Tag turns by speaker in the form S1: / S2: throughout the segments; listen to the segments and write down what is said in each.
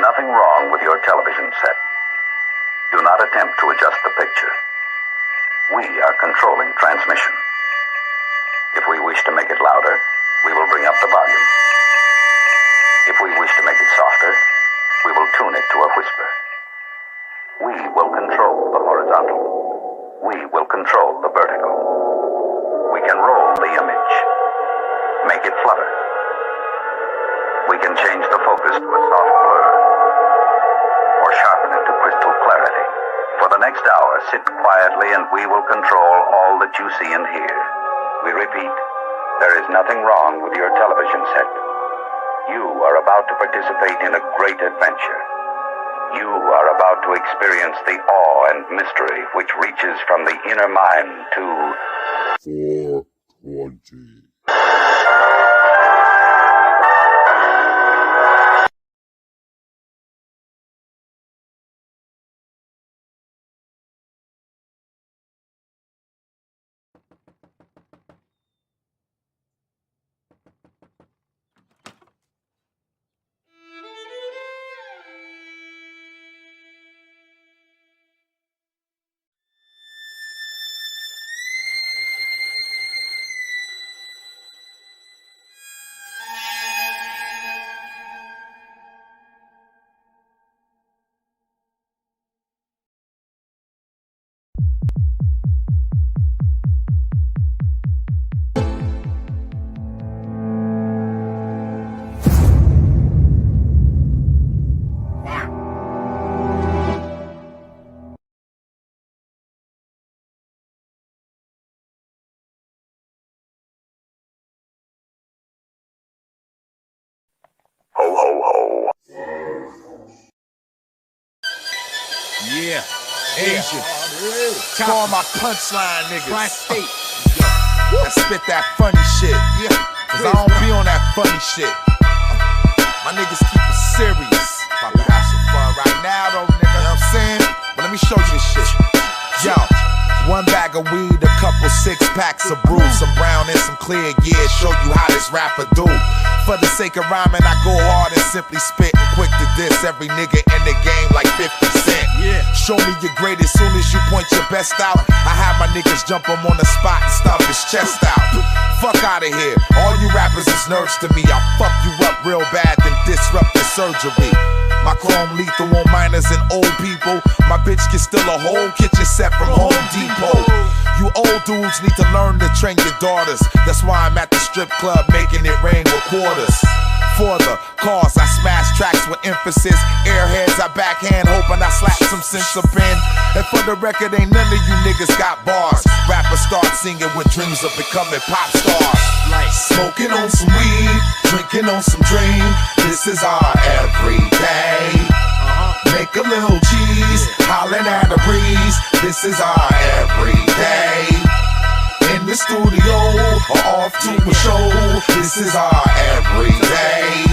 S1: nothing wrong with your television set. Do not attempt to adjust the picture. We are controlling transmission. If we wish to make it louder, we will bring up the volume. If we wish to make it softer, we will tune it to a whisper. We will control the horizontal. We will control the vertical. We can roll the image, make it flutter. We can change the focus to a soft blur, or sharpen it to crystal clarity. For the next hour, sit quietly and we will control all that you see and hear. We repeat, there is nothing wrong with your television set. You are about to participate in a great adventure. You are about to experience the awe and mystery which reaches from the inner mind to 420. Ho, ho, ho.
S2: Yeah, Asian. To all my punchline niggas.
S3: Tri-State.
S2: I spit that funny shit. Yeah. Cause I don't be on that funny shit. My niggas keep it serious. About to have some fun right now though, nigga. You know what I'm saying? But let me show you this shit. Yo. One bag of weed, a couple 6 packs of brew, some brown and some clear, yeah, show you how this rapper do. For the sake of rhyming, I go hard and simply spit, and quick to diss every nigga in the game like 50 Cent. Yeah. Show me your greatest soon as you point your best out. I have my niggas jump him on the spot and stomp his chest out. Fuck out of here, all you rappers is nerds to me. I'll fuck you up real bad, then disrupt your surgery. My chrome lethal on minors and old people. My bitch can steal a whole kitchen set from Home Depot. You old dudes need to learn to train your daughters. That's why I'm at the strip club making it rain with quarters. For the cause, I smash tracks with emphasis. Airheads, I backhand, hoping I slap some sense up in. And for the record, ain't none of you niggas got bars. Rappers start singing with dreams of becoming pop stars. Like smoking on some weed, drinking on some dream. This is our everyday. Make a little cheese, hollering at a breeze. This is our everyday. In the studio or off to a show. This is our everyday.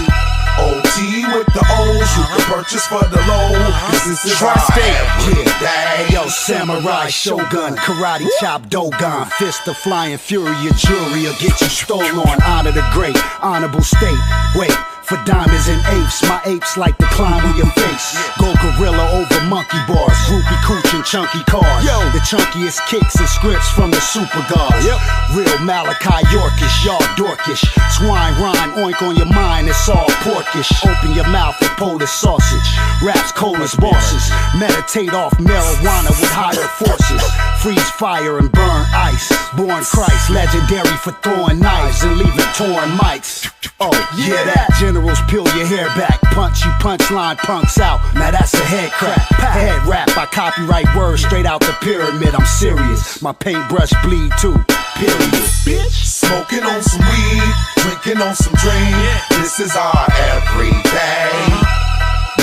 S2: OT with the O's, you can purchase for the low. This is our everyday.
S3: Yo, samurai, shogun, karate chop, Dogon, fist of flying fury, your jury will get you stole on. Honor the great, honorable state. Wait. For diamonds and apes, my apes like to climb on your face. Go gorilla over monkey bars, rupee cooch and chunky cars. Yo, the chunkiest kicks and scripts from the super guards. Real Malachi Yorkish, y'all dorkish. Swine rhyme, oink on your mind, it's all porkish. Open your mouth for Polish sausage. Raps cold as bosses. Meditate off marijuana with higher forces. Freeze fire and burn ice. Born Christ, legendary for throwing knives and leaving torn mics. Oh, yeah, that. Generals peel your hair back. Punch you punchline punks out. Now that's a head crack. Head rap, I copyright words straight out the pyramid. I'm serious. My paintbrush bleed too. Period. Bitch.
S2: Smoking on some weed, drinking on some dream. This is our everyday.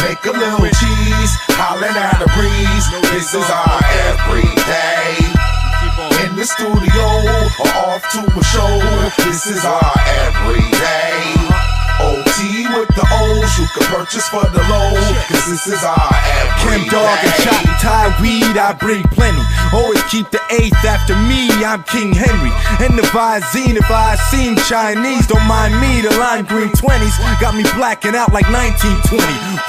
S2: Make a little cheese, hollering at a breeze. This is our everyday. In the studio or off to a show. This is our everyday. OT with the O's, you can purchase purchase for the low, cause this is our
S4: Chem
S2: everyday.
S4: dog and chop Thai weed, I bring plenty. Always keep the eighth after me, I'm King Henry. And the Visine, if I seem Chinese, don't mind me, the lime green 20s got me blacking out like 1920.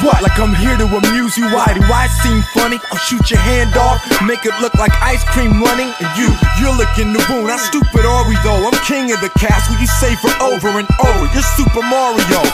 S4: What, like I'm here to amuse you? Why do I seem funny? I'll shoot your hand off, make it look like ice cream running. And you're licking the wound. I'm stupid Ori though, I'm king of the cast. What you say for over and over, you're Super Mario.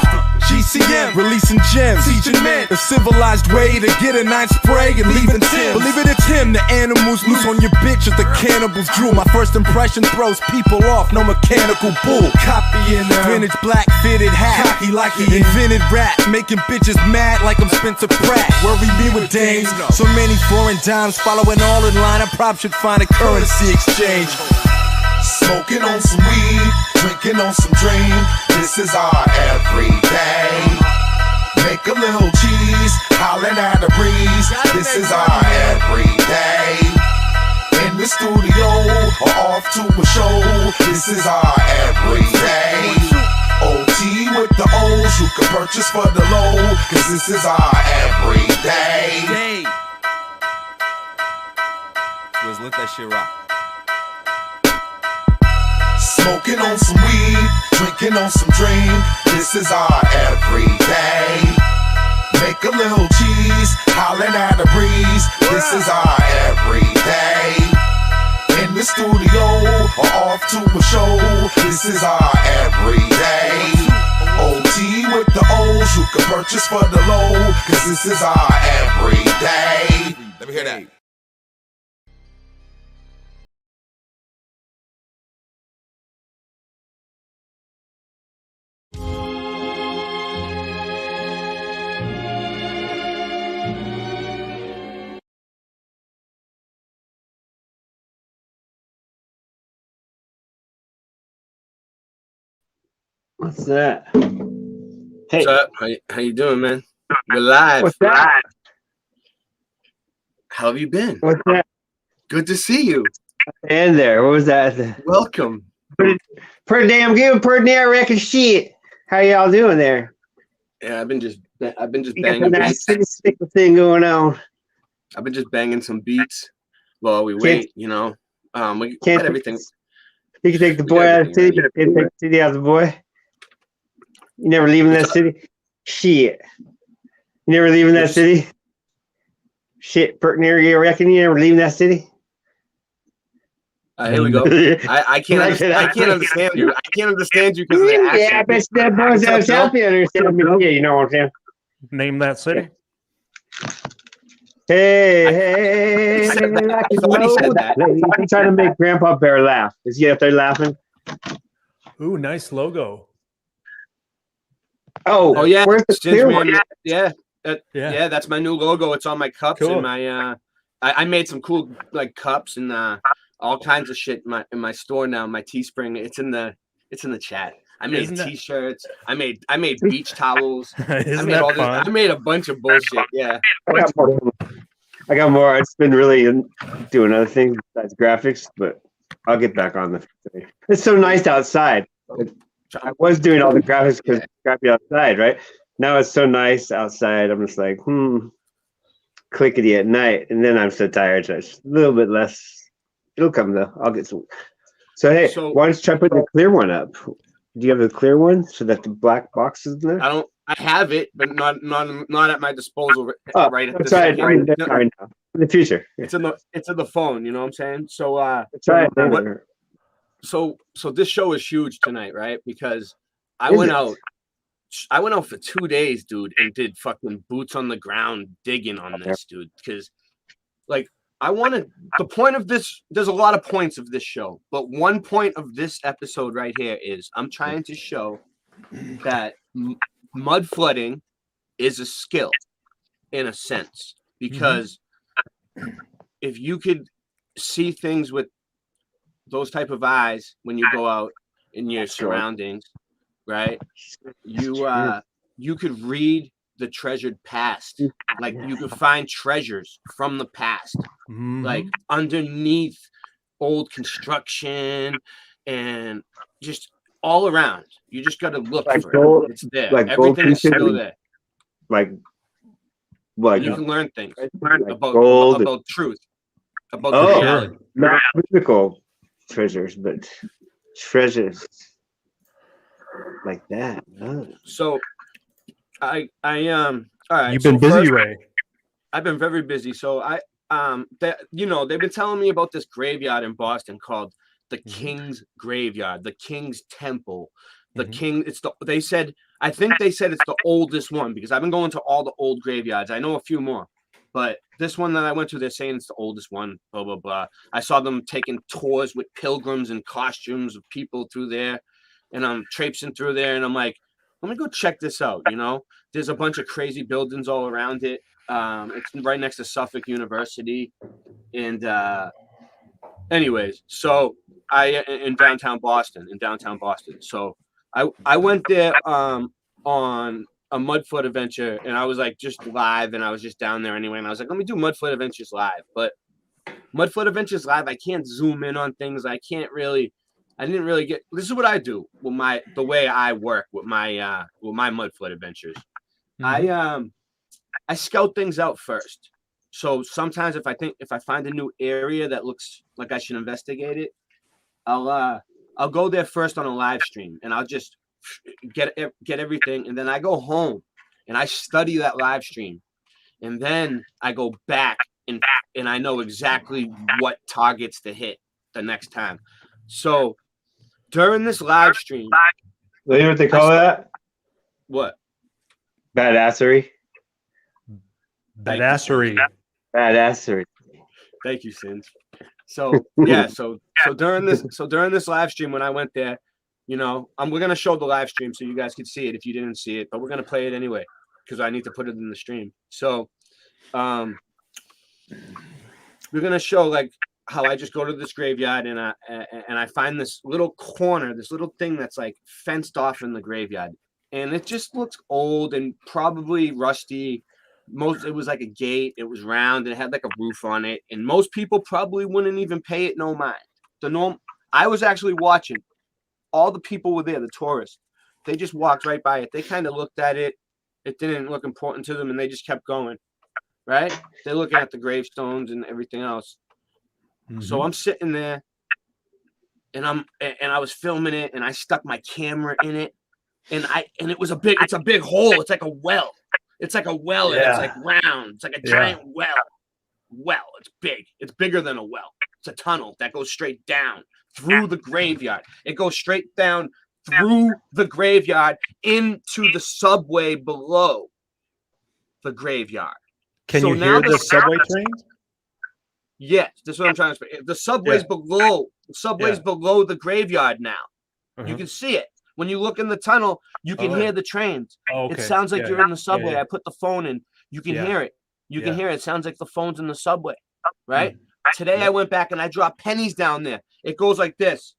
S4: GCM, releasing gems, teaching men a civilized way to get a nice spray and leaving Tim. Believe it, it's him. The animals loose on your bitch as the cannibals drool. My first impression throws people off, no mechanical bull. Copying a vintage black fitted hat, cocky like he invented rap, making bitches mad like I'm Spencer Pratt. Worry me with dames, so many foreign dimes following all in line. I probably should find a currency exchange.
S2: Smoking on some weed, drinking on some dream. This is our everyday. Make a little cheese, hollering at a breeze. This is our everyday. In the studio or off to a show. This is our everyday. OT with the O's, you can purchase for the low, cause this is our everyday.
S4: Let's let that shit rock.
S2: Smoking on some weed, drinking on some dream. This is our everyday. Make a little cheese, hollering at a breeze. This is our everyday. In the studio or off to a show. This is our everyday. OT with the O's, you can purchase for the low, cause this is our everyday. Let me hear that.
S5: What's that? Hey,
S6: What's up? How you doing, man? We're live.
S5: what's that?
S6: How have you been?
S5: What's that?
S6: Good to see you.
S5: And there, what was that?
S6: Welcome.
S5: Pretty damn good, pretty damn wrecking shit. How y'all doing there?
S6: Yeah, I've been just
S5: You got
S6: banging
S5: that
S6: beats.
S5: sticker thing going on.
S6: I've been just banging some beats while we wait. You know, we
S5: Can't
S6: got everything.
S5: You can take the
S6: We
S5: boy
S6: got
S5: out of the city,
S6: everything
S5: but you can't take the city out of the boy. You never leaving that city? Shit. You never leaving that city? Shit, Pertner, you reckon you never leaving that city?
S6: Here we go. I can't understand you. I can't understand you because of the accent.
S5: Yeah, I bet you that boy's out of town. You understand me? Yeah, you know what I'm saying?
S7: Name that city.
S5: Hey,
S6: said that.
S5: I can
S6: Somebody
S5: know
S6: said
S5: that
S6: that.
S5: place. I'm trying to make Grandpa Bear laugh. Is he up there laughing?
S7: Ooh, nice logo.
S6: Oh yeah,
S5: where's the clear one?
S6: yeah,
S7: Yeah.
S6: that's my new logo. It's on my cups
S7: Cool.
S6: and my I made some cool like cups and all kinds of shit in my store now. My Teespring. It's in the chat. I made
S7: Isn't that-
S6: T-shirts. I made beach towels.
S7: Isn't that fun?
S6: I made a bunch of bullshit. Yeah.
S5: I got more. I've been really doing other things besides graphics, but I'll get back on the. It's so nice outside. I was doing all the graphics because it's crappy outside, right? Now it's so nice outside. I'm just like, clickety at night, and then I'm so tired. So it's a little bit less. It'll come though. I'll get some. So hey, why don't you try putting the clear one up? Do you have the clear one so that the black box is in there?
S6: I have it, but not at my disposal right at this
S5: Sorry,
S6: second.
S5: I mean, right now. In the future.
S6: It's in the phone. You know what I'm saying? So
S5: Try it.
S6: what- So this show is huge tonight, right? Because I went out for 2 days, dude, and did fucking boots on the ground digging on this, dude. Because like the point of this, there's a lot of points of this show, but one point of this episode right here is I'm trying to show that mud flooding is a skill in a sense, because if you could see things with those type of eyes when you go out in your surroundings, right? You could read the treasured past. Like you could find treasures from the past, like underneath old construction and just all around. You just got to look
S5: Like
S6: for
S5: gold-
S6: it. It's there.
S5: like gold
S6: Everything is
S5: pieces?
S6: still there.
S5: like
S6: You can learn things about
S5: gold.
S6: about truth, about
S5: Oh,
S6: reality.
S5: not physical treasures, but treasures like that. Oh.
S6: So all right.
S7: You've been
S6: so
S7: busy,
S6: first,
S7: Ray.
S6: I've been very busy. So they've been telling me about this graveyard in Boston called the King's Graveyard, the King's Temple, the King. I think they said it's the oldest one because I've been going to all the old graveyards. I know a few more, but this one that I went to, they're saying it's the oldest one. Blah blah blah. I saw them taking tours with pilgrims and costumes of people through there, and I'm traipsing through there, and I'm like, let me go check this out. There's a bunch of crazy buildings all around it. It's right next to Suffolk University, and anyways, so in downtown Boston. So I went there on a Mudfoot adventure, and I was like just live, and I was just down there anyway, and I was like, let me do Mudfoot Adventures live. But Mudfoot Adventures live, I can't zoom in on things. I didn't really get. This is what I do with the way I work with my Mudfoot Adventures. I scout things out first. So sometimes if I find a new area that looks like I should investigate it, I'll go there first on a live stream, and I'll just get everything, and then I go home and I study that live stream, and then I go back and I know exactly what targets to hit the next time. So during this live stream,
S5: You know what they call that?
S6: What?
S5: Badassery.
S7: Badassery.
S5: Badassery.
S6: Thank you, Sins. So yeah, so during this live stream when I went there, we're gonna show the live stream so you guys could see it if you didn't see it, but we're gonna play it anyway because I need to put it in the stream. So we're gonna show like how I just go to this graveyard and I find this little corner, this little thing that's like fenced off in the graveyard, and it just looks old and probably rusty. It was like a gate, it was round, and it had like a roof on it, and most people probably wouldn't even pay it no mind. I was actually watching. All the people were there, the tourists. They just walked right by it. They kind of looked at it. It didn't look important to them, and they just kept going. Right? They're looking at the gravestones and everything else. So I'm sitting there, and I was filming it, and I stuck my camera in it, and it's a big hole. It's like a well. It's like a well, and it's like round. It's like a giant well. It's big. It's bigger than a well. It's a tunnel that goes straight down through the graveyard. It goes straight down through the graveyard into the subway below the graveyard.
S7: Can you hear the subway trains?
S6: Yes, that's what I'm trying to explain. The subway's below. The subway's below the graveyard now. You can see it. When you look in the tunnel, you can hear the trains. It sounds like you're in the subway. I put the phone in. You can hear it. You can hear it. It sounds like the phone's in the subway, right? Today I went back and I dropped pennies down there. It goes like this.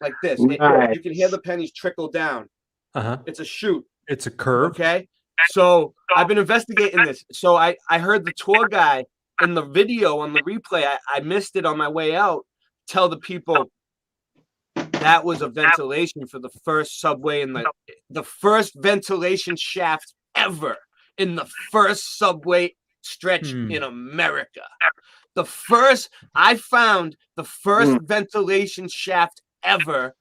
S6: Like this.
S5: Nice.
S6: You can hear the pennies trickle down. It's a chute.
S7: It's a curve.
S6: Okay. So I've been investigating this. So I heard the tour guy in the video on the replay. I missed it on my way out. Tell the people that was a ventilation for the first subway in the first ventilation shaft ever in the first subway stretch in America. I found the first ventilation shaft ever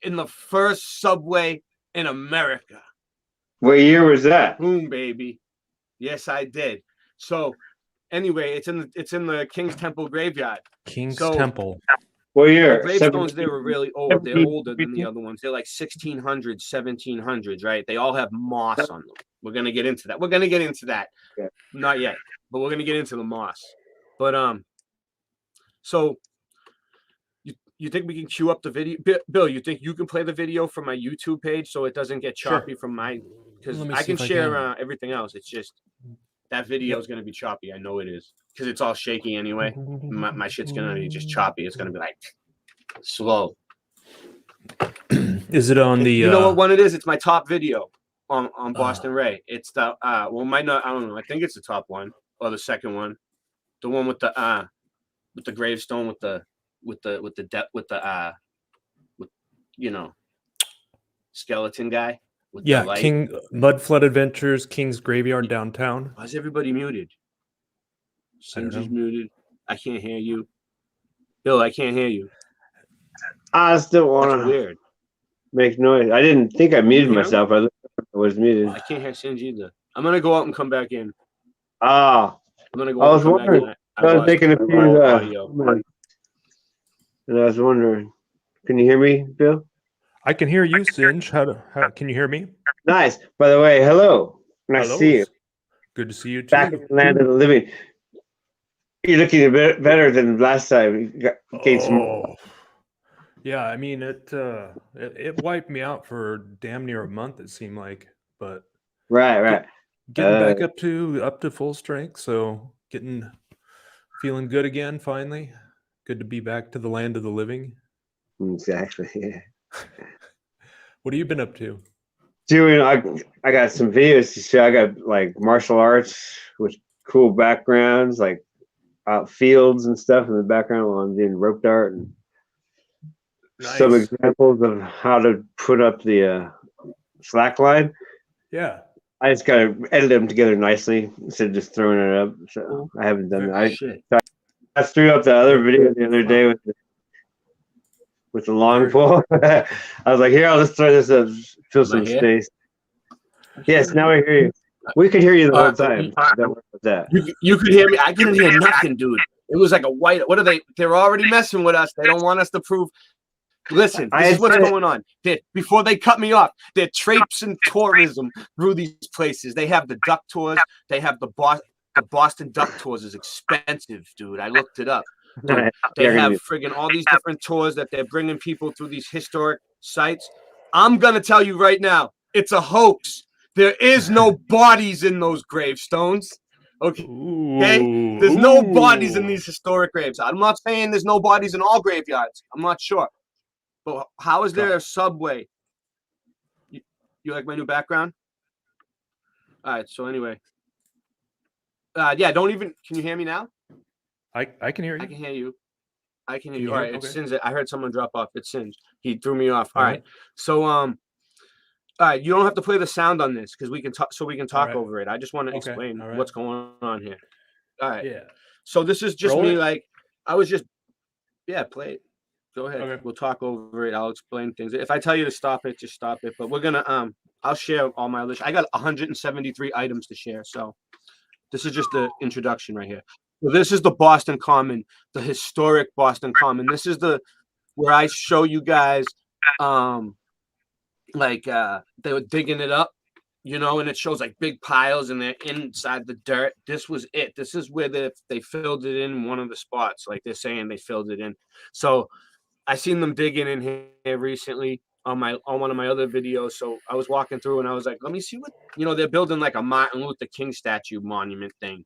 S6: in the first subway in America.
S5: What year was that?
S6: Boom, baby. Yes, I did. So anyway, it's in the King's Temple graveyard.
S7: King's Temple.
S5: What year?
S6: The gravestones, they were really old. They're older than the other ones. They're like 1600s, 1700s, right? They all have moss on them. We're going to get into that.
S5: Yeah.
S6: Not yet, but we're going to get into the moss. But, so you think we can queue up the video? Bill, you think you can play the video from my YouTube page so it doesn't get choppy from my, because I can share everything else. It's just that video is going to be choppy. I know it is because it's all shaky anyway. My shit's going to be just choppy. It's going to be like slow.
S7: Is it on the?
S6: You know what one it is? It's my top video on Boston Ray. It's the might not. I don't know. I think it's the top one or the second one. The one with the gravestone with the skeleton guy. with
S7: Yeah,
S6: the light.
S7: King Mud Flood Adventures, King's Graveyard downtown.
S6: Why is everybody muted?
S7: I don't
S6: Singe is
S7: know.
S6: muted. I can't hear you. Bill, I can't hear you.
S5: I still
S6: That's
S5: want to
S6: weird.
S5: make noise. I didn't think I muted
S6: hear him?
S5: myself. I was muted.
S6: I can't hear Singe either. I'm gonna go out and come back in.
S5: Ah,
S6: I'm gonna go
S5: I
S6: out
S5: was
S6: and come back
S5: wondering.
S6: in.
S5: I was making a few.
S6: audio.
S5: And I was wondering, can you hear me, Bill?
S7: I can hear you, Singe. How can you hear me?
S5: Nice. By the way, hello. Nice to see you.
S7: Good to see you too.
S5: Back in the land of the living. You're looking a bit better than last time. You gained some.
S7: Oh. Yeah, I mean it wiped me out for damn near a month. It seemed like, but
S5: Right.
S7: getting back up to full strength. So feeling good again. Finally, good to be back to the land of the living.
S5: Exactly. Yeah.
S7: What have you been up to?
S5: I got some videos to show. I got like martial arts with cool backgrounds, like out fields and stuff in the background while I'm doing rope dart and some
S7: Nice.
S5: examples of how to put up the slack line.
S7: Yeah.
S5: I just gotta edit them together nicely instead of just throwing it up. So I haven't done that.
S6: Shit.
S5: I threw up the other video the other day with the long pole. I was like, here, I'll just throw this up, fill some space. Yes, now I hear you. We could hear you the whole time. Don't worry about that.
S6: You could hear me. I couldn't hear nothing, dude. It was like a white. What are they? They're already messing with us. They don't want us to prove. Listen, this is what's going on. Before they cut me off, they're traipsing tourism through these places. They have the duck tours. They have the Boston Duck Tours is expensive, dude. I looked it up. Dude, they have friggin' all these different tours that they're bringing people through these historic sites. I'm going to tell you right now, it's a hoax. There is no bodies in those gravestones. Okay? There's no bodies in these historic graves. I'm not saying there's no bodies in all graveyards. I'm not sure. But how is there a subway? You like my new background? All right. So anyway. Yeah, don't even. Can you hear me now?
S7: I can hear you.
S6: I can hear you. I can hear you. All right. It's Singe. I heard someone drop off. It's Singe. He threw me off. All right. So all right, you don't have to play the sound on this because we can talk. So we can talk over it. I just want to explain what's going on here. All right. Yeah. So this is just me. Like I was just. Yeah. Play it. Go ahead. Okay. We'll talk over it. I'll explain things. If I tell you to stop it, just stop it. But we're gonna I'll share all my list. I got 173 items to share. So this is just the introduction right here. So this is the Boston Common, the historic Boston Common. This is where I show you guys they were digging it up, and it shows like big piles and they're inside the dirt. This was it. This is where they filled it in one of the spots. Like they're saying they filled it in. So I seen them digging in here recently on one of my other videos. So I was walking through and I was like, let me see what, they're building like a Martin Luther King statue monument thing.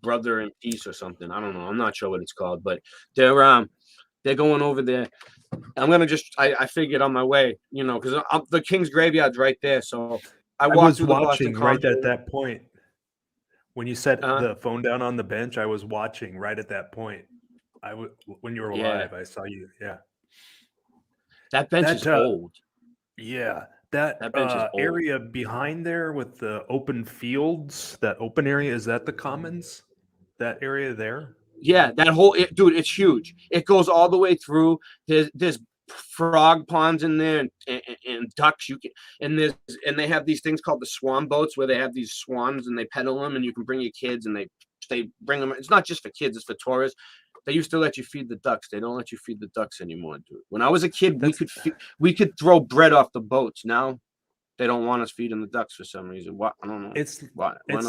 S6: Brother in Peace or something. I don't know. I'm not sure what it's called, but they're going over there. I'm gonna I figured on my way, because the King's Graveyard's right there. So I was
S7: watching right at that point when you set the phone down on the bench. I was watching right at that point. When you were alive, I saw you. Yeah,
S6: that bench is old.
S7: Yeah, that bench is old. Area behind there with the open fields, that open area, is that the Commons? That area there?
S6: Yeah, that whole dude, it's huge. It goes all the way through. There's frog ponds in there and ducks. And they have these things called the swan boats where they have these swans and they pedal them and you can bring your kids and they bring them. It's not just for kids, it's for tourists. They used to let you feed the ducks. They don't let you feed the ducks anymore, dude. When I was a kid, we could throw bread off the boats. Now they don't want us feeding the ducks for some reason. What? I don't know.
S7: It's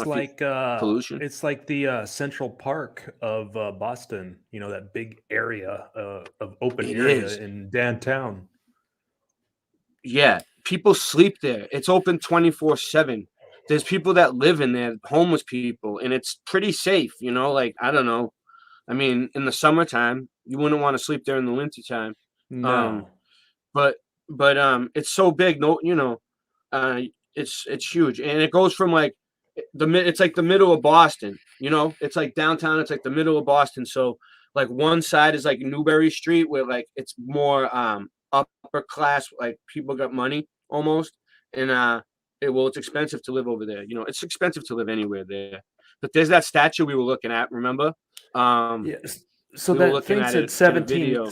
S6: like pollution.
S7: It's like the Central Park of Boston. That big area of open area in downtown.
S6: Yeah, people sleep there. It's open 24/7. There's people that live in there, homeless people, and it's pretty safe. Like I don't know. I mean, in the summertime, you wouldn't want to sleep there in the wintertime.
S7: No.
S6: But it's so big. No, it's huge, and it goes from like it's like the middle of Boston. It's like downtown. It's like the middle of Boston. So like one side is like Newbury Street, where like it's more upper class, like people got money almost, And it's expensive to live over there. You know, it's expensive to live anywhere there. But there's that statue we were looking at, remember?
S7: Yes. So
S6: we were
S7: that
S6: looking
S7: thing
S6: at
S7: said
S6: it in a
S7: 17.
S6: video.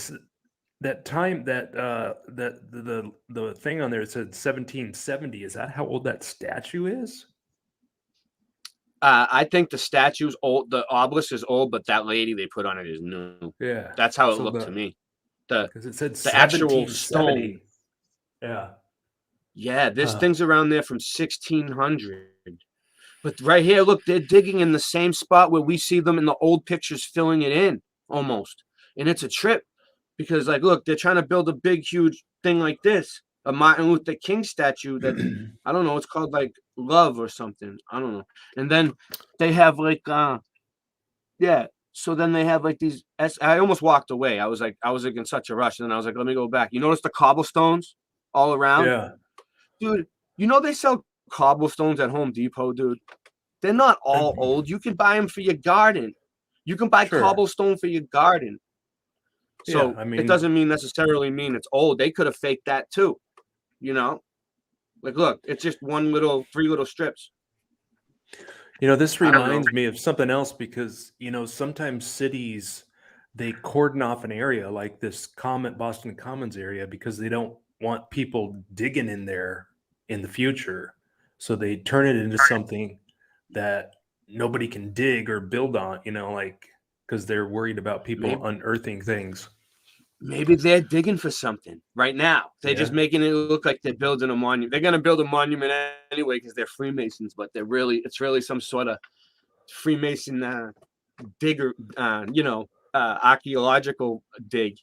S7: That time that the thing on there said 1770. Is that how old that statue is?
S6: I think the statue's old. The obelisk is old, but that lady they put on it is new.
S7: Yeah,
S6: That's how it looked to me.
S7: Because it said
S6: the actual
S7: 1770.
S6: stone.
S7: Yeah.
S6: Yeah, there's things around there from 1600. But right here, look, they're digging in the same spot where we see them in the old pictures, filling it in almost. And it's a trip because, like, look, they're trying to build a big, huge thing like this, a Martin Luther King statue that I don't know, it's called like Love or something. I don't know. And then they have like, so then they have like these. I almost walked away. I was like in such a rush, and then I was like, let me go back. You notice the cobblestones all around?
S7: Yeah.
S6: Dude, you know they sell cobblestones at Home Depot, dude. They're not all old. You can buy them for your garden. You can buy cobblestone for your garden. So it doesn't necessarily mean it's old. They could have faked that too. You know? Like, look, it's just three little strips.
S7: You know, this reminds me of something else because, you know, sometimes cities, they cordon off an area like this Boston Commons area because they don't want people digging in there in the future. So they turn it into something that nobody can dig or build on, you know, like because they're worried about people unearthing things. Maybe
S6: they're digging for something right now. They're just making it look like they're building a monument. They're going to build a monument anyway because they're Freemasons, but it's really some sort of Freemason digger, archaeological dig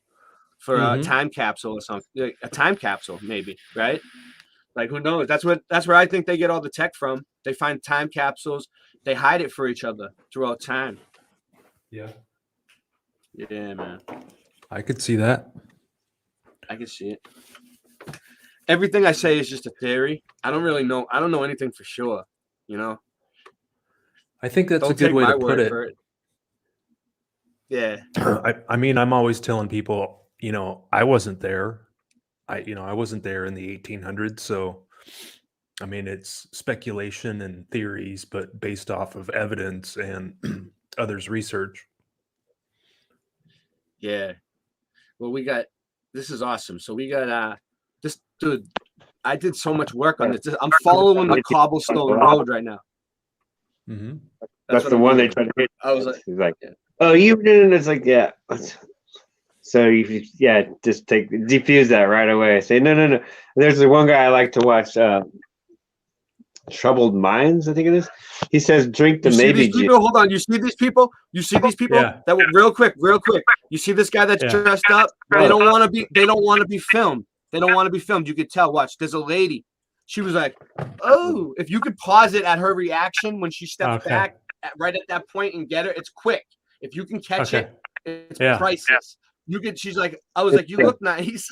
S6: for a time capsule or something. A time capsule, maybe, right? Like, who knows? That's where I think they get all the tech from. They find time capsules. They hide it for each other throughout time.
S7: Yeah.
S6: Yeah, man.
S7: I could see that.
S6: I can see it. Everything I say is just a theory. I don't really know. I don't know anything for sure, you know?
S7: I think that's a good way to put it.
S6: Yeah.
S7: I mean, I'm always telling people, you know, I wasn't there. I wasn't there in the 1800s. So, I mean, it's speculation and theories, but based off of evidence and others' research.
S6: Yeah. Well, this is awesome. So we got this dude. I did so much work on this. I'm following the cobblestone road right now.
S7: Mm-hmm.
S5: That's the one they tried to hit.
S6: I was like,
S5: he's like, oh, you didn't. It's like, yeah. So just defuse that right away. Say no. There's the one guy I like to watch. Troubled Minds, I think it is. He says, "Drink the maybe."
S6: Hold on. You see these people?
S7: Yeah.
S6: That real quick. You see this guy that's dressed up? They don't want to be. They don't want to be filmed. They don't want to be filmed. You could tell. Watch. There's a lady. She was like, "Oh!" If you could pause it at her reaction when she steps back, right at that point, and get her, it's quick. If you can catch it, it's priceless. You could. She's like, I was like, you look nice.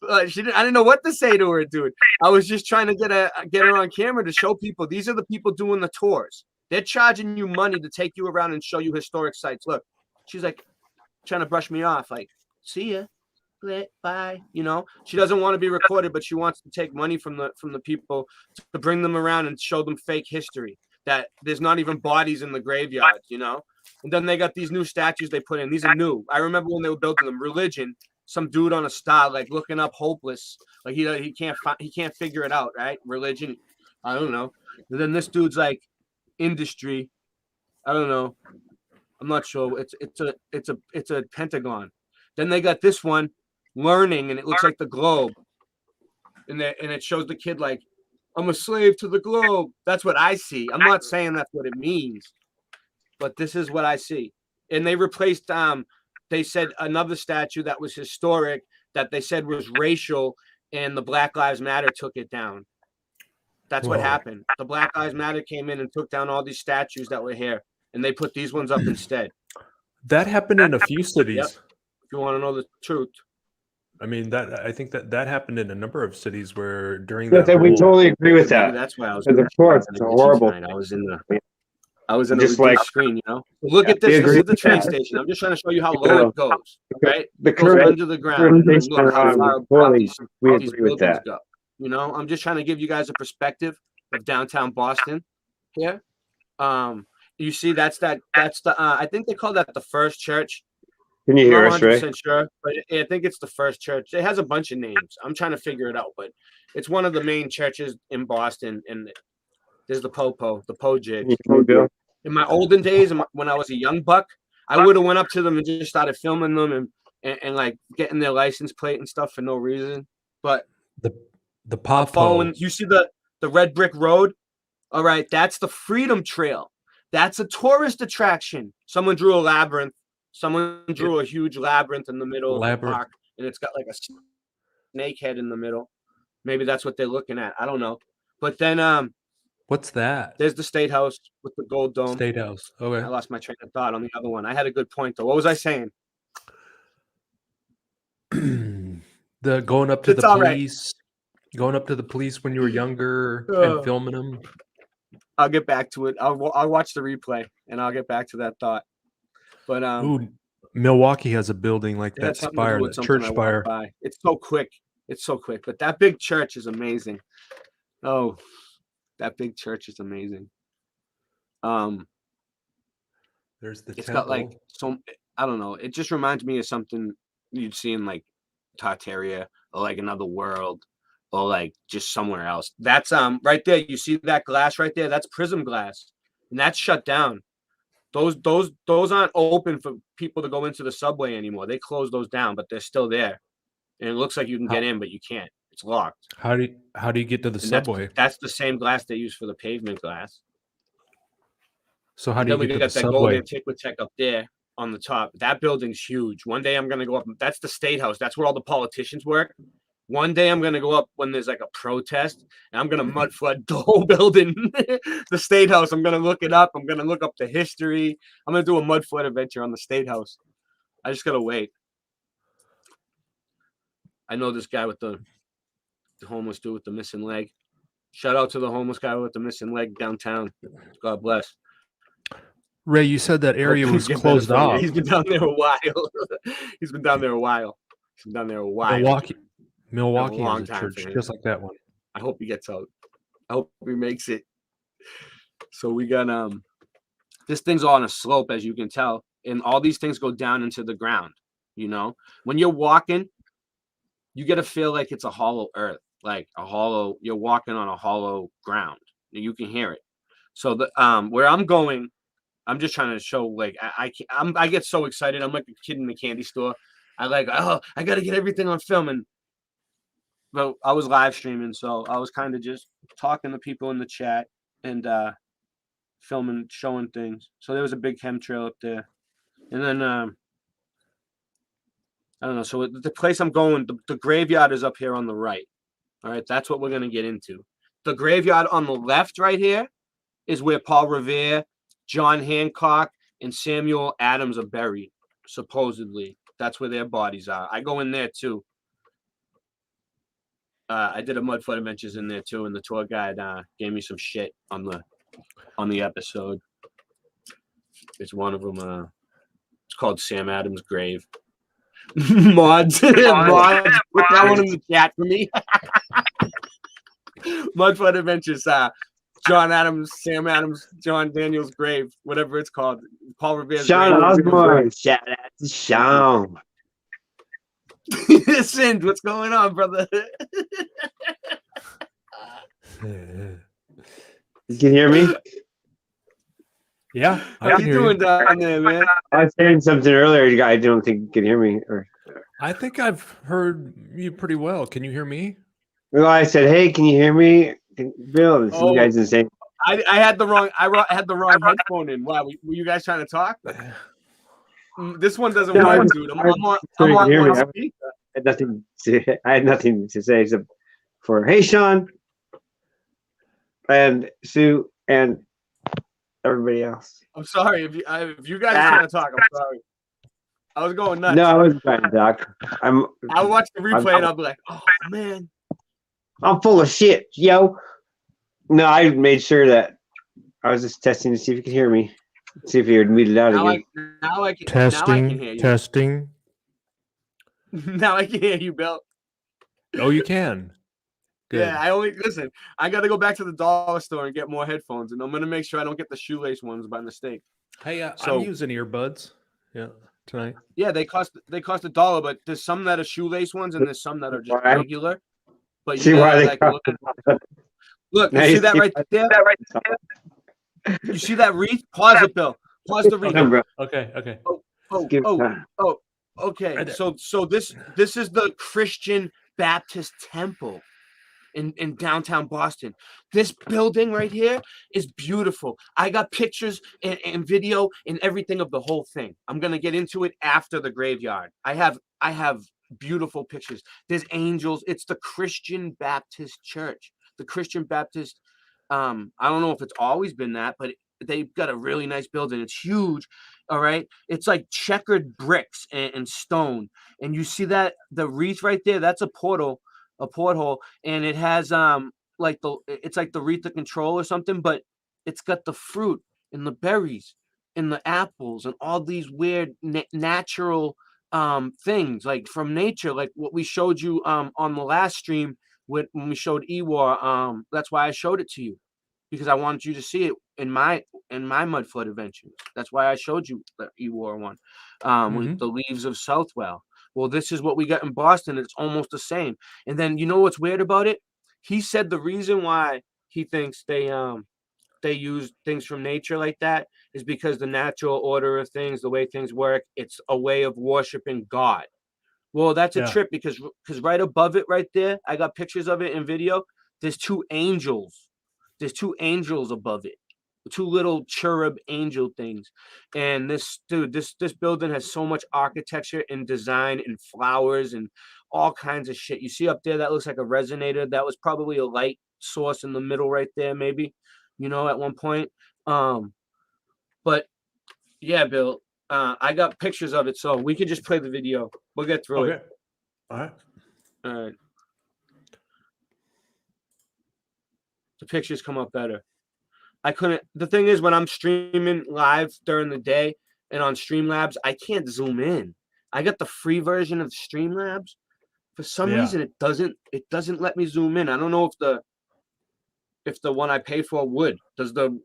S6: I didn't know what to say to her, dude. I was just trying to get her on camera to show people these are the people doing the tours. They're charging you money to take you around and show you historic sites. Look, she's like trying to brush me off. Like, see ya, bye. You know, she doesn't want to be recorded, but she wants to take money from the people to bring them around and show them fake history. That there's not even bodies in the graveyards, you know. And then they got these new statues they put in. These are new. I remember when they were building them. Religion, some dude on a star, like looking up, hopeless, like he can't figure it out, right? Religion, I don't know. And then this dude's like industry, I don't know. I'm not sure. It's a pentagon. Then they got this one, learning, and it looks like the globe, and it shows the kid like, I'm a slave to the globe. That's what I see. I'm not saying that's what it means, but this is what I see. And they replaced, they said another statue that was historic that they said was racial, and the Black Lives Matter took it down. That's what happened. The Black Lives Matter came in and took down all these statues that were here, and they put these ones up instead.
S7: That happened in a few cities.
S6: Yep. If you want to know the truth.
S7: I mean, I think that happened in a number of cities where during
S5: that. We totally agree with that.
S6: That's why I was.
S5: Of course, it's horrible.
S6: I was in the just like screen, you know. Look at this. This is the train station. I'm just trying to show you how low it goes. Right?
S5: The
S6: it goes under the ground. Look how far
S5: we agree with that.
S6: Go. You know, I'm just trying to give you guys a perspective of downtown Boston here. You see, that's the I think they call that the First Church.
S5: Can you
S6: I'm
S5: hear
S6: not
S5: us, Ray?
S6: 100% sure, but I think it's the First Church. It has a bunch of names. I'm trying to figure it out, but it's one of the main churches in Boston. And there's the Popo, the Pojig.
S5: Can you hear me, Bill?
S6: In my olden days, when I was a young buck, I would have went up to them and just started filming them and like getting their license plate and stuff for no reason. But
S7: the Popo.
S6: following, you see the red brick road? All right, that's the Freedom Trail. That's a tourist attraction. Someone drew a labyrinth. Someone drew a huge labyrinth in the middle of the park, and it's got like a snake head in the middle. Maybe that's what they're looking at. I don't know. But then
S7: What's that?
S6: there's the State House with the gold dome.
S7: State House. Okay.
S6: I lost my train of thought on the other one. I had a good point though. What was I saying?
S7: The going up to
S6: It's
S7: the
S6: all right.
S7: police, going up to the police when you were younger and filming them.
S6: I'll get back to it. I'll watch the replay and I'll get back to that thought. But
S7: Ooh, Milwaukee has a building like
S6: it had
S7: that
S6: something to do
S7: spire,
S6: with
S7: that
S6: something
S7: church
S6: I walked
S7: spire.
S6: by. It's so quick. It's so quick. But that big church is amazing. Oh, that big church is amazing.
S7: There's the
S6: It's
S7: temple.
S6: got like some. I don't know. It just reminds me of something you'd see in like Tartaria or like Another World or like just somewhere else. That's right there. You see that glass right there? That's prism glass, and that's shut down. Those aren't open for people to go into the subway anymore. They closed those down, but they're still there. And it looks like you can get in, but you can't. It's locked.
S7: How do you get to the
S6: And
S7: subway?
S6: That's the same glass they use for the pavement glass.
S7: So how
S6: And
S7: do you
S6: then we
S7: get to
S6: got
S7: the
S6: that gold
S7: subway?
S6: Antiquitech up there on the top. That building's huge. One day I'm gonna go up. That's the State House. That's where all the politicians work. One day I'm gonna go up when there's like a protest, and I'm gonna mud flood the whole building, the State House. I'm gonna look it up. I'm gonna look up the history. I'm gonna do a mud flood adventure on the State House. I just gotta wait. I know this guy with the homeless dude with the missing leg. Shout out to the homeless guy with the missing leg downtown. God bless.
S7: Ray, you said that area
S6: Hope
S7: was
S6: he gets
S7: closed
S6: better for you.
S7: off.
S6: He's been down there a while. He's been down there a while.
S7: Milwaukee
S6: long
S7: has a
S6: time
S7: church
S6: for him.
S7: just like that one.
S6: I hope he gets out. I hope he makes it. So we got this thing's on a slope, as you can tell, and all these things go down into the ground. You know, when you're walking, you get to feel like it's a hollow earth, like a hollow. You're walking on a hollow ground. You can hear it. So the where I'm going, I'm just trying to show like I get so excited. I'm like a kid in the candy store. I got to get everything on film. And but I was live streaming, so I was kind of just talking to people in the chat and filming, showing things. So there was a big chemtrail up there, and then I don't know. So the place I'm going, the graveyard is up here on the right. All right, that's what we're gonna get into. The graveyard on the left, right here, is where Paul Revere, John Hancock, and Samuel Adams are buried. Supposedly, that's where their bodies are. I go in there too. I did a mud flood adventures in there too, and the tour guide gave me some shit on the episode. It's one of them. It's called Sam Adams' Grave. Mods, put that one in the chat for me. Mud flood adventures. John Adams, Sam Adams, John Daniels' Grave, whatever it's called. Paul Revere's
S5: Sean
S6: grave.
S5: Osborne. Shout out to Sean.
S6: Sind, what's going on, brother?
S5: You can hear me?
S7: Yeah, I
S6: How
S7: can
S6: you
S7: hear
S6: doing down there, man?
S5: I was saying something earlier. I don't think you can hear me.
S7: I think I've heard you pretty well. Can you hear me?
S5: Well, I said, "Hey, can you hear me?" Bill, this
S6: Oh.
S5: you guys insane.
S6: I had the wrong headphone in. Wow, were you guys trying to talk? This one doesn't
S5: No,
S6: work,
S5: I'm-
S6: dude. I'm
S5: I'm
S6: on
S5: hear me.
S6: one
S5: I
S6: speaker.
S5: had nothing to say except for hey, Sean, and Sue, and everybody else.
S6: I'm sorry if you guys are trying to talk. I'm sorry. I was going nuts.
S5: No, I wasn't trying to talk.
S6: I'll watch the replay and I'll be like, oh man.
S5: I'm full of shit, yo. No, I made sure that I was just testing to see if you could hear me. See if you would mute it out
S6: Now
S5: again.
S6: I can hear you.
S7: Testing.
S6: Now I can hear you, Bill.
S7: Oh, you can. Good.
S6: Yeah, I only listen. I got to go back to the dollar store and get more headphones, and I'm gonna make sure I don't get the shoelace ones by mistake.
S7: Hey,
S6: So-
S7: I'm using earbuds. Yeah, tonight.
S6: Yeah, they cost $1, but there's some that are shoelace ones, and there's some that are just
S5: Why?
S6: regular. But
S5: See
S6: you
S5: why
S6: gotta,
S5: they
S6: like,
S5: cost
S6: look, you
S5: Now
S6: see
S5: you
S6: that
S5: see
S6: right there? You see that wreath? Pause it, Bill. Pause the wreath.
S5: Bro.
S7: Okay.
S5: Give
S6: Oh,
S5: time.
S6: okay.
S7: Right there.
S6: So this is the Christian Baptist Temple in downtown Boston. This building right here is beautiful. I got pictures and video and everything of the whole thing. I'm gonna get into it after the graveyard. I have beautiful pictures. There's angels. It's the Christian Baptist Church. The Christian Baptist. I don't know if it's always been that, but they've got a really nice building. It's huge. All right. It's like checkered bricks and stone. And you see that the wreath right there, that's a porthole, and it has it's like the wreath of control or something, but it's got the fruit and the berries and the apples and all these weird natural things like from nature, like what we showed you on the last stream when we showed Ewar. That's why I showed it to you, because I wanted you to see it in my mud flood adventures. That's why I showed you the Ewar one with the leaves of Southwell. Well, this is what we got in Boston. It's almost the same. And then you know what's weird about it? He said the reason why he thinks they use things from nature like that is because the natural order of things, the way things work, it's a way of worshiping God. Well, that's a trip because right above it, right there, I got pictures of it in video. There's two angels. There's two angels above it, two little cherub angel things. And this building has so much architecture and design and flowers and all kinds of shit. You see up there, that looks like a resonator. That was probably a light source in the middle right there, maybe, at one point. But yeah, Bill, I got pictures of it, so we could just play the video. We'll get through it.
S7: All right.
S6: All right. The pictures come up better. The thing is, when I'm streaming live during the day and on Streamlabs, I can't zoom in. I got the free version of Streamlabs. For some reason, it doesn't let me zoom in. I don't know if the one I pay for would. Does the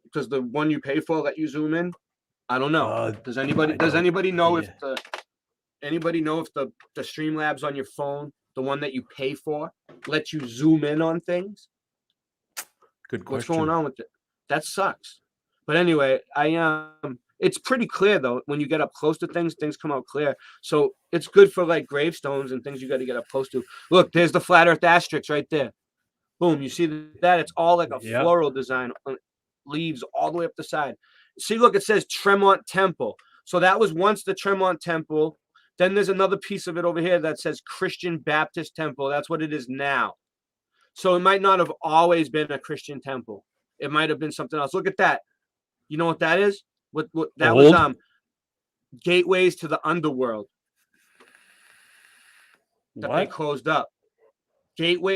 S6: one you pay for let you zoom in? I don't know. Does anybody know if the Streamlabs on your phone, the one that you pay for, lets you zoom in on things?
S7: Good question.
S6: What's going on with it? That sucks. But anyway, it's pretty clear though. When you get up close to things come out clear. So it's good for like gravestones and things you got to get up close to. Look, there's the flat earth asterisk right there. Boom, you see that? It's all like a floral design, leaves all the way up the side. See, look, it says Tremont Temple. So that was once the Tremont Temple. Then there's another piece of it over here that says Christian Baptist Temple. That's what it is now. So it might not have always been a Christian temple. It might have been something else. Look at that. You know what that is? What that was gateways to the underworld that they closed up.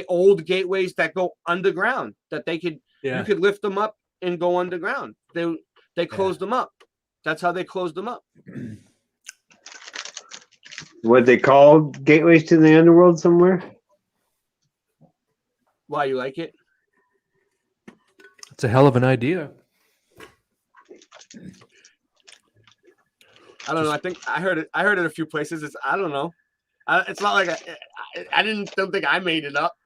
S6: Old gateways that go underground that you could lift them up and go underground. They closed them up. That's how they closed them up.
S5: What they call gateways to the underworld somewhere?
S6: Why, you like it?
S7: It's a hell of an idea.
S6: I don't know. I think I heard it a few places. I don't know. It's not like I don't think I made it up.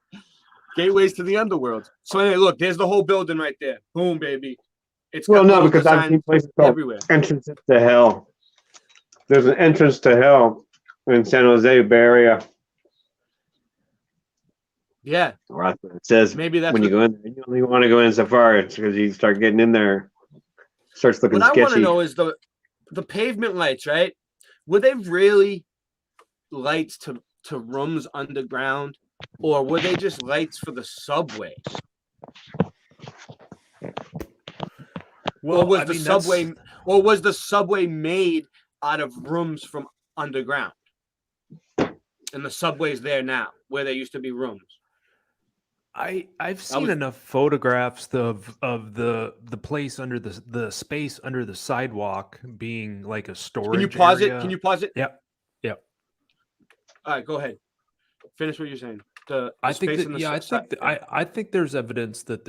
S6: Gateways to the underworld. So anyway, look, there's the whole building right there. Boom, baby. It's
S5: because I've seen places called
S6: everywhere.
S5: Entrances to Hell. There's an entrance to hell in San Jose Bay Area.
S6: Yeah.
S5: Or that's what it says.
S6: Maybe that's
S5: when you go in there. You only want to go in so far. It's because you start getting in there. Starts looking sketchy.
S6: What I want to know is the pavement lights, right? Were they really lights to rooms underground, or were they just lights for the subway?
S7: Well,
S6: or was the subway made out of rooms from underground? And the subway's there now, where there used to be rooms.
S7: I've seen enough photographs of the place under the space under the sidewalk being like a storage.
S6: Can you pause
S7: area.
S6: it? Can you pause it?
S7: Yep.
S6: All right, go ahead. Finish what you're saying.
S7: I think
S6: space
S7: that,
S6: in the
S7: yeah,
S6: side.
S7: I think there's evidence that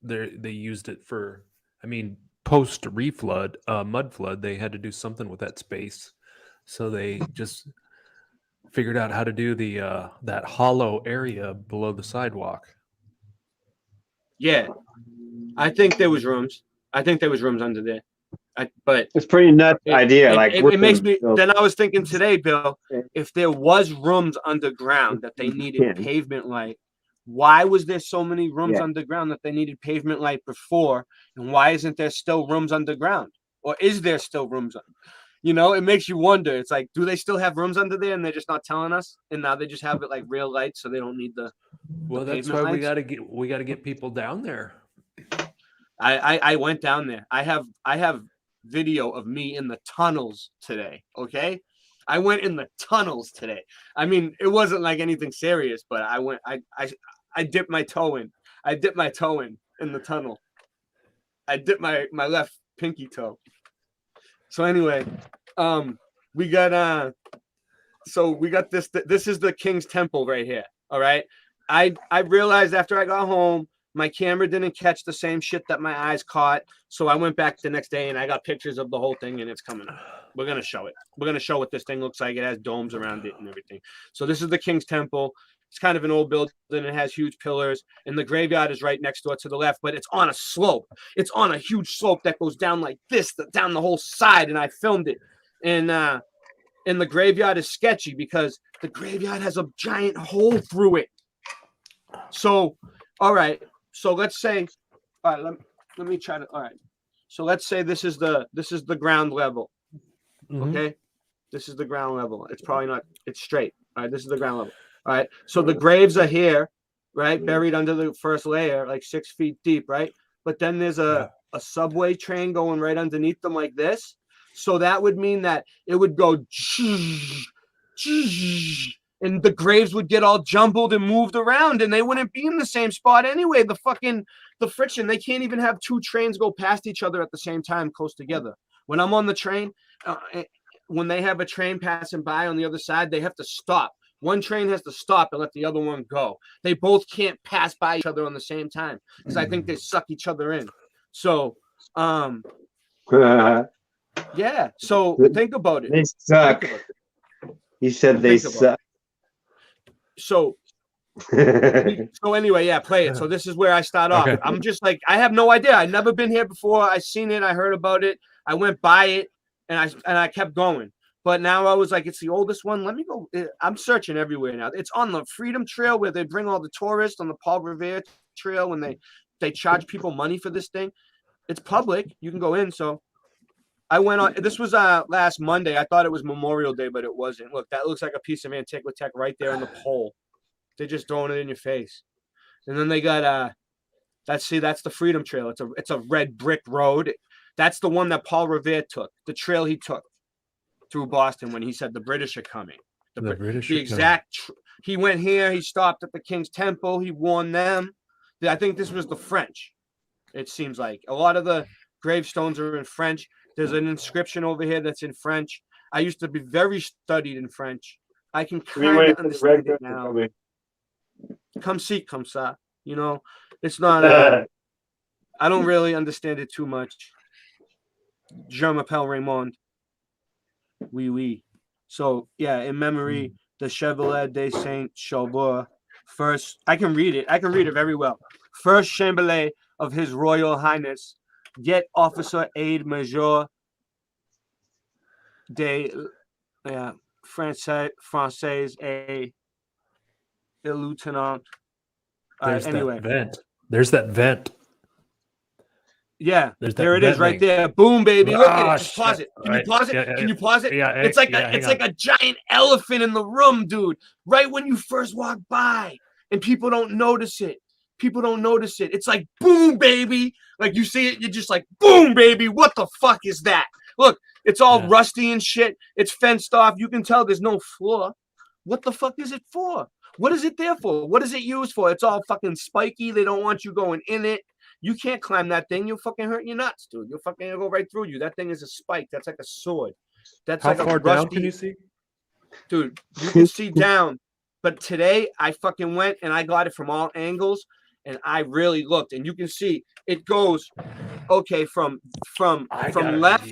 S7: they used it for. I mean, post reflood, mud flood, they had to do something with that space, so they just figured out how to do the that hollow area below the sidewalk.
S6: Yeah, I think there was rooms. I think there was rooms under there. But
S5: It's a pretty nuts idea. Like
S6: it makes me. Then I was thinking today, Bill, if there was rooms underground that they needed pavement light, why was there so many rooms underground that they needed pavement light before, and why isn't there still rooms underground, or is there still rooms? You know, it makes you wonder. It's like, do they still have rooms under there, and they're just not telling us, and now they just have it like real light, so they don't need the.
S7: Well, that's why we gotta get people down there.
S6: I went down there. I have video of me in the tunnels today. Okay, I went in the tunnels today. I mean, it wasn't like anything serious, but I went. I dipped my toe in. I dipped my toe in the tunnel. I dipped my left pinky toe. So anyway, we got this. This is the King's Temple right here. All right. I realized after I got home, my camera didn't catch the same shit that my eyes caught. So I went back the next day and I got pictures of the whole thing, and it's coming up. We're going to show it. We're going to show what this thing looks like. It has domes around it and everything. So this is the King's Temple. It's kind of an old building. It has huge pillars, and the graveyard is right next door to the left, but it's on a slope. It's on a huge slope that goes down like this, down the whole side, and I filmed it. And the graveyard is sketchy because the graveyard has a giant hole through it. So, all right. So let's say, all right, let me try to, all right. So let's say this is the ground level. Okay. This is the ground level. It's probably not, it's straight. All right. This is the ground level. All right. So the graves are here, right? Buried under the first layer, like 6 feet deep, right? But then there's a subway train going right underneath them like this. So that would mean that it would go, and the graves would get all jumbled and moved around, and they wouldn't be in the same spot anyway. The friction, they can't even have two trains go past each other at the same time close together. When I'm on the train, when they have a train passing by on the other side, they have to stop. One train has to stop and let the other one go. They both can't pass by each other on the same time because I think they suck each other in. So, yeah. So think about it.
S5: They suck. He said they suck.
S6: So anyway, yeah, play it. So this is where I start off. Okay. I'm just like, I have no idea. I've never been here before. I seen it. I heard about it. I went by it, and I kept going. But now I was like, it's the oldest one. Let me go. I'm searching everywhere now. It's on the Freedom Trail where they bring all the tourists, on the Paul Revere Trail when they charge people money for this thing. It's public. You can go in. So I went on. This was last Monday. I thought it was Memorial Day, but it wasn't. Look, that looks like a piece of Antiquitech right there in the pole. They're just throwing it in your face. And then they got that's the Freedom Trail. It's a red brick road. That's the one that Paul Revere took. The trail he took through Boston when he said the British are coming. The British. The exact. He went here. He stopped at the King's Temple. He warned them. I think this was the French. It seems like a lot of the gravestones are in French. There's an inscription over here that's in French. I used to be very studied in French. I can kind of understand it now. Come see, come ça. You know, it's not. I don't really understand it too much. Je m'appelle Raymond. Oui, oui. So yeah, in memory, the Chevalier de Saint Sauveur, first. I can read it. I can read it very well. First Chamberlain of His Royal Highness, yet Officer Aide Major de Français et Lieutenant.
S7: There's
S6: anyway,
S7: that vent. There's that vent.
S6: Yeah, there it is, right there. Boom, baby! Look at it. Just pause it. Can you pause it? Can you pause it?
S7: Yeah,
S6: it's like a giant elephant in the room, dude. Right when you first walk by, and people don't notice it. People don't notice it. It's like boom, baby. Like you see it, you're just like boom, baby. What the fuck is that? Look, it's all rusty and shit. It's fenced off. You can tell there's no floor. What the fuck is it for? What is it there for? What is it used for? It's all fucking spiky. They don't want you going in it. You can't climb that thing. You'll fucking hurt your nuts, dude. You'll fucking go right through you. That thing is a spike. That's like a sword. That's
S7: how
S6: like
S7: far
S6: a rusty...
S7: down can you see?
S6: Dude, you can see down, But today I fucking went and I got it from all angles, and I really looked, and you can see it goes from left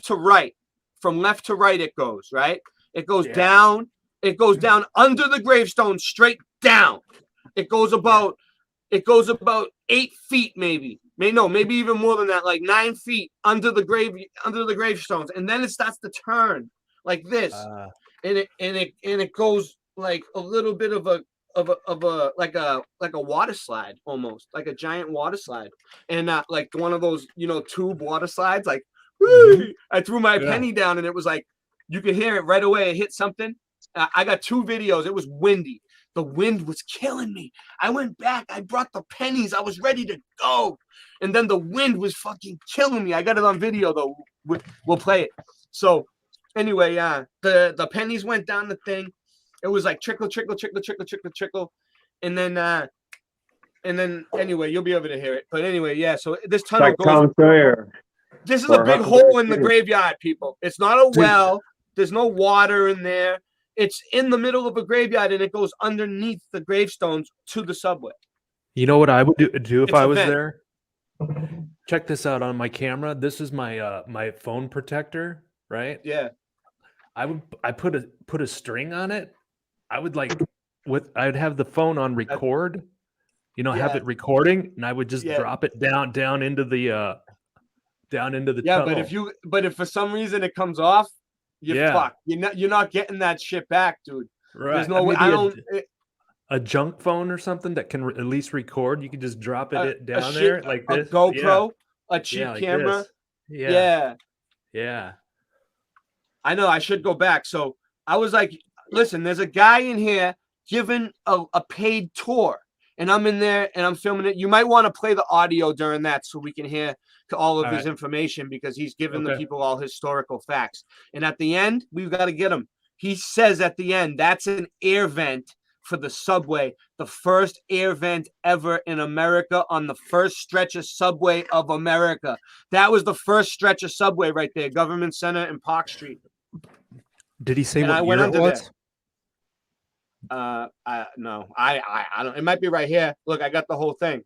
S6: to right. From left to right it goes, right? It goes down. It goes down under the gravestone, straight down. It goes about 8 feet, maybe even more than that, like 9 feet under the gravestones, and then it starts to turn like this, and it goes like a little bit of a like a water slide, almost like a giant water slide, and like one of those tube water slides, like I threw my penny down, and it was like you could hear it right away. It hit something. I got 2 videos. It was windy. The wind was killing me. I went back. I brought the pennies. I was ready to go. And then the wind was fucking killing me. I got it on video, though. We'll play it. So anyway, the pennies went down the thing. It was like trickle, trickle, trickle, trickle, trickle, trickle. And then anyway, you'll be able to hear it. But anyway, yeah. So this tunnel goes. This is a big hole in the graveyard, people. It's not a well. There's no water in there. It's in the middle of a graveyard, and it goes underneath the gravestones to the subway.
S7: You know what I would do if I was there? Check this out on my camera. This is my my phone protector, right?
S6: Yeah.
S7: I put a string on it. I would I'd have the phone on record, have it recording, and I would just drop it down into the tunnel.
S6: But if for some reason it comes off, you're fucked. You're not getting that shit back, dude.
S7: Right.
S6: There's no way.
S7: A junk phone or something that can at least record. You can just drop it down there like this.
S6: A GoPro, a cheap camera.
S7: Yeah.
S6: I know. I should go back. So I was like, listen, there's a guy in here giving a paid tour, and I'm in there and I'm filming it. You might want to play the audio during that so we can hear all of his information, because he's giving the people all historical facts. And at the end, we've got to get him. He says at the end, that's an air vent for the subway, the first air vent ever in America on the first stretch of subway of America. That was the first stretch of subway right there, Government Center and Park Street.
S7: Did he say what year it was?
S6: No, I don't. It might be right here. Look, I got the whole thing.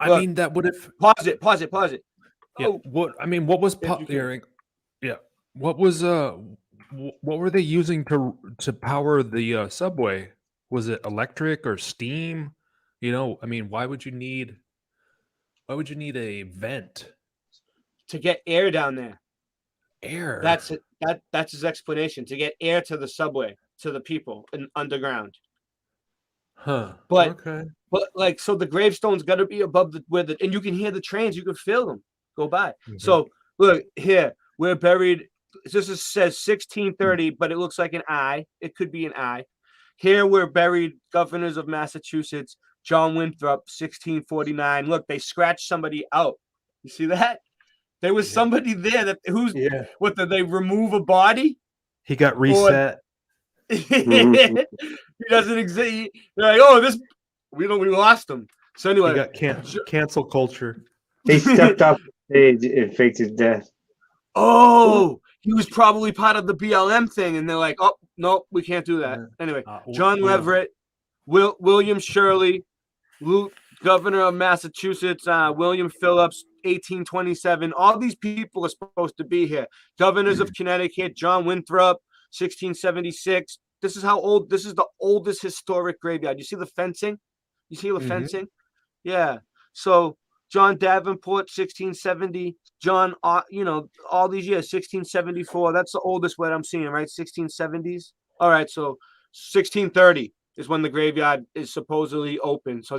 S7: Look, I mean, that would have
S6: pause it.
S7: Yeah. What was what were they using to power the subway? Was it electric or steam? I mean, why would you need a vent
S6: to get air down there?
S7: Air.
S6: That's it. That's his explanation, to get air to the subway, to the people underground.
S7: Huh.
S6: But like, so the gravestone's got to be above and you can hear the trains, you can feel them go by. Mm-hmm. So look here, we're buried. This says 1630, but it looks like an I. It could be an I. Here we're buried, governors of Massachusetts, John Winthrop, 1649. Look, they scratched somebody out. You see that? There was somebody there what did they remove a body?
S7: He got reset.
S6: He doesn't exist. They're like, we lost him. So anyway,
S7: he got cancel culture.
S5: He stepped off the stage and faked his death.
S6: Oh, he was probably part of the BLM thing, and they're like, oh no, we can't do that. Anyway, John Leverett, William Shirley, governor of Massachusetts, William Phillips, 1827. All these people are supposed to be here. Governors of Connecticut, John Winthrop, 1676. This is how old. This is the oldest historic graveyard. You see the fencing? You see the fencing? Yeah. So John Davenport, 1670. John, all these years, 1674. That's the oldest one I'm seeing, right? 1670s. All right. So 1630 is when the graveyard is supposedly open. So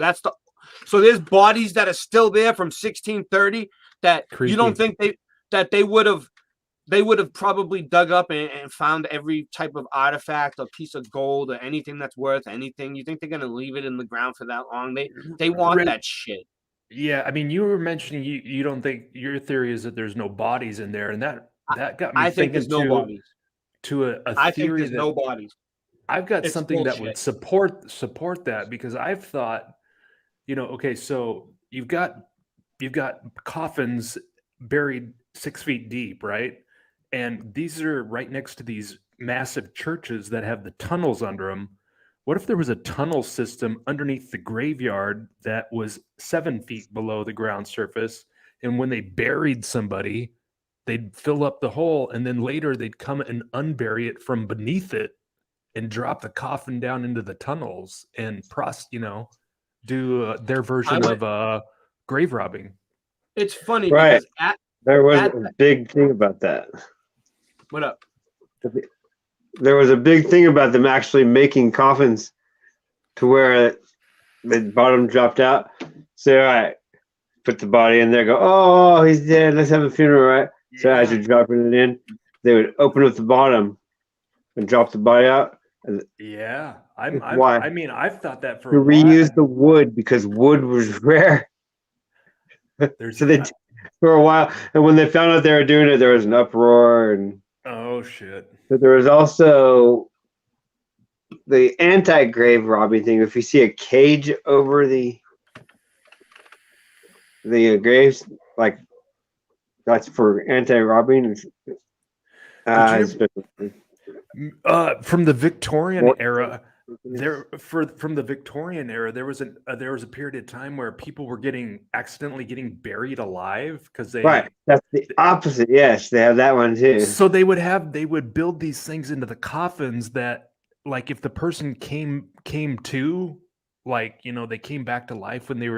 S6: so there's bodies that are still there from 1630 that you don't think they would have probably dug up and found every type of artifact or piece of gold or anything that's worth anything. You think they're going to leave it in the ground for that long? They want that shit.
S7: Yeah, I mean, you were mentioning you don't think, your theory is that there's no bodies in there, and that got me thinking there's no bodies. I think there's no bodies. I've got something that would support that, because I've thought, okay, so you've got coffins buried 6 feet deep, right? And these are right next to these massive churches that have the tunnels under them. What if there was a tunnel system underneath the graveyard that was 7 feet below the ground surface, and when they buried somebody, they'd fill up the hole, and then later they'd come and unbury it from beneath it and drop the coffin down into the tunnels and do their version of grave robbing.
S6: It's funny,
S5: Right.
S6: because
S5: There was a big thing about that.
S6: what up?
S5: There was a big thing about them actually making coffins to where the bottom dropped out. So, all right, put the body in there, go, oh, he's dead. Let's have a funeral, right? So as you're dropping it in, they would open up the bottom and drop the body out.
S7: Yeah,
S5: Why?
S7: I mean, I've thought that for
S5: To
S7: a while.
S5: reuse the wood because wood was rare. So they for a while, and when they found out they were doing it, there was an uproar, and
S7: oh shit.
S5: but there was also the anti-grave robbing thing. If you see a cage over the graves, like that's for anti-robbing.
S7: From the Victorian era, from the Victorian era, there was a period of time where people were accidentally getting buried alive because they
S5: Right, that's the opposite. Yes, they have that one too.
S7: So they would build these things into the coffins that, like, if the person came to, like, they came back to life when they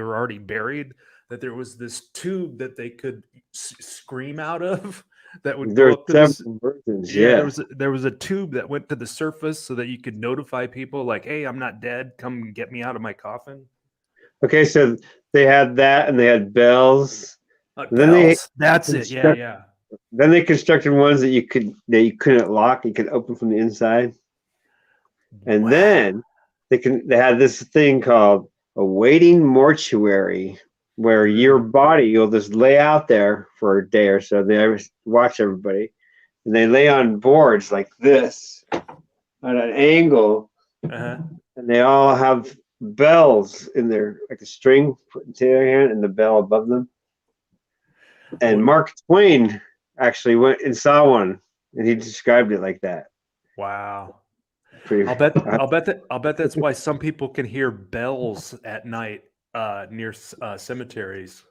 S7: were already buried, that there was this tube that they could scream out of that would go
S5: There's
S7: up to
S5: several versions.
S7: yeah,
S5: Yeah,
S7: there was a tube that went to the surface so that you could notify people, like, hey, I'm not dead, come get me out of my coffin.
S5: Okay, so they had that, and they had bells. Then
S7: That's it. Yeah.
S5: Then they constructed ones that you couldn't lock. You could open from the inside. And
S7: Wow.
S5: then they had this thing called a waiting mortuary, where your body, you'll just lay out there for a day or so. They watch everybody, and they lay on boards like this at an angle,
S7: Uh-huh.
S5: and they all have bells in there, like a string put into their hand, and the bell above them. And Mark Twain actually went and saw one, and he described it like that.
S7: Wow.
S5: Pretty,
S7: I'll bet that's why some people can hear bells at night near cemeteries.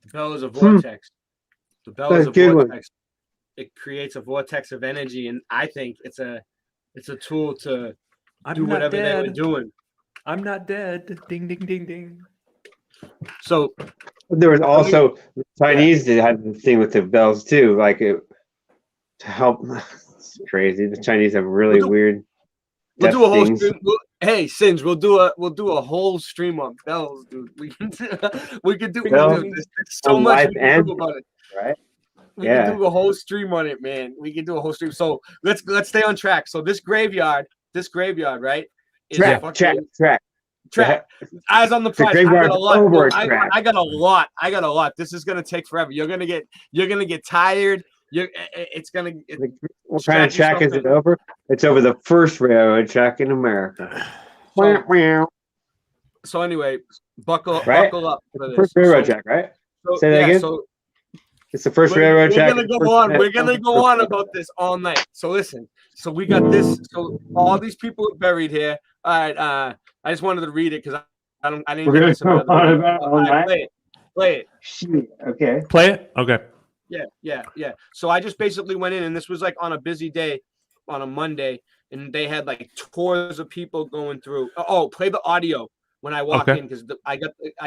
S6: The bell is a vortex. The bell is a
S5: That's a good one.
S6: vortex. It creates a vortex of energy, and I think it's a tool to
S7: I'm
S6: do
S7: not
S6: whatever they were
S7: dead.
S6: doing.
S7: I'm not dead. Ding ding ding ding.
S6: So
S5: There was also the Chinese that had the thing with the bells too, like it to help. It's crazy. The Chinese have really weird.
S6: we'll
S5: death
S6: do a whole
S5: things.
S6: stream. Hey, Singe, we'll do a whole stream on bells, dude. We can do
S5: Bells
S6: there's so
S5: on
S6: much
S5: life
S6: we can
S5: and
S6: do about it.
S5: right?
S6: We
S5: Yeah.
S6: can do a whole stream on it, man. We can do a whole stream. So let's stay on track. So this graveyard, right? Is
S5: Track.
S6: Eyes on the prize. I
S5: graveyard
S6: got a lot.
S5: over
S6: Look,
S5: track.
S6: I got a lot. This is gonna take forever. You're gonna get tired.
S5: What kind of track is it over? It's over the first railroad track in America.
S6: So anyway, buckle up
S5: Right?
S6: for
S5: The
S6: this.
S5: first railroad track, right?
S6: So,
S5: Say that
S6: yeah,
S5: again?
S6: so
S5: It's the first railroad track.
S6: We're gonna go on about this all night. So listen. So we got this. So all these people are buried here. All right. I just wanted to read it because I didn't.
S5: We're
S6: get
S5: gonna
S6: this
S5: go
S6: another-
S5: on about it all
S6: All right,
S5: night?
S6: play it.
S5: Shoot. Okay.
S7: Play it. Okay.
S6: Yeah. So I just basically went in, and this was like on a busy day, on a Monday, and they had like tours of people going through. Oh, play the audio when I walk
S7: Okay.
S6: in because I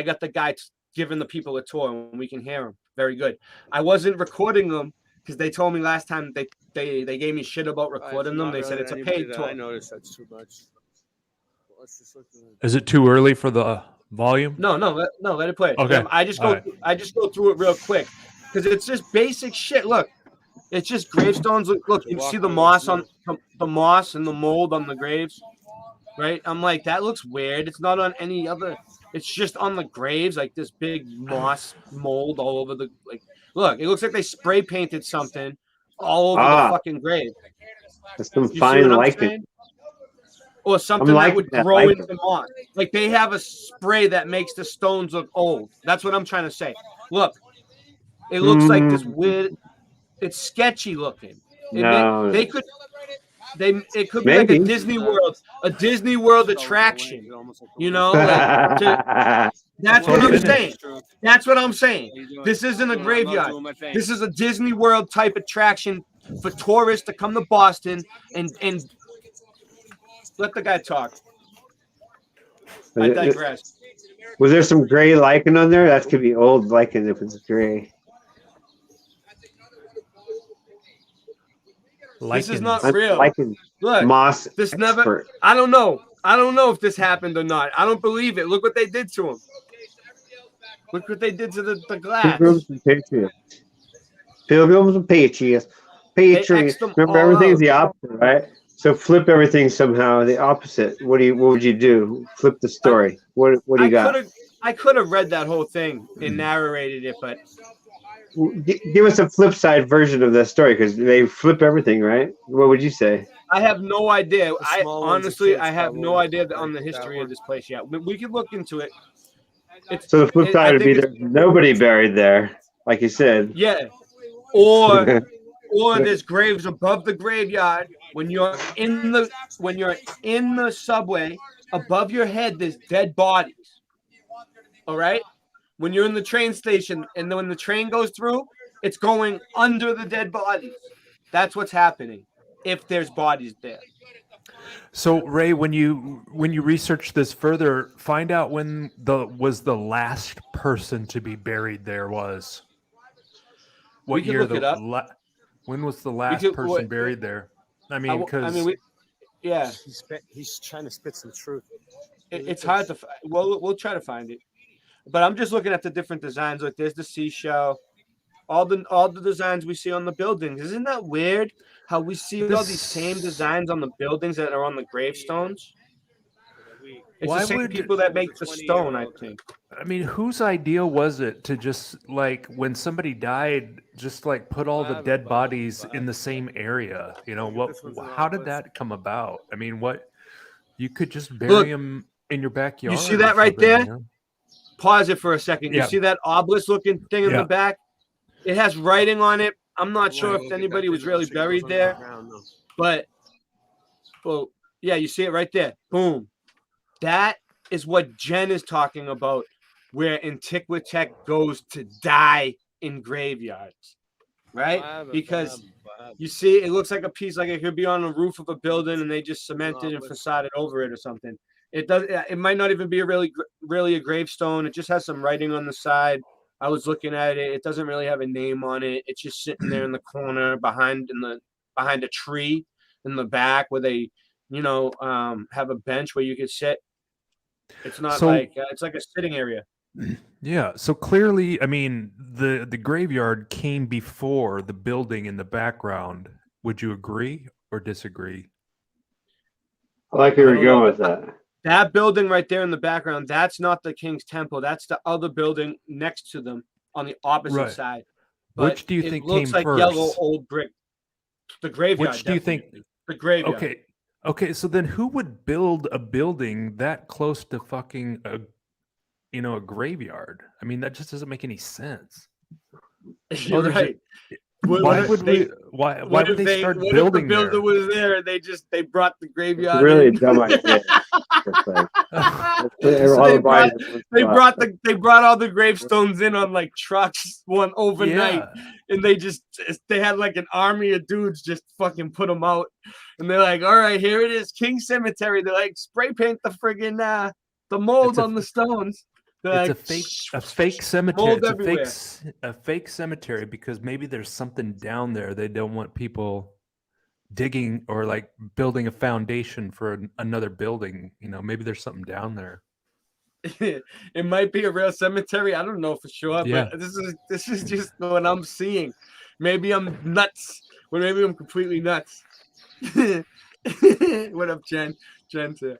S6: got the guy giving the people a tour, and we can hear them. Very good. I wasn't recording them because they told me last time they gave me shit about recording them. They said it's a paid tour.
S8: I noticed that's too much. Let's just look at it.
S7: Is it too early for the volume?
S6: No, let it play.
S7: Okay.
S6: I just
S7: All right.
S6: go through it real quick because it's just basic shit. Look, it's just gravestones. Look, you see the moss on the moss and the mold on the graves, right? I'm like, that looks weird. It's not on any other. It's just on the graves, like this big moss mold all over the like. Look, it looks like they spray painted something all over the fucking grave.
S5: That's some
S6: You see
S5: fine
S6: what I'm
S5: liking.
S6: saying? Or something that
S5: liking
S6: would
S5: that,
S6: grow
S5: like
S6: into the moss. Like they have a spray that makes the stones look old. That's what I'm trying to say. Look, it looks like this weird. It's sketchy looking.
S5: No.
S6: They could. it could be like
S5: Maybe.
S6: a Disney World attraction. You know, that's what I'm saying. That's what I'm saying. This isn't a graveyard. This is a Disney World type attraction for tourists to come to Boston and let the guy talk. I digress.
S5: Was there some gray lichen on there? That could be old lichen if it's gray.
S6: This is not
S5: I'm
S6: real.
S5: lichen
S6: Look,
S5: moss
S6: this
S5: expert.
S6: never. I don't know. I don't know if this happened or not. I don't believe it. Look what they did to him. Look what they did to the glass.
S5: Pilgrims and Patriots. Pilgrims and Patriots. Patriots.
S6: X'd them
S5: Remember,
S6: all
S5: everything's
S6: out.
S5: the opposite, right? So flip everything somehow the opposite. What would you do? Flip the story. What do you got?
S6: I could have read that whole thing and narrated it, but
S5: Give us a flip side version of that story because they flip everything, right? What would you say?
S6: I have no idea. I
S8: small ones,
S6: honestly,
S8: the kids
S6: I have
S8: probably
S6: no idea on the
S8: that
S6: history
S8: one.
S6: of this place yet. We could look into it.
S5: So the flip
S6: I
S5: side would
S6: think
S5: be there's nobody buried there, like you said.
S6: Yeah, or there's graves above the graveyard. When you're in the subway, above your head there's dead bodies. All right. When you're in the train station and then when the train goes through, it's going under the dead bodies. That's what's happening if there's bodies there.
S7: So Ray, when you research this further, find out when the last person to be buried there was. What
S6: We could
S7: year
S6: look it up.
S7: when was the last
S6: could-
S7: person
S6: what-
S7: buried there? I mean, because
S6: yeah,
S8: He's trying to spit some truth.
S6: it's hard to. We'll try to find it, but I'm just looking at the different designs. Like there's the seashell, all the designs we see on the buildings. Isn't that weird? How we see all these same designs on the buildings that are on the gravestones. It's
S7: Why
S6: the same
S7: would-
S6: people that make the stone, I think.
S7: I mean, whose idea was it to just like when somebody died, just like put all the dead bodies in the same area? You know what? How did that come about? I mean, what you could just bury
S6: Look,
S7: them in your backyard.
S6: see
S7: or
S6: that right
S7: something,
S6: there?
S7: you know?
S6: Pause it for a second. You
S7: Yeah.
S6: see that obelisk looking thing in
S7: Yeah.
S6: the back? It has writing on it. I'm not sure if anybody was really buried there, but well, yeah, you see it right there. Boom. That is what Jen is talking about, where Antiquitech goes to die in graveyards, right? Because you see, it looks like a piece, like it could be on the roof of a building, and they just cemented and facaded over it or something. It does. It might not even be really a gravestone. It just has some writing on the side. I was looking at it. It doesn't really have a name on it. It's just sitting there in the corner behind a tree in the back where they, have a bench where you could sit. It's not it's like a sitting area.
S7: Yeah. So clearly, I mean, the graveyard came before the building in the background. Would you agree or disagree?
S5: I like where you're going with that.
S6: That building right there in the background, that's not the King's Temple. That's the other building next to them on the opposite
S7: Right.
S6: side.
S7: Which do you
S6: it
S7: think
S6: looks
S7: came
S6: like yellow
S7: first?
S6: old brick. The graveyard.
S7: Which do you think?
S6: definitely. The graveyard.
S7: Okay. So then, who would build a building that close to fucking a graveyard? I mean, that just doesn't make any sense.
S6: You're
S7: there's
S6: right.
S7: Why would they start
S6: what
S7: building
S6: if the builder
S7: there?
S6: was there and they brought the graveyard
S5: Really
S6: in?
S5: dumb idea. It's like,
S6: So they brought
S5: they
S6: brought all the gravestones in on like trucks one overnight,
S7: Yeah.
S6: and they had like an army of dudes just fucking put them out, and they're like, all right, here it is, King Cemetery. They're like, spray paint the friggin' the mold
S7: It's a-
S6: on the stones.
S7: It's
S6: They're
S7: a fake cemetery.
S6: mold
S7: It's
S6: everywhere.
S7: a fake cemetery because maybe there's something down there. They don't want people digging or like building a foundation for another building. Maybe there's something down there.
S6: It might be a real cemetery. I don't know for sure,
S7: Yeah.
S6: but this is just what I'm seeing. Maybe I'm nuts, or maybe I'm completely nuts. What up, Jen? Jen's here.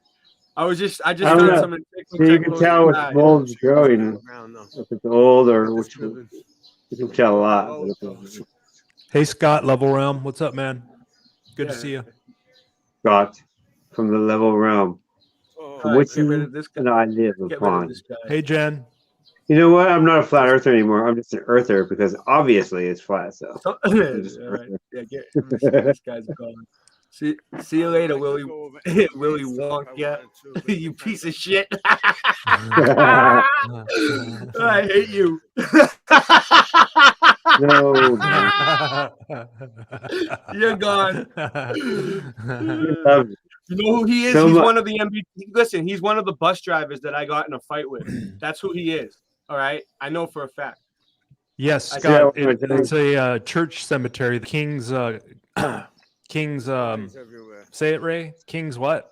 S6: I just
S5: I don't
S6: found
S5: know.
S6: some.
S5: You can tell which mold's growing, if it's old or which one. You can tell a lot.
S7: Hey Scott, Level Realm, what's up, man? Good to
S6: Yeah.
S7: see you.
S5: Got from the level realm, from which
S6: Get rid
S5: you
S6: of this guy.
S5: and I live
S6: Get rid of
S5: upon.
S6: this guy.
S7: Hey Jen.
S5: You know what? I'm not a flat earther anymore. I'm just an earther because obviously it's flat. So
S6: All right. Yeah, this guy's gone. See you later, Willie.
S8: Go over
S6: Willie
S8: any stuff I
S6: Wonka.
S8: wanted to, but
S6: You
S8: it
S6: piece of
S8: depends
S6: shit. I hate you.
S5: No,
S6: You're gone.
S5: love
S6: You know who he is?
S5: So
S6: He's
S5: mu-
S6: one of the MVP. Listen, he's one of the bus drivers that I got in a fight with. That's who he is. All right, I know for a fact.
S7: Yes,
S6: I
S7: Scott.
S5: see that one.
S7: It's a church cemetery. The King's King's
S8: bodies everywhere.
S7: say it, Ray. King's what?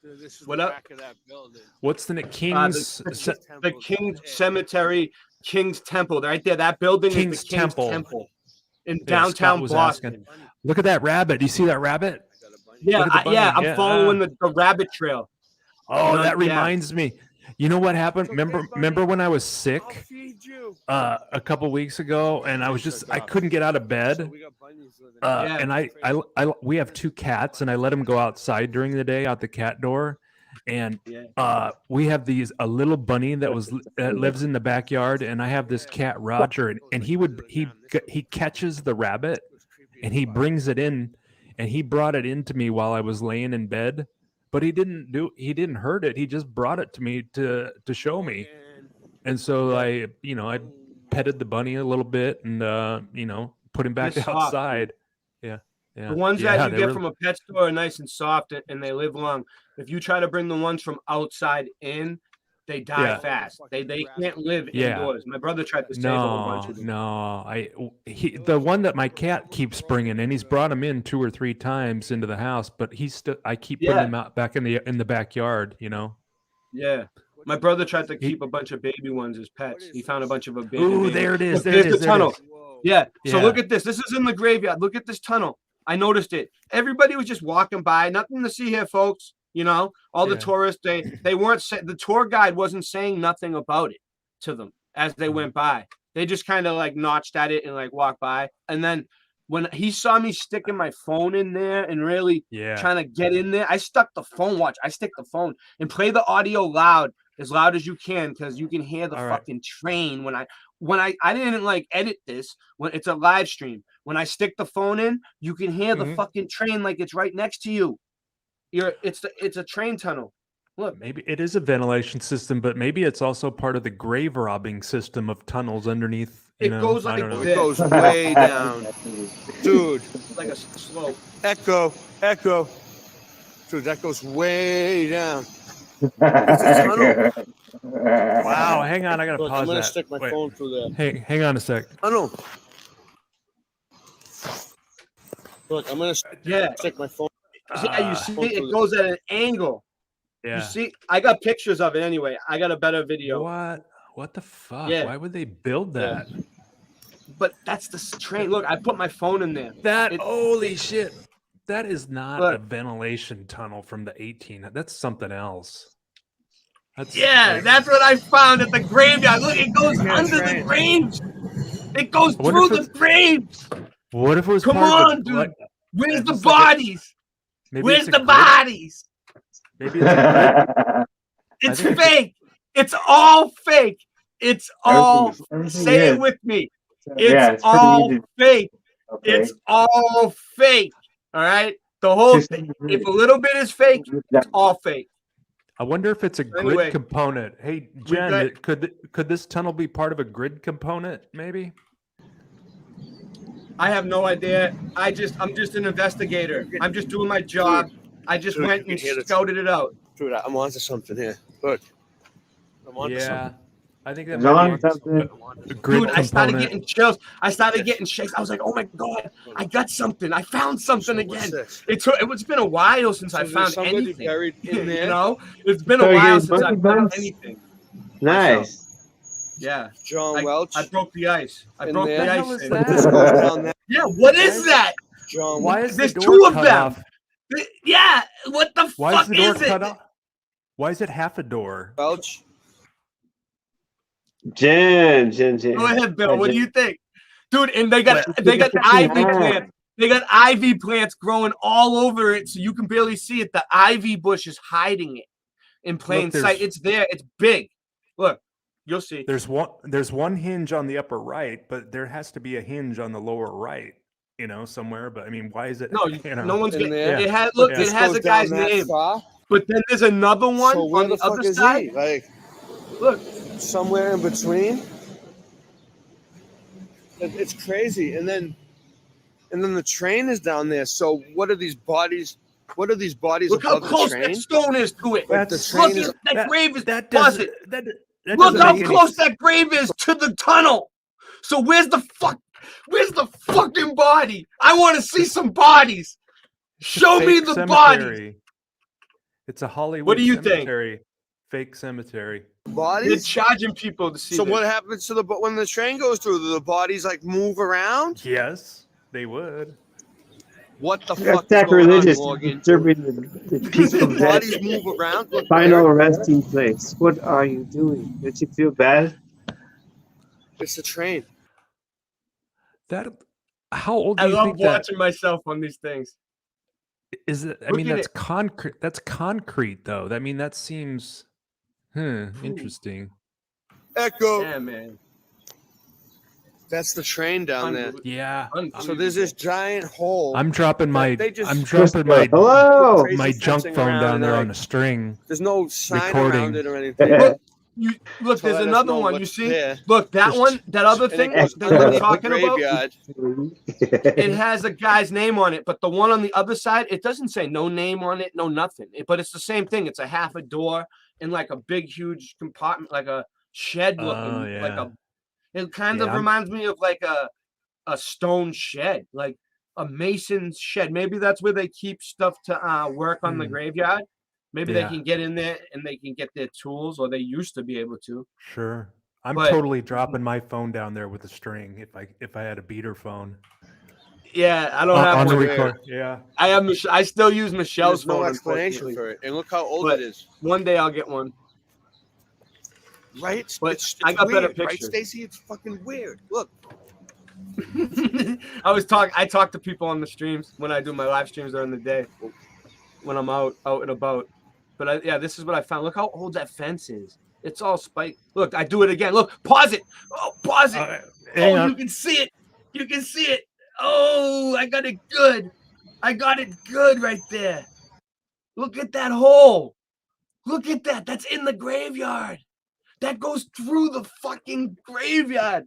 S8: This is
S6: What
S8: the
S6: up?
S8: back of that building.
S7: What's the King's
S6: The King's Cemetery, King's Temple, right there. That building
S7: King's
S6: is the King's
S7: Temple.
S6: Temple in
S7: Yeah,
S6: downtown
S7: Scott was
S6: Boston.
S7: asking. Look at that rabbit. Do you see that rabbit?
S6: Yeah,
S7: Look at the bunny.
S6: I'm
S7: Yeah,
S6: following the rabbit trail.
S7: Oh,
S6: No,
S7: that
S6: yeah.
S7: reminds me. You know what happened? Remember when I was sick
S8: I'll feed you.
S7: a couple weeks ago, and I couldn't get out of
S8: So
S7: bed.
S8: we got bunnies living
S6: Yeah.
S7: And I we have 2 cats, and I let them go outside during the day out the cat door, and
S6: Yeah.
S7: we have a little bunny that lives in the backyard, and I have this cat Roger, and he catches the rabbit, and he brings it in, and he brought it into me while I was laying in bed, but he didn't hurt it. He just brought it to me to show me, and so I petted the bunny a little bit, and put him back
S6: They're soft,
S7: outside. Yeah.
S6: The ones
S7: Yeah,
S6: that you
S7: they're
S6: get
S7: really-
S6: from a pet store are nice and soft, and they live long. If you try to bring the ones from outside in, they die
S7: Yeah.
S6: fast. They can't live
S7: Yeah.
S6: indoors. My brother tried to save a whole bunch of them.
S7: The one that my cat keeps bringing, and he's brought him in 2 or 3 times into the house, but I keep putting
S6: Yeah.
S7: him out back in the backyard.
S6: Yeah. My brother tried to keep a bunch of baby ones as pets. He found a bunch of abandoned
S7: Ooh,
S6: babies.
S7: there it is.
S6: Look,
S7: There it
S6: there's
S7: is.
S6: the
S7: There it
S6: tunnel.
S7: is.
S6: Yeah. So
S7: Yeah.
S6: look at this. This is in the graveyard. Look at this tunnel. I noticed it. Everybody was just walking by. Nothing to see here, folks. All the
S7: Yeah.
S6: tourists, they weren't the tour guide wasn't saying nothing about it to them as they went by. They just kind of like notched at it and like walked by. And then when he saw me sticking my phone in there and really
S7: Yeah.
S6: trying to get in there, I stuck the phone. Watch, I stick the phone and play the audio loud as you can, because you can hear the
S7: All right.
S6: fucking train when I didn't like edit this when it's a live stream. When I stick the phone in, you can hear the
S7: Mhm.
S6: fucking train like it's right next to you. It's a train tunnel. Look,
S7: Maybe it is a ventilation system, but maybe it's also part of the grave robbing system of tunnels underneath.
S6: it goes
S7: I
S6: like
S7: don't know.
S8: It
S6: this,
S8: goes way down. Dude,
S6: like a slope.
S8: echo. Dude, that goes way down.
S7: Wow, hang on, I gotta
S8: Look,
S7: pause
S8: I'm going
S7: that.
S8: to stick my
S7: Wait.
S8: phone through there.
S7: Hang on a sec.
S8: Tunnel. Look, I'm going to
S6: Yeah,
S8: stick my phone.
S6: yeah. You see, it goes at an angle.
S7: Yeah.
S6: You see, I got pictures of it anyway. I got a better video.
S7: What the fuck?
S6: Yeah.
S7: Why would they build that?
S6: But that's the train. Look, I put my phone in there.
S7: That holy shit. That is not
S6: Look.
S7: a ventilation tunnel from the 18. That's something else. That's
S6: Yeah,
S7: like-
S6: that's what I found at the graveyard. Look, it goes under the graves. It goes
S7: I wonder
S6: through
S7: if
S6: the graves.
S7: What if it was
S6: Come
S7: part of
S6: on,
S7: the
S6: dude.
S7: blood-
S6: Where's the
S7: just like a-
S6: bodies?
S7: maybe
S6: Where's
S7: it's a
S6: the
S7: grid-
S6: bodies?
S7: Maybe it's a
S6: It's
S7: think-
S6: fake. It's all fake. It's all. Say it with me. It's
S5: it's
S6: all
S5: pretty easy.
S6: fake.
S5: Okay.
S6: It's all fake. All right. The whole thing. If a little bit is fake, it's all fake.
S7: I wonder if it's a grid
S6: Anyway,
S7: component. Hey, Jen, could this tunnel be part of a grid component? Maybe.
S6: I have no idea. I'm just an investigator. I'm just doing my job. I just
S8: Dude,
S6: went
S8: you
S6: and
S8: can hear the-
S6: scouted it out.
S8: Dude, I'm onto something here. Look. I'm onto something.
S7: I think that
S5: It's
S7: might
S5: on
S7: be
S5: something.
S7: a grid
S6: Dude, I started
S7: component.
S6: getting chills. I started getting shakes. I was like, "Oh my god, I got something! I found something
S8: So what's
S6: again."
S8: this?
S6: It's been a while since
S8: So
S6: I
S8: there's
S6: found
S8: somebody
S6: anything.
S8: buried in there?
S6: You know, it's been
S5: So
S6: a
S5: you're
S6: while
S5: getting
S6: since I
S5: monkey
S6: found
S5: buns?
S6: anything.
S5: Nice.
S6: Yeah,
S8: John Welch.
S6: I broke the ice. I
S8: In
S6: broke
S8: there?
S6: the
S8: What
S7: the
S6: ice.
S7: hell is
S6: thing.
S7: that?
S8: This goes down there.
S6: Yeah, what is that?
S8: John
S7: Why is
S6: There's
S7: the
S6: two
S7: door
S6: of
S7: cut
S6: them.
S7: off?
S6: Yeah, what the
S7: Why
S6: fuck
S7: is the door
S6: is it?
S7: cut off? Why is it half a door?
S8: Welch.
S5: Jen.
S6: Go ahead, Bill.
S5: Hi,
S6: What do
S5: Jen.
S6: you think, dude? And they got
S5: What?
S6: ivy
S5: Yeah.
S6: plants. They got ivy plants growing all over it, so you can barely see it. The ivy bush is hiding it in plain
S7: there's-
S6: sight. It's there. It's big. Look, you'll see.
S7: There's one hinge on the upper right, but there has to be a hinge on the lower right. you know, somewhere. But I mean, why is it?
S6: No,
S7: you know,
S6: no one's
S8: In
S6: getting
S8: there?
S6: it. Has look,
S7: Yeah.
S6: it has a guy's name, but then there's another one
S8: So where
S6: on the
S8: the fuck
S6: other
S8: is
S6: side.
S8: he? Like
S6: Look,
S8: somewhere in between. It's crazy. And then the train is down there. So what are these bodies? What are these bodies
S6: look how
S8: above
S6: close
S8: the
S6: that
S8: train?
S6: stone is to it.
S8: Like the
S7: That's-
S8: train
S6: Look,
S8: is
S6: that grave is
S7: that
S6: pause
S7: doesn't
S6: it.
S7: that
S6: Look
S7: doesn't
S6: how
S7: make any
S6: close that grave is to the tunnel. So where's the fucking body? I want to see some bodies.
S7: It's a
S6: Show me
S7: fake
S6: the bodies.
S7: cemetery. It's a Hollywood
S6: do you think?
S7: cemetery. Fake cemetery.
S6: They're
S8: bodies.
S6: charging people to see.
S8: So
S6: this.
S8: what happens to when the train goes through? Do the bodies like move around?
S7: Yes, they would.
S8: What the
S5: That's
S8: fuck is going on,
S5: sacrilegious.
S8: Morgan?
S5: Disturbing the peaceful
S8: The
S5: dead.
S8: bodies move around. Look,
S5: Final
S8: where?
S5: resting place. What are you doing? Don't you feel bad?
S8: It's a train.
S7: That. How old do
S6: I
S7: you
S6: love
S7: think that
S6: watching myself on these things.
S7: is? It, I
S6: Look
S7: mean,
S6: at
S7: that's
S6: it.
S7: concrete. That's concrete, though. I mean, that seems interesting.
S8: Echo.
S6: Yeah, man.
S8: That's the train down there.
S7: Yeah.
S8: So there's this giant hole.
S7: I'm dropping my.
S8: They just-
S7: I'm dropping my.
S5: Hello.
S8: Crazy
S7: My junk
S8: fencing
S7: phone
S8: around
S7: down
S8: and
S7: there
S8: they're
S7: on
S8: like-
S7: a string.
S8: There's no sign
S7: recording.
S8: around it or anything.
S6: Look,
S8: So
S6: there's
S8: let us
S6: another
S8: know
S6: one. You
S8: what's
S6: see?
S8: there.
S6: Look, that
S7: Just-
S6: one, that other
S8: And
S6: thing
S8: it goes
S6: that you're
S8: under the
S6: talking about,
S8: graveyard.
S6: it has a guy's name on it, but the one on the other side, it doesn't say no name on it, no nothing. But it's the same thing. It's a half a door in like a big, huge compartment, like a shed looking, like
S7: yeah.
S6: a. It kind
S7: Yeah,
S6: of
S7: I'm-
S6: reminds me of like a stone shed, like a mason's shed. Maybe that's where they keep stuff to work on the graveyard. Maybe they
S7: Yeah.
S6: can get in there and they can get their tools, or they used to be able to.
S7: Sure. I'm
S6: But-
S7: totally dropping my phone down there with a string if I had a beater phone.
S6: Yeah, I don't have
S7: on the
S6: one.
S7: record. Yeah.
S6: I have. I still use Michelle's
S8: There's no
S6: phone.
S8: explanation
S6: unfortunately.
S8: for it. And look how old
S6: But-
S8: it is.
S6: One day I'll get one.
S8: Right?
S6: But
S8: It's
S6: I got better
S8: weird, right,
S6: pictures.
S8: Stacy? It's fucking weird. Look.
S6: I talk to people on the streams when I do my live streams during the day, when I'm out and about. But this is what I found. Look how old that fence is. It's all spiked. Look, I do it again. Look, pause it. Oh, pause it.
S7: Hang
S6: Oh,
S7: on.
S6: you can see it. You can see it. Oh, I got it good. I got it good right there. Look at that hole. Look at that. That's in the graveyard. That goes through the fucking graveyard.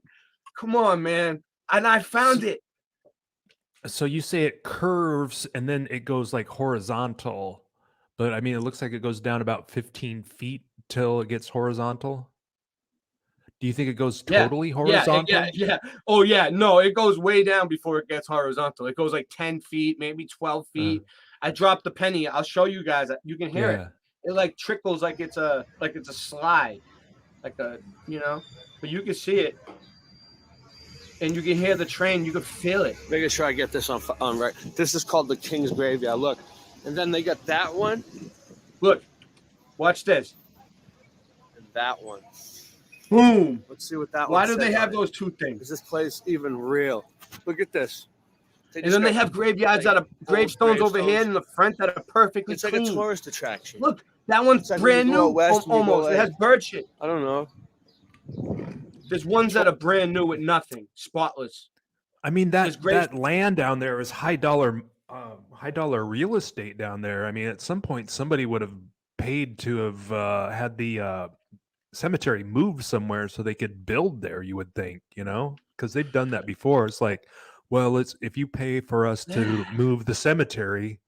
S6: Come on, man. And I found it.
S7: So you say it curves and then it goes like horizontal, but I mean, it looks like it goes down about 15 feet till it gets horizontal. Do you think it goes totally horizontal?
S6: Yeah. Oh, yeah. No, it goes way down before it gets horizontal. It goes like 10 feet, maybe 12 feet. I dropped the penny. I'll show you guys. You can hear it. It like trickles like it's a slide, like a, but you can see it. And you can hear the train. You can feel it.
S8: Making sure I get this on right. This is called the King's Graveyard. Look. And then they got that one.
S6: Look. Watch this.
S8: And that one.
S6: Boom.
S8: Let's see what that one
S6: Why do
S8: says
S6: they have
S8: on it.
S6: those two things?
S8: Is this place even real? Look at this.
S6: And then they have graveyards that are gravestones over here in the front that are perfectly
S8: It's like
S6: clean.
S8: a tourist attraction.
S6: Look, that one's
S8: It's like
S6: brand
S8: when you go
S6: new.
S8: out west and you go
S6: Almost.
S8: like-
S6: It has bird shit.
S8: I don't know.
S6: There's ones that are brand new with nothing, spotless.
S7: I mean,
S6: There's
S7: that land down there is high dollar real estate down there. I mean, at some point, somebody would have paid to have had the cemetery moved somewhere so they could build there. You would think, because they've done that before. It's like, well, if you pay for us to move the cemetery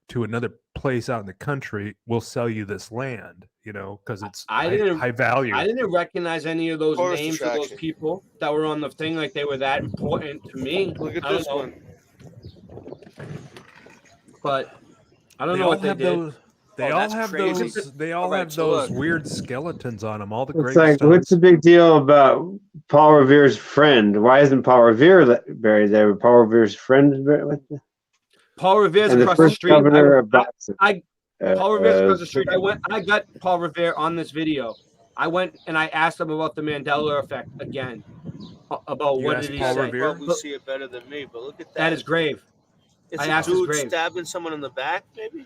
S7: to another place out in the country, we'll sell you this land. Because it's high value.
S6: I didn't recognize any of those
S8: Tourist
S6: names of those
S8: attraction.
S6: people that were on the thing, like they were that important to me.
S8: Look at
S6: I don't
S8: this
S6: know.
S8: one.
S6: But I don't
S7: They
S6: know
S7: all
S6: what they
S7: have
S6: did.
S7: those. They
S8: Oh,
S7: all
S8: that's
S7: have
S8: crazy.
S7: those. They all
S8: All right,
S7: have
S8: so
S7: those
S8: look.
S7: weird skeletons on them. All the
S5: It's like,
S7: gravestones.
S5: what's the big deal about Paul Revere's friend? Why isn't Paul Revere buried there? Paul Revere's friend buried with the,
S6: Paul Revere's
S5: and the
S6: across the
S5: first
S6: street.
S5: governor of Boston.
S6: Paul Revere's across the street. I got Paul Revere on this video. I went and I asked him about the Mandela effect again. About
S7: You
S6: what
S7: asked
S6: did he
S7: Paul
S6: say?
S7: Revere?
S8: Probably see it better than me, but look at that.
S6: That is grave.
S8: It's
S6: I
S8: a
S6: asked his
S8: dude
S6: grave.
S8: stabbing someone in the back, maybe?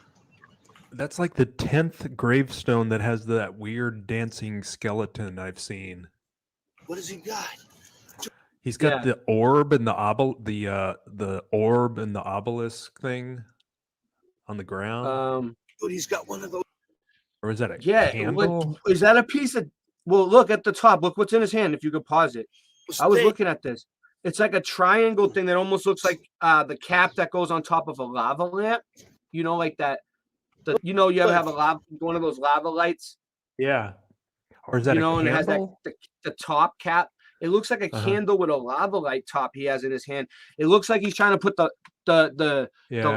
S7: That's like the 10th gravestone that has that weird dancing skeleton I've seen.
S8: What has he got?
S7: He's got
S6: Yeah.
S7: the orb and the orb and the obelisk thing on the ground.
S8: Dude, he's got one of those.
S7: Or is that a
S6: Yeah.
S7: candle?
S6: Is that a piece of? Well, look at the top. Look what's in his hand. If you could pause it. I was looking at this. It's like a triangle thing that almost looks like the cap that goes on top of a lava lamp. You know, like that. You ever have one of those lava lights?
S7: Yeah. Or is that a
S6: and
S7: candle?
S6: it has the top cap. It looks like a candle with a lava light top he has in his hand. It looks like he's trying to put the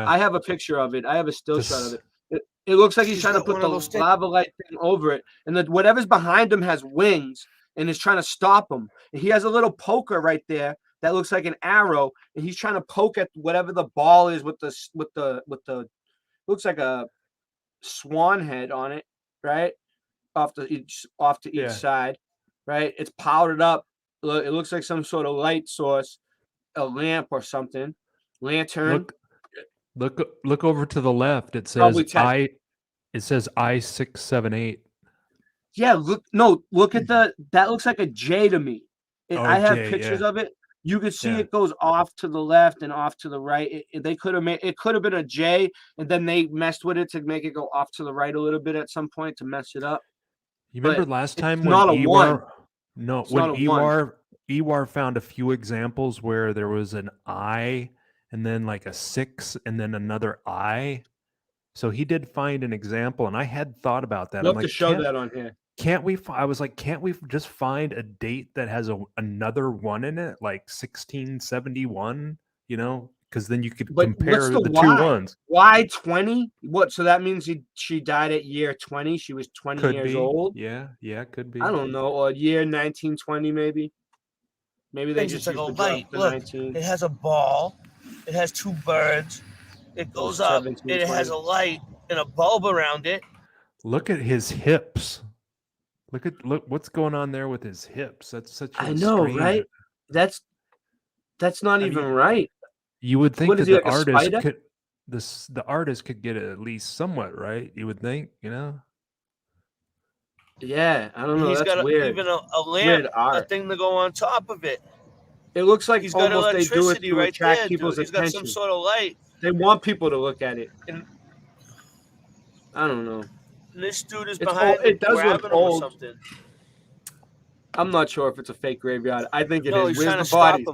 S6: I have a picture of it. I have a still shot of it. It looks like he's trying to put the lava light thing over it. And whatever's behind him has wings and is trying to stop him. And he has a little poker right there that looks like an arrow. And he's trying to poke at whatever the ball is with the looks like a swan head on it, right? Off to each side, right? It's powdered up. It looks like some sort of light source, a lamp or something. Lantern.
S7: Look over to the left. It says I678.
S6: Yeah, look at that looks like a J to me. I have pictures of it. You can see it goes off to the left and off to the right. They could have made it could have been a J, and then they messed with it to make it go off to the right a little bit at some point to mess it up.
S7: You remember last time when Ewar found a few examples where there was an I and then like a 6 and then another I. So he did find an example, and I had thought about that.
S6: Love to show that on here.
S7: Can't we just find a date that has another one in it, like 1671? Because then you could compare the two ones.
S6: Why 20? What? So that means she died at year 20. She was 20 years old.
S7: Yeah, could be.
S6: I don't know, or year 1920 maybe. Maybe they just
S8: like a light. Look, 19. It has a ball. It has two birds. It goes up. It has a light and a bulb around it.
S7: Look at his hips. Look what's going on there with his hips. That's such a strange...
S6: right? That's not even right.
S7: You would think that the artist could get it at least somewhat right. You would think,
S6: Yeah, I don't know.
S8: He's got
S6: weird.
S8: Even a lamp, a thing to go on top of it.
S6: It looks like
S8: he's got electricity
S6: right there. People's
S8: He's
S6: attention.
S8: got some sort of light.
S6: They want people to look at it. I don't know.
S8: And this dude is behind
S6: it does look old.
S8: Or something.
S6: I'm not sure if it's a fake graveyard. I think it is.
S8: He's
S6: Where's the bodies?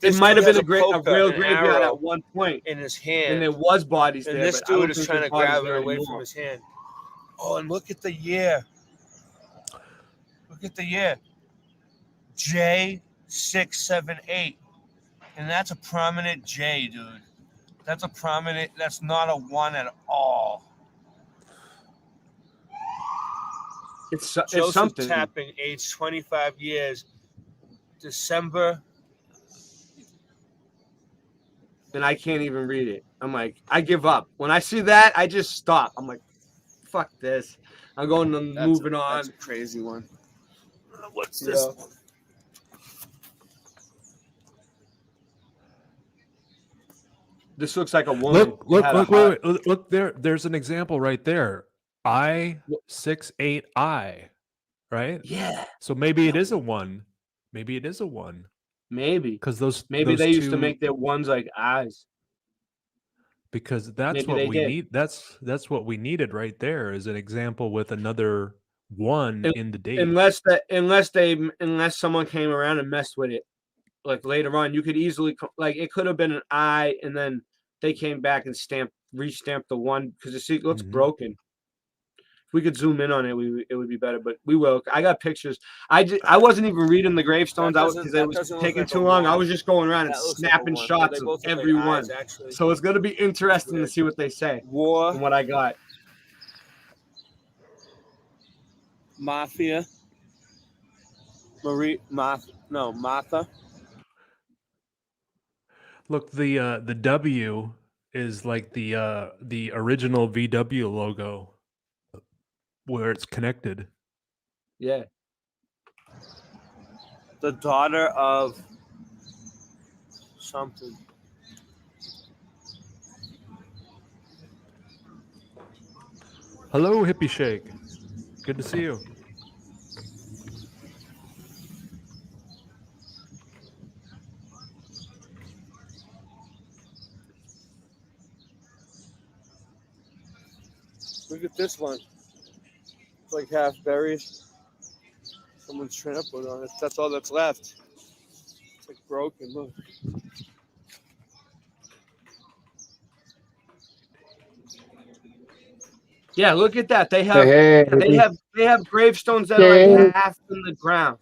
S6: It might have been a real graveyard at one point
S8: in his hand,
S6: and there was bodies
S8: and
S6: there.
S8: This dude is trying to grab it away from his hand. Oh, and look at the year. Look at the year. J678, and that's a prominent J, dude. That's a prominent. That's not a 1 at all.
S6: It's
S8: Joseph
S6: something.
S8: Tapping, age 25 years, December.
S6: And I can't even read it. I'm like, I give up. When I see that, I just stop. I'm like, fuck this. I'm going to moving on.
S8: That's a crazy one. What's this one?
S6: This looks like a woman.
S7: Look there. There's an example right there. I68I, right?
S6: Yeah.
S7: So maybe it is a 1. Maybe it is a 1.
S6: Maybe
S7: because
S6: they used to make their ones like eyes.
S7: Because that's what we need. That's what we needed right there. Is an example with another 1 in the date.
S6: Unless someone came around and messed with it, like later on, you could easily it could have been an I, and then they came back and restamped the 1 because it looks broken. If we could zoom in on it, it would be better, but we will. I got pictures. I wasn't even reading the gravestones out because it was taking too long. I was just going around and snapping shots of every one. So it's going to be interesting to see what they say.
S8: War.
S6: And what I got.
S8: Mafia. Martha.
S7: Look, the W is like the original VW logo, where it's connected.
S6: Yeah.
S8: The daughter of something.
S7: Hello, Hippie Shake. Good to see you.
S8: Look at this one. It's like half buried. Someone's trampled on it. That's all that's left. It's like broken. Look.
S6: Yeah, look at that. They have
S5: Hey.
S6: they have gravestones that are like half in the ground.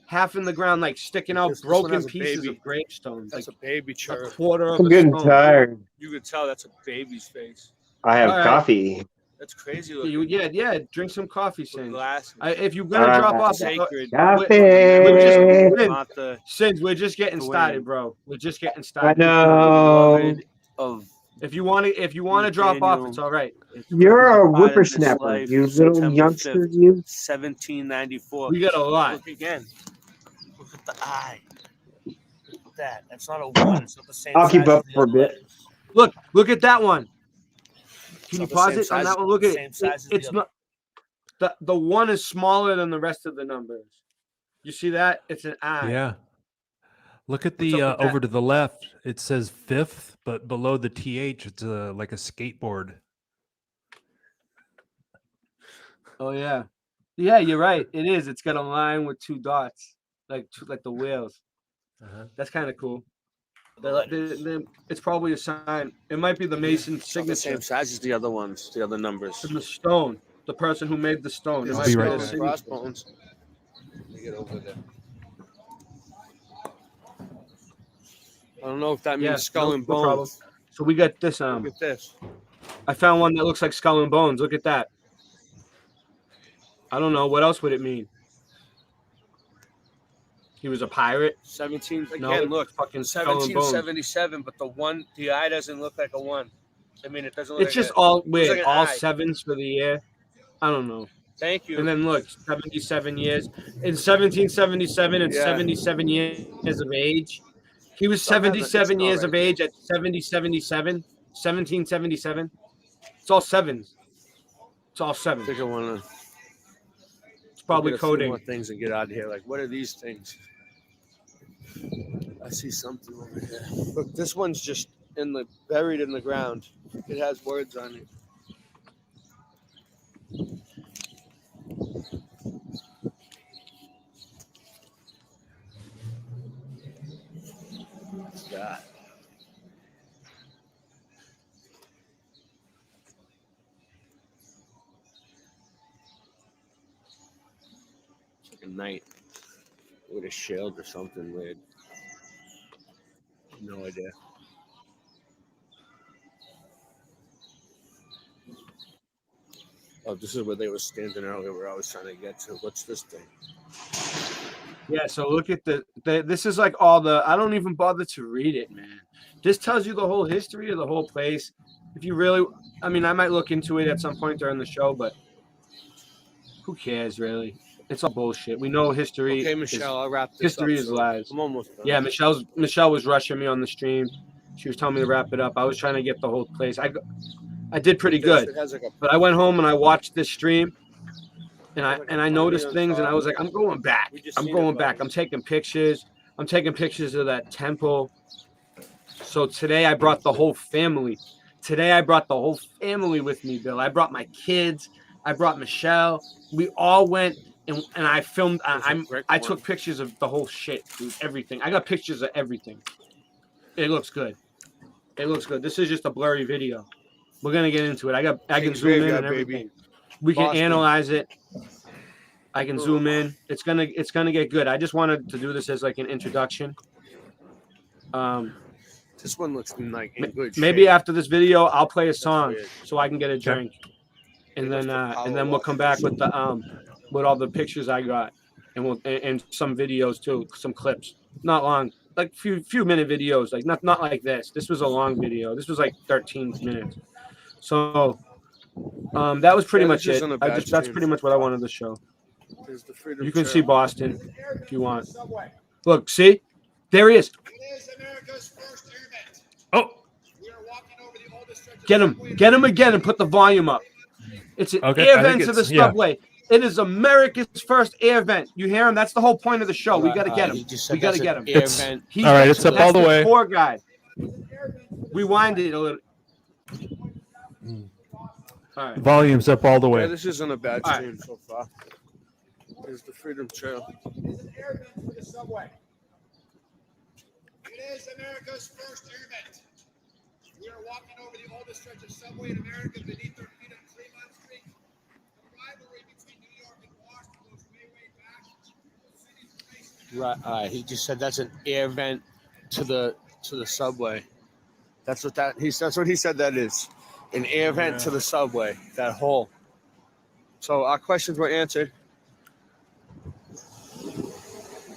S6: Half in the ground, like sticking out
S8: This one
S6: broken
S8: has a
S6: pieces
S8: baby.
S6: of gravestones.
S8: That's
S6: Like
S8: a baby
S6: a
S8: church.
S6: quarter of
S5: I'm
S6: a
S5: getting
S6: stone.
S5: tired.
S8: You could tell that's a baby's face.
S5: I have
S6: All right.
S5: coffee.
S8: That's crazy
S6: You-
S8: looking.
S6: Yeah, drink some coffee,
S8: With
S6: Sins.
S8: glasses.
S6: If you're gonna drop off,
S8: Sacred.
S5: Coffee.
S6: Sins, we're just getting
S8: Dwayne.
S6: started, bro. We're just getting
S5: I
S6: started.
S5: know.
S8: Beloved of
S6: If you want to drop off,
S8: Daniel.
S6: it's all right.
S5: You're a
S8: Departed this
S5: whippersnapper,
S8: life
S5: you little
S8: September
S5: youngster,
S8: 5th,
S5: you.
S8: 1794.
S6: We got a lot.
S8: Look again. Look at the eye. Look at that. That's not a one. It's not the same
S5: I'll keep
S8: size
S5: up
S8: as the
S5: for a
S8: other
S5: bit.
S8: letters.
S6: Look at that one. Can you
S8: It's not the
S6: pause
S8: same
S6: it on
S8: size-
S6: that one? Look at
S8: same
S6: it.
S8: size as the
S6: It's
S8: other.
S6: not the one is smaller than the rest of the numbers. You see that? It's an eye.
S7: Yeah. Look at
S6: What's
S7: the
S6: up with that?
S7: over to the left. It says fifth, but below the TH, it's like a skateboard.
S6: Oh yeah. Yeah, you're right. It is. It's got a line with two dots, like the whales. That's kind of cool. It's probably a sign. It might be the Mason
S8: It's not the
S6: signature
S8: same size as the other ones, the other numbers.
S6: in the stone. The person who made the stone. It
S7: I'll
S6: might
S7: be
S6: be
S7: right
S6: their
S7: back.
S6: signature.
S8: Crossbones. Let me get over there. I don't know if that means
S6: Yeah,
S8: skull and
S6: no problem.
S8: bones.
S6: So we got this.
S8: Look at this.
S6: I found one that looks like skull and bones. Look at that. I don't know. What else would it mean? He was a pirate?
S8: 17. Again,
S6: No,
S8: look.
S6: fucking skull and bones.
S8: 1777, but the eye doesn't look like a one. I mean, it doesn't look
S6: It's
S8: like
S6: just
S8: a,
S6: all
S8: looks
S6: weird.
S8: like an
S6: All
S8: eye.
S6: sevens for the year. I don't know.
S8: Thank you.
S6: And then look, 77 years. In 1777 and
S8: Yeah.
S6: 77 years of age. He was
S8: Don't have the-
S6: 77
S8: it's
S6: years
S8: all
S6: of
S8: right.
S6: age at 1777. It's all sevens. It's all
S8: I
S6: sevens.
S8: think I want to
S6: It's probably
S8: get a few more
S6: coding.
S8: things and get out of here. Like, what are these things? I see something over here. Look, this one's just buried in the ground. It has words on it. What's that? It's like a knight with a shield or something weird. No idea. Oh, this is where they were standing earlier. Where I was trying to get to. What's this thing?
S6: Yeah, so look at this is like all the, I don't even bother to read it, man. This tells you the whole history of the whole place. If you really, I mean, I might look into it at some point during the show, but who cares, really? It's all bullshit. We know history.
S8: Okay,
S6: is-
S8: Michelle, I'll wrap this
S6: history
S8: up
S6: is
S8: soon.
S6: lies.
S8: I'm almost done.
S6: Yeah, Michelle was rushing me on the stream. She was telling me to wrap it up. I was trying to get the whole place. I did pretty good,
S8: It has like a
S6: but I went home and I watched this stream, and I noticed things, and I was like, I'm going back. I'm going back. I'm taking pictures. I'm taking pictures of that temple. So today I brought the whole family. Today I brought the whole family with me, Bill. I brought my kids. I brought Michelle. We all went and I filmed. I took pictures of the whole shit, dude. Everything. I got pictures of everything. It looks good. It looks good. This is just a blurry video. We're gonna get into it. I can
S8: King's
S6: zoom in
S8: Graveyard,
S6: and everything.
S8: baby.
S6: We can
S8: Boston.
S6: analyze it. I can zoom in. It's gonna get good. I just wanted to do this as like an introduction.
S8: This one looks like in good
S6: Maybe
S8: shape.
S6: after this video, I'll play a song
S8: weird.
S6: so I can get a drink, and
S8: Maybe
S6: then
S8: it's the
S6: and then we'll come back with the with all the pictures I got, and and some videos too, some clips. Not long, like few minute videos, like not like this. This was a long video. This was like 13 minutes. So that was pretty
S8: Yeah,
S6: much
S8: this
S6: it.
S8: isn't a bad
S6: That's
S8: stream.
S6: pretty much what I wanted to show.
S8: There's the Freedom
S6: You can
S8: Trail.
S6: see Boston if you want. Look, see, there he is. Oh, get him again, and put the volume up. It's an
S7: Okay,
S6: air
S7: I
S6: vent
S7: think
S6: to the
S7: it's- yeah.
S6: subway. It is America's first air vent. You hear him? That's the whole point of the show. We got to get him.
S8: He just said
S6: We got to
S8: that's
S6: get
S8: an
S6: him.
S8: air
S7: It's-
S8: vent.
S6: He's
S7: All right, it's up
S6: that's
S7: all the way.
S6: Tour guide. Rewind it a little. All right.
S7: Volume's up all the
S8: Yeah,
S7: way.
S8: this isn't a bad
S6: All right.
S8: stream so far. Here's the Freedom Trail.
S9: It is an air vent for the subway. It is America's first air vent. We are walking over the oldest stretch of subway in America beneath our feet on Fremont Street. The rivalry between New York and Boston goes way back. The city's racing.
S8: Right. He just said that's an air vent to the subway. That's what he said that is. An air vent to the subway. That hole. So our questions were answered.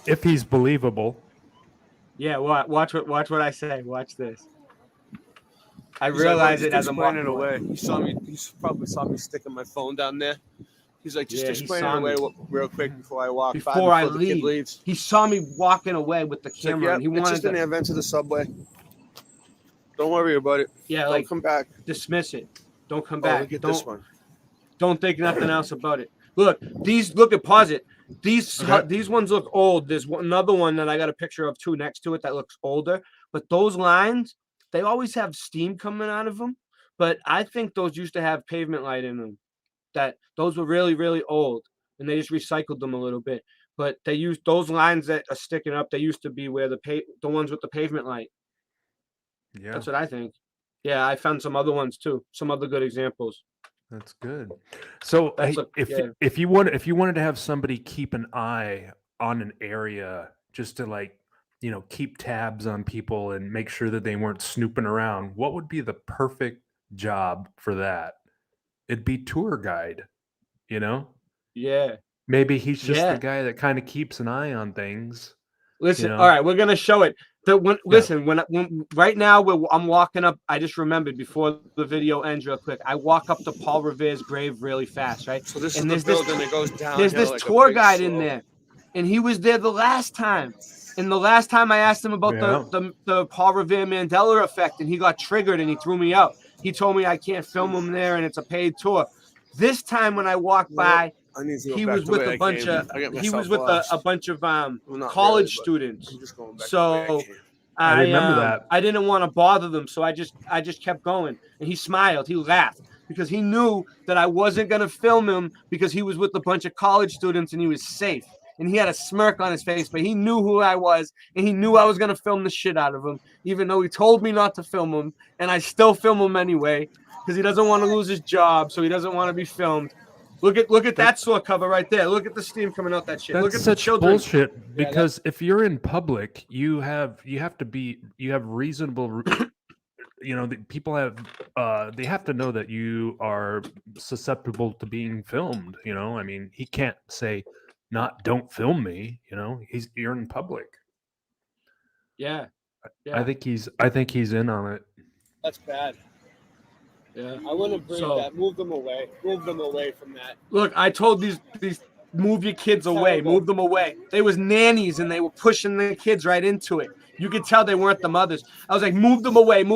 S7: If he's believable.
S6: Yeah, watch what I say. Watch this. I
S8: He's
S6: realize
S8: like,
S6: it as I'm
S8: explaining
S6: walking
S8: away.
S6: away.
S8: He probably saw me sticking my phone down there. He's like, just
S6: Yeah, he
S8: explain it
S6: saw
S8: away
S6: me.
S8: real quick before I walk by.
S6: Before I
S8: the kid
S6: leave.
S8: leaves.
S6: He saw me walking away with the
S8: He's like,
S6: camera.
S8: yeah,
S6: and he
S8: it's
S6: wanted
S8: just an
S6: to,
S8: air vent to the subway. Don't worry about it.
S6: yeah,
S8: Don't
S6: like
S8: come back.
S6: dismiss it. Don't come
S8: Oh,
S6: back.
S8: look at
S6: Don't
S8: this one.
S6: don't think nothing else about it. Look at pause it. These ones look old. There's another one that I got a picture of too next to it that looks older. But those lines, they always have steam coming out of them. But I think those used to have pavement light in them. That those were really, really old, and they just recycled them a little bit. But they used those lines that are sticking up. They used to be where the ones with the pavement light.
S7: Yeah,
S6: That's what I think. Yeah, I found some other ones too. Some other good examples.
S7: that's good. So
S6: That's
S7: if you wanted to have somebody keep an eye on an area just to like, keep tabs on people and make sure that they weren't snooping around, what would be the perfect job for that? It'd be tour guide,
S6: Yeah.
S7: Maybe he's just
S6: Yeah.
S7: the guy that kind of keeps an eye on things.
S6: Listen,
S7: know?
S6: all right, we're gonna show it. Listen, when right now I'm walking up, I just remembered before the video ends real quick. I walk up to Paul Revere's grave really fast, right?
S8: So this
S6: And
S8: is the building that goes down.
S6: There's this tour guide in there, and he was there the last time. And the last time I asked him about the Paul Revere Mandela effect, and he got triggered and he threw me out. He told me I can't film him there, and it's a paid tour. This time when I walked by, he was with a bunch of college students.
S8: I'm just going back
S6: So
S7: I remember that.
S6: I didn't want to bother them, so I just kept going. And he smiled, he laughed, because he knew that I wasn't gonna film him because he was with a bunch of college students and he was safe. And he had a smirk on his face, but he knew who I was, and he knew I was gonna film the shit out of him, even though he told me not to film him, and I still film him anyway, because he doesn't want to lose his job, so he doesn't want to be filmed. Look at that saw cover right there. Look at the steam coming out that shit.
S7: That's
S6: Look at
S7: such
S6: the children.
S7: bullshit. Because if you're in public, you have reasonable. People have they have to know that you are susceptible to being filmed. I mean, he can't say, don't film me. You're in public.
S6: Yeah.
S7: I think he's in on it.
S8: That's bad.
S6: Yeah.
S8: I wouldn't bring
S6: So-
S8: that. Move them away. Move them away from that.
S6: Look, I told these move your kids away, move them away. They was nannies and they were pushing the kids right into it. You could tell they weren't the mothers. I was like, move them away, and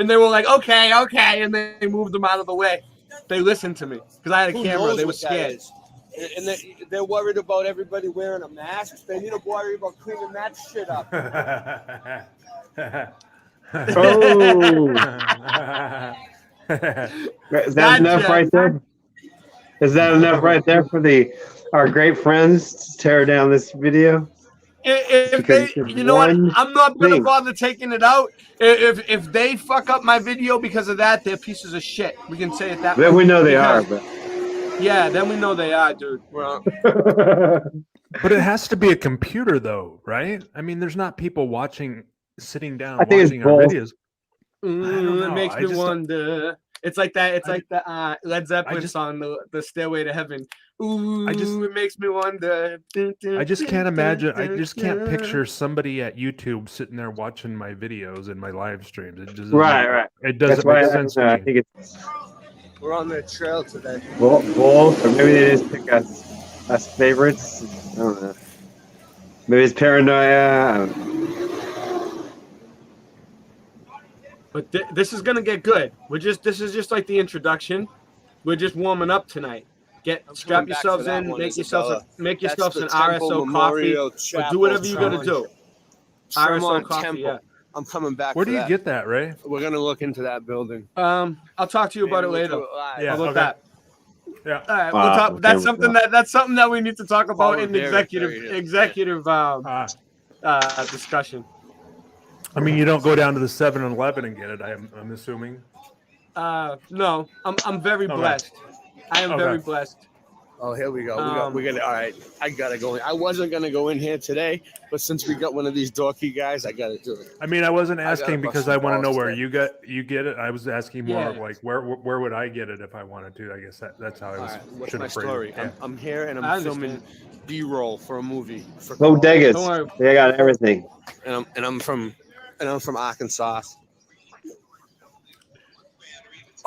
S6: they were like, okay, and they moved them out of the way. They listened to me because I had a
S8: Who
S6: camera.
S8: knows
S6: They were
S8: what that
S6: scared.
S8: is? And they're worried about everybody wearing a mask. They need to worry about cleaning that shit up.
S5: Oh, is that enough
S6: Gotcha.
S5: right there? Is that enough right there for our great friends to tear down this video?
S6: If
S5: Because
S6: they,
S5: it's
S6: you know what,
S5: one
S6: I'm not gonna
S5: thing.
S6: bother taking it out. If they fuck up my video because of that, they're pieces of shit. We can say it that way.
S5: Then we know they are,
S6: Because-
S5: but
S6: Yeah, then we know they are, dude. Well,
S7: But it has to be a computer, though, right? I mean, there's not people sitting down
S5: I think it's
S7: watching our
S5: both.
S7: videos.
S6: it
S7: know.
S6: makes
S7: I
S6: me
S7: just don't-
S6: wonder. It's like that. It's
S7: I
S6: like the Led Zeppelin
S7: just-
S6: song, the Stairway to Heaven. Ooh,
S7: I just-
S6: it makes me wonder.
S7: I just can't imagine. I just can't picture somebody at YouTube sitting there watching my videos and my live streams. It just
S5: right.
S7: It
S5: That's
S7: doesn't
S5: why
S7: make sense
S5: I
S7: to me.
S5: think it's
S8: We're on the trail today.
S5: both, or maybe they just pick us favorites. I don't know. Maybe it's paranoia. I don't know.
S6: But this is gonna get good. This is just like the introduction. We're just warming up tonight. Strap
S8: back
S6: yourselves
S8: for that
S6: in.
S8: one,
S6: Make yourselves
S8: That's
S6: an
S8: the Temple
S6: RSO coffee,
S8: Memorial
S6: or do
S8: Chapel
S6: whatever you're gonna
S8: Challenge.
S6: do. RSO
S8: Tremont
S6: coffee,
S8: Temple.
S6: yeah.
S8: I'm coming back.
S7: Where
S8: for
S7: do you
S8: that.
S7: get that, Ray?
S8: We're gonna look into that building.
S6: I'll talk to you about it
S8: Maybe we'll
S6: later.
S8: do it live.
S7: Yeah.
S6: How about
S7: okay.
S6: that?
S7: Yeah.
S6: All right,
S5: Wow,
S6: we'll talk. That's
S5: okay,
S6: something
S5: well.
S6: that's something that we need to talk about
S8: Paul
S6: in
S8: Revere,
S6: executive discussion.
S7: I mean, you don't go down to the 7-Eleven and get it. I'm assuming.
S6: No, I'm very
S7: Okay.
S6: blessed. I am
S7: Okay.
S6: very blessed.
S8: Oh, here we go. We
S6: Um,
S8: got. All right, I gotta go in. I wasn't gonna go in here today, but since we got one of these dorky guys, I gotta do it.
S7: I mean, I wasn't
S8: gotta
S7: asking
S8: bust
S7: because
S8: some
S7: I want to know
S8: balls
S7: where
S8: today.
S7: you get it. I was asking more
S6: Yeah.
S7: of like where would I get it if I wanted to? I guess that's how I
S8: All
S7: was.
S8: right, what's
S7: should
S8: my
S7: have phrased it.
S8: story?
S7: Yeah.
S8: I'm here and
S6: I
S8: I'm filming
S6: understand.
S8: B-roll for a movie. For
S5: Bodegas.
S6: Don't worry.
S5: They got everything.
S8: and I'm from Arkansas.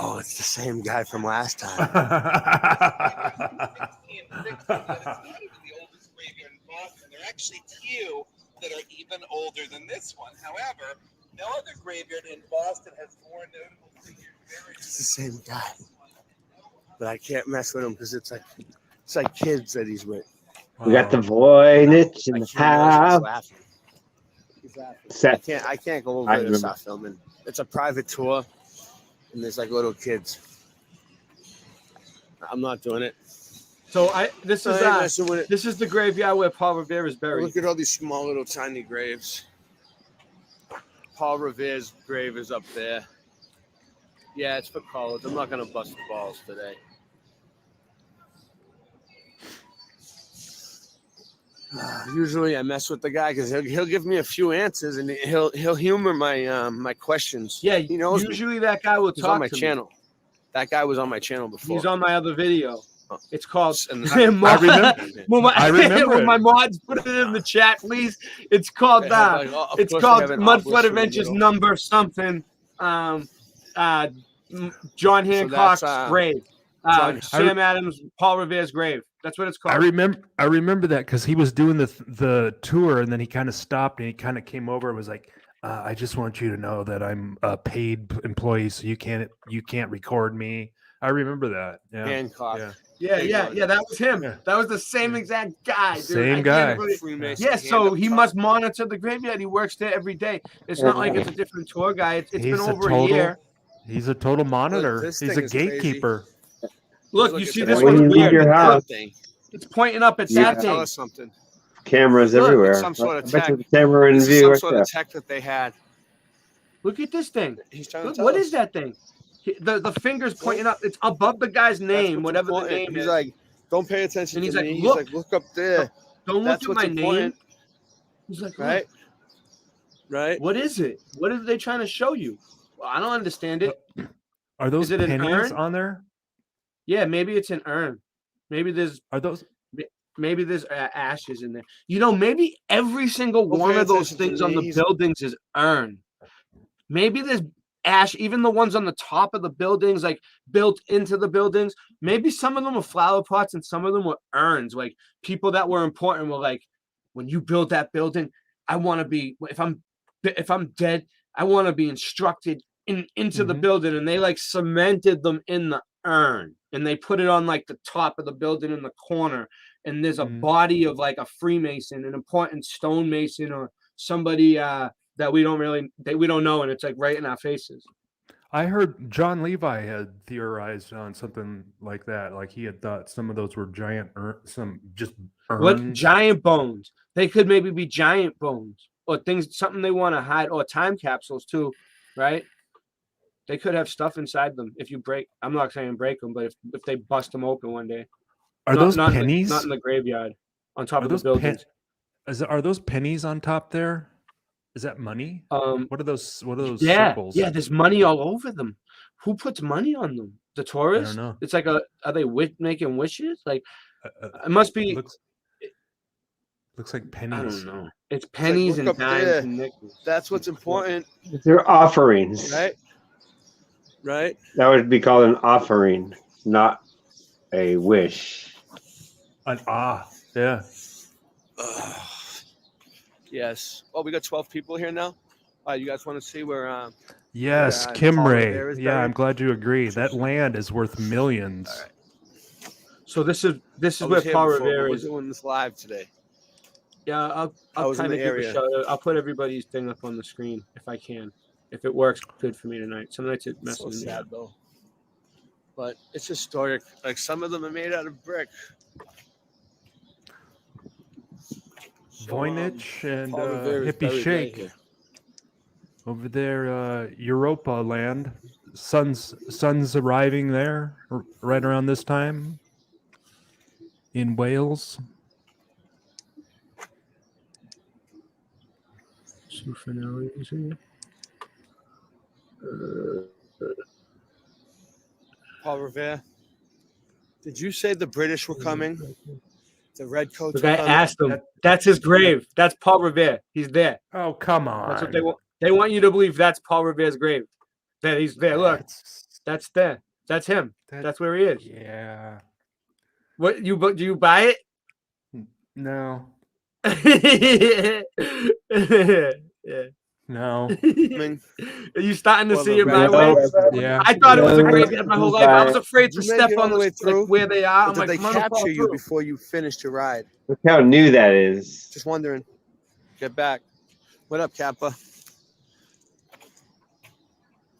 S8: Oh, it's the same guy from last time.
S9: the oldest graveyard in Boston. There are actually two that are even older than this one. However, no other graveyard in Boston has more notable figures buried.
S8: It's the same guy, but I can't mess with him because it's like kids that he's with.
S5: We got the Voynich in
S8: I
S5: the
S8: can't
S5: house.
S8: laughing. He's laughing.
S5: Set.
S8: I can't go over
S5: I
S8: there and
S5: remember.
S8: start filming. It's a private tour, and there's like little kids. I'm not doing it.
S6: So this
S8: I
S6: is
S8: ain't messing with it.
S6: this is the graveyard where Paul Revere is buried.
S8: Look at all these small little tiny graves. Paul Revere's grave is up there. Yeah, it's for college. I'm not gonna bust the balls today. Usually I mess with the guy because he'll give me a few answers and he'll humor my my questions.
S6: Yeah,
S8: he knows me.
S6: usually that guy will
S8: He's
S6: talk
S8: on my
S6: to me.
S8: channel. That guy was on my channel before.
S6: He's on my other video.
S8: Oh.
S6: It's called.
S8: And
S7: I remember.
S6: Well,
S7: I remember
S6: When
S7: it.
S6: my mods put it in the chat, please. It's called. It's called Mud Flood Adventures number something. John Hancock's grave. Sam Adams, Paul Revere's grave. That's what it's called.
S7: I remember that because he was doing the tour and then he kind of stopped and he kind of came over and was like, I just want you to know that I'm a paid employee, so you can't record me. I remember that. Yeah.
S8: Hancock.
S7: Yeah.
S6: Yeah. That was him.
S7: Yeah.
S6: That was the same exact guy. Dude.
S7: Same
S6: I
S7: guy.
S6: can't believe-
S8: Freemason
S6: Yeah,
S8: hand
S6: so
S8: up
S6: he
S8: top.
S6: must monitor the graveyard. He works there every day. It's not like it's a different tour guy. It's been over a year.
S7: He's a total monitor.
S8: this
S7: He's
S8: thing
S7: a
S8: is crazy.
S7: gatekeeper.
S6: Look,
S8: Look
S6: you
S8: at
S6: see
S8: that.
S6: this
S5: When
S6: one's
S5: you leave
S6: weird.
S5: your house,
S6: It's pointing up at
S5: Yeah.
S6: that
S8: Tell
S6: thing.
S8: us something.
S5: cameras
S6: Look, it's
S5: everywhere.
S8: some sort of
S5: I bet you
S8: tech.
S5: the camera in
S8: This is
S5: view
S8: some
S5: right
S8: sort
S5: there.
S8: of tech that they had.
S6: Look at this thing.
S8: He's trying to
S6: Look,
S8: tell
S6: what
S8: us.
S6: is that thing? The finger's pointing up. It's above the guy's
S8: That's
S6: name,
S8: what's
S6: whatever the
S8: important.
S6: name
S8: He's
S6: is.
S8: like, don't pay attention
S6: And he's
S8: to
S6: like,
S8: me.
S6: look.
S8: He's like, look up there.
S6: Don't
S8: That's
S6: look at
S8: what's
S6: my name.
S8: important.
S6: He's like,
S8: Right?
S6: look,
S8: Right?
S6: what is it? What are they trying to show you? Well, I don't understand it.
S7: Are those
S6: Is it an
S7: pennies
S6: urn?
S7: on there?
S6: Yeah, maybe it's an urn. Maybe there's
S7: Are those?
S6: ashes in there. Maybe every single
S8: Don't
S6: one
S8: pay
S6: of those
S8: attention to
S6: things on
S8: me.
S6: the
S8: He's-
S6: buildings is urn. Maybe there's ash, even the ones on the top of the buildings, like built into the buildings. Maybe some of them were flower pots and some of them were urns. Like people that were important were like, when you build that building, I want to be. If I'm dead, I want to be instructed into the
S7: Mhm.
S6: building, and they like cemented them in the urn, and they put it on like the top of the building in the corner. And there's a
S7: Mhm.
S6: body of like a Freemason, an important stonemason, or somebody that we don't know, and it's like right in our faces.
S7: I heard John Levi had theorized on something like that. Like he had thought some of those were giant, some just
S6: What
S7: urns.
S6: giant bones? They could maybe be giant bones or things, something they want to hide, or time capsules too, right? They could have stuff inside them if you break. I'm not saying break them, but if they bust them open one day.
S7: Are
S6: Not-
S7: those
S6: not in the-
S7: pennies?
S6: not in the graveyard, on top
S7: Are
S6: of the
S7: those
S6: buildings.
S7: Are those pennies on top there? Is that money? What are those? What are those symbols?
S6: Yeah, there's money all over them. Who puts money on them? The tourists?
S7: know.
S6: It's like are they making wishes? Like
S7: Uh,
S6: it must be.
S7: looks like
S6: I
S7: pennies.
S6: don't know. It's pennies
S8: look
S6: and
S8: up
S6: dimes
S8: there.
S6: and nickels.
S8: That's what's important.
S5: They're offerings.
S8: Right? Right?
S5: That would be called an offering, not a wish.
S7: Yeah.
S8: Yes. Oh, we got 12 people here now. You guys want to see where?
S7: Yes,
S8: Paul
S7: Kim
S8: Revere
S7: Ray.
S8: is
S7: Yeah,
S8: buried?
S7: I'm glad you agree. That land is worth millions.
S8: All right.
S6: So this is
S8: I was
S6: where
S8: here
S6: Paul
S8: before, but
S6: Revere
S8: we're
S6: is.
S8: doing this live today.
S6: Yeah,
S8: I
S6: I'll
S8: was in
S6: kind of
S8: the
S6: give a
S8: area.
S6: shout out. I'll put everybody's thing up on the screen if I can. If it works good for me tonight. Some nights it
S8: So
S6: messes me up.
S8: sad though. But it's historic. Like some of them are made out of brick. So,
S7: Voynich and
S8: Paul Revere is
S7: Hippie
S8: buried right
S7: Shake
S8: here.
S7: over there, Europa land. Sun's arriving there right around this time in Wales.
S8: Paul Revere. Did you say the British were coming? The redcoats
S6: The
S8: were
S6: guy
S8: coming?
S6: asked him. That's his grave. That's Paul Revere. He's there.
S7: Oh, come on.
S6: That's what they want. They want you to believe that's Paul Revere's grave. That he's there. Look, that's there. That's him. That's where he is.
S7: Yeah.
S6: What do you buy
S7: No.
S6: it? Yeah.
S7: No.
S6: Are you starting to
S8: Well,
S6: see
S8: the
S6: it my
S8: red-
S6: way?
S7: Yeah.
S6: I thought it was a graveyard my whole life. I was afraid to
S8: Did you make
S6: step
S8: it
S6: on
S8: all the way through?
S6: where they are.
S8: Or
S6: I'm
S8: did
S6: like,
S8: they
S6: I'm gonna fall
S8: capture you
S6: through.
S8: before you finished your ride?
S5: Look how new that is.
S8: Just wondering. Get back. What up, Kappa?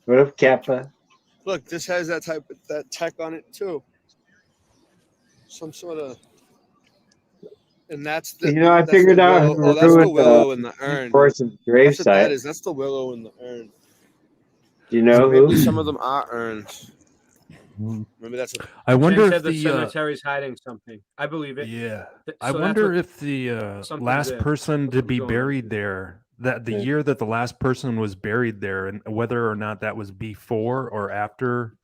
S5: What up, Kappa?
S8: Look, this has that tech on it too. Some sort of. And that's the.
S5: You know, I
S8: that's
S5: figured
S8: the
S5: out
S8: willow.
S5: who
S8: Oh, that's the
S5: ruined
S8: willow in the urn.
S5: Forest of
S8: That's what that
S5: gravesite.
S8: is. That's the willow in the urn.
S5: Do you know
S8: So maybe
S5: who?
S8: some of them are urns. Maybe that's a
S7: I wonder
S6: Jim
S7: if
S6: said the
S7: the
S6: cemetery's hiding something. I believe it.
S7: yeah.
S6: So
S7: I
S6: that's
S7: wonder
S6: what-
S7: if the
S6: something's
S7: last
S6: there.
S7: person to
S6: Something's
S7: be
S6: going on.
S7: buried there, that the
S5: Yeah.
S7: year that the last person was buried there, and whether or not that was before or after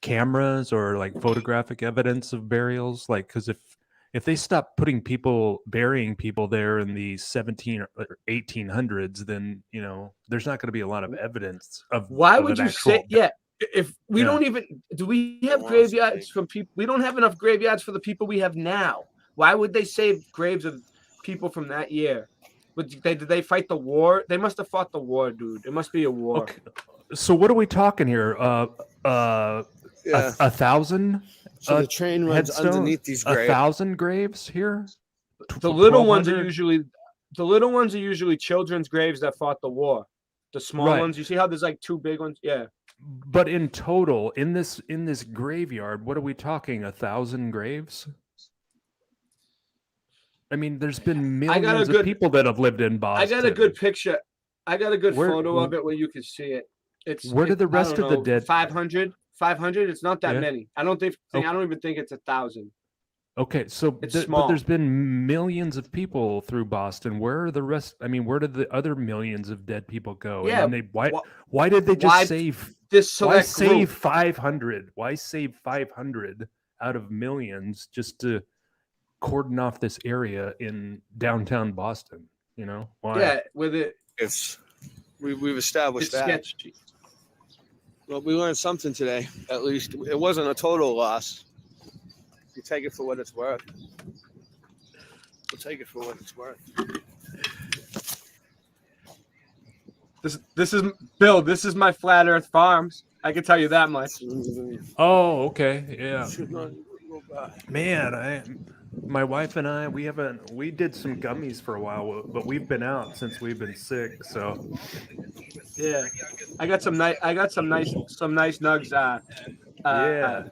S7: cameras or like photographic evidence of burials, like because if they stop burying people there in the 17 or 1800s, then there's not going to be a lot of evidence of
S6: Why
S7: of
S6: would
S7: an
S6: you say?
S7: actual-
S6: Yeah. If we
S7: Yeah.
S6: don't even do we have
S8: Well,
S6: graveyards for people? We don't have enough graveyards for the people we have now. Why would they save graves of people from that year? Did they fight the war? They must have fought the war, dude. It must be a war.
S7: Okay. So what are we talking here?
S8: yeah.
S7: A thousand?
S8: So the train runs
S7: headstone?
S8: underneath these
S7: A
S8: graves.
S7: 1,000 graves here?
S6: The little ones are
S7: 1,200?
S6: usually children's graves that fought the war. The small
S7: Right.
S6: ones, you see how there's like two big ones? Yeah.
S7: But in total, in this graveyard, what are we talking? 1,000 graves? I mean, there's been
S6: I got a
S7: millions of
S6: good-
S7: people that have lived in
S6: I
S7: Boston.
S6: got a good picture. I got a good
S7: Where-
S6: photo of it where you can see it.
S7: Where did the rest of the dead-
S6: 500? 500? It's not that
S7: Yeah.
S6: many. I don't think.
S7: Okay.
S6: I don't even think it's 1,000.
S7: Okay, so
S6: It's
S7: but
S6: small.
S7: there's been millions of people through Boston. Where are the rest? I mean, where did the other millions of dead people go?
S6: Yeah,
S7: And then
S6: wh-
S7: why did they just
S6: why
S7: save?
S6: This
S7: Why
S6: select
S7: save
S6: group.
S7: 500? Why save 500 out of millions just to cordon off this area in downtown Boston? Why?
S6: Yeah, with it.
S8: We've established
S6: It's
S8: that.
S6: sketchy.
S8: Well, we learned something today. At least it wasn't a total loss. You take it for what it's worth. We'll take it for what it's worth.
S6: This is Bill. This is my Flat Earth Farms. I can tell you that much.
S7: Oh, okay. Yeah.
S8: Should not go by.
S7: Man, my wife and I, we did some gummies for a while, but we've been out since we've been sick. So
S6: Yeah, I got some nice nugs.
S7: yeah.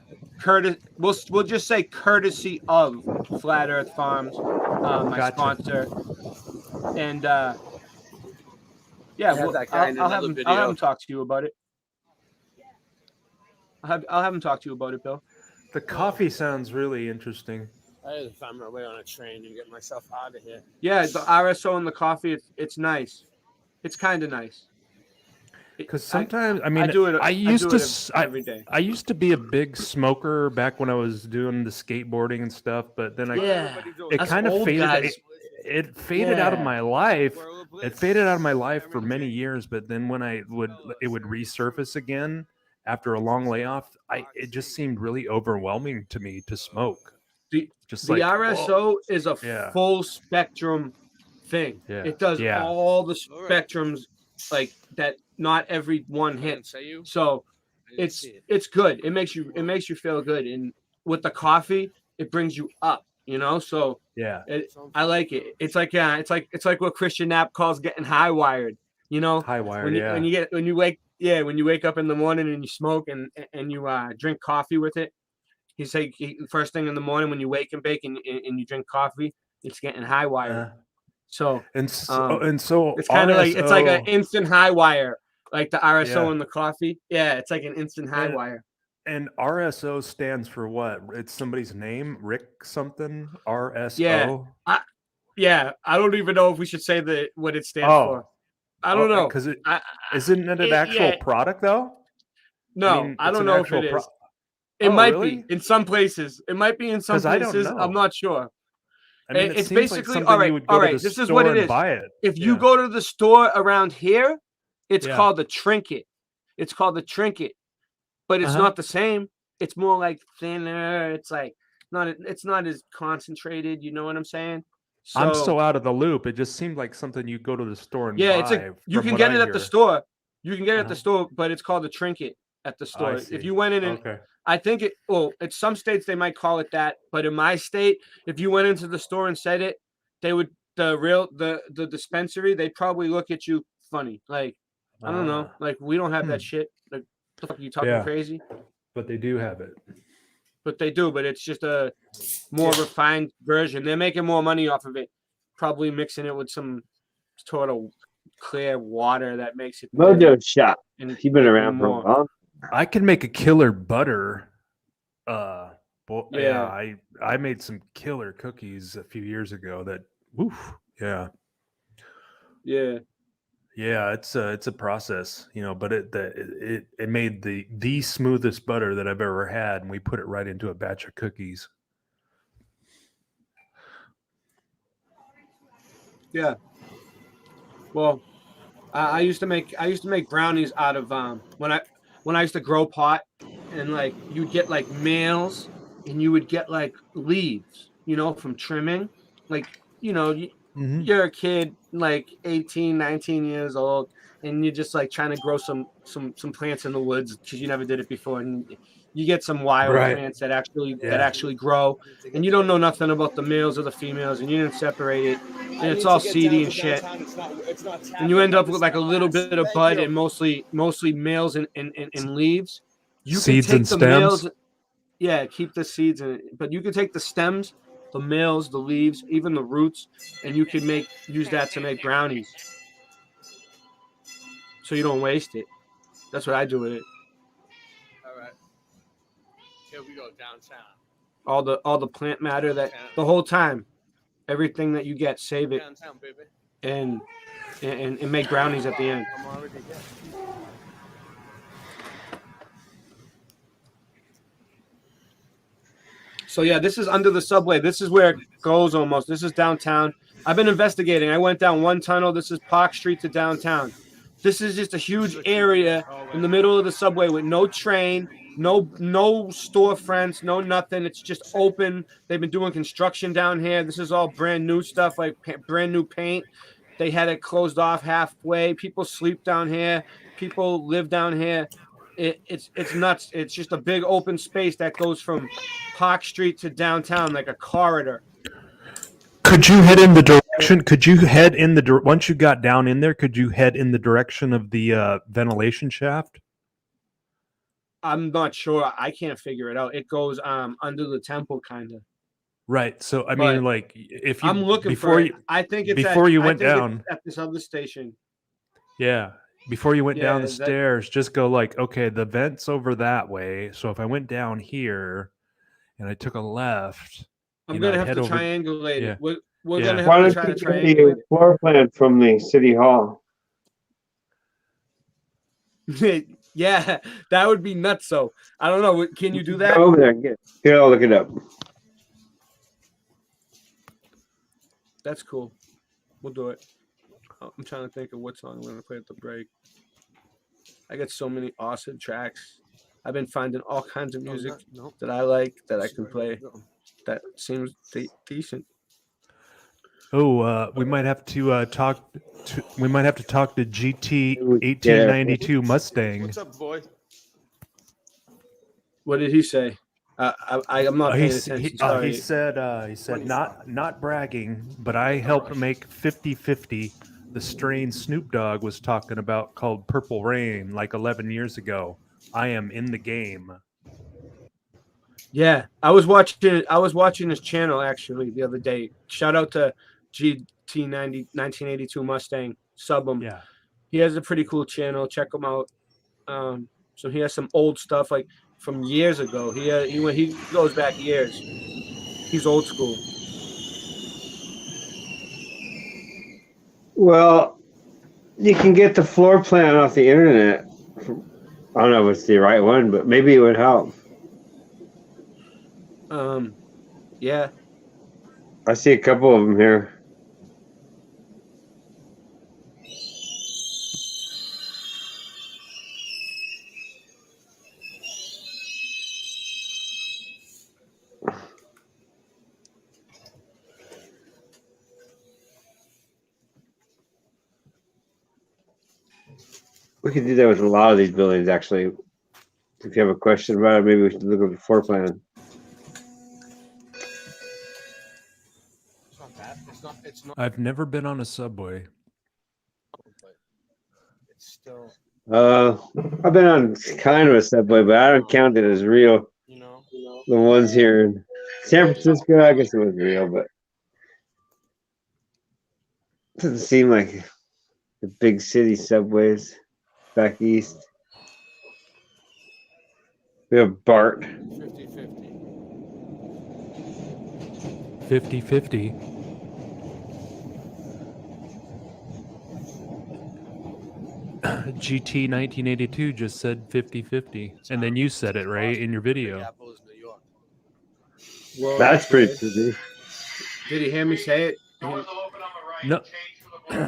S6: We'll just say courtesy of Flat Earth Farms, my
S7: Gotcha.
S6: sponsor, and
S8: have that guy in
S6: I'll have
S8: another
S6: him.
S8: video.
S6: I'll have him talk to you about it. I'll have him talk to you about it, Bill.
S7: The coffee sounds really interesting.
S8: I had to find my way on a train and get myself out of here.
S6: Yeah, the RSO and the coffee. It's nice. It's kind of nice.
S7: Because sometimes, I mean,
S6: do it.
S7: I used
S6: do
S7: to,
S6: it every day.
S7: I used to be a big smoker back when I was doing the skateboarding and stuff, but then
S6: Yeah,
S7: it
S6: us
S7: kind of
S6: old
S7: faded.
S6: guys.
S7: It faded out of
S6: Yeah.
S7: my life. It faded out of my life for many years, but then when it would resurface again after a long layoff, it just seemed really overwhelming to me to smoke.
S6: The
S7: like,
S6: RSO is a
S7: Yeah.
S6: full spectrum thing.
S7: Yeah.
S6: It does
S7: Yeah.
S6: all the spectrums like that. Not every one hits.
S8: Say you?
S6: So it's good. It makes you feel good. And with the coffee, it brings you up. you know. So
S7: Yeah.
S6: I like it. It's like it's like what Christian Knapp calls getting high wired. You know,
S7: High wire.
S6: when you when you wake up in the morning and you smoke and you drink coffee with it. He's like first thing in the morning when you wake and bake and you drink coffee, it's getting high wired. So
S7: so
S6: it's kind of like it's like an
S7: RSO
S6: instant high wire, like the RSO
S7: Yeah.
S6: in the coffee. Yeah, it's like an instant high wire.
S7: And RSO stands for what? It's somebody's name, Rick something. RSO.
S6: Yeah, I don't even know if we should say what it stands for. I don't know
S7: because isn't it an actual product though?
S6: No, I don't know if it is. It might be in some places. It might be in some places. I'm not sure.
S7: I mean,
S6: it's
S7: basically
S6: all right. This is what it is.
S7: Buy it.
S6: If you go to the store around here, it's called the trinket. It's called the trinket, but it's not the same. It's more like thinner. It's like it's not as concentrated. You know what I'm saying? So,
S7: I'm so out of the loop. It just seemed like something you go to the store and buy.
S6: It's like you can get it at the store. You can get it at the store, but it's called the trinket at the store. If you went in and I think at some states they might call it that, but in my state, if you went into the store and said it, they would the dispensary, they'd probably look at you funny. Like, I don't know. Like, we don't have that shit. Like, the fuck are you talking crazy?
S7: But they do have it.
S6: But they do, but it's just a more refined version. They're making more money off of it, probably mixing it with some sort of clear water that makes it
S5: Mojo Shop. You've been around for a while.
S7: I can make a killer butter. I made some killer cookies a few years ago. It's a process, you know. But it made the smoothest butter that I've ever had, and we put it right into a batch of cookies.
S6: Yeah. Well, I used to make brownies out of when I used to grow pot, and like you'd get like males and you would get like leaves, you know, from trimming. Like, you know, you're a kid like 18, 19 years old, and you're just like trying to grow some plants in the woods because you never did it before, and you get some wild plants that actually grow, and you don't know nothing about the males or the females, and you didn't separate it, and it's all seedy and shit, and you end up with like a little bit of bud and mostly males and leaves. You
S7: seeds
S6: can take
S7: and
S6: the
S7: stems.
S6: males, keep the seeds in it, but you can take the stems, the males, the leaves, even the roots, and you can use that to make brownies. So you don't waste it. That's what I do with it.
S8: All right. Here we go downtown.
S6: All the plant matter that the whole time, everything that you get, save it,
S8: downtown, baby.
S6: and make brownies at the end.
S8: I'm already there.
S6: So yeah, this is under the subway. This is where it goes almost. This is downtown. I've been investigating. I went down one tunnel. This is Park Street to downtown. This is just a huge area in the middle of the subway with no train, no storefronts, no nothing. It's just open. They've been doing construction down here. This is all brand new stuff, like brand new paint. They had it closed off halfway. People sleep down here. People live down here. It's nuts. It's just a big open space that goes from Park Street to downtown like a corridor.
S7: Could you head in the direction? Could you head in the once you got down in there? Could you head in the direction of the ventilation shaft?
S6: I'm not sure. I can't figure it out. It goes under the temple, kind of.
S7: Right. So I mean, like, if you
S6: I'm looking
S7: before
S6: for
S7: you,
S6: it. I think it's
S7: before you went down
S6: at this other station.
S7: Yeah. Before you went down the
S6: that-
S7: stairs, just go like, okay, the vent's over that way. So if I went down here and I took a left,
S6: I'm
S7: you know,
S6: gonna
S7: I'd
S6: have to
S7: head over-
S6: triangulate
S7: yeah.
S6: it. We're
S7: Yeah.
S6: gonna
S5: Why
S6: have to
S5: don't
S6: try
S5: you
S6: to
S5: get
S6: triangulate
S5: the floor plan from the city hall?
S6: it. Yeah, that would be nuts. So I don't know. Can you do that?
S5: Go over there and get it. Here, I'll look it up.
S6: That's cool. We'll do it. I'm trying to think of what song I'm gonna play at the break. I got so many awesome tracks. I've been finding all kinds of music that I like that I can play. That seems decent.
S7: Oh, we might have to talk. We might have to talk to GT 1892 Mustang.
S8: What's up, boy?
S6: What did he say? I'm not paying attention.
S7: He
S6: Sorry.
S7: said not bragging, but I helped make 50-50 the strain Snoop Dogg was talking about called Purple Rain like 11 years ago. I am in the game.
S6: Yeah, I was watching his channel actually the other day. Shout out to GT90 1982 Mustang. Sub him.
S7: Yeah.
S6: He has a pretty cool channel. Check him out. So he has some old stuff like from years ago. He goes back years. He's old school.
S5: Well, you can get the floor plan off the internet. I don't know if it's the right one, but maybe it would help.
S6: Yeah.
S5: I see a couple of them here. We could do that with a lot of these buildings, actually. If you have a question about it, maybe we should look at the floor plan.
S8: It's not bad. It's not.
S7: I've never been on a subway.
S8: But it's still.
S5: I've been on kind of a subway, but I don't count it as real.
S8: You know.
S5: The ones here in San Francisco, I guess it was real, but it doesn't seem like the big city subways back east. We have BART.
S8: 50-50.
S7: 50-50. GT 1982 just said 50-50. And then you said it, right, in your video.
S8: Minneapolis, New York.
S6: Whoa,
S5: That's pretty cool.
S6: Did he hear me say it?
S7: No,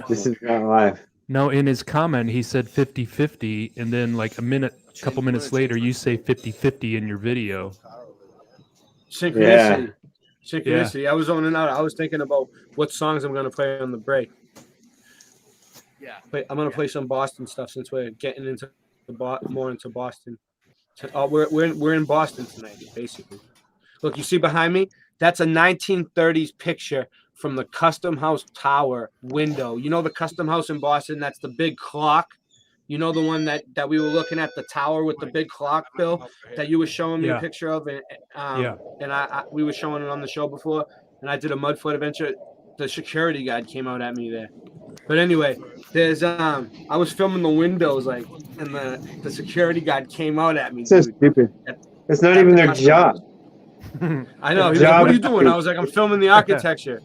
S5: This is not live.
S7: no, in his comment, he said 50-50. And then like a couple minutes later, you say 50-50 in your video.
S6: Synchronicity.
S5: Yeah.
S6: Synchronicity. I was on and out. I was thinking about what songs I'm going to play on the break.
S8: Yeah.
S6: I'm going to play some Boston stuff since we're getting into more into Boston. So, we're in Boston tonight, basically. Look, you see behind me? That's a 1930s picture from the Custom House Tower window. You know the Custom House in Boston? That's the big clock. You know the one that we were looking at, the tower with the big clock, Bill, that you were showing me a picture of, and we were showing it on the show before, and I did a Mudfoot adventure. The security guard came out at me there. But anyway, there's I was filming the windows and the security guard came out at me.
S5: So
S6: dude.
S5: stupid. It's not even their job.
S6: I know. He was like, "What are you doing?" I was like, "I'm filming the architecture."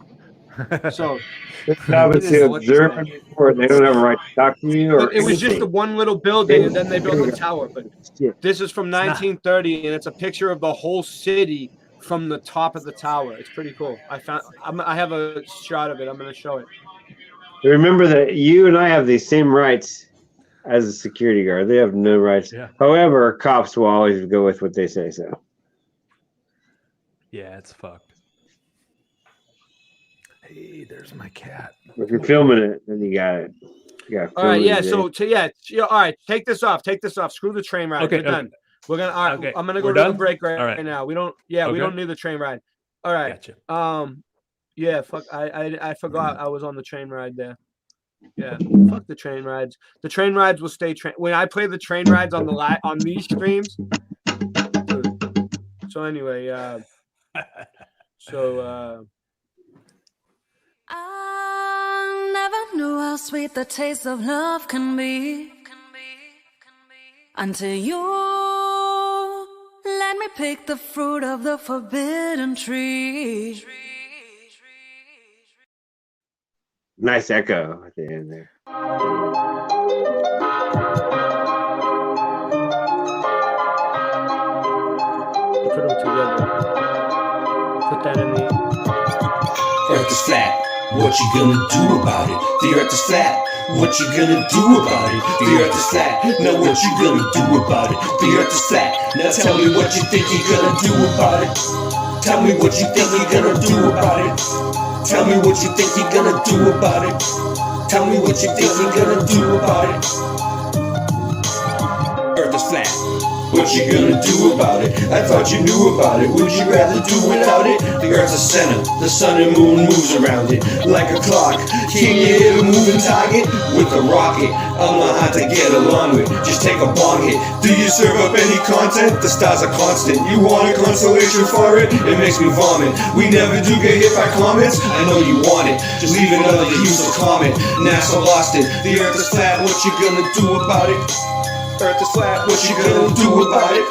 S6: So
S5: their job is to observe and report. They don't have a right to talk to you. Or
S6: it was just the one little building, and then they built the tower. But this is from 1930, and it's a picture of the whole city from the top of the tower. It's pretty cool. I have a shot of it. I'm going to show it.
S5: Remember that you and I have the same rights as a security guard. They have no rights.
S7: Yeah.
S5: However, cops will always go with what they say. So
S7: Yeah, it's fucked. Hey, there's my cat.
S5: if you're filming it, then you got it.
S6: All right, yeah. So all right, take this off. Take this off. Screw the train ride.
S7: Okay,
S6: We're done. We're gonna. All right,
S7: okay.
S6: I'm gonna go
S7: We're
S6: to the
S7: done?
S6: break right,
S7: All right.
S6: now. We don't. Yeah, we
S7: Okay.
S6: don't need the train ride. All right.
S7: Gotcha.
S6: Yeah. Fuck. I forgot I was on the train ride there. Yeah. Fuck the train rides. The train rides will stay. When I play the train rides on on these streams. So anyway.
S10: I never knew how sweet the taste of love can be until you let me pick the fruit of the forbidden tree.
S5: nice echo at the end there.
S6: Put them together. Put that in the.
S11: Earth is flat, what you gonna do about it? The earth is flat, what you gonna do about it? The earth is flat, now what you gonna do about it? The earth is flat, now tell me what you think you're gonna do about it. Tell me what you think you're gonna do about it. Tell me what you think you're gonna do about it. Tell me what you think you're gonna do about it. Earth is flat, What you gonna do about it? I thought you knew about it. Would you rather do without it? The earth's a center, the sun and moon moves around it like a clock. Can you hit a moving target with a rocket? I'm not hard to get along with, just take a bong hit. Do you serve up any content? The stars are constant. You want a consolation for it? It makes me vomit. We never do get hit by comments. I know you want it, just leave another useless comment. NASA lost it. The earth is flat, what you gonna do about it? Earth is flat, what you gonna do about it?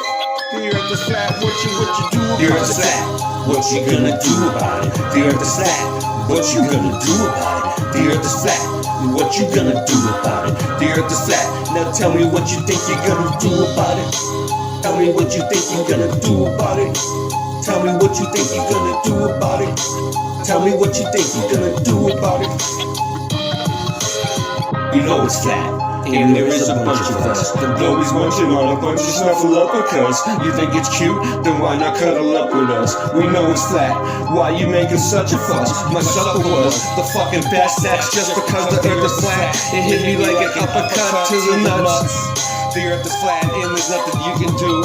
S11: The earth is flat, what you do about it? The earth is flat, what you gonna do about it? The earth is flat, what you gonna do about it? The earth is flat, what you gonna do about it? The earth is flat, now tell me what you think you're gonna do about it. Tell me what you think you're gonna do about it. Tell me what you think you're gonna do about it. Tell me what you think you're gonna do about it. You know it's flat. And there is a bunch of us. The globe is munching on a bunch of snuffleupagus. You think it's cute? Then why not cuddle up with us? We know it's flat. Why you making such a fuss? My supper was the fucking best. That's just because the earth is flat. It hit me like an uppercut to the nuts. The earth is flat and there's nothing you can do.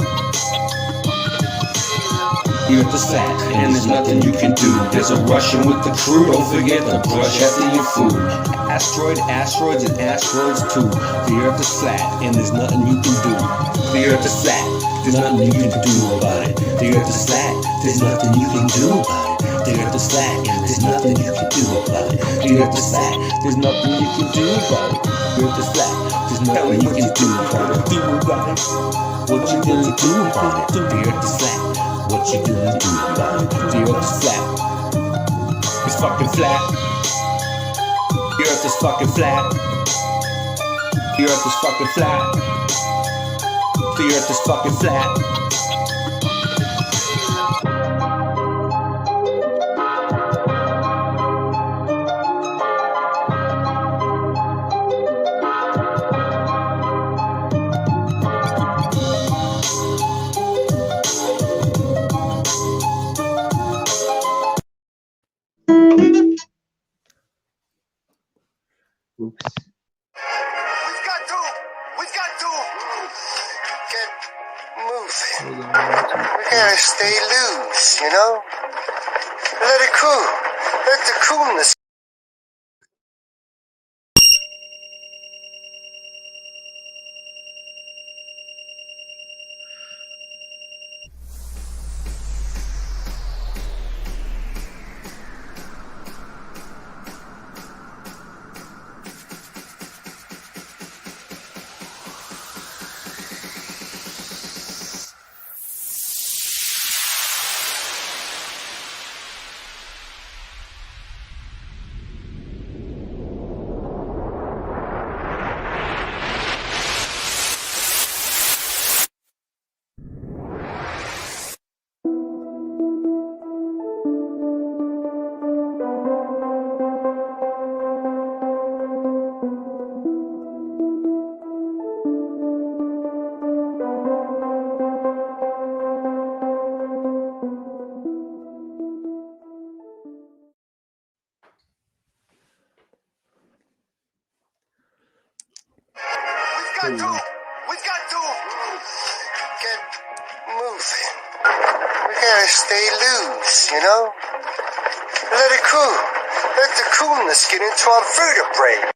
S11: The earth is flat and there's nothing you can do. There's a Russian with the crew. Don't forget to brush after your food. Asteroids and asteroids too. The earth is flat and there's nothing you can do. The earth is flat, there's nothing you can do about it. The earth is flat, there's nothing you can do about it. The earth is flat and there's nothing you can do about it. The earth is flat, there's nothing you can do about it. The earth is flat, there's nothing you can do about it. What you gonna do about it? The earth is flat. What you gonna do about it? The earth is flat. It's fucking flat. The earth is fucking flat. The earth is fucking flat. The earth is fucking flat.
S5: Oops.
S9: We've got to get moving. We gotta stay loose, you know? Let it cool. Let the coolness. We've got to get moving. We gotta stay loose, you know? Let it cool. Let the coolness get into our vertebrae.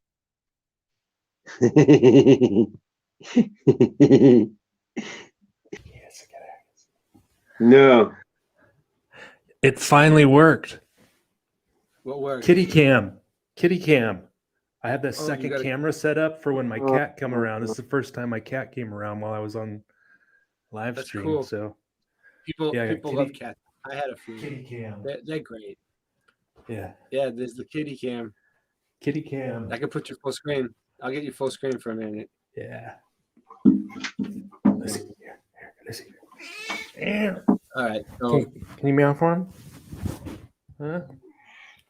S5: No.
S7: It finally worked.
S6: What worked?
S7: Kitty cam. I have that
S6: Oh, you
S7: second
S6: gotta-
S7: camera set up for when my cat come around. This is the first time my cat came around while I was on live
S6: That's
S7: stream.
S6: cool.
S7: So
S6: People
S7: Yeah,
S6: people
S7: kitty-
S6: love cats. I had a few.
S7: kitty cam.
S6: They're great.
S7: Yeah,
S6: Yeah, there's the kitty cam.
S7: kitty cam.
S6: I can put you full screen. I'll get you full screen for a minute.
S7: Yeah. Listen here. Listen here.
S6: All right. So
S7: Can you meow for him? Huh?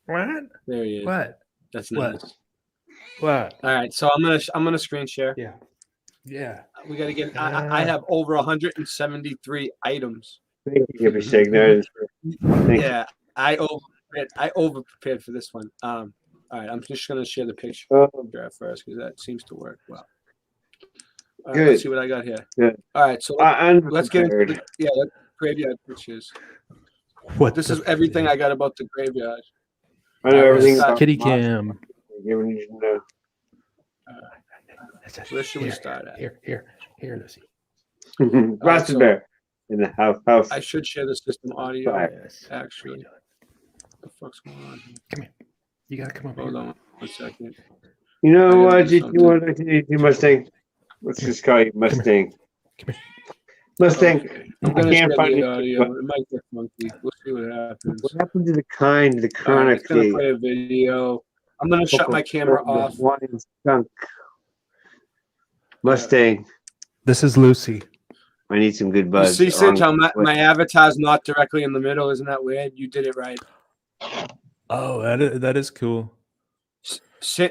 S7: What?
S6: there he is.
S7: What?
S6: That's
S7: What?
S6: nice.
S7: What?
S6: All right. So I'm gonna screen share.
S7: Yeah. Yeah.
S6: We gotta get. I have over 173 items.
S5: Thank you for saying that. Thank
S6: Yeah, I over prepared for this one. All right, I'm just gonna share the picture
S5: you.
S6: first because that seems to work well. All right,
S5: Good.
S6: let's see what I got here.
S5: Good.
S6: All right, so
S5: I'm
S6: let's get into
S5: prepared.
S6: the graveyard pictures.
S7: What
S6: This
S7: the
S6: is everything I got about the graveyard.
S5: I know everything
S6: Yes.
S5: about
S7: kitty
S5: Moss.
S7: cam.
S5: You need to know.
S6: Where should we start at?
S7: Here, Lucy.
S5: Boston
S6: so-
S5: Bear in the house.
S6: I should share the system audio.
S5: Fire.
S6: Actually, what the fuck's going on here?
S7: You gotta come over
S6: Hold
S7: here.
S6: on 1 second.
S5: You know
S6: I gotta
S5: what?
S6: do
S5: You
S6: something.
S5: want to Mustang? Let's just call you Mustang. Mustang.
S6: Okay. I'm
S5: I
S6: gonna
S5: can't
S6: share
S5: find
S6: the
S5: it.
S6: audio. It might get funky. We'll see what happens.
S5: What happened to the kind, the
S6: All right,
S5: chronic,
S6: it's gonna
S5: the
S6: play a video. I'm gonna shut my camera off.
S5: wine skunk? Mustang.
S7: This is Lucy.
S5: I need some good
S6: You
S5: buzz.
S6: see, Cinch, how
S5: along with-
S6: my avatar's not directly in the middle. Isn't that weird? You did it right.
S7: Oh, that is cool.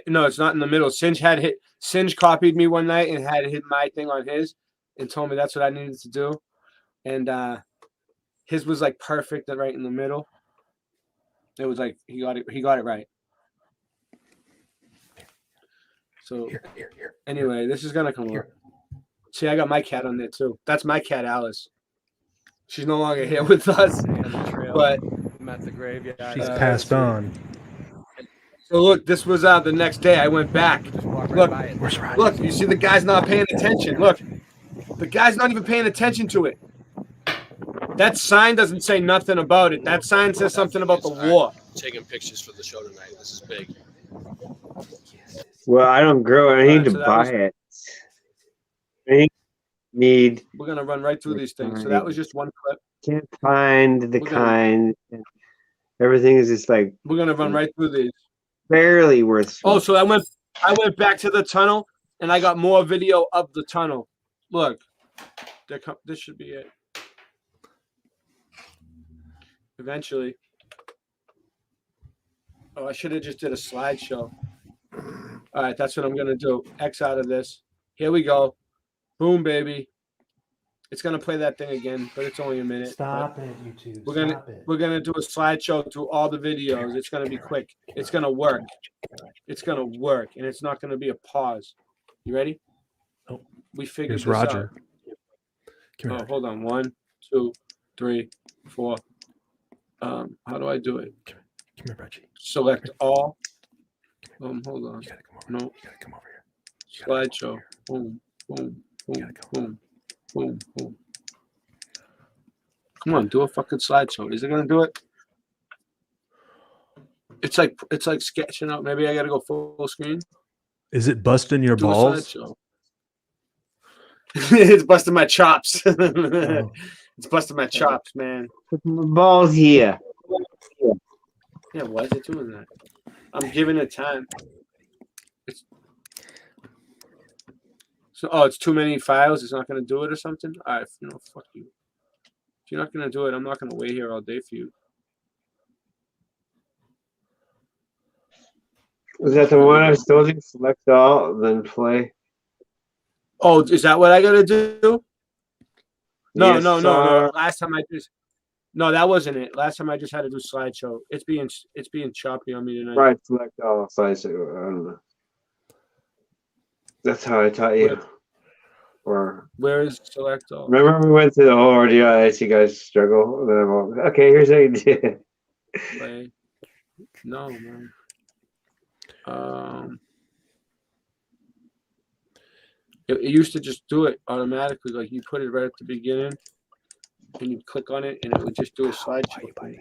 S6: No, it's not in the middle. Singe copied me one night and had hit my thing on his and told me that's what I needed to do. And his was like perfect and right in the middle. It was like he got it right. So
S7: Here.
S6: anyway, this is gonna come up. See, I got my cat on there too. That's my cat, Alice. She's no longer here with us, but
S8: I'm at the graveyard.
S7: She's passed on.
S6: so look, this was the next day. I went back. Look,
S7: Where's Roger?
S6: look, you see the guy's not paying attention. Look, the guy's not even paying attention to it. That sign doesn't say nothing about it. That sign says something about the war.
S8: Taking pictures for the show tonight. This is big.
S5: Well, I don't grow. I need
S6: Alright,
S5: to
S6: so that
S5: buy
S6: was-
S5: it. I need.
S6: We're gonna run right through these things. So that was just one clip.
S5: Can't find the
S6: We're gonna-
S5: kind. Everything is just like
S6: We're gonna run right through these.
S5: barely worth.
S6: Oh, so I went back to the tunnel and I got more video of the tunnel. Look, this should be it. Eventually. Oh, I should have just did a slideshow. All right, that's what I'm gonna do. X out of this. Here we go. Boom, baby. It's gonna play that thing again, but it's only a minute.
S7: Stop it, YouTube.
S6: We're gonna do a slideshow through all the videos. It's gonna be quick. It's gonna work. It's gonna work, and it's not gonna be a pause. You ready?
S7: Oh,
S6: we figured
S7: here's
S6: this
S7: Roger.
S6: out.
S7: Come here.
S6: Oh, hold on. 1, 2, 3, 4. How do I do it?
S7: Come here, Reggie.
S6: Select all. Hold on.
S7: You gotta come over.
S6: No.
S7: You gotta come over here. You gotta come
S6: Slideshow.
S7: over here.
S6: Boom, boom, boom,
S7: gotta come
S6: boom, boom, boom. Come on, do a fucking slideshow. Is it gonna do it? It's like sketching out. Maybe I gotta go full screen.
S7: Is it busting your
S6: Do
S7: balls?
S6: a slideshow. It's busting my chops.
S7: Oh.
S6: It's busting my chops, man.
S5: Put my balls here.
S6: Yeah, why is it doing that? I'm giving it time. It's too many files. It's not going to do it or something. All right, fuck you. If you're not going to do it, I'm not going to wait here all day for you.
S5: Is that the one I was told you? Select all, then play.
S6: Oh, is that what I got to do? No,
S5: Yes,
S6: no.
S5: sir.
S6: Last time no, that wasn't it. Last time I just had to do slideshow. It's being choppy on me tonight.
S5: Right, select all. Size. I don't know. That's how I taught you. Or
S6: Where is select all?
S5: remember we went through the whole ordeal. I see you guys struggle. And then I'm all, okay, here's how you do it.
S6: Play. No, man. It used to just do it automatically. Like you put it right at the beginning, and you click on it, and it would just do a slideshow.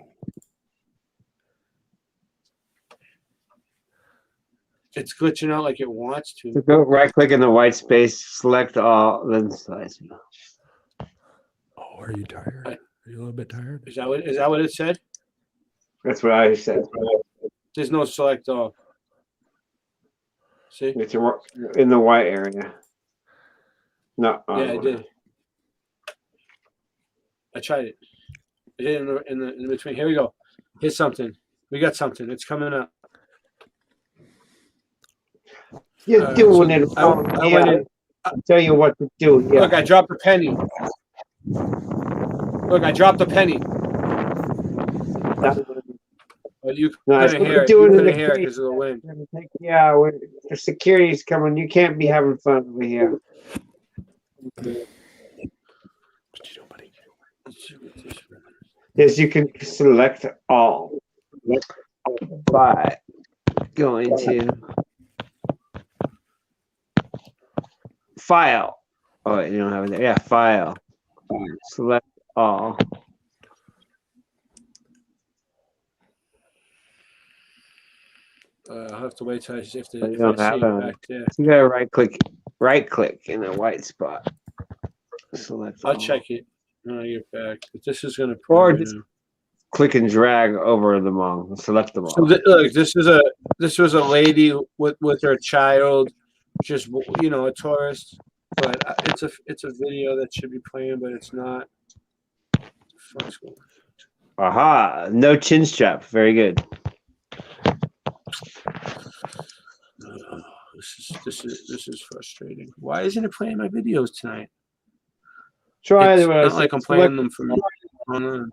S6: It's glitching out like it wants to.
S5: So go right click in the white space, select all, then size.
S7: Oh, are you tired? Are you a little bit tired?
S6: Is that what it said?
S5: That's what I said.
S6: There's no select all. See?
S5: It's in the white area. No.
S6: Yeah, I did. I tried it. I did it in between. Here we go. Here's something. We got something. It's coming up.
S5: You're doing it wrong.
S6: I went in.
S5: I'll tell you what to do. Yeah.
S6: Look, I dropped a penny. Look, I dropped a penny. But you
S5: No,
S6: couldn't hear it. You
S5: doing
S6: couldn't
S5: in the
S6: hear it
S5: case.
S6: because of the wind.
S5: Yeah, the security's coming. You can't be having fun over here. Yes, you can select all by going to file. Oh, wait, you don't have it there. Yeah, file. Select all.
S6: I'll have to wait till I see if,
S5: You
S6: if
S5: don't
S6: I see
S5: have
S6: it
S5: it.
S6: back there.
S5: You gotta right click in the white spot. Select
S6: I'll
S5: all.
S6: check it when I get back. But this is gonna
S5: Or
S6: prove it
S5: just
S6: now.
S5: click and drag over them all. Select them all.
S6: So look, this was a lady with her child, just a tourist. But it's a video that should be playing, but it's not. Fuck's going on?
S5: Aha! No chin strap. Very good.
S6: This is frustrating. Why isn't it playing my videos tonight?
S5: Try
S6: It's
S5: the
S6: not like I'm playing them from online.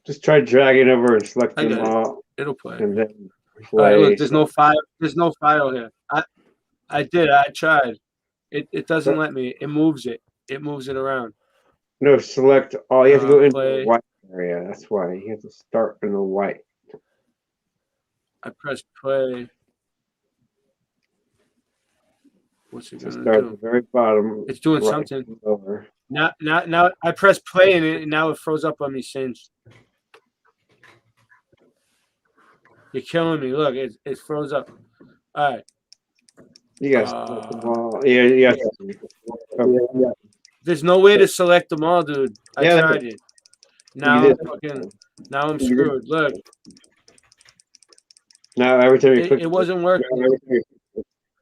S5: Just try dragging over and select
S6: I
S5: them
S6: got it.
S5: all.
S6: It'll play.
S5: And then
S6: All right,
S5: play.
S6: look, there's no file. There's no file here. I tried. It doesn't let me. It moves it. It moves it around.
S5: No, select all. You have to go into
S6: Play.
S5: the white area. That's why you have to start in the white.
S6: I press play. What's it
S5: Just
S6: gonna
S5: start at
S6: do?
S5: the very bottom.
S6: It's doing
S5: right
S6: something.
S5: Over.
S6: Now I press play and now it froze up on me since. You're killing me. Look, it froze up. All right.
S5: You got to select them all. Yeah.
S6: There's no way to select them all, dude. I
S5: Yeah,
S6: tried it. Now I'm screwed. Look,
S5: Now every time you click,
S6: it wasn't working.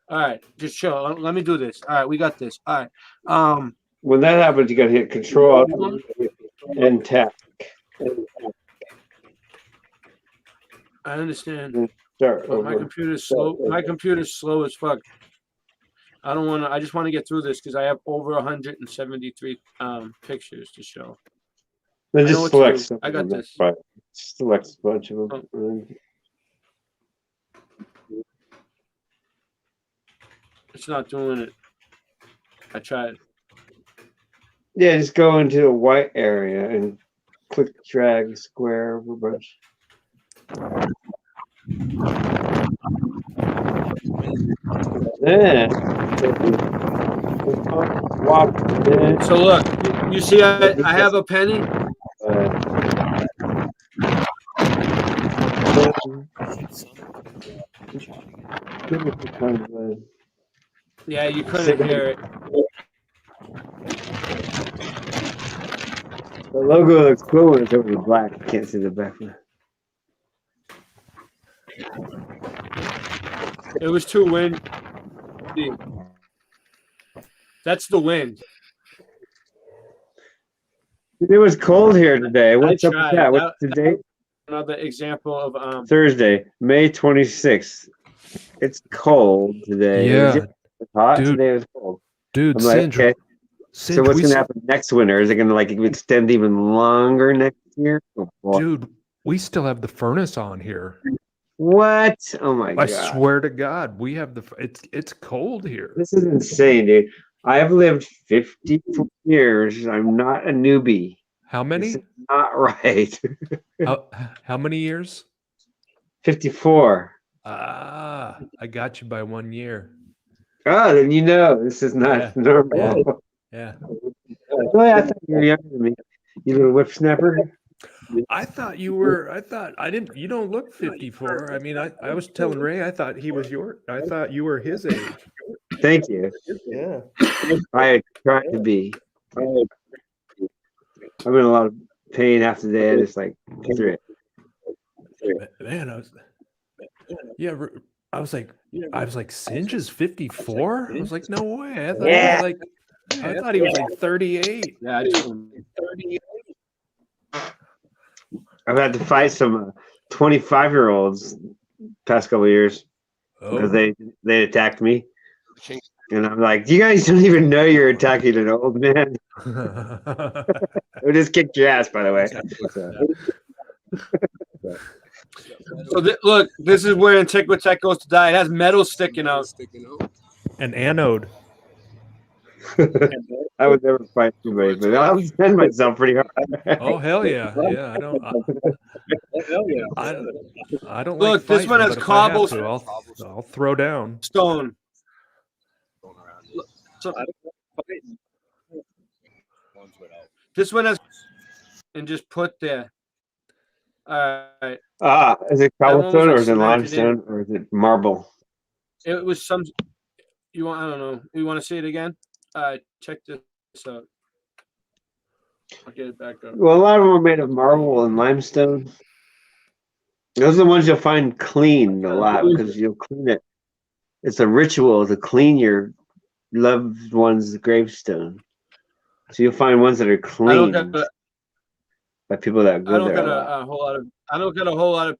S6: All right, just chill. Let me do this. All right, we got this. All right.
S5: When that happens, you got to hit Control and tap.
S6: I understand.
S5: Start
S6: But my
S5: over.
S6: computer's slow. My computer's slow as fuck. I don't want to. I just want to get through this because I have over 173 pictures to show.
S5: Then
S6: I know
S5: just
S6: what to
S5: select
S6: do.
S5: some
S6: I
S5: of
S6: got
S5: them,
S6: this.
S5: but select a bunch of them.
S6: It's not doing it. I tried.
S5: Yeah, just go into the white area and click, drag, square, over a bunch. Then,
S6: So look, you see, I have a penny. Yeah, you couldn't hear it.
S5: The logo looks cool when it's over the black. I can't see the background.
S6: It was too windy. That's the wind.
S5: It was cold here today. What's up with
S6: tried.
S5: that? What's the date?
S6: Another example of
S5: Thursday, May 26th. It's cold today.
S7: Yeah.
S5: It's hot
S7: Dude.
S5: today. It was cold.
S7: Dude,
S5: I'm like,
S7: Singe,
S5: okay.
S7: Singe,
S5: So what's
S7: we
S5: going to
S7: s-
S5: happen next winter? Is it going to like extend even longer next year? Oh, boy.
S7: Dude, we still have the furnace on here.
S5: What? Oh my
S7: I
S5: god!
S7: swear to God, we have the. It's cold here.
S5: This is insane, dude. I've lived 54 years. I'm not a newbie.
S7: How
S5: This
S7: many?
S5: is not right.
S7: How many years?
S5: 54.
S7: Ah, I got you by 1 year.
S5: Oh, then you know this is not
S7: Yeah.
S5: normal.
S7: Yeah.
S5: Oh, yeah, I thought you were younger than me. You little whipsnapper.
S7: I thought you were. I thought I didn't. You don't look 54. I mean, I was telling Ray. I thought he was your. I thought you were his age.
S5: Thank you.
S7: Yeah.
S5: I tried to be. I'm in a lot of pain half the day. I just like through it.
S7: Man, I was. Yeah, I was like, Singe is 54. I was like, no way. I thought
S5: Yeah.
S7: he was like, I thought he was like 38.
S6: Yeah, I just 38.
S5: I've had to fight some 25-year-olds past couple of years because they attacked me, and I'm like, you guys don't even know you're attacking an old man. I just kicked your ass, by the way.
S6: So look, this is where Antiquitech goes to die. It has metal sticking out.
S7: An anode.
S5: I would never fight anybody, but I'll defend myself pretty hard.
S7: Oh hell yeah, yeah. I don't
S6: Look,
S7: like
S6: this one
S7: fighting,
S6: has
S7: but if I have
S6: cobblestone.
S7: to, I'll throw down.
S6: So, this one has and just put there. All right.
S5: Is it
S6: That one was,
S5: cobblestone
S6: like,
S5: or is it
S6: cemented
S5: limestone or is it marble?
S6: It was some. You want? I don't know. You want to see it again? Check this out. I'll get it back up.
S5: Well, a lot of them are made of marble and limestone. Those are the ones you'll find clean a lot because you'll clean it. It's a ritual to clean your loved one's gravestone. So you'll find ones that are clean by people that go there.
S6: A whole lot of. I don't get a whole lot of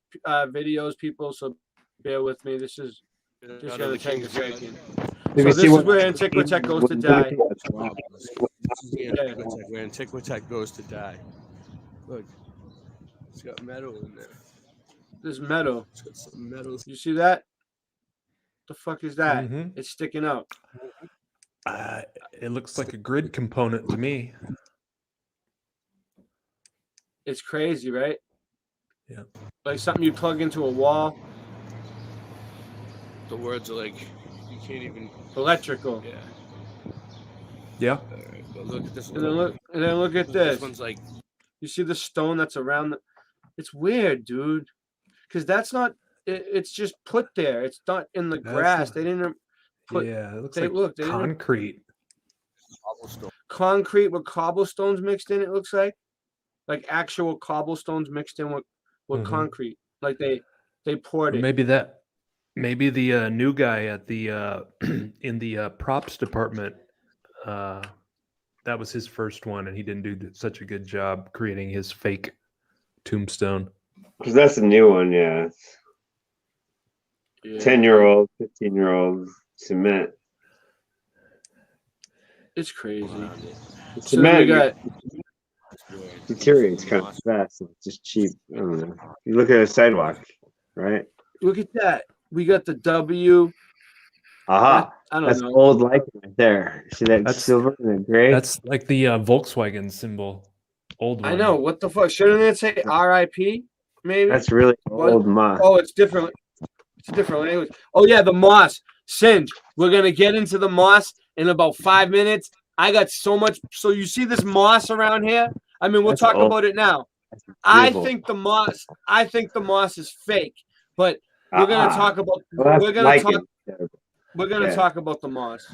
S6: videos, people. So bear with me. This is just gonna take a second. So this is where Antiquitech goes to die.
S8: Where Antiquitech goes to die. Look, it's got metal in there.
S6: There's metal.
S8: It's got some metal.
S6: You see that? The fuck is that?
S7: Mhm.
S6: It's sticking out.
S7: It looks like a grid component to me.
S6: It's crazy, right?
S7: Yeah.
S6: Like something you plug into a wall.
S8: The words are like you can't even.
S6: Electrical.
S8: Yeah.
S7: Yeah.
S8: But look at this one.
S6: And then look at this.
S8: This one's like.
S6: You see the stone that's around it's weird, dude. Because that's not. It's just put there. It's not in the grass. They didn't put.
S7: Yeah, it looks like concrete.
S6: Concrete with cobblestones mixed in. It looks like actual cobblestones mixed in with concrete. Like they poured it.
S7: Maybe the new guy at the in the props department. That was his first one, and he didn't do such a good job creating his fake tombstone.
S5: Because that's a new one, yeah. 10-year-old, 15-year-old cement.
S6: It's crazy.
S5: Cement deteriorates kind of fast. It's just cheap. I don't know. You look at a sidewalk, right?
S6: Look at that. We got the W.
S5: Aha.
S6: I don't
S5: that's
S6: know.
S5: old like right there. See that silver and the gray?
S7: That's like the Volkswagen symbol. Old one.
S6: I know. What the fuck? Shouldn't it say RIP? Maybe
S5: that's really old moss.
S6: Oh, it's different. It's a different language. Oh yeah, the moss. Singe. We're gonna get into the moss in about 5 minutes. I got so much. So you see this moss around here? I mean, we'll talk about it now. I think the moss is fake, but we're gonna talk about. We're gonna talk about the moss.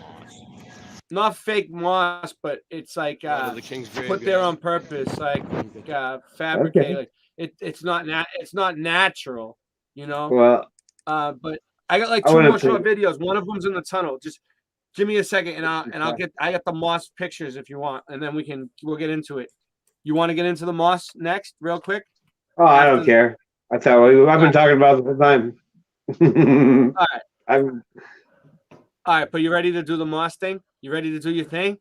S6: Not fake moss, but it's like put there on purpose, like fabricated.
S5: Okay.
S6: Like, it's not natural, you know.
S5: Well,
S6: but I got like 2 more short videos. One of them's in the tunnel. Just give me a second, and I got the moss pictures if you want, and then we'll get into it. You want to get into the moss next, real quick?
S5: Oh, I don't care. I've been talking about it the whole time.
S6: All right. All right, but you ready to do the moss thing? You ready to do your thing?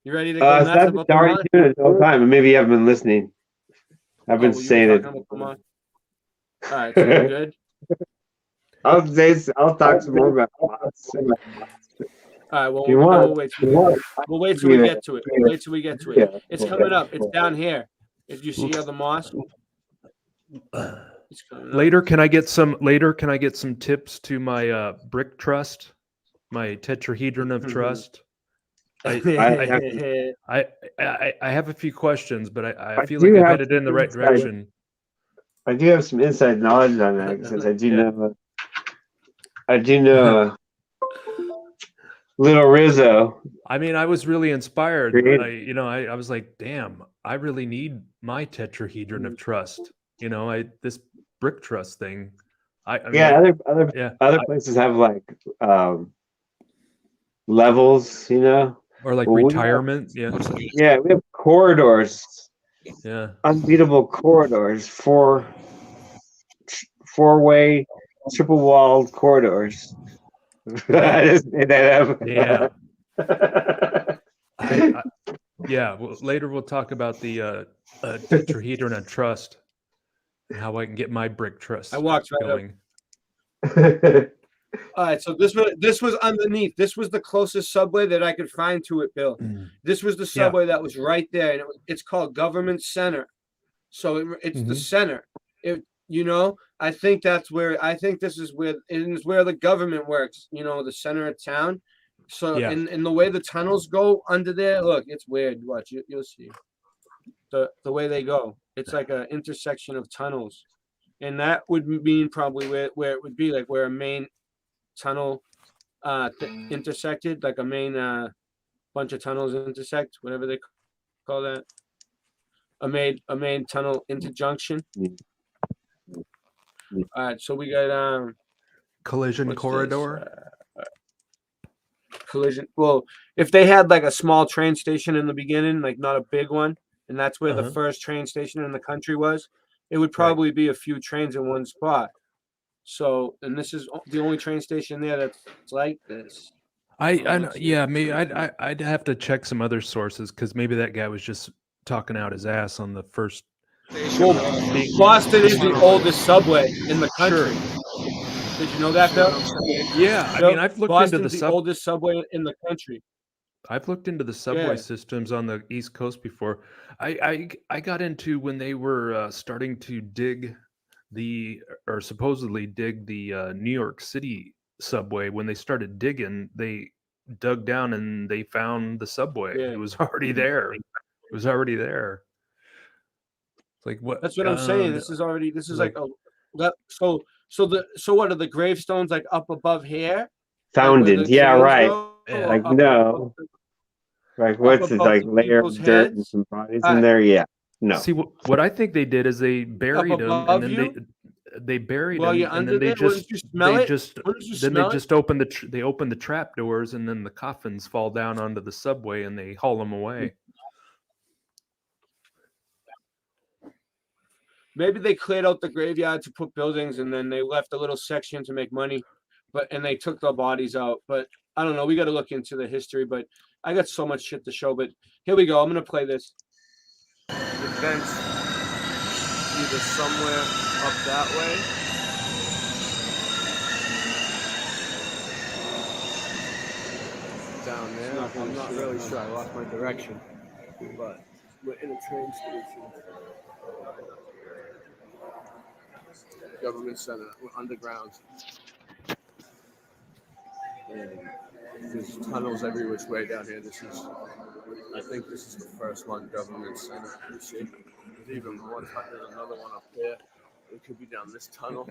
S6: You ready to go nuts about the moss?
S5: Doing it the whole time, and maybe you haven't been listening. I've been saying it.
S6: All right, so you're good.
S5: I'll talk some more about moss.
S6: All right, well, we'll wait till we get to it. We'll wait till we get to it.
S5: Yeah.
S6: It's coming up. It's down here. If you see the moss.
S7: Later, can I get some tips to my brick trust, my tetrahedron of trust? I have a few questions, but I feel like I'm headed in the right direction.
S5: I do have some inside knowledge on that because I do know Little Rizzo.
S7: I mean, I was really inspired. I was like, damn, I really need my tetrahedron of trust. This brick trust thing.
S5: Other places have like levels,
S7: or like retirement.
S5: We have corridors.
S7: Yeah,
S5: unbeatable corridors, four-way, triple-walled corridors. I just made that up.
S7: Yeah. Well, later we'll talk about the tetrahedron of trust. How I can get my brick trust
S6: I walked right
S7: going.
S6: All right, so this was underneath. This was the closest subway that I could find to it, Bill. This was the subway that was right there, and it's called Government Center. So it's the center. I think that's where I think this is where it is where the government works. The center of town. So in the way the tunnels go under there, look, it's weird. Watch, you'll see the way they go. It's like an intersection of tunnels, and that would mean probably where it would be like where a main tunnel intersected, like a main bunch of tunnels intersect, whatever they call that. A main tunnel interjunction. All right, so we got
S7: collision corridor.
S6: Collision. Well, if they had like a small train station in the beginning, like not a big one, and that's where the first train station in the country was, it would probably be a few trains in one spot. So, and this is the only train station there that's like this.
S7: I know, yeah, maybe I'd have to check some other sources because maybe that guy was just talking out his ass on the first.
S6: Well, Boston is the oldest subway in the country. Did you know that, Bill?
S7: Yeah, I mean, I've looked
S6: Boston's
S7: into the
S6: oldest subway in the country.
S7: I've looked into the subway systems on the East Coast before. I got into when they were starting to supposedly dig the New York City subway. When they started digging, they dug down and they found the subway. It was already there. It was already there. It's like what?
S6: That's what I'm saying. This is like so what are the gravestones like up above here?
S5: Founded, yeah, right. Like no. Like what's it like layer of dirt and some bodies in there? Yeah. No.
S7: See what I think they did is they buried them and then they buried them and then they just open the trap doors and then the coffins fall down onto the subway and they haul them away.
S6: Maybe they cleared out the graveyard to put buildings and then they left a little section to make money, and they took the bodies out. But I don't know. We got to look into the history, but I got so much shit to show. But here we go. I'm going to play this. Events either somewhere up that way. Down there. I'm not really sure. I lost my direction. But we're in a train station. Government Center. We're underground. And there's tunnels every which way down here. I think this is the first one, Government Center. You see, there's even one. There's another one up there. It could be down this tunnel.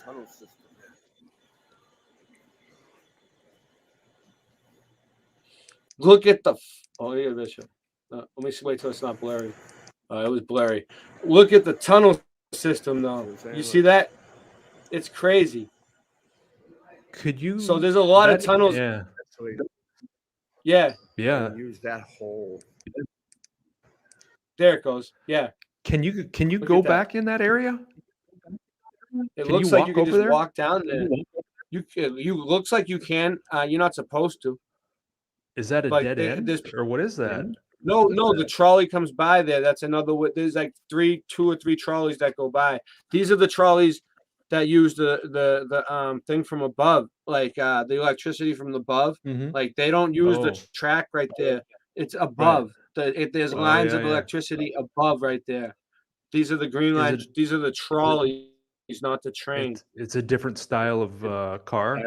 S6: Tunnel system. Look at the. Oh yeah, Bishop. Let me wait till it's not blurry. It was blurry. Look at the tunnel system, though. You see that? It's crazy.
S7: Could you?
S6: So there's a lot of tunnels.
S7: Yeah.
S6: Yeah.
S7: Yeah.
S8: Use that hole.
S6: There it goes. Yeah.
S7: Can you go back in that area?
S6: It looks like you can just walk down there. You looks like you can. You're not supposed to.
S7: Is that a dead end? Or what is that?
S6: No, the trolley comes by there. That's another way. There's like two or three trolleys that go by. These are the trolleys that use the thing from above, like the electricity from above.
S7: Mm-hmm.
S6: Like they don't use the track right there. It's above. There's lines of electricity above right there. These are the green lines. These are the trolleys, not the train.
S7: It's a different style of car.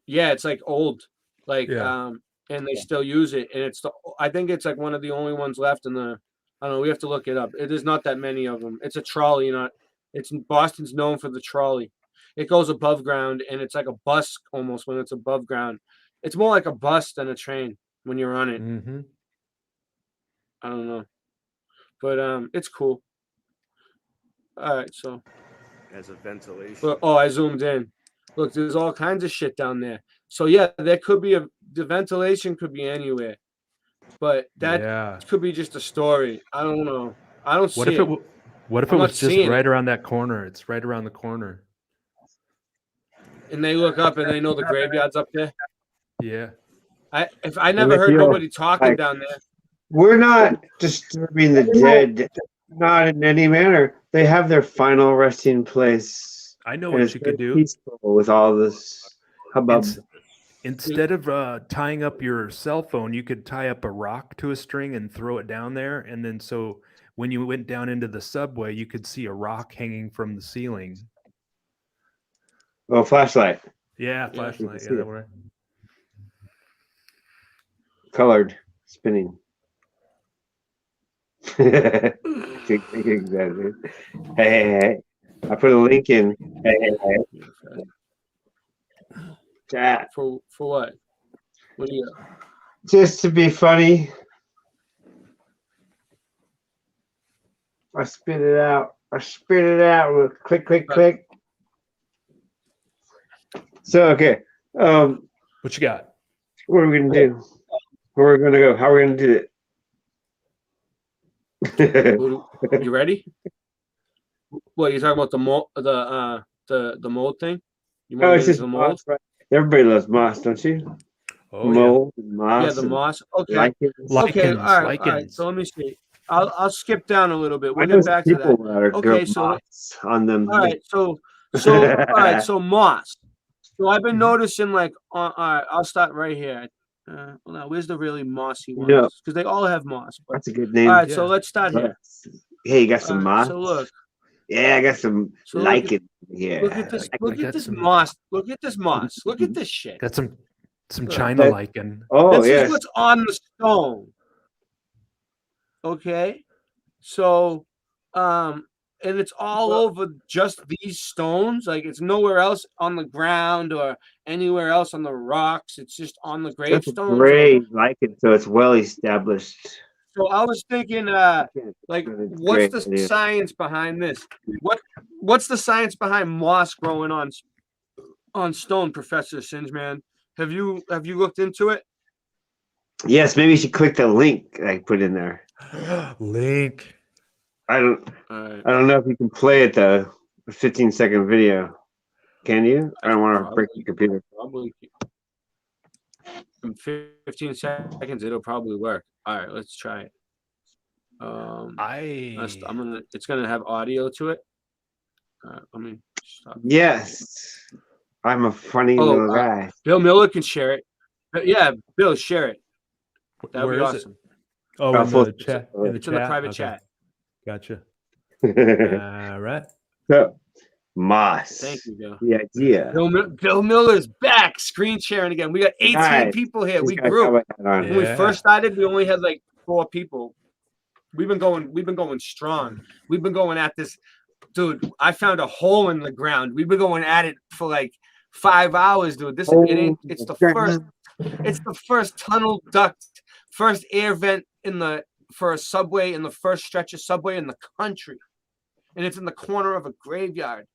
S6: Yeah, it's like old, and they still use it. And I think it's like one of the only ones left in the. I don't know. We have to look it up. There's not that many of them. It's a trolley, It's Boston's known for the trolley. It goes above ground, and it's like a bus almost when it's above ground. It's more like a bus than a train when you're on it.
S7: Mm-hmm.
S6: I don't know, but it's cool. All right, so
S8: as a ventilation.
S6: But, I zoomed in. Look, there's all kinds of shit down there. So yeah, there could be the ventilation could be anywhere, but that could be just a story. I don't know. I don't see it.
S7: What if it was just right around that corner? It's right around the corner.
S6: And they look up and they know the graveyard's up there.
S7: Yeah.
S6: I never heard nobody talking down there.
S5: We're not disturbing the dead, not in any manner. They have their final resting place
S7: I know
S5: And
S7: what
S5: it's
S7: you could
S5: very
S7: do.
S5: peaceful with all this hubbub.
S7: Instead of tying up your cell phone, you could tie up a rock to a string and throw it down there. And then so when you went down into the subway, you could see a rock hanging from the ceiling.
S5: Oh, flashlight.
S7: Yeah,
S5: You can
S7: flashlight.
S5: see
S7: Yeah, that
S5: it.
S7: one.
S5: Colored, spinning. Exactly. Hey. I put a link in. Hey. Chat.
S6: For what? What do you?
S5: Just to be funny. I spit it out. With click, click, click. So okay.
S7: What you got?
S5: What are we gonna do? Where are we gonna go? How are we gonna do it?
S6: You ready? What you talking about the mold? The mold thing? You
S5: Oh,
S6: want
S5: it's
S6: to use
S5: just
S6: the mold?
S5: moss, right? Everybody loves moss, don't you?
S7: Oh,
S5: Mold and moss.
S6: Yeah, the
S5: and
S6: moss. Okay.
S5: lichens.
S6: Okay. All right. All right.
S7: Lichens.
S6: So let me see. I'll skip down a little bit.
S5: I
S6: We'll
S5: know
S6: get
S5: some
S6: back to
S5: people
S6: that.
S5: that are
S6: Okay.
S5: grow
S6: So
S5: moss on them.
S6: all right. So all right. So moss. So I've been noticing like all right. I'll start right here. Well, now where's the really mossy ones?
S5: No.
S6: Because they all have moss. But,
S5: That's a good name.
S6: all right. So let's start here.
S5: Hey, you got some
S6: All right,
S5: moss?
S6: so look.
S5: Yeah, I got some
S6: So look at-
S5: lichen here.
S6: Look at this. Look
S7: got
S6: at this
S7: some-
S6: moss. Look at this moss. Look at this shit.
S7: Got some
S6: Look.
S7: China
S5: That-
S7: lichen.
S5: Oh,
S6: This
S5: yes.
S6: is what's on the stone. Okay. So and it's all over just these stones. Like it's nowhere else on the ground or anywhere else on the rocks. It's just on the
S5: That's a
S6: gravestones.
S5: gray lichen, so it's well established.
S6: So I was thinking like what's the
S5: idea.
S6: science behind this? What's the science behind moss growing on stone, Professor Singeman? Have you looked into it?
S5: Yes, maybe you should click the link I put in there.
S7: Link.
S5: I don't
S6: All right.
S5: I don't know if you can play it though. A 15-second video. Can you? I don't want to break the computer.
S6: Probably in 15 seconds it'll probably work. All right, let's try it. It's gonna have audio to it. Let me stop.
S5: Yes. I'm a funny
S6: Oh,
S5: little guy.
S6: Bill Miller can share it. Yeah, Bill, share it. That would
S7: Where
S6: be
S7: is it?
S6: awesome.
S7: Oh,
S5: I'll
S7: in the
S5: post it.
S7: chat.
S6: It's in the private
S7: Okay.
S6: chat.
S7: Gotcha.
S5: So,
S7: All right.
S5: moss.
S6: Thank you, Bill.
S5: The idea.
S6: Bill Miller's back, screen sharing again. We got 18
S5: Guys,
S6: people here.
S5: He's
S6: We
S5: got a
S6: grew.
S5: cowboy hat on.
S6: When we
S7: Yeah.
S6: first started, we only had like 4 people. We've been going strong. We've been going at this, dude. I found a hole in the ground. We've been going at it for like 5 hours, dude. It's the first tunnel duct, first air vent for a subway in the first stretch of subway in the country. And it's in the corner of a graveyard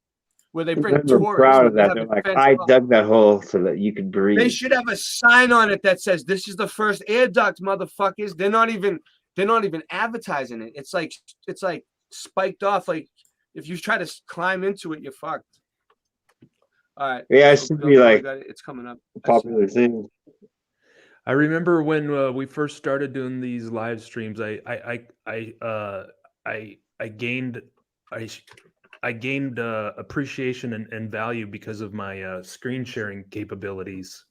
S6: where they bring
S5: They're
S6: tourists.
S5: proud of
S6: and they
S5: that.
S6: have
S5: They're
S6: it
S5: like,
S6: fenced
S5: I
S6: off.
S5: dug that hole so that you could breathe.
S6: They should have a sign on it that says this is the first air duct, motherfuckers. They're not even advertising it. It's like spiked off. Like if you try to climb into it, you're fucked. All right.
S5: Yeah, it
S6: so
S5: should
S6: Bill
S5: be
S6: Miller
S5: like
S6: got it. It's coming up.
S5: a popular thing.
S7: I remember when we first started doing these live streams. I gained appreciation and value because of my screen sharing capabilities.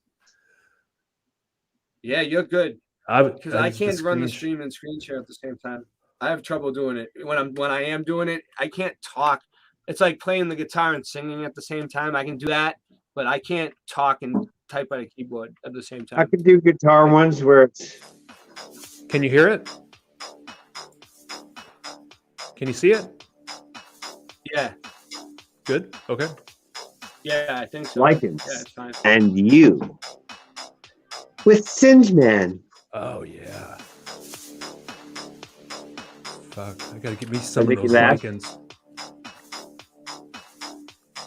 S6: Yeah, you're good. Because I
S7: used the
S6: can't run the
S7: screen
S6: stream and screen share at the same time. I have trouble doing it. When I am doing it, I can't talk. It's like playing the guitar and singing at the same time. I can do that, but I can't talk and type on a keyboard at the same
S5: I
S6: time.
S5: could do guitar ones where it's.
S7: Can you hear it? Can you see it?
S6: Yeah.
S7: Good. Okay.
S6: Yeah, I think so.
S5: Lichens.
S6: Yeah, it's fine.
S5: And you. With Singeman.
S7: Oh yeah. Fuck! I gotta get me some of
S5: make you
S7: those
S5: laugh?
S7: lichens.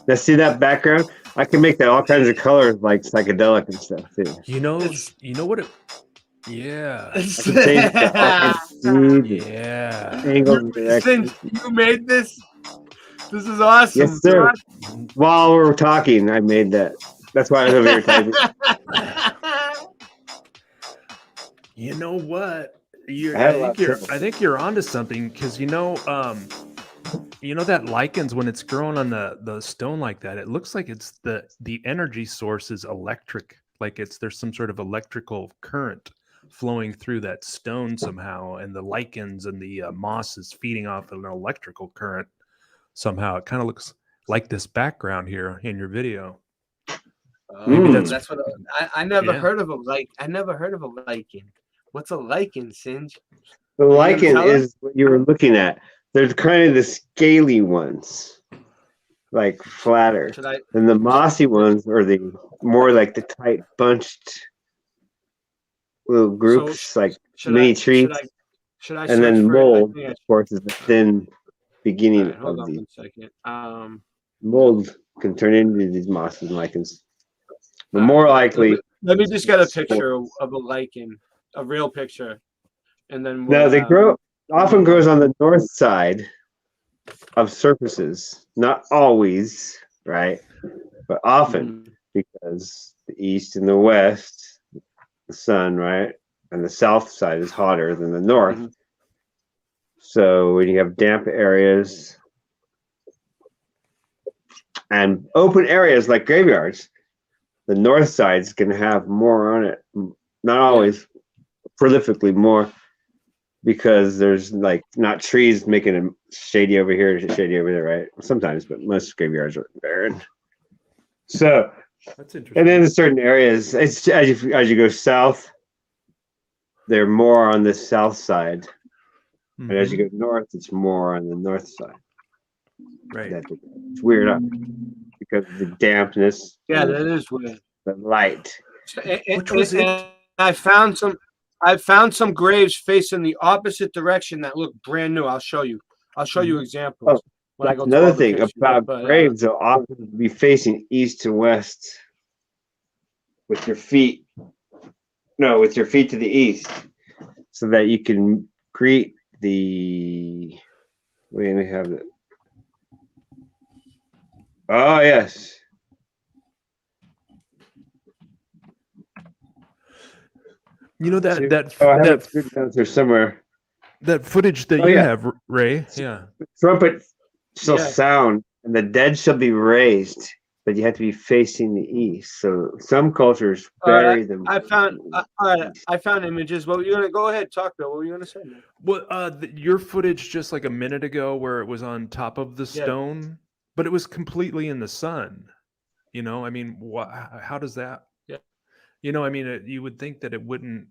S5: Now see that background? I can make that all kinds of colors like psychedelic and stuff too.
S7: You know what it. Yeah.
S5: I can change it to all kinds of speed and
S7: Yeah.
S5: angles and directions.
S6: Since you made this, this is awesome.
S5: Yes, sir. While we're talking, I made that. That's why I was over here typing.
S7: You know what?
S5: I had a lot of trouble.
S7: I think you're onto something because You know that lichens when it's growing on the stone like that, it looks like it's the energy source is electric, like there's some sort of electrical current flowing through that stone somehow, and the lichens and the moss is feeding off an electrical current somehow. It kind of looks like this background here in your video. Maybe
S6: That's what I never heard of I never heard of a lichen. What's a lichen, Singe?
S5: The lichen is what you were looking at. There's kind of the scaly ones, like flatter, and the mossy ones are the more like the tight bunched little groups, like mini trees. And then mold, of course, is the thin beginning of the mold can turn into these mosses and lichens. But more likely,
S6: let me just get a picture of a lichen, a real picture, and then
S5: no, they often grows on the north side of surfaces, not always, right? But often, because the east and the west, the sun, right, and the south side is hotter than the north. So when you have damp areas and open areas like graveyards, the north side is going to have more on it. Not always, prolifically more, because there's like not trees making it shady over here, shady over there, right? Sometimes, but most graveyards are barren. So
S7: that's interesting.
S5: And then in certain areas, it's as you go south, they're more on the south side, and as you go north, it's more on the north side.
S7: Right.
S5: It's weird, huh? Because of the dampness.
S6: Yeah, that is weird.
S5: The light.
S6: Which was it? I found some graves facing the opposite direction that look brand new. I'll show you examples. When I go
S5: another thing about graves, they'll often be facing east to west with your feet. No, with your feet to the east, so that you can greet the. We have it. Oh yes.
S7: You know that
S5: there's somewhere.
S7: That footage that you have, Ray. Yeah.
S5: Trumpet shall sound, and the dead shall be raised, but you have to be facing the east. So some cultures bury them.
S6: I found images. Well, you're gonna go ahead, talk, Bill. What were you gonna say?
S7: Well, your footage just like a minute ago, where it was on top of the stone, but it was completely in the sun. You know, I mean, how does that?
S6: Yeah.
S7: You know, I mean, you would think that it wouldn't.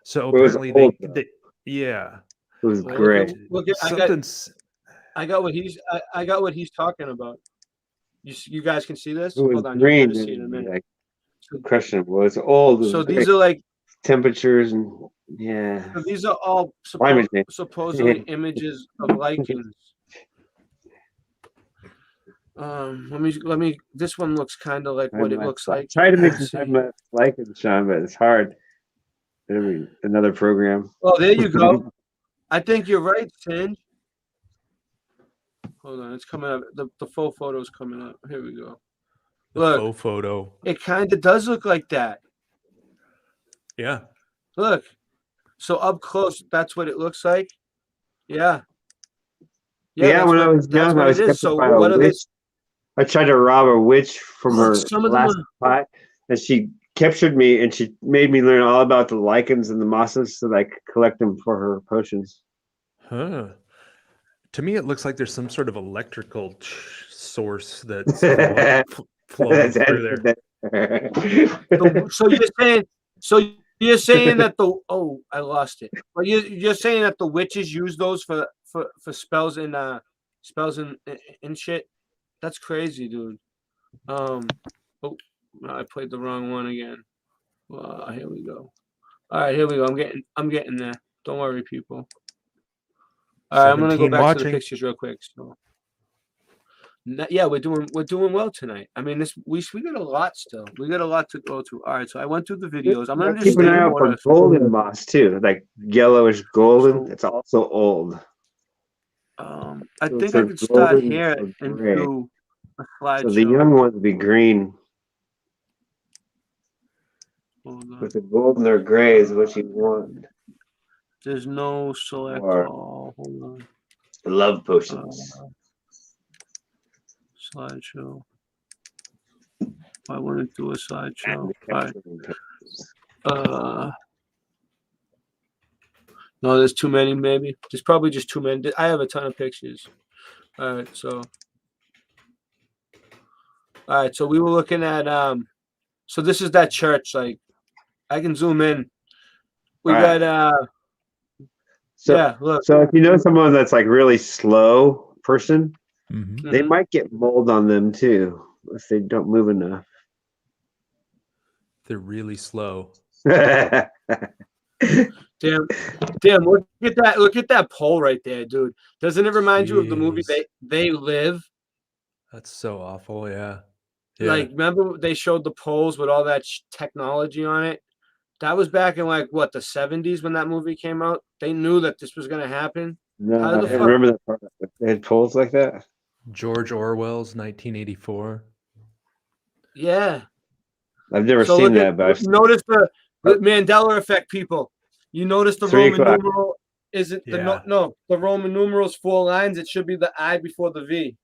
S7: So apparently they yeah.
S5: It was great.
S6: Look, I got what he's talking about. You guys can see this?
S5: It was
S6: Hold on,
S5: green.
S6: you're gonna see it in a minute.
S5: Like, questionable. It's old.
S6: So these are like
S5: temperatures and
S6: So these are all supposedly images of lichens. Let me. This one looks kind of like what it looks like.
S5: Try to make some lichens, Sean, but it's hard. Another program.
S6: Oh, there you go. I think you're right, Singe. Hold on, it's coming up. The full photo is coming up. Here we go. Look,
S7: full photo.
S6: It kind of does look like that.
S7: Yeah.
S6: Look. So up close, that's what it looks like. Yeah.
S5: Yeah, when I was young, I was
S6: so what are they?
S5: I tried to rob a witch from her last pot, and she captured me, and she made me learn all about the lichens and the mosses so that I could collect them for her potions.
S7: Huh. To me, it looks like there's some sort of electrical source that's flowing through
S6: there. So you're saying that I lost it. But you're saying that the witches use those for spells and shit. That's crazy, dude. I played the wrong one again. Here we go. All right, here we go. I'm getting there. Don't worry, people. All right, I'm gonna go back to the pictures real quick. So, yeah, we're doing well tonight. I mean, we got a lot still. We got a lot to go through. All right, so I went through the videos. I'm gonna
S5: keep an eye out for golden moss too, like yellowish golden. It's also old.
S6: I think I could start here and do a slideshow.
S5: So the young ones would be green. With the golden or gray is what you want.
S6: There's no select all. Hold on.
S5: Love potions.
S6: Slideshow. I want to do a slideshow. No, there's too many. Maybe there's probably just too many. I have a ton of pictures. All right, so we were looking at so this is that church. Like, I can zoom in. We
S5: All right.
S6: got
S5: So,
S6: yeah. Look,
S5: so if you know someone that's like really slow person,
S7: Mhm.
S5: they might get mold on them too if they don't move enough.
S7: They're really slow.
S6: damn. Look at that. Look at that pole right there, dude. Doesn't it remind you of the movie
S7: Jeez.
S6: They Live?
S7: That's so awful. Yeah. Yeah.
S6: Like, remember they showed the poles with all that technology on it? That was back in like what, the 70s when that movie came out. They knew that this was gonna happen.
S5: No,
S6: How
S5: I
S6: the fuck-
S5: remember that part. They had poles like that.
S7: George Orwell's 1984.
S6: Yeah.
S5: I've never
S6: So
S5: seen
S6: look
S5: that, but I've seen
S6: notice the Mandela effect, people. You notice the
S5: 3
S6: Roman
S5: o'clock.
S6: numeral isn't the
S7: Yeah.
S6: no, the Roman numeral's 4 lines. It should be the I before the V.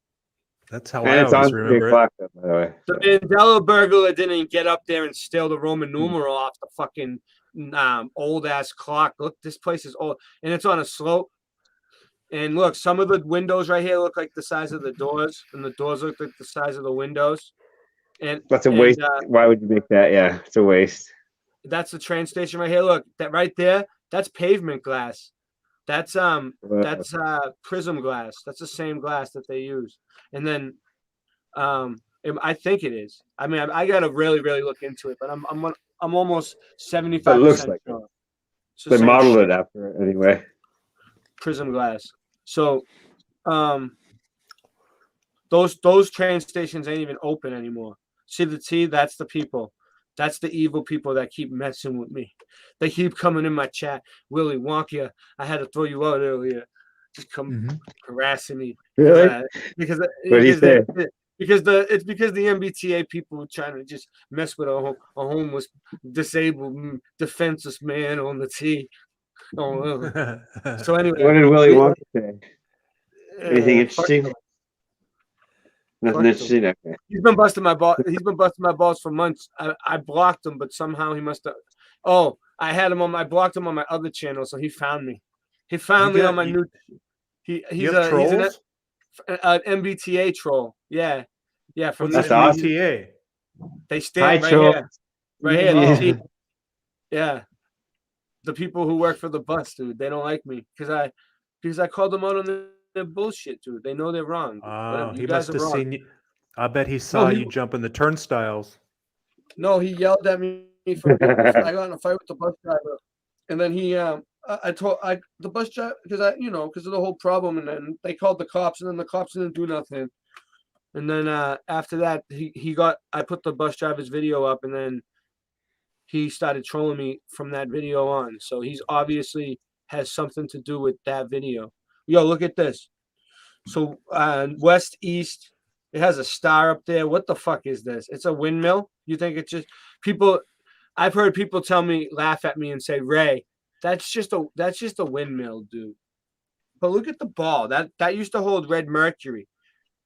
S7: That's how
S5: and
S7: I
S5: it's
S7: always
S5: on 3
S7: remember it.
S5: o'clock, though, by the way.
S6: The
S5: So.
S6: Mandela burglar didn't get up there and steal the Roman numeral off the fucking old ass clock. Look, this place is old, and it's on a slope. And look, some of the windows right here look like the size of the doors, and the doors look like the size of the windows. And
S5: That's a
S6: and,
S5: waste. Why would you make that? Yeah, it's a waste.
S6: that's the train station right here. Look, that right there, that's pavement glass. That's prism glass. That's the same glass that they use. And then I think it is. I mean, I gotta really look into it, but I'm almost 75%.
S5: It looks like it.
S6: sure. It's the
S5: They
S6: same
S5: modeled
S6: shit.
S5: it after it anyway.
S6: Prism glass. So those train stations ain't even open anymore. See the T? That's the people. That's the evil people that keep messing with me. They keep coming in my chat. Willy Wonka, I had to throw you out earlier. Just come harassing me.
S5: Really?
S6: Because
S5: What'd he say?
S6: because the MBTA people were trying to just mess with a homeless, disabled, defenseless man on the T. Oh, so anyway,
S5: What did Willy Wonka say? Anything
S6: fuck
S5: interesting?
S6: him.
S5: Nothing
S6: Fuck
S5: interesting. Okay.
S6: He's been busting my balls. He's been busting my balls for months. I blocked him, but somehow he must have. Oh, I had him on. I blocked him on my other channel, so he found me. He found me on my new. He's an MBTA troll. Yeah. From
S7: What's
S5: That's awesome.
S7: MBTA?
S6: They stand
S5: Hi,
S6: right
S5: troll.
S6: here. Right here.
S5: Yeah.
S6: the T. Yeah. The people who work for the bus, dude, they don't like me because I called them out on their bullshit, dude. They know they're wrong. Dude.
S7: Oh,
S6: Whatever,
S7: he
S6: you guys
S7: must
S6: are
S7: have
S6: wrong.
S7: seen you. I bet he saw
S6: he-
S7: you jump in the turnstiles.
S6: No, he yelled at me. I got in a fight with the bus driver, and then he, I told the bus driver because of the whole problem, and then they called the cops, and then the cops didn't do nothing, and then after that, I put the bus driver's video up, and then he started trolling me from that video on. So he's obviously has something to do with that video. Yo, look at this. So west east. It has a star up there. What the fuck is this? It's a windmill? You think it's just people? I've heard people laugh at me and say, Ray, that's just a windmill, dude. But look at the ball. That used to hold red mercury.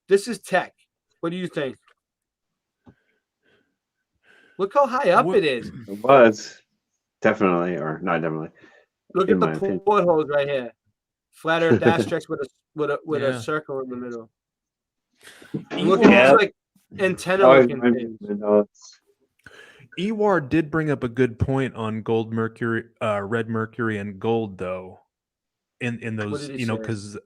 S6: This is tech. What do you think? Look how high up it is.
S5: It was definitely, or not definitely.
S6: Look
S5: in
S6: at the
S5: my opinion.
S6: portholes right here. Flat Earth asterisk with
S7: Yeah.
S6: a circle in the middle. And
S7: Ewar,
S6: look at these like antenna
S5: Always
S6: looking
S5: remember
S6: things.
S5: the notes.
S7: Ewar did bring up a good point on gold mercury, red mercury, and gold, though. In those,
S6: did he say?
S7: because,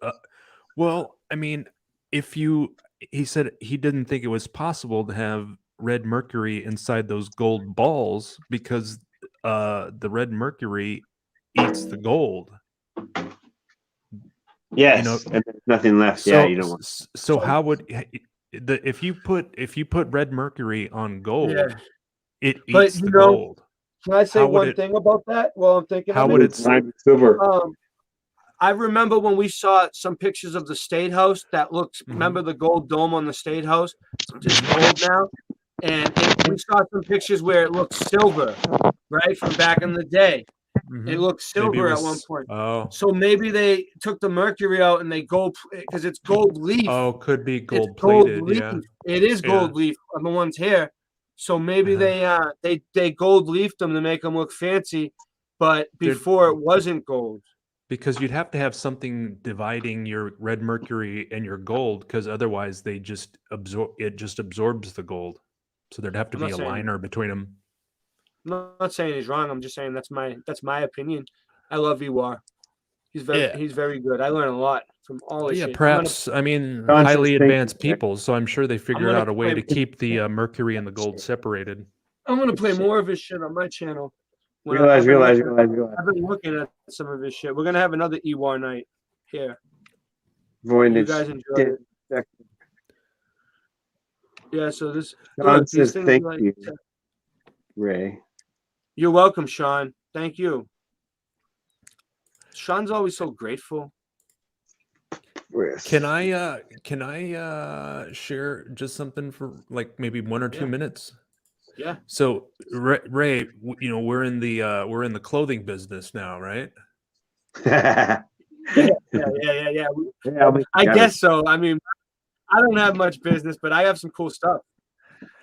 S7: well, I mean, he said he didn't think it was possible to have red mercury inside those gold balls because the red mercury eats the gold.
S5: Yes,
S7: know,
S5: and there's nothing left.
S7: So,
S5: Yeah, you don't want.
S7: So how would if you put red mercury on gold,
S6: Yeah.
S7: it
S6: But,
S7: eats the
S6: you know,
S7: gold.
S6: Can I say
S7: How would
S6: one
S7: it-
S6: thing about that? Well, I'm thinking.
S7: How
S6: of
S7: would
S6: it?
S7: it?
S5: Silver.
S6: I remember when we saw some pictures of the State House that looks.
S7: Mm-hmm.
S6: Remember the gold dome on the State House? It's gold now, and we saw some pictures where it looked silver, right, from back in the day. It looked silver at one point.
S7: Oh,
S6: So maybe they took the mercury out and they gold because it's gold leaf.
S7: oh, could be
S6: It's
S7: gold
S6: gold
S7: plated.
S6: leaf.
S7: Yeah.
S6: It is gold
S7: Yeah.
S6: leaf on the ones here. So maybe they gold leafed them to make them look fancy, but before it wasn't gold.
S7: Because you'd have to have something dividing your red mercury and your gold, because otherwise they just absorbs the gold. So there'd have to
S6: I'm
S7: be
S6: not
S7: a
S6: saying-
S7: liner between them.
S6: I'm not saying he's wrong. I'm just saying that's my opinion. I love Ewar. He's very good. I learn a lot from all this
S7: Yeah,
S6: shit.
S7: perhaps. I mean,
S5: John says
S7: highly
S5: thank you,
S7: advanced
S5: Jack.
S7: people, so I'm sure they figured
S6: gonna
S7: out a way to
S6: play-
S7: keep the mercury and the gold separated.
S6: I'm gonna play more of his shit on my channel. When
S5: Realize.
S6: I've been looking at some of his shit. We're gonna have another Ewar night here. You
S5: Voynich.
S6: guys enjoy it. Yeah. So this.
S5: John
S6: look, these
S5: says
S6: things
S5: thank
S6: like-
S5: you, Ray.
S6: You're welcome, Sean. Thank you. Sean's always so grateful.
S7: Can I share just something for like maybe 1 or 2
S6: Yeah.
S7: minutes?
S6: Yeah.
S7: So Ray, you know, we're in the clothing business now, right?
S6: Yeah. I guess so. I mean, I don't have much business, but I have some cool stuff.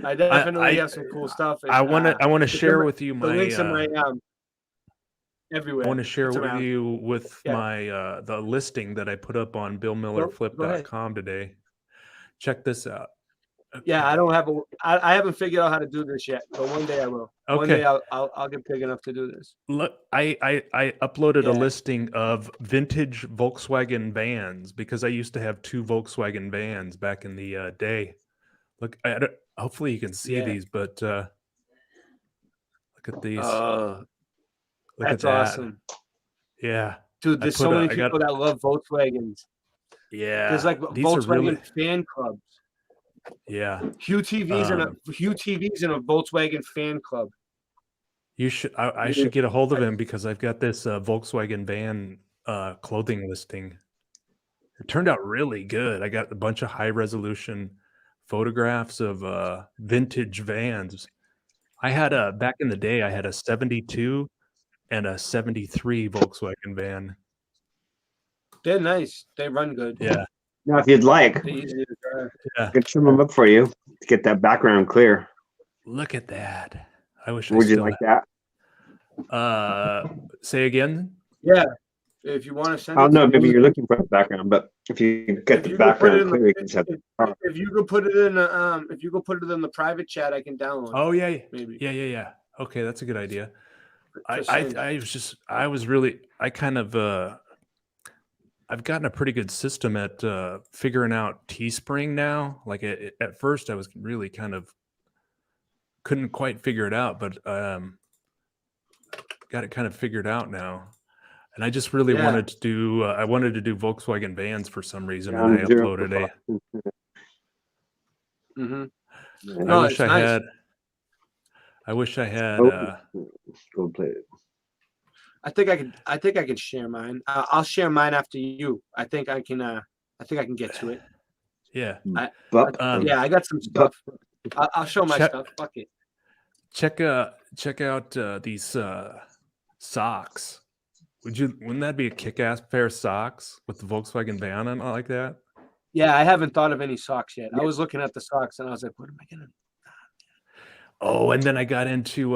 S6: I definitely have some cool stuff.
S7: I want to
S6: the
S7: share
S6: number-
S7: with you
S6: the
S7: my
S6: links in my everywhere.
S7: I want to share
S6: It's
S7: with
S6: around.
S7: you with
S6: Yeah.
S7: my the listing that I put up on
S6: Go ahead.
S7: BillMillerFlip.com today. Check this out.
S6: Yeah, I don't have I haven't figured out how to do this yet, but one day I will. One
S7: Okay.
S6: day I'll get big enough to do this.
S7: Look, I uploaded a
S6: Yeah.
S7: listing of vintage Volkswagen vans because I used to have 2 Volkswagen vans back in the day. Look, hopefully you can see
S6: Yeah.
S7: these, but look at these.
S6: Oh,
S7: Look
S6: that's
S7: at that.
S6: awesome.
S7: Yeah,
S6: Dude, there's so many
S7: I got-
S6: people that love Volkswagens.
S7: yeah.
S6: There's like
S7: these are
S6: Volkswagen
S7: really,
S6: fan clubs.
S7: yeah.
S6: Hugh TV's in a Volkswagen fan club.
S7: You should. I should get a hold of him because I've got this Volkswagen van clothing listing. It turned out really good. I got a bunch of high resolution photographs of vintage vans. I had back in the day. I had a 72 and a 73 Volkswagen van.
S6: They're nice. They run good.
S7: Yeah,
S5: Now, if you'd like,
S6: They're easy to drive.
S5: I could trim them up for you to get that background clear.
S7: look at that. I wish I
S5: Would you
S7: still
S5: like that?
S7: say again.
S6: Yeah. If you want to send
S5: I don't
S6: it
S5: know.
S6: to
S5: Maybe
S6: me,
S5: you're looking for the background, but if you get
S6: if
S5: the
S6: you could put it
S5: background
S6: in
S5: clear, you can just have
S6: if you could put it in if you could put it in the private chat, I can download.
S7: Oh yeah,
S6: maybe.
S7: yeah. Okay, that's a good idea.
S6: Just saying.
S7: I kind of I've gotten a pretty good system at figuring out Teespring now. Like at first I was really kind of couldn't quite figure it out, but got it kind of figured out now. And I just really
S6: Yeah.
S7: wanted to do I wanted to do Volkswagen vans for some reason, and I
S5: Ground zero
S7: uploaded a
S6: Mm-hmm.
S5: Yeah.
S6: No,
S7: I wish
S6: it's
S7: I
S6: nice.
S7: had I wish I had
S5: Gold plated.
S6: I think I can share mine. I'll share mine after you. I think I can get to it.
S7: yeah.
S5: But
S6: Yeah, I got some stuff. I'll show my
S7: Check-
S6: stuff. Fuck it.
S7: Check out these socks. Wouldn't that be a kick-ass pair of socks with the Volkswagen van on it like that?
S6: Yeah, I haven't thought of any socks yet. I was looking at the socks and I was like, what am I gonna?
S7: Oh, and then I got into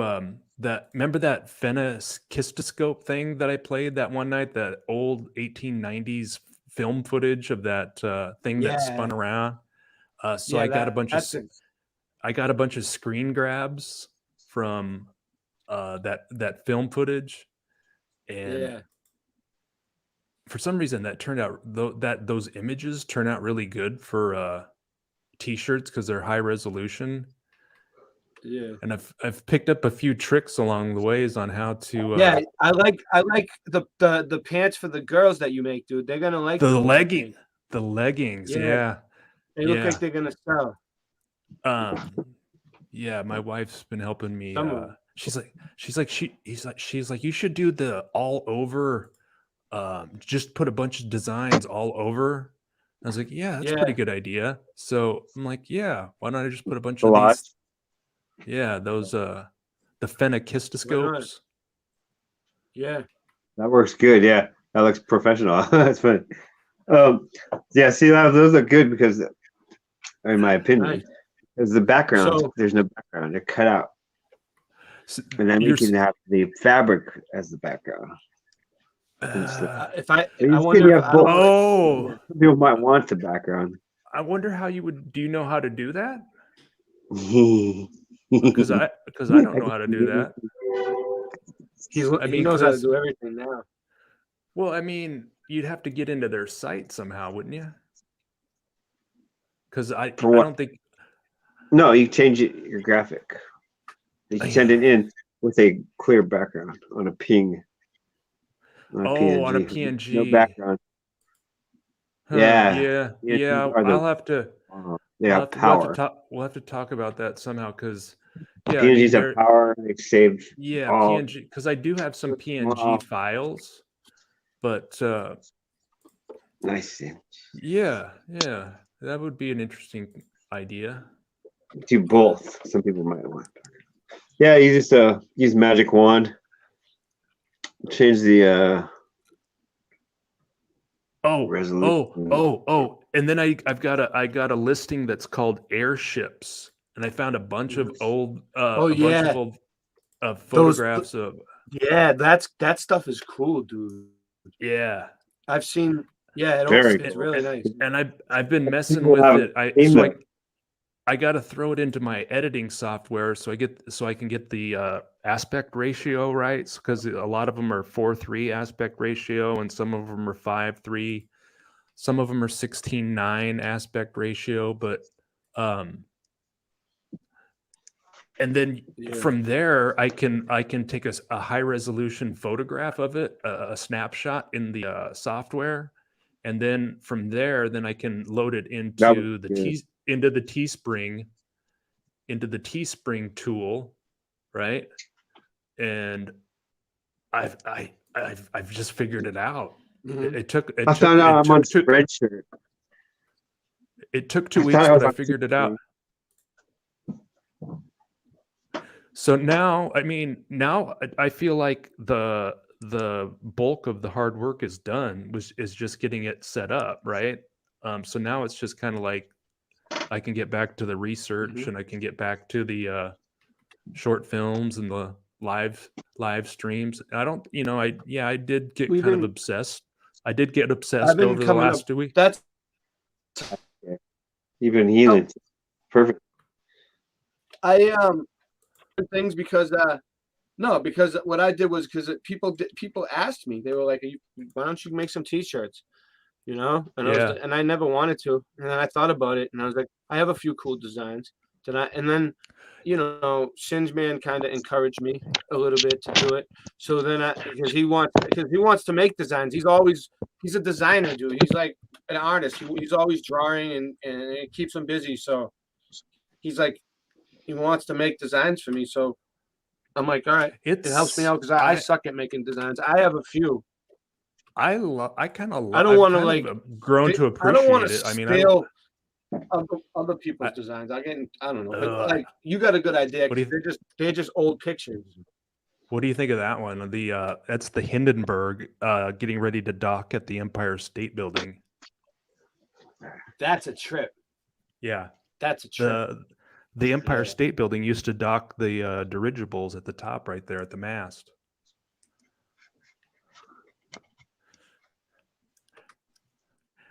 S7: that. Remember that Fena Kistoscope thing that I played that one night? That old 1890s film footage of that thing that spun
S6: Yeah.
S7: around. So
S6: Yeah,
S7: I got a bunch of
S6: that's it.
S7: I got a bunch of screen grabs from that film footage, and
S6: Yeah.
S7: for some reason that turned out those images turn out really good for t-shirts because they're high resolution.
S6: Yeah.
S7: And I've picked up a few tricks along the ways on how to
S6: Yeah, I like the pants for the girls that you make, dude. They're gonna like
S7: the
S6: those, I
S7: leggings.
S6: think.
S7: The leggings,
S6: Yeah.
S7: yeah.
S6: They look
S7: Yeah.
S6: like they're gonna sell.
S7: Yeah, my wife's been helping me.
S6: Some of 'em.
S7: She's like, you should do the all over, just put a bunch of designs all over. I was like, yeah, that's a pretty
S6: Yeah.
S7: good idea. So I'm like, yeah, why don't I just put a bunch of
S5: Collage.
S7: these? Yeah, those the Fena Kistoscopes.
S6: Yeah.
S5: That works good. Yeah, that looks professional. That's fun. Yeah, see, those are good because, in my opinion,
S6: Nice.
S5: because the background,
S6: So-
S5: there's no background; they're cut out, and then we
S7: You're
S5: can have the fabric as the background.
S6: If I
S5: It's good
S6: wonder
S5: you
S6: if
S5: have
S6: I don't
S5: both.
S7: Oh,
S5: Some people might want the background.
S7: I wonder how you would. Do you know how to do that? Because I don't know how to do that.
S6: he
S7: mean,
S6: knows how to
S7: 'cause-
S6: do everything now.
S7: Well, I mean, you'd have to get into their site somehow, wouldn't you? Because I
S5: For what?
S7: don't think.
S5: No, you change your graphic. You can send it in with a clear background on a ping. On a
S7: On a
S5: No
S7: PNG.
S5: background.
S7: Huh,
S5: Yeah.
S7: yeah,
S5: PNGs
S7: yeah.
S5: are the-
S7: I'll have to.
S5: They have power.
S7: We'll have to talk about that somehow because. Yeah,
S5: PNGs
S7: they're-
S5: have power. They save.
S7: Yeah,
S5: all-
S7: PNG, because I do have some PNG
S5: Wow.
S7: files, but
S5: Nice.
S7: yeah, that would be an interesting idea.
S5: Do both. Some people might want. Yeah, you just use magic wand. Change the resolution.
S7: And then I got a listing that's called airships, and I found a bunch of old photographs of.
S6: Yeah, that stuff is cool, dude.
S7: Yeah,
S6: I've seen. Yeah, it's really nice.
S7: And I've been messing
S5: People
S7: with
S5: have
S7: it. I got to throw it into my editing software so I can get the aspect ratio right, because a lot of them are 4:3 aspect ratio, and some of them are 5:3. Some of them are 16:9 aspect ratio, but and then from there I can take a high resolution photograph of it, a snapshot in the software, and then from there I can load it into the Teespring tool, right? And I've just figured it out.
S5: I found out I'm on Spreadshirt.
S7: It took 2 weeks, but I figured it out. So now, I feel like the bulk of the hard work is done. Is just getting it set up, right? So now it's just kind of like I can get back to the research, and I can get back to the short films and the live streams. I did get kind of obsessed. I did get obsessed over the last 2 weeks.
S6: That's
S5: You've been healing. Perfect.
S6: Things because because what I did was because people asked me, they were like, why don't you make some t-shirts, and I never wanted to, and then I thought about it, and I was like, I have a few cool designs, and then Singeman kind of encouraged me a little bit to do it. So then because he wants to make designs. He's a designer, dude. He's like an artist. He's always drawing and it keeps him busy. So he's like, he wants to make designs for me. So I'm like, all right, it helps me out because I suck at making designs. I have a few.
S7: I kind of.
S6: I don't want to like
S7: grown to appreciate
S6: I don't want to
S7: it. I mean,
S6: steal other people's designs. I don't know. But like, you got a good idea. They're just old pictures.
S7: What do you think of that one? That's the Hindenburg getting ready to dock at the Empire State Building.
S6: That's a trip.
S7: Yeah,
S6: that's a trip.
S7: The Empire State Building used to dock the dirigibles at the top right there at the mast.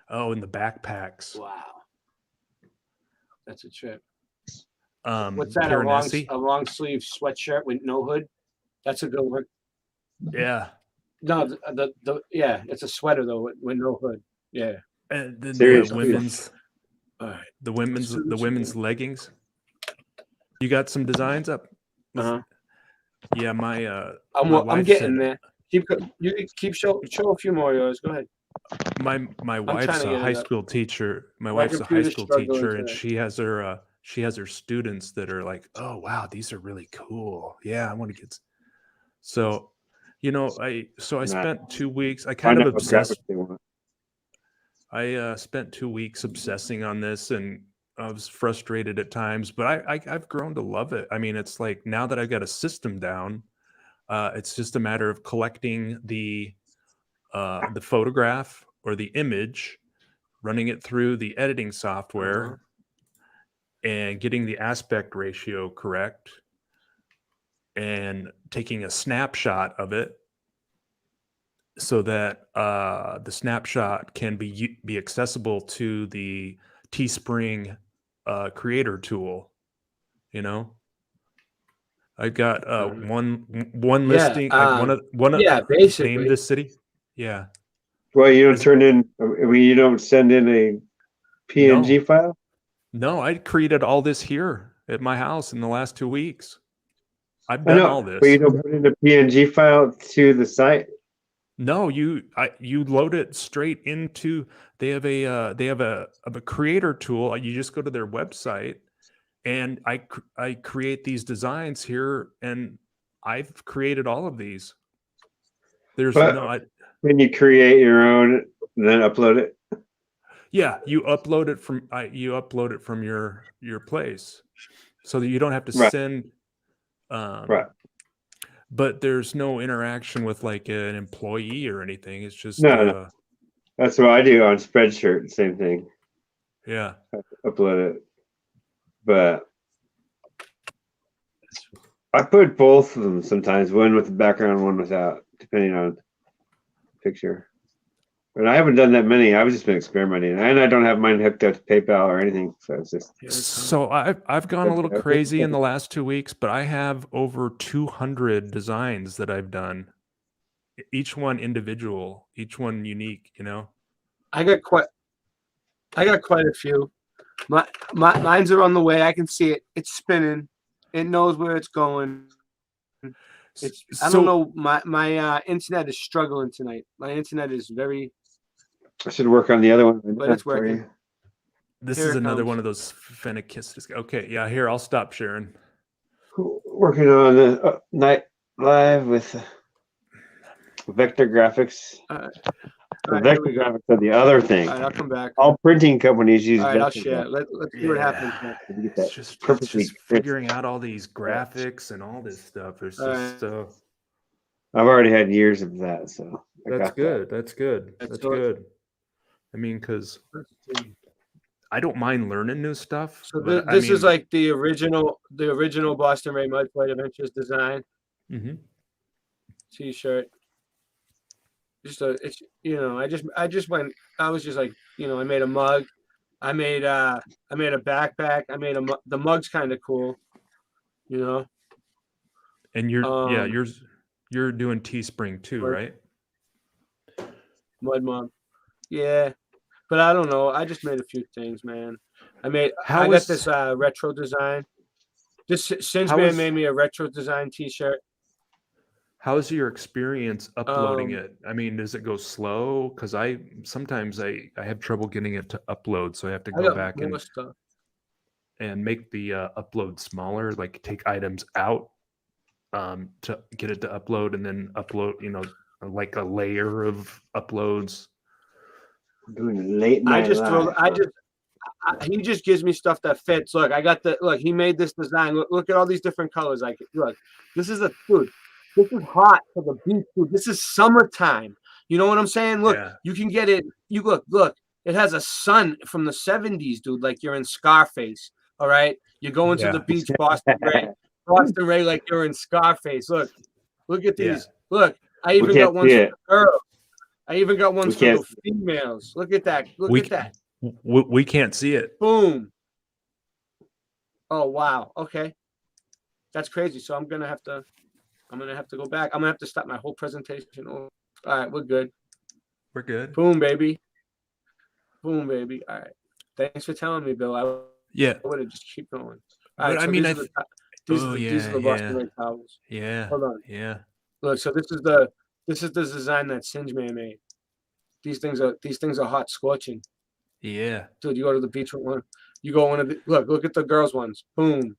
S7: Oh, and the backpacks.
S6: Wow. That's a trip.
S7: What's
S6: that? A long sleeve sweatshirt with no hood? That's a good one.
S7: Yeah.
S6: No, it's a sweater though with no hood. Yeah.
S7: And then the women's. All right. The women's leggings. You got some designs up? Yeah,
S6: I'm getting there. Keep show a few more of yours. Go ahead.
S7: My wife's a high school teacher. My wife's a high school teacher, and she has her students that are like, oh wow, these are really cool. Yeah, I want to get. So, I spent 2 weeks. I kind of obsessed. I spent 2 weeks obsessing on this, and I was frustrated at times, but I've grown to love it. I mean, it's like now that I've got a system down, It's just a matter of collecting the photograph or the image, running it through the editing software, and getting the aspect ratio correct, and taking a snapshot of it so that the snapshot can be accessible to the Teespring creator tool. You know, I got one listing, like one of
S6: basically
S7: name this city. Yeah.
S5: Well, you don't turn in. You don't send in a PNG file.
S7: No, I created all this here at my house in the last 2 weeks. I've done all this.
S5: But you don't put in a PNG file to the site.
S7: No, you load it straight into. They have a creator tool. You just go to their website, and I create these designs here, and I've created all of these.
S5: When you create your own, then upload it.
S7: Yeah, you upload it from your place, so that you don't have to send.
S5: Right.
S7: But there's no interaction with like an employee or anything. It's just
S5: no. That's what I do on Spreadshirt. Same thing.
S7: Yeah.
S5: Upload it, but I put both of them sometimes. One with the background, one without, depending on picture. But I haven't done that many. I've just been experimenting, and I don't have mine hooked up to PayPal or anything. So it's just.
S7: So I've gone a little crazy in the last 2 weeks, but I have over 200 designs that I've done. Each one individual, each one unique. You know.
S6: I got quite a few. Mine's are on the way. I can see it. It's spinning. It knows where it's going. I don't know. My internet is struggling tonight. My internet is very.
S5: I should work on the other one.
S6: But it's working.
S7: This is another one of those Fenakistis. Okay, yeah. Here, I'll stop sharing.
S5: Working on the Night Live with Vector Graphics. Vector Graphics are the other thing.
S6: All right, I'll come back.
S5: All printing companies use.
S6: All right, I'll share. Let's see what happens.
S7: It's just figuring out all these graphics and all this stuff. There's just
S5: I've already had years of that, so
S7: that's good. That's good. That's good. I mean, because I don't mind learning new stuff.
S6: So this is like the original Boston Ray Mudflight Adventures design.
S7: Mm-hmm.
S6: T-shirt. It's I just went. I was just like, I made a mug. I made a backpack. I made the mug's kind of cool.
S7: And you're doing Teespring too, right?
S6: Mud Mug. Yeah. But I don't know. I just made a few things, man. I got this retro design. This Singeman made me a retro design T-shirt.
S7: How's your experience uploading it? I mean, does it go slow? Because sometimes I have trouble getting it to upload, so I have to go back and make the upload smaller, like take items out to get it to upload, and then upload, like a layer of uploads.
S5: Doing late night.
S6: He just gives me stuff that fits. Look, he made this design. Look at all these different colors. This is this is hot for the beach, dude. This is summertime. You know what I'm saying? Look, you can get it. You look. It has a sun from the 70s, dude. Like you're in Scarface. All right. You're going to the beach, Boston Ray, like you're in Scarface. Look at these. Look, I even got ones for the girls. I even got ones for the females. Look at that. Look at that.
S7: We can't see it.
S6: Boom. Oh wow. Okay. That's crazy. So I'm gonna have to go back. I'm gonna have to stop my whole presentation. All right, we're good.
S7: We're good.
S6: Boom, baby. Boom, baby. All right. Thanks for telling me, Bill. I would have just keep going. All right,
S7: these
S6: are the Boston Ray towels.
S7: Yeah.
S6: Hold on.
S7: Yeah.
S6: Look, so this is the design that Singeman made. These things are hot scorching.
S7: Yeah.
S6: Dude, you go to the beach with one. You go one of the look at the girls ones. Boom.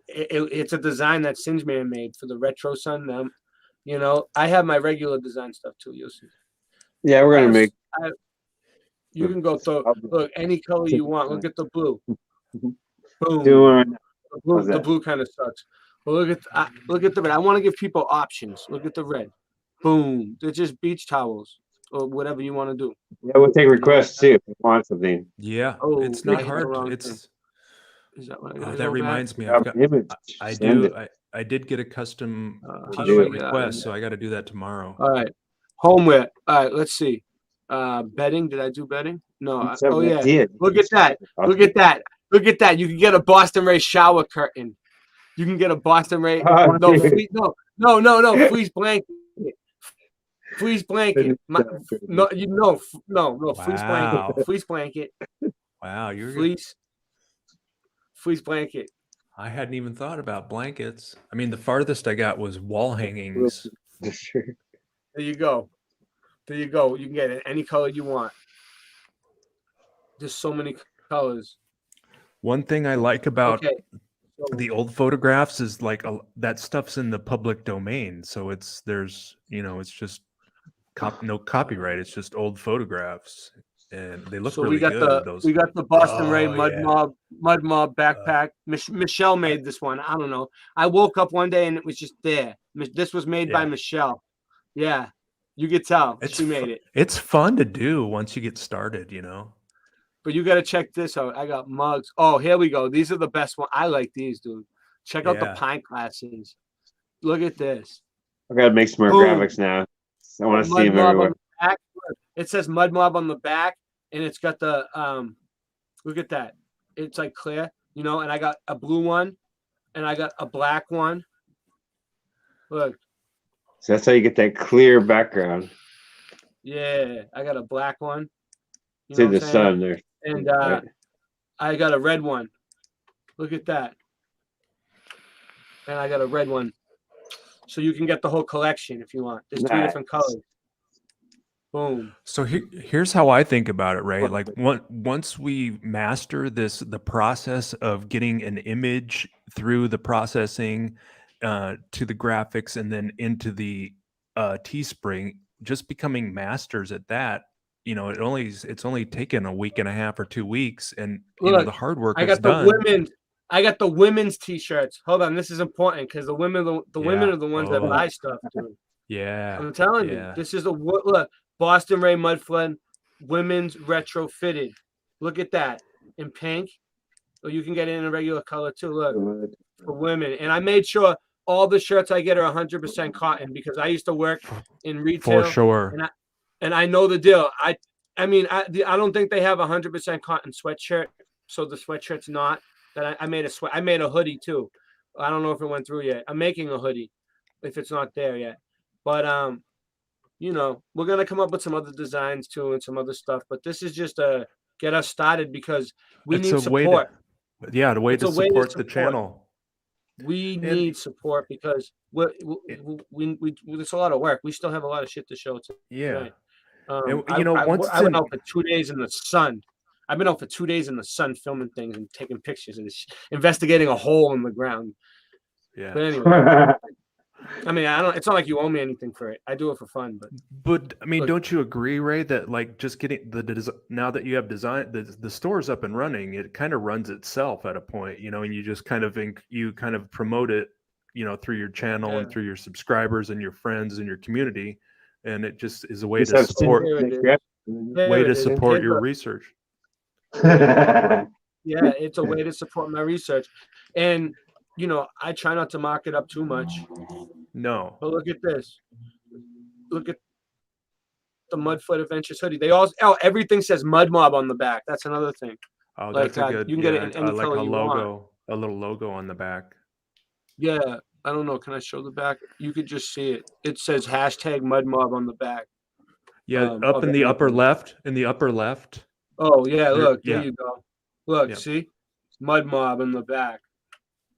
S6: It's a design that Singeman made for the retro sun. I have my regular design stuff too. You'll see.
S5: Yeah, we're gonna make.
S6: You can go through. Look, any color you want. Look at the blue. Boom.
S5: Doing
S6: the blue kind of sucks. But look at the red. I want to give people options. Look at the red. Boom. They're just beach towels or whatever you want to do.
S5: Yeah, we'll take requests too if you want something.
S7: Yeah,
S6: Oh,
S7: it's not
S6: I hit the
S7: hard.
S6: wrong
S7: It's
S6: thing. Is that what I
S7: oh,
S6: gotta
S7: that
S6: go back?
S7: reminds me.
S5: Grab an image,
S7: I
S5: send
S7: do.
S5: it.
S7: I did get a custom
S6: How
S7: t-shirt
S6: do I get out of
S7: request,
S6: here?
S7: so I got to do that tomorrow.
S6: All right. Homeware. All right, let's see. Bedding. Did I do bedding? No.
S5: It's an
S6: Oh yeah.
S5: idea.
S6: Look at that. Look at that. Look at that. You can get a Boston Ray shower curtain. You can get a Boston Ray.
S5: Oh,
S6: No,
S5: dude.
S6: fleece blanket. Fleece blanket. No, fleece
S7: Wow.
S6: blanket. Fleece blanket.
S7: Wow, you're.
S6: Fleece blanket.
S7: I hadn't even thought about blankets. I mean, the farthest I got was wall hangings.
S6: There you go. There you go. You can get it any color you want. There's so many colors.
S7: One thing I like about
S6: Okay.
S7: the old photographs is like that stuff's in the public domain, so there's it's just no copyright. It's just old photographs, and they look
S6: So
S7: really
S6: we got
S7: good.
S6: the Boston Ray
S7: Oh,
S6: Mud
S7: yeah.
S6: Mob backpack. Michelle made this one. I don't know. I woke up one day and it was just there. This was made by
S7: Yeah.
S6: Michelle. Yeah, you could tell she made it.
S7: It's fun to do once you get started.
S6: But you got to check this out. I got mugs. Oh, here we go. These are the best one. I like these, dude. Check out the
S7: Yeah.
S6: pint glasses. Look at this.
S5: I gotta make some more
S6: Boom.
S5: graphics now. I want to see
S6: Mud
S5: them
S6: Mob
S5: everywhere.
S6: on the back. It says Mud Mob on the back, and it's got the look at that. It's like clear, and I got a blue one, and I got a black one. Look,
S5: So that's how you get that clear background.
S6: yeah, I got a black one. You
S5: See
S6: know
S5: the
S6: what I'm saying?
S5: sun there.
S6: And
S5: Right.
S6: I got a red one. Look at that. And I got a red one. So you can get the whole collection if you want. There's 3 different colors. Boom.
S7: So here's how I think about it, right? Like once we master the process of getting an image through the processing to the graphics and then into the Teespring, just becoming masters at that, it's only taken a week and a half or 2 weeks, and
S6: Look,
S7: the hard work
S6: I
S7: is
S6: got the
S7: done.
S6: I got the women's t-shirts. Hold on, this is important because the women are the ones that
S7: Oh.
S6: buy stuff, dude.
S7: Yeah,
S6: I'm telling you, this is look, Boston Ray Mudflood women's retro fitted. Look at that in pink. Or you can get it in a regular color too. Look, for women. And I made sure all the shirts I get are 100% cotton because I used to work in retail.
S7: For sure.
S6: And I know the deal. I don't think they have 100% cotton sweatshirt. So the sweatshirt's not. That I made I made a hoodie too. I don't know if it went through yet. I'm making a hoodie if it's not there yet. But we're gonna come up with some other designs too and some other stuff. But this is just to get us started because we need support.
S7: The way to support the channel.
S6: We need support because we it's a lot of work. We still have a lot of shit to show tonight.
S7: Yeah.
S6: I went out for 2 days in the sun. I've been out for 2 days in the sun filming things and taking pictures and investigating a hole in the ground.
S7: Yeah.
S6: But anyway, it's not like you owe me anything for it. I do it for fun,
S7: But don't you agree, Ray, that like just getting now that you have the store's up and running, it kind of runs itself at a point, and you just kind of promote it, through your channel and through your subscribers and your friends and your community, and it just is a way to support your research.
S6: Yeah, it's a way to support my research, and I try not to mark it up too much.
S7: No.
S6: But look at this. Look at the Mudfoot Adventures hoodie. Everything says Mud Mob on the back. That's another thing.
S7: Oh, that's a good.
S6: You can get it in any
S7: like
S6: color
S7: a
S6: you
S7: logo,
S6: want.
S7: a little logo on the back.
S6: Yeah, I don't know. Can I show the back? You could just see it. It says #MudMob on the back.
S7: Yeah, up in the upper left. In the upper left.
S6: Oh yeah, look, there
S7: yeah.
S6: you go. Look,
S7: Yep.
S6: see, Mud Mob in the back.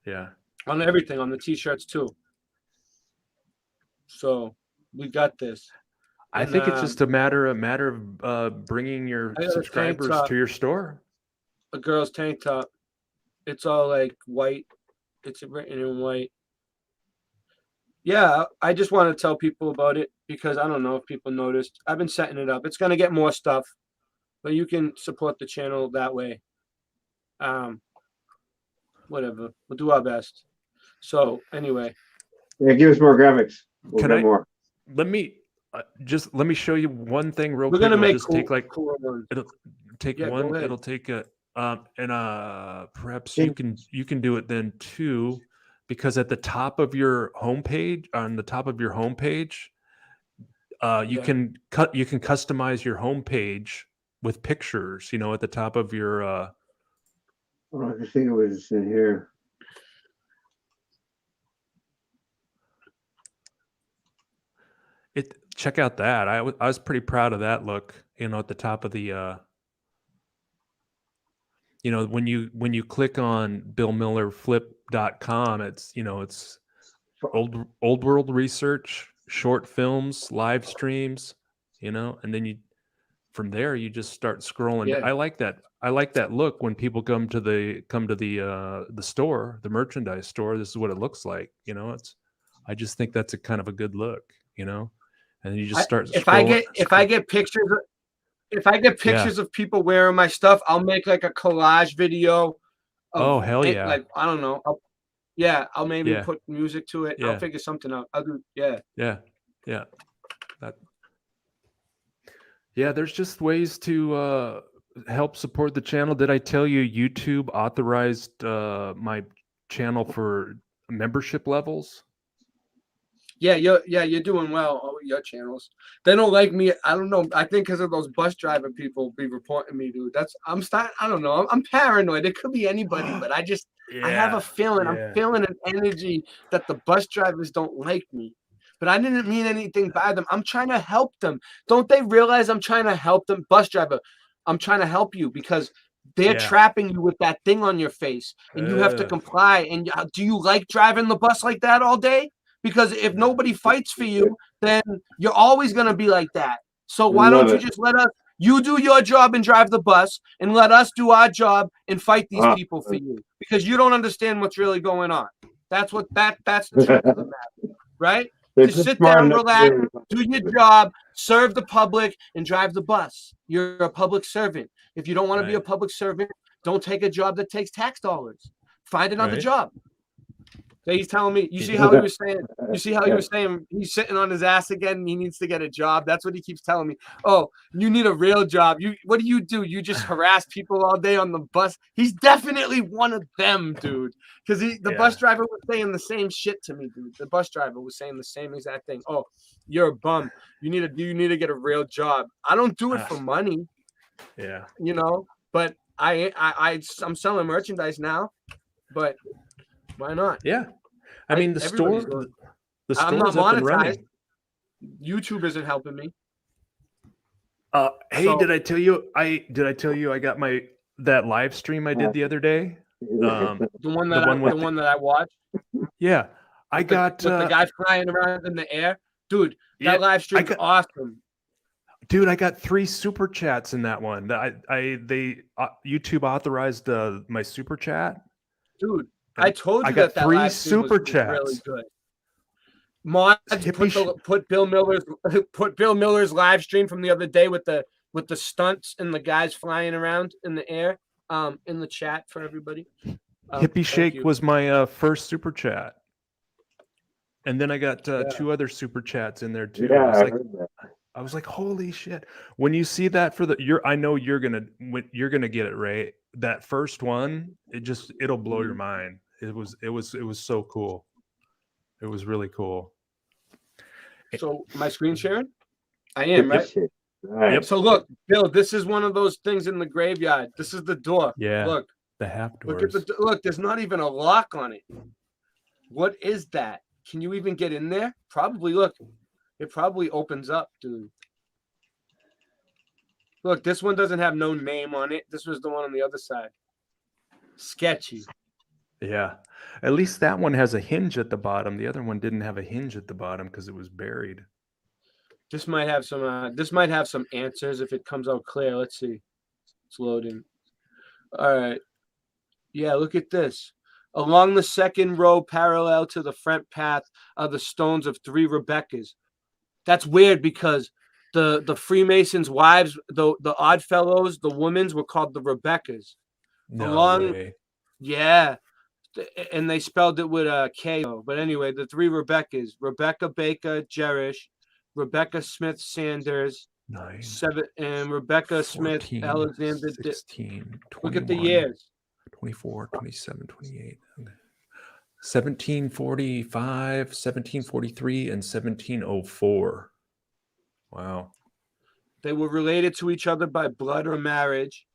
S7: Yeah.
S6: On everything, on the t-shirts too. So we got this.
S7: I think it's just a matter of bringing your
S6: I got a tank
S7: subscribers
S6: top.
S7: to your store.
S6: A girl's tank top. It's all like white. It's written in white. Yeah, I just want to tell people about it because I don't know if people noticed. I've been setting it up. It's gonna get more stuff, but you can support the channel that way. Whatever. We'll do our best. So anyway,
S5: Yeah, give us more graphics. We'll
S7: Can
S5: get
S7: I-
S5: more.
S7: Let me let me show you one thing real
S6: we're
S7: quick.
S6: gonna
S7: It'll
S6: make
S7: just
S6: cool,
S7: take like
S6: cooler ones.
S7: it'll take
S6: Yeah, go
S7: one.
S6: ahead.
S7: It'll take a and perhaps
S5: Think-
S7: you can do it then too, because at the top of your homepage, on the top of your homepage, you
S6: Yeah.
S7: can customize your homepage with pictures. You know, at the top of your
S5: Oh, I think it was in here.
S7: check out that. I was pretty proud of that look, you know, at the top of the you know, when you click on billmillerflip.com, it's, you know, it's old world research, short films, live streams, you know, and then you from there you just start scrolling.
S6: Yeah.
S7: I like that look when people come to the store, the merchandise store. This is what it looks like, you know. I just think that's a kind of a good look, you know. And then you just start
S6: if I get pictures of people wearing my stuff, I'll make like a collage video.
S7: Oh, hell yeah.
S6: Like, I don't know. I'll maybe
S7: Yeah.
S6: put music to it.
S7: Yeah.
S6: I'll figure something out. I'll do. Yeah.
S7: There's just ways to help support the channel. Did I tell you YouTube authorized my channel for membership levels?
S6: Yeah, you're doing well on your channels. They don't like me. I don't know. I think because of those bus driver people be reporting me, dude. I don't know. I'm paranoid. It could be anybody, but I have a feeling. I'm feeling an energy that the bus drivers don't like me. But I didn't mean anything by them. I'm trying to help them. Don't they realize I'm trying to help them? Bus driver, I'm trying to help you because they're trapping you with that thing on your face, and you have to comply. And do you like driving the bus like that all day? Because if nobody fights for you, then you're always going to be like that. So why don't you just let us, you do your job and drive the bus, and let us do our job and fight these people for you? Because you don't understand what's really going on. That's the truth of the matter, right? Just sit down, relax, do your job, serve the public, and drive the bus. You're a public servant. If you don't want to be a public servant, don't take a job that takes tax dollars. Find another job. So he's telling me, you see how he was saying, he's sitting on his ass again and he needs to get a job. That's what he keeps telling me. Oh, you need a real job. What do? You just harass people all day on the bus. He's definitely one of them, dude. Because the bus driver was saying the same shit to me, dude. The bus driver was saying the same exact thing. Oh, you're a bum. You need to get a real job. I don't do it for money.
S7: Yeah.
S6: You know, but I'm selling merchandise now, but why not?
S7: Yeah. I mean, the store,
S6: I'm not
S7: up and running.
S6: monetized. YouTube isn't helping me.
S7: Hey, did I tell you I got that live stream I did the other day?
S6: The one that I watched.
S7: Yeah. I got
S6: with the guy flying around in the air. Dude, that live stream's awesome.
S7: Dude, I got 3 super chats in that one. YouTube authorized my super chat.
S6: Dude, I told you
S7: got
S6: that
S7: 3
S6: live stream
S7: super
S6: was
S7: chats.
S6: really good. Mods put Bill Miller's live stream from the other day with the stunts and the guys flying around in the air in the chat for everybody.
S7: Hippie Shake was my first super chat. And then I got 2 other super chats in there too.
S5: Yeah, I heard that.
S7: I was like, holy shit. When you see that I know you're gonna get it, right? That first one, it'll blow your mind. It was so cool. It was really cool.
S6: So my screen sharing? I am, right?
S5: Right.
S6: So look, Bill, this is one of those things in the graveyard. This is the door.
S7: Yeah.
S6: Look.
S7: The half
S6: Look
S7: doors.
S6: at look, there's not even a lock on it. What is that? Can you even get in there? Probably. Look, it probably opens up, dude. Look, this one doesn't have no name on it. This was the one on the other side. Sketchy.
S7: Yeah. At least that one has a hinge at the bottom. The other one didn't have a hinge at the bottom because it was buried.
S6: This might have some answers if it comes out clear. Let's see. It's loading. All right. Yeah, look at this. Along the second row, parallel to the front path, are the stones of 3 Rebeccas. That's weird because the Freemasons' wives, the Oddfellows, the women's were called the Rebeccas.
S7: No way.
S6: Yeah. and they spelled it with a K. But anyway, the three Rebeccas: Rebecca Baker Jerish, Rebecca Smith Sanders,
S7: 9,
S6: and Rebecca Smith
S7: 14,
S6: Alexander.
S7: 16,
S6: Look at the
S7: 21,
S6: years.
S7: 24, 27, 28. 1745, 1743, and 1704. Wow.
S6: They were related to each other by blood or marriage.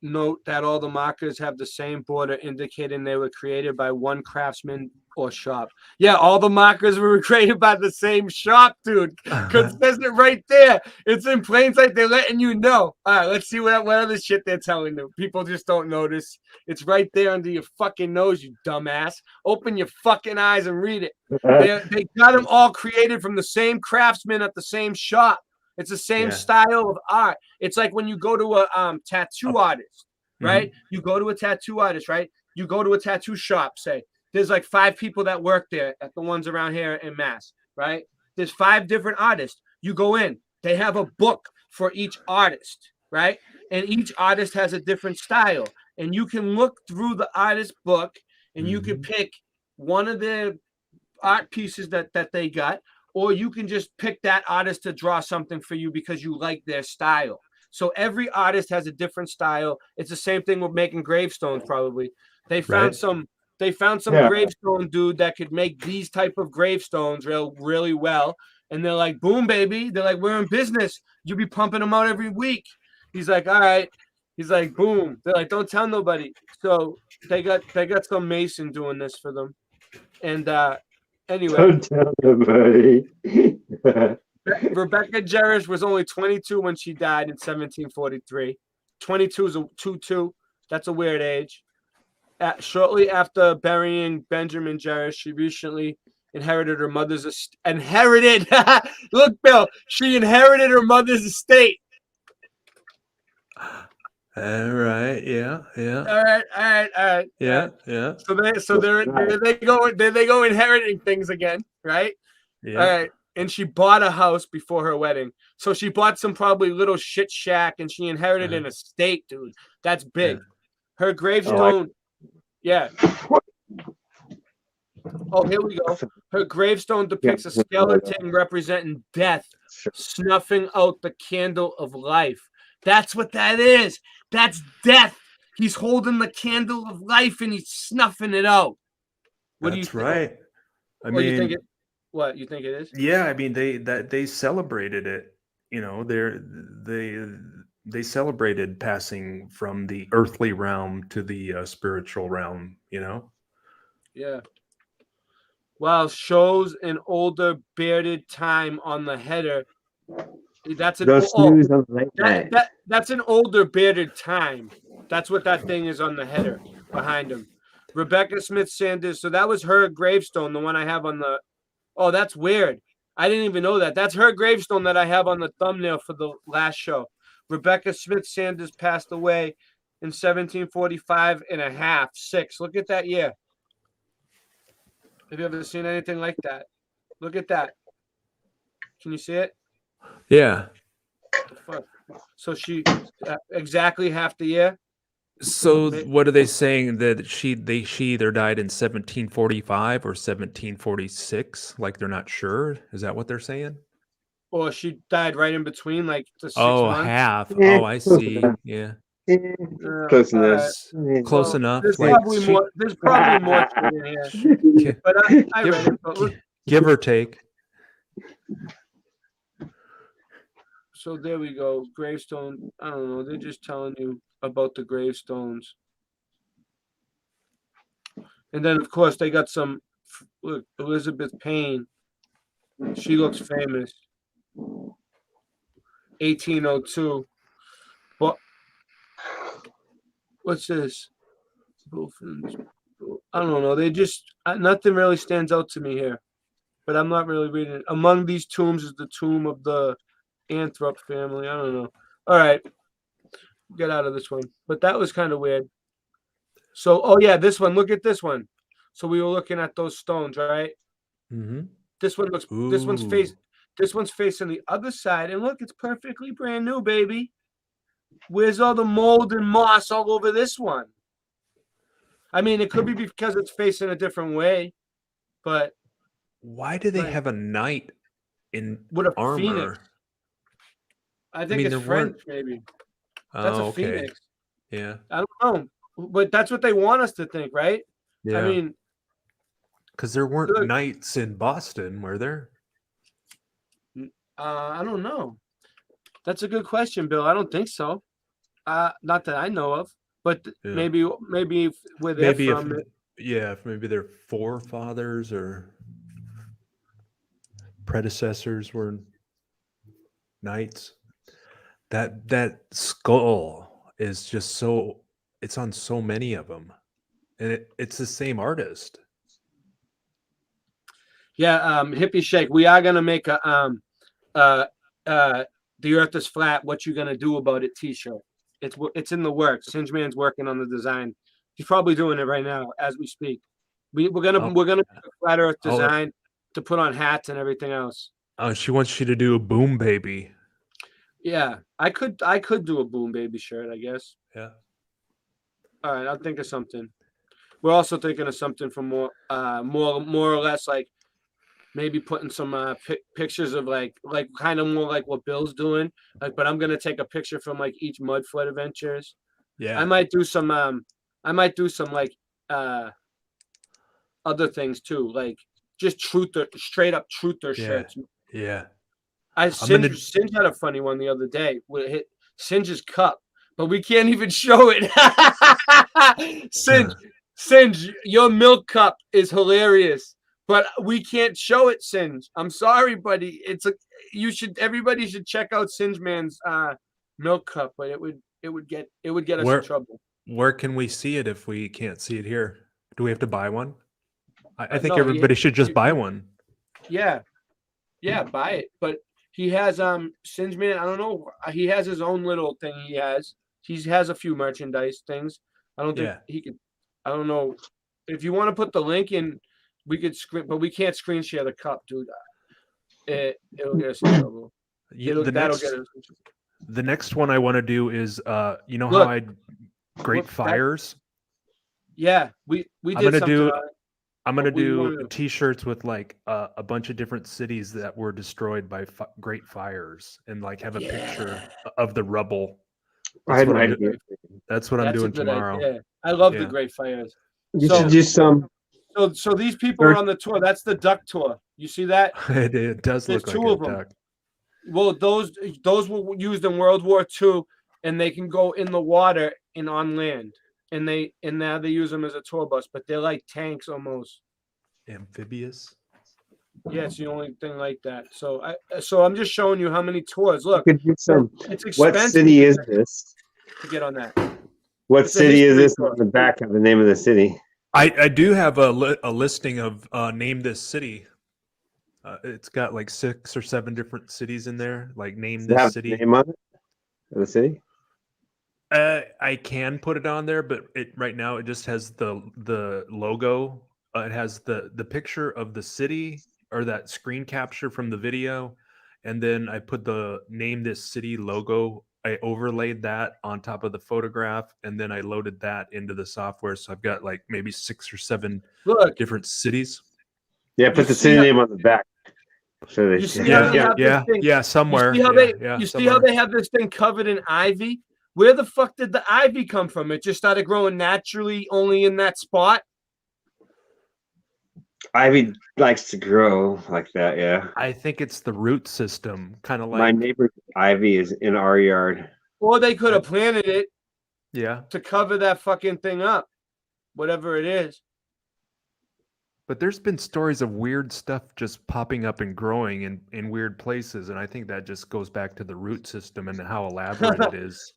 S6: Note that all the markers have the same border, indicating they were created by one craftsman or shop. Yeah, all the markers were created by the same shop, dude. Because it says it right there. It's in plain sight. They're letting you know. All right, let's see what other shit they're telling them. People just don't notice. It's right there under your fucking nose, you dumbass. Open your fucking eyes and read it. They got them all created from the same craftsman at the same shop. It's the same style of art. It's like when you go to a tattoo artist, right? You go to a tattoo artist, right? You go to a tattoo shop, say. There's like 5 people that work there at the ones around here in Mass, right? There's 5 different artists. You go in. They have a book for each artist, right? And each artist has a different style. And you can look through the artist book and you can pick one of the art pieces that they got, or you can just pick that artist to draw something for you because you like their style. So every artist has a different style. It's the same thing with making gravestones. Probably they found some gravestone dude that could make these type of gravestones really well. And they're like, boom, baby. They're like, we're in business. You be pumping them out every week. He's like, all right. He's like, boom. They're like, don't tell nobody. So they got some mason doing this for them. And anyway,
S5: don't tell nobody.
S6: Rebecca Jerish was only 22 when she died in 1743. 22 is a 2-2. That's a weird age. Shortly after burying Benjamin Jerish, she recently inherited her mother's estate. Look, Bill, she inherited her mother's estate.
S7: All right. Yeah.
S6: All right.
S7: Yeah.
S6: So there they go inheriting things again, right?
S7: Yeah.
S6: All right. And she bought a house before her wedding. So she bought some probably little shit shack and she inherited an estate, dude. That's big. Her gravestone. Yeah. Oh, here we go. Her gravestone depicts a skeleton representing death, snuffing out the candle of life. That's what that is. That's death. He's holding the candle of life and he's snuffing it out. What do you think?
S7: Right. I
S6: What
S7: mean,
S6: you think it? What you think it is?
S7: yeah. I mean, they celebrated it. You know, they celebrated passing from the earthly realm to the spiritual realm. You know.
S6: Yeah. Well, shows an older bearded time on the header. That's an that's an older bearded time. That's what that thing is on the header behind him. Rebecca Smith Sanders. So that was her gravestone, the one I have on the. Oh, that's weird. I didn't even know that. That's her gravestone that I have on the thumbnail for the last show. Rebecca Smith Sanders passed away in 1745 and a half. 6. Look at that year. Have you ever seen anything like that? Look at that. Can you see it?
S7: Yeah.
S6: So she exactly half the year.
S7: So what are they saying, that she either died in 1745 or 1746? Like they're not sure. Is that what they're saying?
S6: Or she died right in between, like the 6 months.
S7: Half. Oh, I see. Yeah.
S5: Close enough.
S7: Close enough.
S6: There's
S7: Like,
S6: probably more. There's probably more to it here. But I read it. But look,
S7: give or take.
S6: so there we go. Gravestone. I don't know. They're just telling you about the gravestones. And then, of course, they got some. Look, Elizabeth Payne. She looks famous. 1802. But what's this? I don't know. They just nothing really stands out to me here. But I'm not really reading it. Among these tombs is the tomb of the Anthrop family. I don't know. All right. Get out of this one. But that was kind of weird. So, oh yeah, this one. Look at this one. So we were looking at those stones, right?
S7: Mm-hmm.
S6: This one looks. This one's facing the other side, and look, it's perfectly brand new, baby. Where's all the mold and moss all over this one? I mean, it could be because it's facing a different way, but
S7: Why do they
S6: Right.
S7: have a knight in
S6: with a
S7: armor?
S6: phoenix. I think
S7: mean,
S6: it's
S7: there
S6: French,
S7: weren't-
S6: maybe. That's
S7: Oh,
S6: a
S7: okay.
S6: phoenix.
S7: Yeah.
S6: I don't know, but that's what they want us to think, right?
S7: Yeah.
S6: I mean,
S7: Because there weren't
S6: look-
S7: knights in Boston, were there?
S6: I don't know. That's a good question, Bill. I don't think so. Not that I know of, but
S7: Yeah.
S6: maybe where they're
S7: Maybe
S6: from.
S7: if maybe their forefathers or predecessors were knights. That skull is just so, it's on so many of them, and it's the same artist.
S6: Yeah, Hippie Shake. We are gonna make a the Earth is flat. What you gonna do about it? T-shirt. It's in the works. Singe Man's working on the design. He's probably doing it right now as we speak. We're gonna
S7: Oh.
S6: make a flat Earth
S7: Oh,
S6: design to put on hats and everything else.
S7: Oh, she wants you to do a boom baby.
S6: Yeah, I could do a Boom Baby shirt, I guess.
S7: Yeah.
S6: All right, I'll think of something. We're also thinking of something for more or less like maybe putting some pictures of like kind of more like what Bill's doing. Like, but I'm gonna take a picture from like each Mudfoot adventures.
S7: Yeah.
S6: I might do some like other things too, like just straight up truther
S7: Yeah.
S6: shirts.
S7: Yeah.
S6: Singe had a funny one the other day. It hit Singe's cup, but we can't even show it. Singe, your milk cup is hilarious, but we can't show it, Singe. I'm sorry, buddy. Everybody should check out Singe Man's milk cup, but it would get us in trouble.
S7: Where can we see it if we can't see it here? Do we have to buy one? I think
S6: no,
S7: everybody should just buy one.
S6: Yeah, buy it. But he has Singe Man. I don't know. He has his own little thing. He has a few merchandise things. I don't think he could. I don't know if you want to put the link in. We could screen, but we can't screen share the cup, dude. It'll get us in trouble.
S7: The next one I want to do is you know
S6: Look,
S7: how I Great Fires?
S6: Yeah, we did
S7: I'm gonna
S6: What do you
S7: do
S6: wanna do?
S7: T-shirts with like a bunch of different cities that were destroyed by great fires, and like have a picture of the rubble.
S5: I had
S7: what
S5: an
S7: I'm
S5: idea.
S7: That's what I'm
S6: That's a
S7: doing
S6: good
S7: tomorrow.
S6: idea. I love the
S7: Yeah.
S6: Great Fires.
S5: You
S6: So-
S5: should do some.
S6: So these people are on the tour. That's the duck tour. You see that?
S7: It does
S6: There's
S7: look
S6: two
S7: like
S6: of
S7: a
S6: them.
S7: duck.
S6: Well, those were used in World War II, and they can go in the water and on land. And now they use them as a tour bus, but they're like tanks almost.
S7: Amphibious.
S6: Yeah, it's the only thing like that. So I'm just showing you how many tours. Look,
S5: You could do some.
S6: it's
S5: What
S6: expensive
S5: city is this?
S6: to get on that.
S5: What
S6: It's a
S5: city is
S6: history
S5: this
S6: tour.
S5: on the back of the name of the city?
S7: I do have a listing of name this city. It's got like 6 or 7 different cities in there. Like name
S5: Does it have
S7: this
S5: the
S7: city.
S5: name on it? Of the city?
S7: I can put it on there, but right now it just has the logo. It has the picture of the city or that screen capture from the video, and then I put the name this city logo. I overlaid that on top of the photograph, and then I loaded that into the software. So I've got like maybe 6 or 7
S6: Look,
S7: different cities.
S5: Yeah, put the
S6: see
S5: city
S6: how-
S5: name on the back. So they
S6: You see
S5: see.
S6: how they have this thing-
S7: somewhere.
S6: You see how
S7: yeah,
S6: you see how they have this thing covered in ivy? Where the fuck did the ivy come from? It just started growing naturally only in that spot.
S5: Ivy likes to grow like that. Yeah.
S7: I think it's the root system, kind of like
S5: My neighbor's ivy is in our yard.
S6: Or they could have planted it
S7: yeah.
S6: to cover that fucking thing up. Whatever it is.
S7: But there's been stories of weird stuff just popping up and growing in weird places, and I think that just goes back to the root system and how elaborate it is.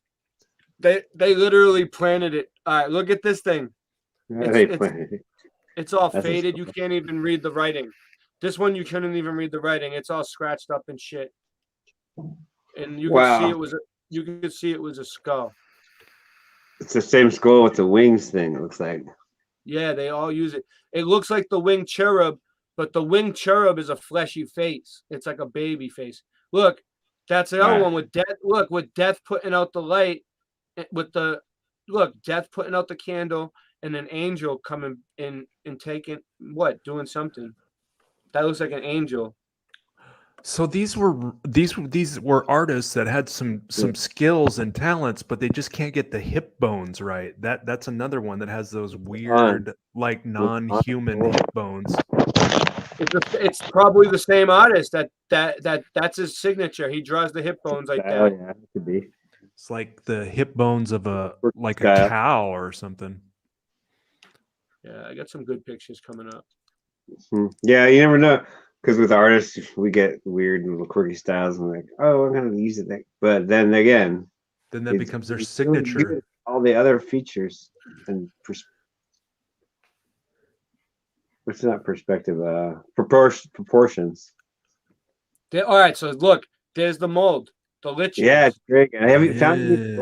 S6: They literally planted it. All right, look at this thing.
S5: They
S6: It's-
S5: planted it.
S6: It's all
S5: That's
S6: faded. You can't even read the writing. This one you couldn't even read the writing. It's all scratched up and shit. And you
S5: Wow.
S6: could see it was a skull.
S5: It's the same skull with the wings thing. It looks like.
S6: Yeah, they all use it. It looks like the winged cherub, but the winged cherub is a fleshy face. It's like a baby face. Look, that's the other
S5: Right.
S6: one with death. Look, with death putting out the light, Death putting out the candle, and an angel coming in and taking what, doing something. That looks like an angel.
S7: So these were artists that had some skills and talents, but they just can't get the hip bones right. That's another one that has those weird, like non-human hip bones.
S6: It's probably the same artist that's his signature. He draws the hip bones like that.
S5: Oh yeah, it could be.
S7: It's like the hip bones of a
S5: Style.
S7: cow or something.
S6: Yeah, I got some good pictures coming up.
S5: Yeah, you never know. Because with artists, we get weird and quirky styles, and like, oh, I'm gonna use it. But then again,
S7: then that becomes their signature.
S5: All the other features and what's not perspective? Proportions.
S6: All right, so look, there's the mold, the lichens.
S5: Yeah, it's great. I haven't found any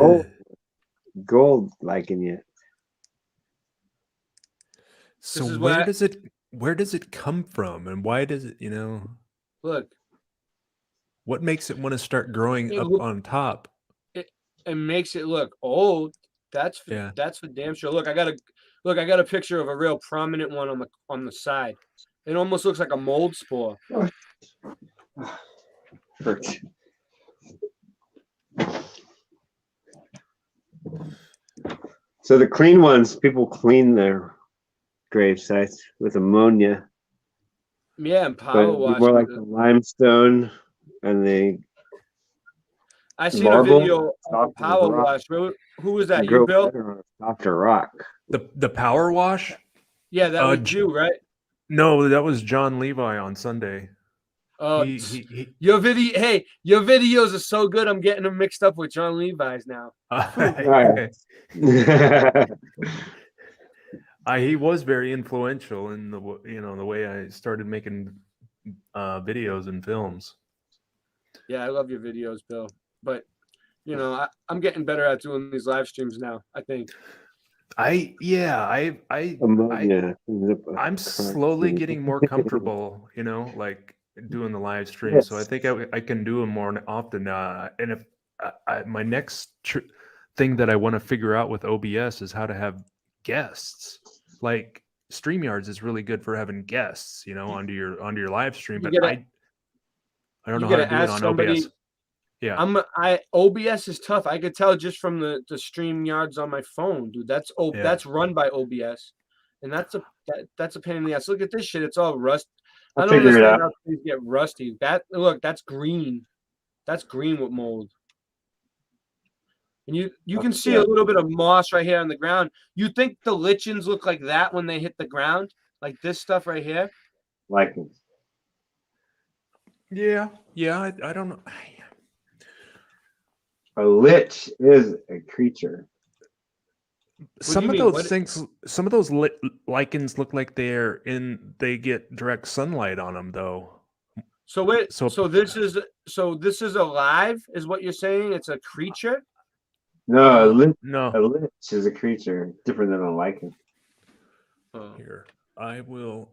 S5: gold lichen yet.
S7: So where does it come from, and why does it,
S6: look,
S7: what makes it want to start growing up on top?
S6: It makes it look old. That's for damn sure. Look, I got a picture of a real prominent one on the side. It almost looks like a mold spore.
S5: Hurts. So the clean ones, people clean their grave sites with ammonia.
S6: Yeah, and power wash.
S5: More like the limestone and the
S6: I seen
S5: marble,
S6: a video of power wash. Who was that? You, Bill?
S5: Softer rock.
S7: The power wash?
S6: Yeah, that was you, right?
S7: No, that was John Levi on Sunday.
S6: Oh, your videos are so good. I'm getting them mixed up with John Levi's now.
S7: He was very influential in the way I started making videos and films.
S6: Yeah, I love your videos, Bill. But I'm getting better at doing these live streams now, I think.
S7: I'm slowly getting more comfortable, like doing the live stream. Yes. So I think I can do them more often. And if my next thing that I want to figure out with OBS is how to have guests. Like StreamYards is really good for having guests, onto your live stream. But I don't know how to do it on OBS. Yeah,
S6: OBS is tough. I could tell just from the StreamYards on my phone, dude. That's run by OBS, and that's a pain in the ass. Look at this shit. It's all rust. I don't understand how things get rusty. That's green. That's green with mold. And you can see a little bit of moss right here on the ground. You think the lichens look like that when they hit the ground? Like this stuff right here?
S5: Lichens.
S7: Yeah. I don't know.
S5: A lich is a creature.
S7: Some of those lichens look like they get direct sunlight on them, though.
S6: So this is alive, is what you're saying? It's a creature?
S5: No, a lich is a creature, different than a lichen.
S7: Here, I will.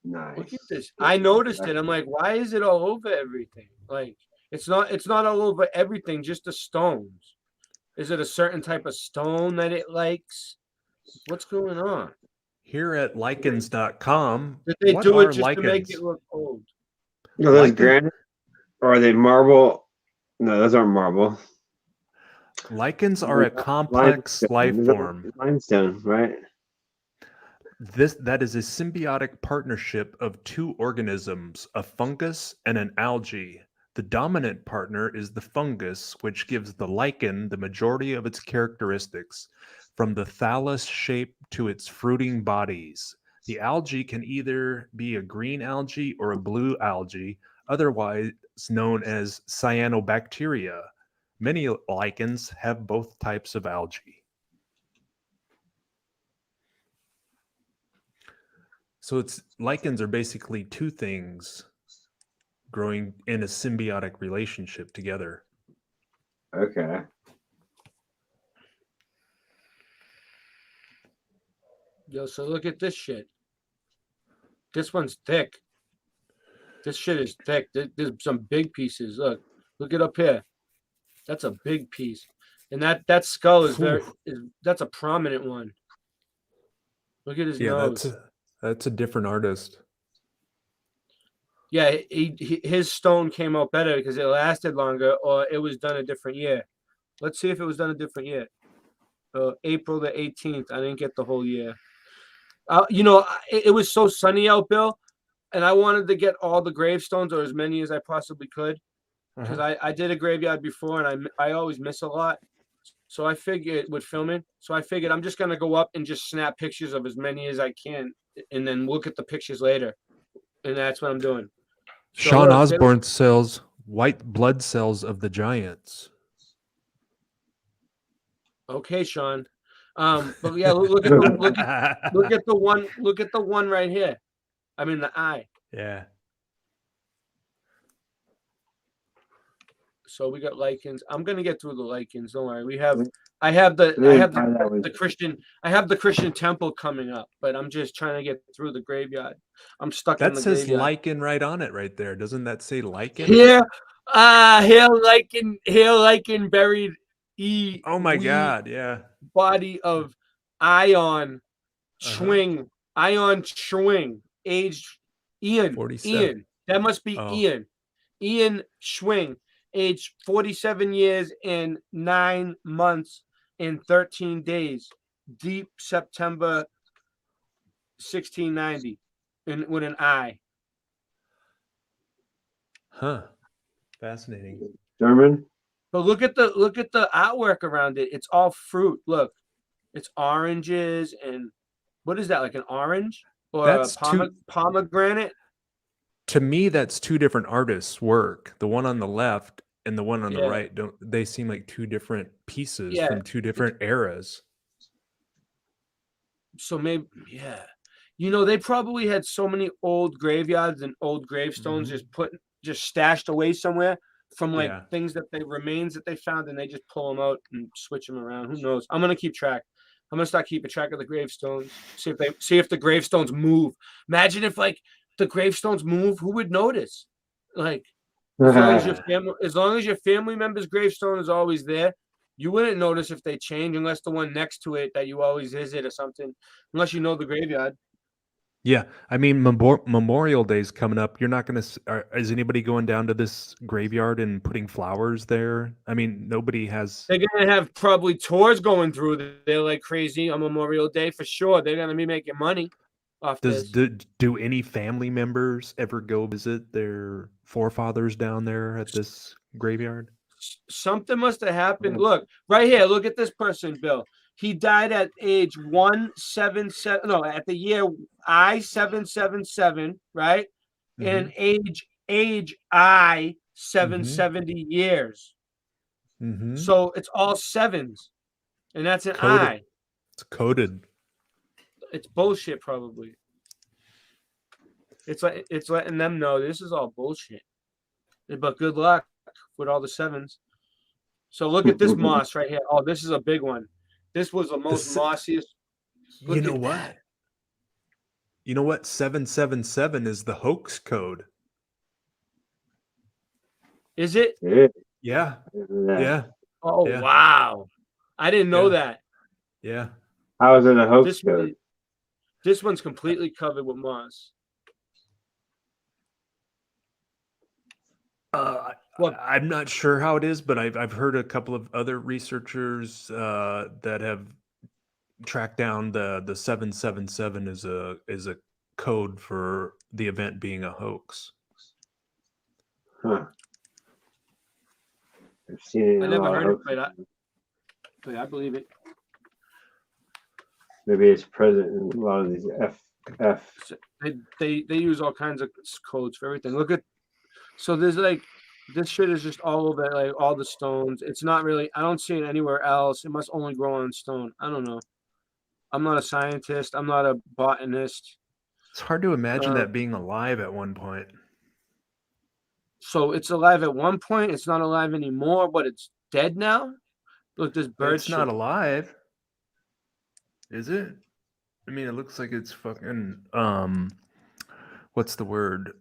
S5: Nice.
S6: Look at this. I noticed it. I'm like, why is it all over everything? Like, it's not all over everything, just the stones. Is it a certain type of stone that it likes? What's going on?
S7: Here at lichens.com.
S6: Did they do it just to make it look old?
S5: No, those granite? Or are they marble? No, those aren't marble.
S7: Lichens are a complex life form.
S5: Limestone, right?
S7: That is a symbiotic partnership of two organisms, a fungus and an algae. The dominant partner is the fungus, which gives the lichen the majority of its characteristics, from the thallus shape to its fruiting bodies. The algae can either be a green algae or a blue algae, otherwise known as cyanobacteria. Many lichens have both types of algae. So lichens are basically two things growing in a symbiotic relationship together.
S5: Okay.
S6: Yo, so look at this shit. This one's thick. This shit is thick. There's some big pieces. Look, Look it up here. That's a big piece, and that skull is that's a prominent one. Look at his nose.
S7: That's a different artist.
S6: Yeah, his stone came out better because it lasted longer, or it was done a different year. Let's see if it was done a different year. April the 18th. I didn't get the whole year. You know, it was so sunny out, Bill, and I wanted to get all the gravestones or as many as I possibly could because I did a graveyard before and I always miss a lot. So I figured with filming, I'm just gonna go up and just snap pictures of as many as I can, and then look at the pictures later, and that's what I'm doing. So
S7: Sean Osborne sells white blood cells of the giants.
S6: Okay, Sean. But yeah, look at the one right here. I mean the eye.
S7: Yeah.
S6: So we got lichens. I'm gonna get through the lichens. Don't worry. I have the Christian temple coming up, but I'm just trying to get through the graveyard. I'm stuck in the
S7: graveyard. That says lichen right on it right there. Doesn't that say lichen?
S6: Here lichen buried
S7: Oh my God, yeah.
S6: Body of Ion Schwing. Ion Schwing. Aged Ian. 47. Ian. That must be Ian. Ian Schwing. Aged 47 years and 9 months and 13 days. Deep September 1690. With an I.
S7: Huh. Fascinating.
S5: German.
S6: But look at the artwork around it. It's all fruit. Look, it's oranges and what is that? Like an orange or
S7: that's
S6: a pomegranate?
S7: To me, that's two different artists' work. The one on the left and the one on the right they seem like two different pieces from two different eras.
S6: So maybe you know, they probably had so many old graveyards and old gravestones just stashed away somewhere. From things that remains that they found, and they just pull them out and switch them around. Who knows? I'm gonna keep track. I'm gonna start keeping track of the gravestones. See if the gravestones move. Imagine if like the gravestones move, who would notice? Like as long as your family member's gravestone is always there, you wouldn't notice if they change unless the one next to it that you always visit or something. Unless you know the graveyard.
S7: Yeah, I mean, Memorial Day's coming up. You're not going to. Is anybody going down to this graveyard and putting flowers there? I mean, nobody has.
S6: They're going to have probably tours going through there like crazy on Memorial Day for sure. They're going to be making money off this.
S7: Do any family members ever go visit their forefathers down there at this graveyard?
S6: Something must have happened. Look, right here. Look at this person, Bill. He died at age 177. No, at the year I-777, right? And age I-770 years. So it's all sevens, and that's an I.
S7: It's coded.
S6: It's bullshit, probably. It's letting them know this is all bullshit. But good luck with all the sevens. So look at this moss right here. Oh, this is a big one. This was the most mossiest.
S7: You know what? You know what? 777 is the hoax code.
S6: Is it?
S7: Yeah. Yeah.
S6: Oh,
S7: yeah.
S6: Wow. I didn't know that.
S7: Yeah.
S5: How is it a hoax code?
S6: This one's completely covered with moss.
S7: I'm not sure how it is, but I've heard a couple of other researchers that have tracked down the 777 is a code for the event being a hoax.
S5: Huh. I've seen it.
S6: I never heard it, but I believe it.
S5: Maybe it's present in a lot of these F.
S6: They use all kinds of codes for everything. Look at, so there's like, this shit is just all over, like all the stones. It's not really, I don't see it anywhere else. It must only grow on stone. I don't know. I'm not a scientist. I'm not a botanist.
S7: It's hard to imagine that being alive at one point.
S6: So it's alive at one point. It's not alive anymore, but it's dead now. Look, this bird.
S7: It's not alive. Is it? I mean, it looks like it's fucking. What's the word?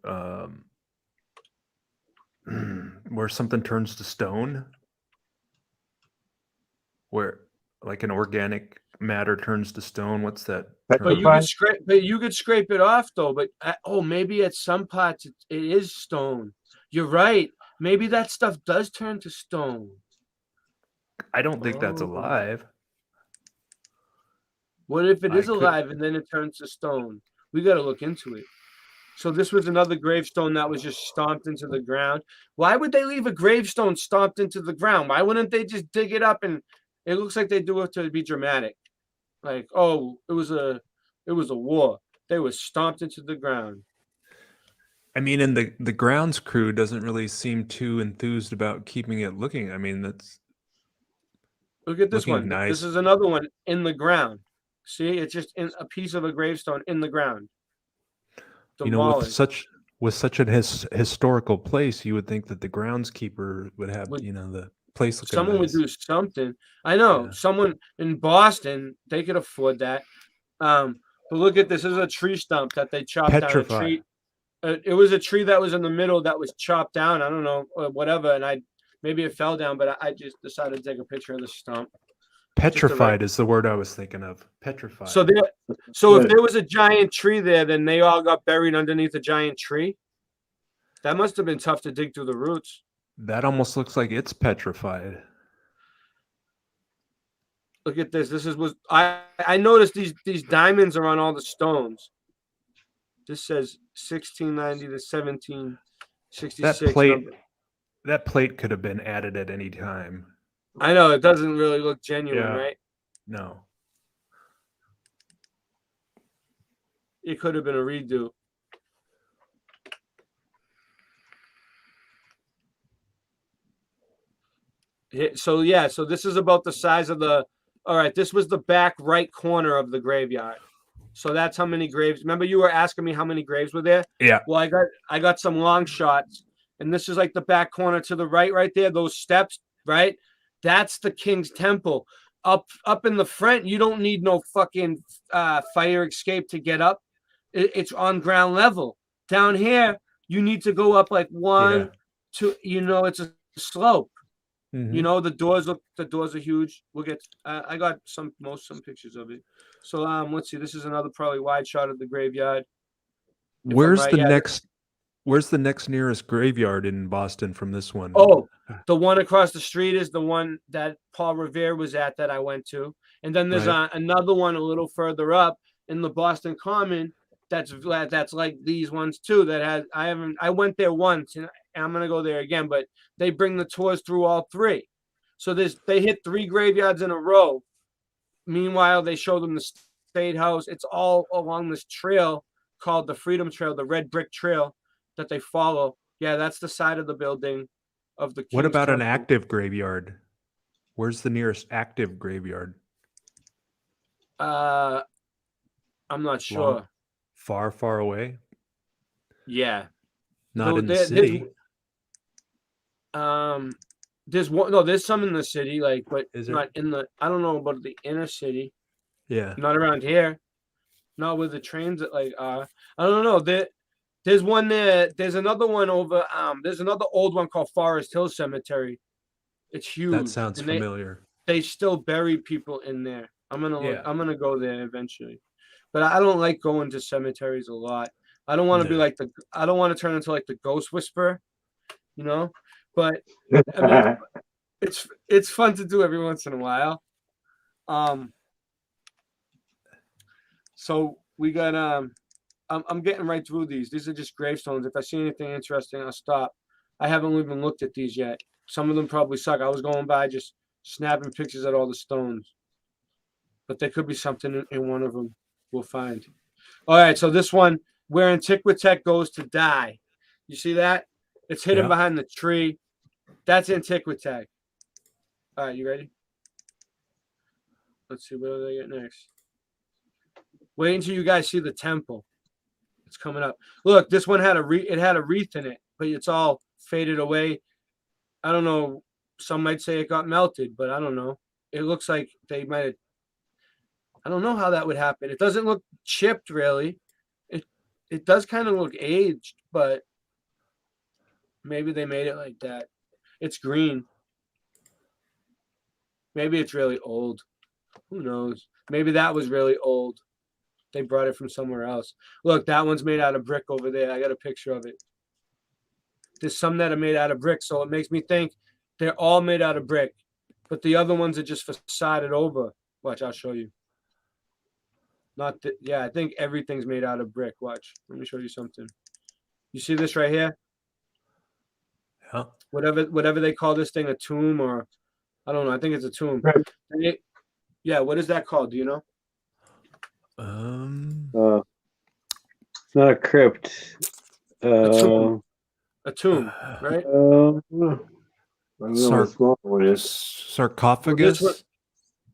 S7: where something turns to stone, where like an organic matter turns to stone. What's that?
S6: But you could scrape. But you could scrape it off though. But maybe at some parts it is stone. You're right. Maybe that stuff does turn to stone.
S7: I don't think that's alive.
S6: What if it is alive and then it turns to stone? We got to look into it. So this was another gravestone that was just stomped into the ground. Why would they leave a gravestone stomped into the ground? Why wouldn't they just dig it up? And it looks like they do it to be dramatic. Like, oh, it was a war. They were stomped into the ground.
S7: I mean, and the grounds crew doesn't really seem too enthused about keeping it looking. I mean, that's
S6: look at this one.
S7: Nice.
S6: This is another one in the ground. See, it's just in a piece of a gravestone in the ground. Demolished.
S7: With such an historical place, you would think that the groundskeeper would have the place looking
S6: someone
S7: nice.
S6: would do something. I know someone in Boston, they could afford that. But look at this. This is a tree stump that they chopped down. A tree. It was a tree that was in the middle that was chopped down. I don't know, whatever. And maybe it fell down, but I just decided to take a picture of the stump.
S7: Petrified is the word I was thinking of. Petrified.
S6: So if there was a giant tree there, then they all got buried underneath a giant tree. That must have been tough to dig through the roots.
S7: That almost looks like it's petrified.
S6: Look at this. I noticed these diamonds are on all the stones. This says 1690 to 1766.
S7: That plate could have been added at any time.
S6: I know it doesn't really look genuine, right?
S7: No.
S6: It could have been a redo. So this is about the size of the. All right, this was the back right corner of the graveyard. So that's how many graves. Remember, you were asking me how many graves were there?
S7: Yeah.
S6: Well, I got some long shots, and this is like the back corner to the right there. Those steps, right? That's the King's Temple. Up in the front, you don't need no fucking fire escape to get up. It's on ground level. Down here, you need to go up like 1, 2. It's a slope.
S7: Mm-hmm.
S6: The doors are huge. We'll get. I got some pictures of it. So let's see. This is another probably wide shot of the graveyard.
S7: Where's the next nearest graveyard in Boston from this one?
S6: Oh, the one across the street is the one that Paul Revere was at that I went to, and then there's another one a little further up in the Boston Common. That's like these ones too. I went there once, and I'm gonna go there again. But they bring the tours through all three, so they hit 3 graveyards in a row. Meanwhile, they show them the State House. It's all along this trail called the Freedom Trail, the red brick trail that they follow. Yeah, that's the side of the building of the.
S7: What about an active graveyard? Where's the nearest active graveyard?
S6: I'm not sure.
S7: Far away.
S6: Yeah.
S7: Not in the city.
S6: There's one. No, there's some in the city, but
S7: is
S6: not in the. I don't know about the inner city.
S7: Yeah.
S6: Not around here. Not where the trains are. I don't know. There's one there. There's another one over. There's another old one called Forest Hill Cemetery. It's huge.
S7: That sounds familiar.
S6: They still bury people in there. I'm gonna go there eventually, but I don't like going to cemeteries a lot. I don't want to be like I don't want to turn into like the ghost whisperer, But I mean, it's fun to do every once in a while. So we got I'm getting right through these. These are just gravestones. If I see anything interesting, I'll stop. I haven't even looked at these yet. Some of them probably suck. I was going by just snapping pictures at all the stones. But there could be something in one of them we'll find. All right, so this one, where Antiquitech goes to die. You see that? It's hidden behind the tree. That's Antiquitech. All right, you ready? Let's see, what do they get next? Wait until you guys see the temple. It's coming up. Look, this one had a wreath in it, but it's all faded away. I don't know. Some might say it got melted, but I don't know. It looks like they might have. I don't know how that would happen. It doesn't look chipped, really. It does kind of look aged, but Maybe they made it like that. It's green. Maybe it's really old. Who knows? Maybe that was really old. They brought it from somewhere else. Look, that one's made out of brick over there. I got a picture of it. There's some that are made out of brick, so it makes me think they're all made out of brick, but the other ones are just facaded over. Watch, I'll show you. Yeah, I think everything's made out of brick. Watch, let me show you something. You see this right here?
S7: Yeah.
S6: Whatever they call this thing, a tomb, or I don't know. I think it's a tomb. Yeah, what is that called? Do you know?
S5: It's not a crypt.
S6: A tomb, right?
S5: I don't know what the small one is.
S7: Sarcophagus.
S6: Well,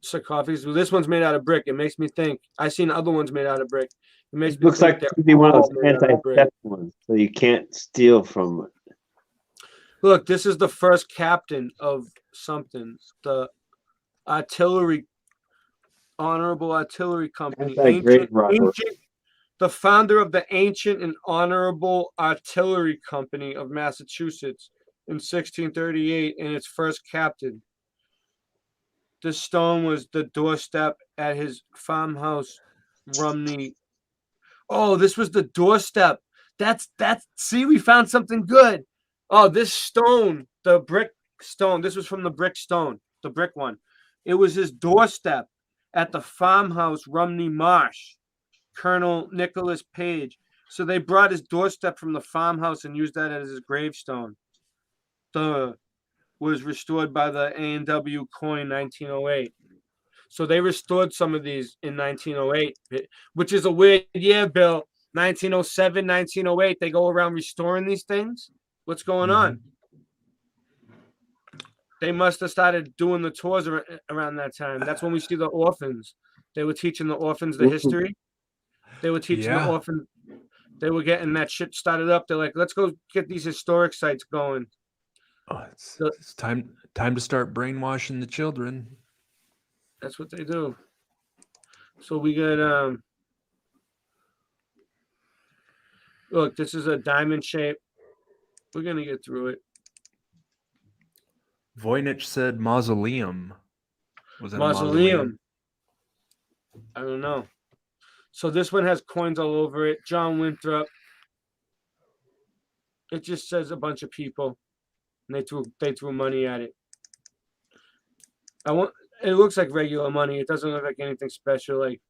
S6: sarcophagus. Well, this one's made out of brick. It makes me think. I've seen other ones made out of brick. It makes me
S5: Looks
S6: think
S5: like
S6: they're
S5: it could be one of
S6: all
S5: those
S6: made out of brick.
S5: anti-theft ones, so you can't steal from it.
S6: Look, this is the first captain of something. The artillery, Honorable Artillery Company. The founder of the Ancient and Honorable Artillery Company of Massachusetts in 1638, and its first captain. This stone was the doorstep at his farmhouse, Rumney. Oh, this was the doorstep. That's. See, we found something good. Oh, this stone, the brick stone. This was from the brick stone, the brick one. It was his doorstep at the farmhouse, Rumney Marsh. Colonel Nicholas Page. So they brought his doorstep from the farmhouse and used that as his gravestone. Was restored by the A&W coin 1908. So they restored some of these in 1908, which is a weird year, Bill. 1907, 1908, they go around restoring these things. What's going on? They must have started doing the tours around that time. That's when we see the orphans. They were teaching the orphans the history. They were teaching the orphans. They were getting that shit started up. They're like, let's go get these historic sites going.
S7: Oh, it's time to start brainwashing the children.
S6: That's what they do. So we got look, this is a diamond shape. We're gonna get through it.
S7: Voynich said mausoleum. Was it
S6: mausoleum? I don't know. So this one has coins all over it. John Winthrop. It just says a bunch of people, and they threw money at it. It looks like regular money. It doesn't look like anything special. Like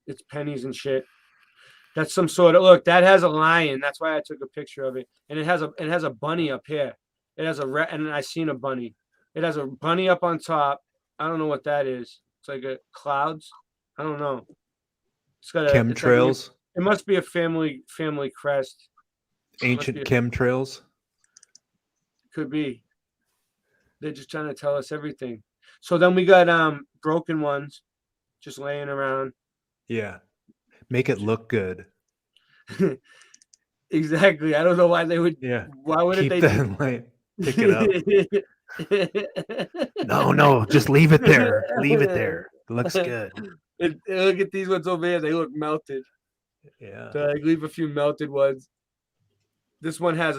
S6: it's pennies and shit. That's some sort of look. That has a lion. That's why I took a picture of it. And it has a bunny up here. It has and I seen a bunny. It has a bunny up on top. I don't know what that is. It's like a clouds. I don't know. It's got
S7: chemtrails.
S6: It must be a family crest.
S7: Ancient chemtrails.
S6: Could be. They're just trying to tell us everything. So then we got broken ones just laying around.
S7: Yeah. Make it look good.
S6: Exactly. I don't know why they would.
S7: Yeah.
S6: Why wouldn't they
S7: pick it up? No, just leave it there. Leave it there. It looks good.
S6: Look at these ones over here. They look melted.
S7: Yeah.
S6: So I leave a few melted ones. This one has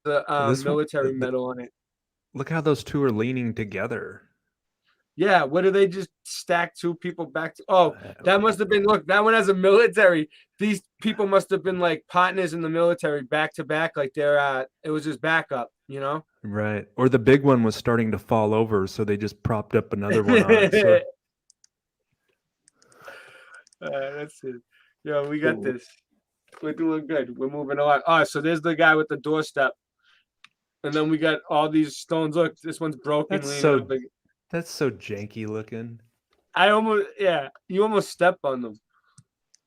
S6: the military medal on it.
S7: Look how those two are leaning together.
S6: Yeah, what do they just stack two people back to? Oh, that must have been, look, that one has a military. These people must have been like partners in the military back to back, like it was his backup, you know?
S7: Right. Or the big one was starting to fall over, so they just propped up another one on it. So.
S6: That's it. Yo, we got this. We're doing good. We're moving on. Oh, so there's the guy with the doorstep. And then we got all these stones. Look, this one's broken.
S7: That's so janky looking.
S6: You almost step on them.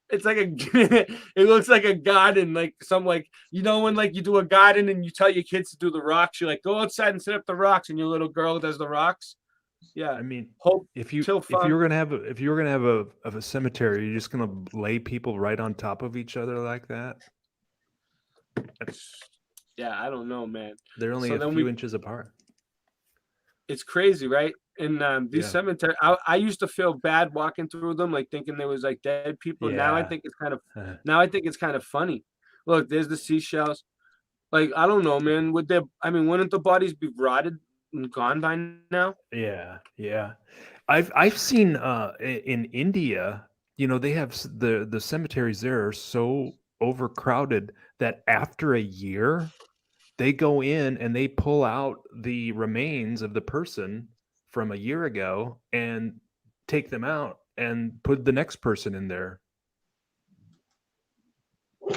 S6: It's like it looks like a garden, like when like you do a garden and you tell your kids to do the rocks, you're like, go outside and set up the rocks, and your little girl does the rocks. Yeah.
S7: I mean, if you were gonna have a cemetery, you're just gonna lay people right on top of each other like that.
S6: Yeah, I don't know, man.
S7: They're only a few inches apart.
S6: It's crazy, right? In these cemeteries, I used to feel bad walking through them, like thinking there was like dead people.
S7: Yeah.
S6: Now I think it's kind of funny. Look, there's the seashells. Like, I don't know, man. Wouldn't the bodies be rotted and gone by now?
S7: Yeah, yeah. I've seen in India, they have the cemeteries there are so overcrowded that after a year they go in and they pull out the remains of the person from a year ago and take them out and put the next person in there.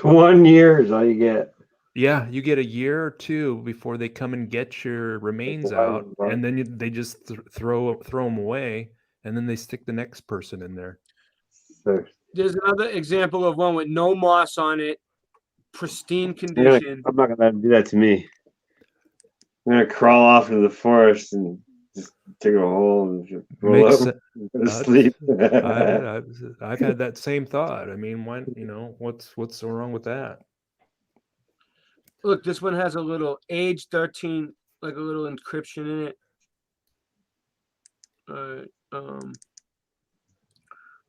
S5: 1 year is all you get.
S7: Yeah, you get a year or two before they come and get your remains out, and then they just throw them away, and then they stick the next person in there.
S6: There's another example of one with no moss on it, pristine condition.
S5: I'm not gonna let them do that to me. I'm gonna crawl off into the forest and just dig a hole and roll
S7: Makes
S5: up and go to sleep.
S7: I've had that same thought. I mean, when what's so wrong with that?
S6: Look, this one has a little age 13, like a little inscription in it.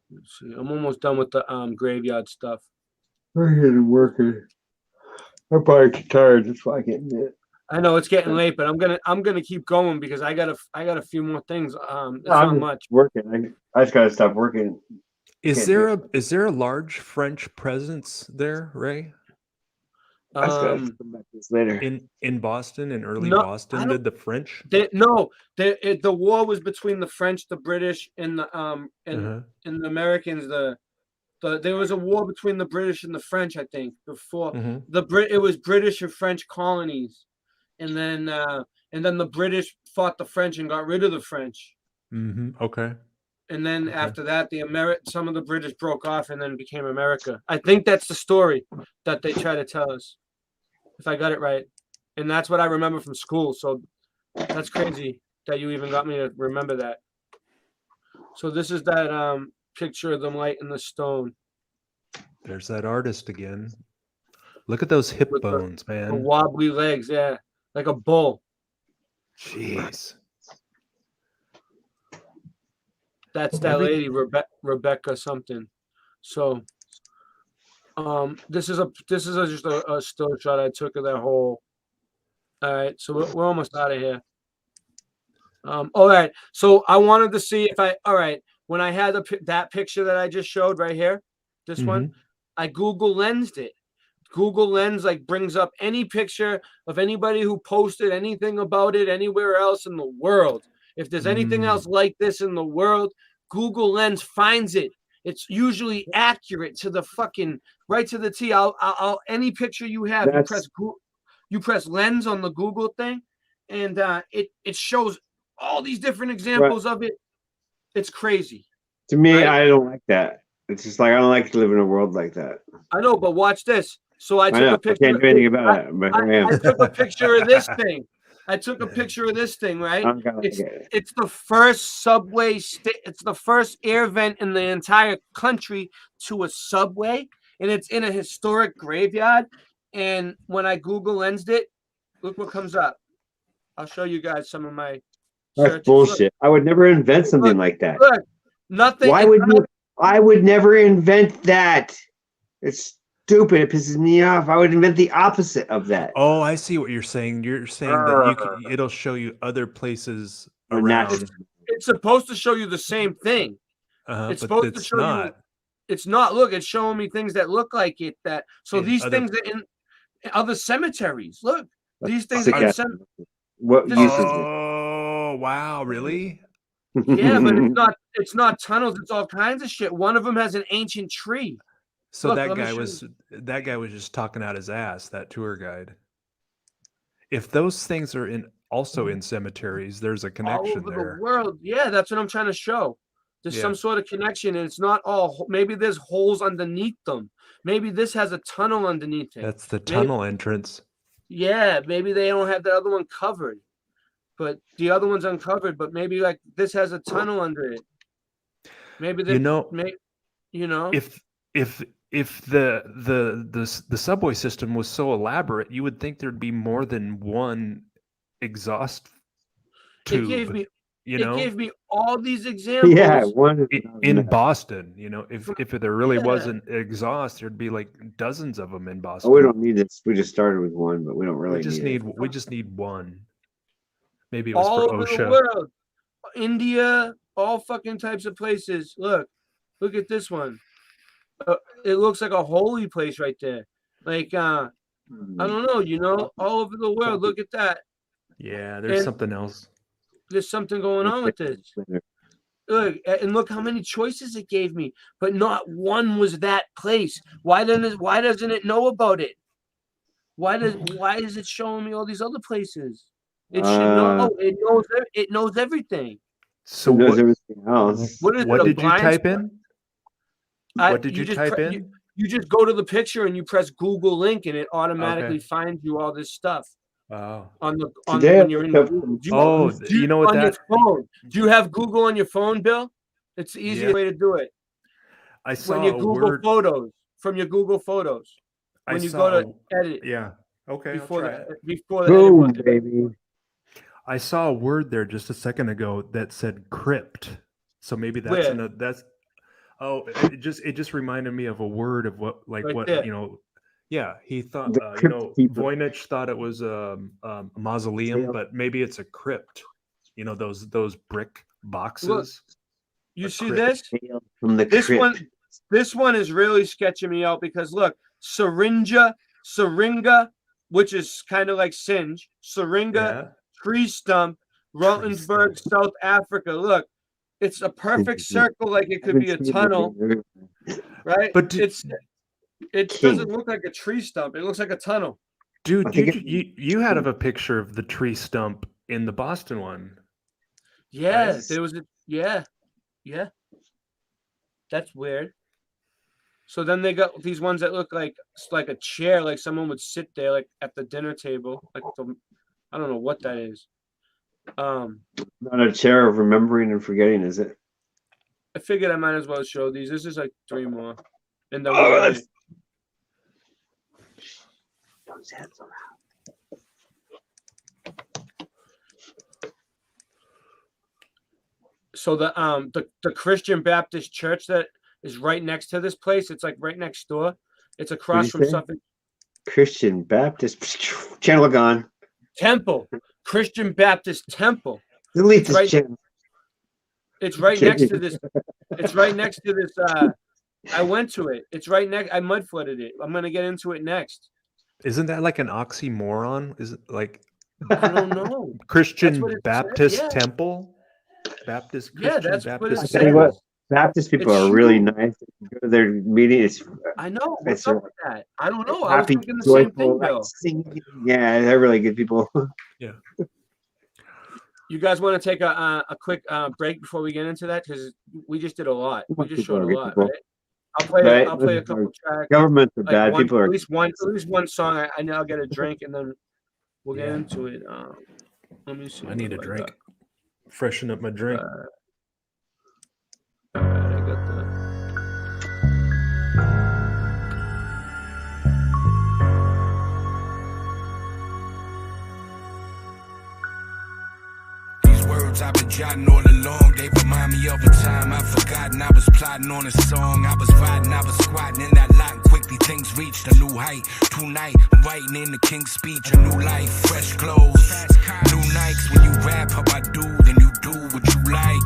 S6: Let's see. I'm almost done with the graveyard stuff.
S5: I'm getting working. I'm probably too tired. That's why I can't do it.
S6: I know it's getting late, but I'm gonna keep going because I got a few more things. It's not much.
S5: Working. I just gotta stop working.
S7: Is there a large French presence there, Ray?
S5: Come back to this later.
S7: In Boston, in early Boston, did the French?
S6: The war was between the French, the British, and the and the Americans. There was a war between the British and the French, I think, before it was British and French colonies, and then the British fought the French and got rid of the French.
S7: Okay.
S6: And then after that, some of the British broke off and then became America. I think that's the story that they try to tell us, if I got it right. And that's what I remember from school. So that's crazy that you even got me to remember that. So this is that picture of them lighting the stone.
S7: There's that artist again. Look at those hip bones, man.
S6: The wobbly legs, yeah. Like a bull.
S7: Jeez.
S6: That's that lady, Rebecca something. So, this is just a still shot I took of that hole. All right, so we're almost out of here. All right, so I wanted to see if when I had that picture that I just showed right here, this one, I Google Lensed it. Google Lens brings up any picture of anybody who posted anything about it anywhere else in the world. If there's anything else like this in the world, Google Lens finds it. It's usually accurate to the fucking right to the T. I'll any picture you have, you press Lens on the Google thing, and it shows all these different examples of it. It's crazy.
S5: To me, right? I don't like that. It's just I don't like to live in a world like that.
S6: I know, but watch this. So I took a picture.
S5: I can't do anything about it. But
S6: I took a picture of this thing. I took a picture of this thing, right? It's the first subway. It's the first air vent in the entire country to a subway, and it's in a historic graveyard. And when I Google Lensed it, look what comes up. I'll show you guys some of my.
S5: That's bullshit. I would never invent something like that.
S6: Look, nothing.
S5: Why would you? I would never invent that. It's stupid. It pisses me off. I would invent the opposite of that.
S7: Oh, I see what you're saying. You're saying that it'll show you other places around.
S6: It's supposed to show you the same thing. It's supposed to show you. It's not. Look, it's showing me things that look like it. These things are in other cemeteries. Look, these things are in cemeteries.
S5: What use is it?
S7: Oh, wow, really?
S6: Yeah, but it's not tunnels. It's all kinds of shit. One of them has an ancient tree.
S7: So look, that guy was just talking out his ass, that tour guide. If those things are also in cemeteries, there's a connection
S6: all over
S7: there.
S6: The world. Yeah, that's what I'm trying to show. There's some sort of connection, and it's not all. Maybe there's holes underneath them. Maybe this has a tunnel underneath it.
S7: That's the tunnel entrance.
S6: Yeah, maybe they don't have the other one covered, but the other one's uncovered. But maybe this has a tunnel under it. Maybe
S7: If the subway system was so elaborate, you would think there'd be more than one exhaust tube. You
S6: it
S7: know,
S6: gave me all these examples.
S5: Yeah, one
S7: in Boston, you know, if there really wasn't exhaust, there'd be like dozens of them in Boston.
S5: Oh, we don't need this. We just started with one, but we don't really
S7: we just
S5: need
S7: we just need one. Maybe it was
S6: all
S7: for
S6: over
S7: OSHA.
S6: the world, India, all fucking types of places. Look at this one. It looks like a holy place right there. Like I don't know, you know, all over the world. Look at that.
S7: Yeah, there's something else.
S6: There's something going on with this. Look, and look how many choices it gave me, but not one was that place. Why doesn't it know about it? Why is it showing me all these other places? It should know. It knows everything.
S7: So
S5: It knows everything else.
S6: What is
S7: what
S6: it, a
S7: did you
S6: blind
S7: type
S6: spot?
S7: in? What did you type in?
S6: You just go to the picture and you press Google link, and it automatically finds you all this stuff.
S7: Oh.
S6: When
S5: Today
S6: you're in
S5: I
S6: Google.
S7: you know what
S6: on
S7: that?
S6: your phone. Do you have Google on your phone, Bill? It's the easiest way to do it.
S7: I saw
S6: When you
S7: a
S6: Google
S7: word.
S6: photos from your Google Photos.
S7: I
S6: When you
S7: saw
S6: go to edit
S7: yeah. Okay.
S6: before
S7: I'll try
S6: the
S7: it.
S6: before the
S5: Boom,
S6: edit button.
S5: baby.
S7: I saw a word there just a second ago that said crypt. So maybe that's
S6: Where?
S7: that's. Oh, it just reminded me of a word of what
S6: Right
S7: what
S6: there.
S7: you know. Yeah, he thought
S5: The
S7: you know
S5: crypt keeper.
S7: Voynich thought it was a mausoleum, but maybe it's a crypt. You know those brick boxes.
S6: You
S7: A
S6: see
S7: crypt.
S6: this?
S5: From the crypt.
S6: This one is really sketching me out because look, Syringa, which is kind of like Singe, Syringa,
S7: Yeah.
S6: tree stump, Rotensburg, South Africa. Look, it's a perfect circle, like it could be a tunnel, right?
S7: But
S6: it doesn't look like a tree stump. It looks like a tunnel.
S7: Dude,
S5: I think
S7: you had a picture of the tree stump in the Boston one.
S6: Yeah,
S7: Nice.
S6: there was yeah. That's weird. So then they got these ones that look like a chair, like someone would sit there, like at the dinner table. I don't know what that is.
S5: Not a chair of remembering and forgetting, is it?
S6: I figured I might as well show these. This is like 3 more, and then
S5: Oh, that's-
S6: so the Christian Baptist Church that is right next to this place. It's like right next door. It's across
S5: you
S6: from
S5: say?
S6: something.
S5: Christian Baptist channel gone.
S6: Temple, Christian Baptist Temple.
S5: Delete
S6: It's
S5: this
S6: right,
S5: channel.
S6: it's right next to this. It's right next to this. I went to it. It's right next. I mud flooded it. I'm gonna get into it next.
S7: Isn't that like an oxymoron? Is it like
S6: I don't know.
S7: Christian
S6: what it said,
S7: Baptist
S6: yeah.
S7: Temple? Baptist
S6: Yeah,
S7: Christian
S6: that's what it
S7: Baptist
S5: I
S6: says.
S5: tell you what,
S7: Temple.
S5: Baptist people
S6: It's
S5: are really
S6: true.
S5: nice. If you go to their meeting, it's
S6: I know. What's
S5: It's
S6: up
S5: a-
S6: with that? I don't know. I was
S5: happy,
S6: thinking the same thing,
S5: joyful,
S6: Bill.
S5: singing. Yeah, they're really good people.
S6: You guys want to take a quick break before we get into that because we just did a lot. We just
S5: People
S6: showed
S5: are
S6: a
S5: good
S6: lot,
S5: people.
S6: right? I'll play.
S5: Right?
S6: I'll play a couple tracks.
S5: Governments are
S6: Like
S5: bad. People are
S6: at least one song. I know I'll get a drink and then we'll get
S7: Yeah.
S6: into it. Let me see.
S7: I need a
S6: what do I
S7: drink. Freshen up my drink.
S6: got. All right, I got the.
S12: These words I've been jotting all along, they remind me of a time I've forgotten. I was plotting on a song, I was riding, I was squatting in that lot, and quickly things reached a new height. Tonight, I'm writing in the King's Speech, a new life, fresh clothes, new Nikes. When you rap how I do, then you do what you like.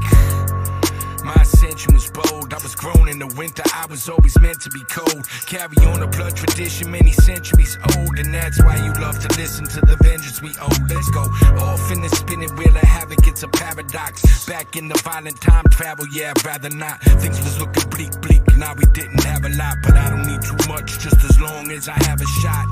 S12: My ascension was bold, I was grown in the winter, I was always meant to be cold. Carry on a blood tradition many centuries old, and that's why you love to listen to the vengeance we owe. Let's go off in the spinning wheel of havoc, it's a paradox. Back in the violent time travel, yeah, I'd rather not. Things was looking bleak, now we didn't have a lot, but I don't need too much, just as long as I have a shot.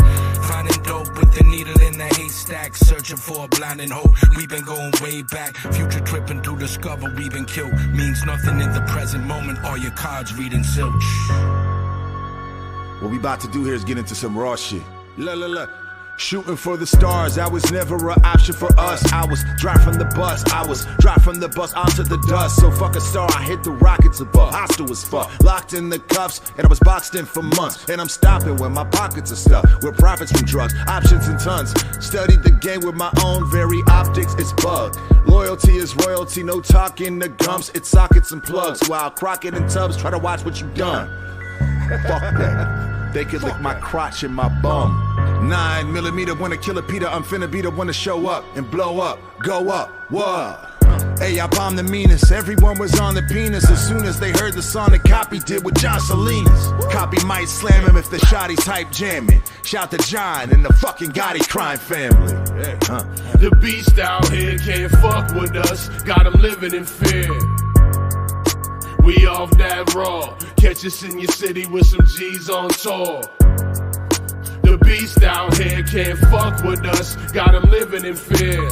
S12: Finding dope with the needle in the haystack, searching for a blinding hope. We've been going way back, future tripping to discover we've been killed. Means nothing in the present moment, all your cards reading zilch.
S2: What we about to do here is get into some raw shit. Look.
S12: Shooting for the stars, that was never an option for us. I was dry from the bus, onto the dust. So fuck a star, I hit the rockets above. Hostile as fuck, locked in the cuffs, and I was boxed in for months. And I'm stopping when my pockets are stuffed with profits from drugs, options and tons. Studied the game with my own very optics, it's bugged. Loyalty is royalty, no talking the gums, it's sockets and plugs. While Crockett and Tubbs try to watch what you done. Fuck that, they could lick my crotch and my bum. 9mm wanna kill a Peter, I'm finna be the one to show up and blow up, go up, what? Hey, I bombed the meanest, everyone was on the penis as soon as they heard the song that Copy did with John Salinas. Copy might slam him if the shotty's hype jamming. Shout to John and the fucking Gotti crime family. Hey,
S13: The beast out here can't fuck with us, got 'em living in fear. We off that raw, catch us in your city with some G's on tour. The beast out here can't fuck with us, got 'em living in fear.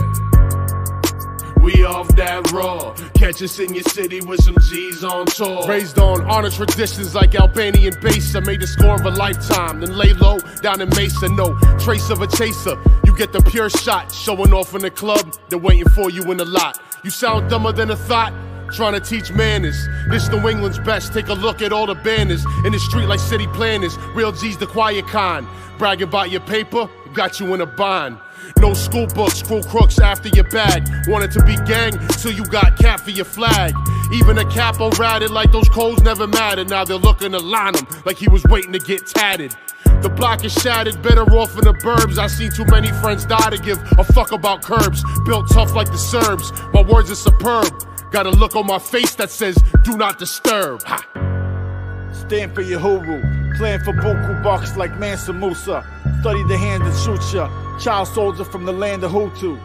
S13: We off that raw, catch us in your city with some G's on tour. Raised on honor traditions like Albanian bass, I made the score of a lifetime. Then lay low down in Mesa, no trace of a chaser. You get the pure shot, showing off in the club, they're waiting for you in the lot. You sound dumber than a thought, trying to teach manners. This New England's best, take a look at all the banners in the street like city planners. Real G's the quiet kind, bragging about your paper, got you in a bind. No school books, screw crooks after your bag. Wanted to be gang till you got cat for your flag. Even a capo ratted like those codes never mattered. Now they're looking to line him like he was waiting to get tatted. The block is shattered, better off in the burbs. I seen too many friends die to give a fuck about curbs. Built tough like the Serbs, my words are superb. Got a look on my face that says, do not disturb. Ha.
S14: Stand for your huru, plan for buku bucks like Mansa Musa. Study the hand that shoots ya, child soldier from the land of Hutu.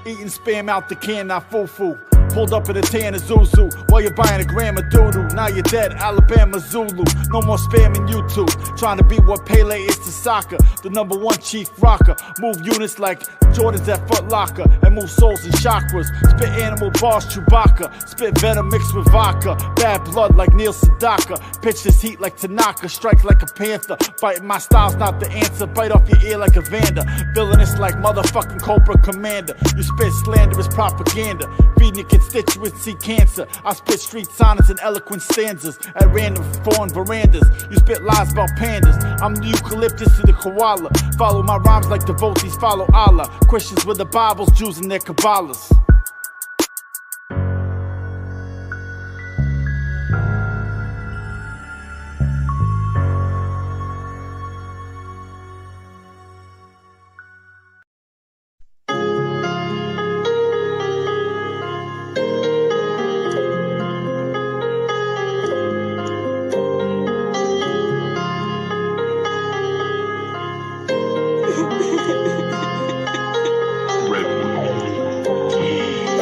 S14: Eating spam out the can, not fufu. Pulled up in a tan of Zuzu while you're buying a gram of doodoo. Now you're dead, Alabama Zulu. No more spamming YouTube. Trying to be what Pele is to soccer. The #1 chief rocker. Move units like Jordans at Foot Locker. And move souls and chakras. Spit animal bars, Chewbacca. Spit venom mixed with vodka. Bad blood like Neil Sedaka. Pitch this heat like Tanaka. Strike like a panther. Biting my style's not the answer. Bite off your ear like a Vander. Villainous like motherfucking Cobra Commander. You spit slanderous propaganda. Feeding your constituency cancer. I spit street sonnets and eloquent stanzas at random foreign verandas. You spit lies about pandas. I'm the eucalyptus to the koala. Follow my rhymes like devotees follow Allah. Christians with the Bibles, Jews and their Kabbalahs.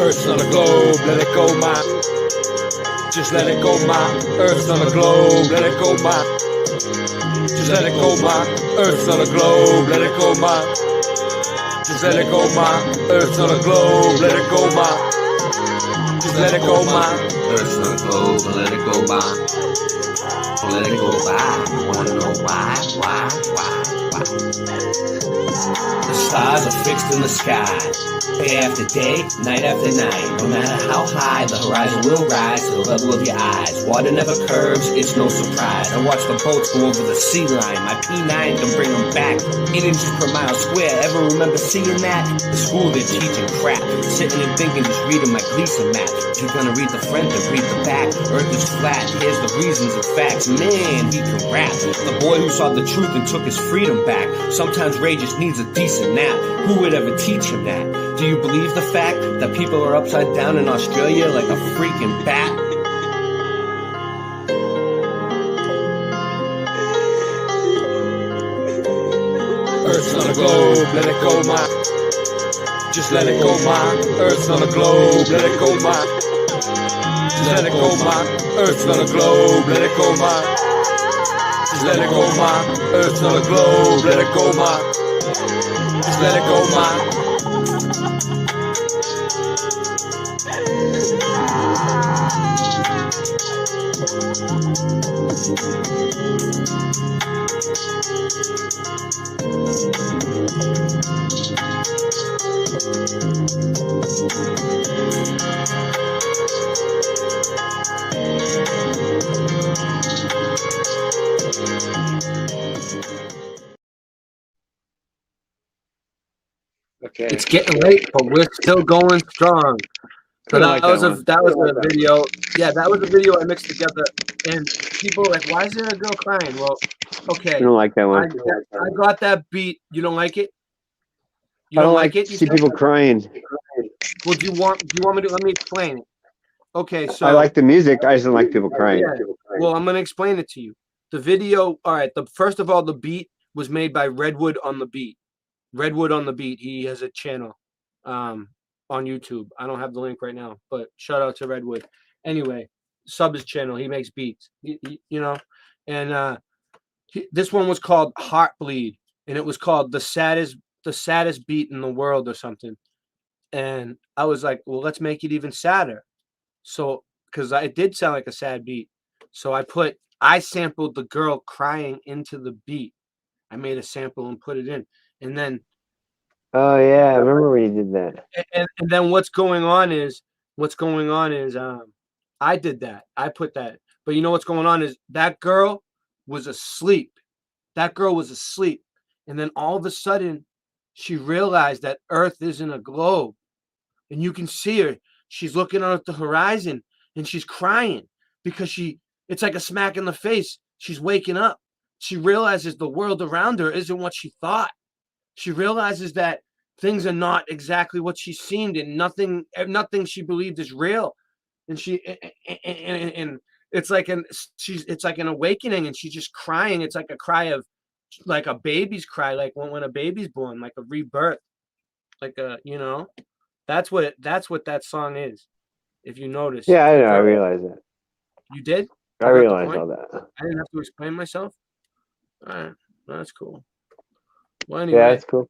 S11: Earth's on a globe, let it go, ma. Just let it go, ma. Earth's on a globe, let it go, ma. Just let it go, ma. Earth's on a globe, let it go, ma. Just let it go, ma. Earth's on a globe, let it go, ma. Just let it go, ma.
S15: Earth's on a globe, let it go, ma. Let it go by. Wanna know why?
S11: The stars are fixed in the sky, day after day, night after night. No matter how high, the horizon will rise to the level of your eyes. Water never curves, it's no surprise. I watch the boats go over the sea line. My P9 can bring them back 8 inches per mile square. Ever remember seeing that? The school they're teaching crap. Sitting and thinking, just reading my Gleason map. If you're gonna read the front, then read the back. Earth is flat, here's the reasons and facts. Man, he can rap. The boy who saw the truth and took his freedom back. Sometimes Ray just needs a decent nap. Who would ever teach him that? Do you believe the fact that people are upside down in Australia like a freaking bat? Earth's on a globe, let it go, ma. Just let it go, ma. Earth's on a globe, let it go, ma. Just let it go, ma. Earth's on a globe, let it go, ma. Just let it go, ma. Earth's on a globe, let it go, ma. Just let it go, ma.
S5: Okay.
S6: It's getting late, but we're still going strong. So
S5: I
S6: that,
S5: like
S6: was
S5: that
S6: a
S5: one.
S6: that was a video. Yeah, that was a video I mixed together, and people were like, "Why is there a girl crying?" Well, okay,
S5: I don't like that one.
S6: I got that beat. You don't like it? You
S5: I don't
S6: don't
S5: like
S6: like it?
S5: to
S6: You
S5: see
S6: said?
S5: people crying.
S6: Well, do you want me to let me explain it? Okay, so
S5: I like the music. I just don't like people crying.
S6: yeah. Well, I'm gonna explain it to you. The video. All right. First of all, the beat was made by Redwood on the Beat. Redwood on the Beat. He has a channel on YouTube. I don't have the link right now, but shout out to Redwood. Anyway, sub his channel. He makes beats. You know, and this one was called Heartbleed, and it was called the saddest beat in the world or something. And I was like, well, let's make it even sadder. So, because it did sound like a sad beat. So I sampled the girl crying into the beat. I made a sample and put it in. And then
S5: Oh yeah, I remember when you did that.
S6: and then what's going on is I did that. I put that. But you know what's going on is that girl was asleep. That girl was asleep. And then all of a sudden she realized that Earth isn't a globe. And you can see her. She's looking out at the horizon and she's crying because it's like a smack in the face. She's waking up. She realizes the world around her isn't what she thought. She realizes that things are not exactly what she seemed, and nothing she believed is real. And it's like an awakening, and she's just crying. It's like a cry of like a baby's cry, like when a baby's born, like a rebirth, like that's what that song is. If you notice.
S5: Yeah, I know. I realize that.
S6: You did?
S5: I realize all that.
S6: I didn't have to explain myself. All right, that's cool. Well, anyway,
S5: Yeah, that's cool.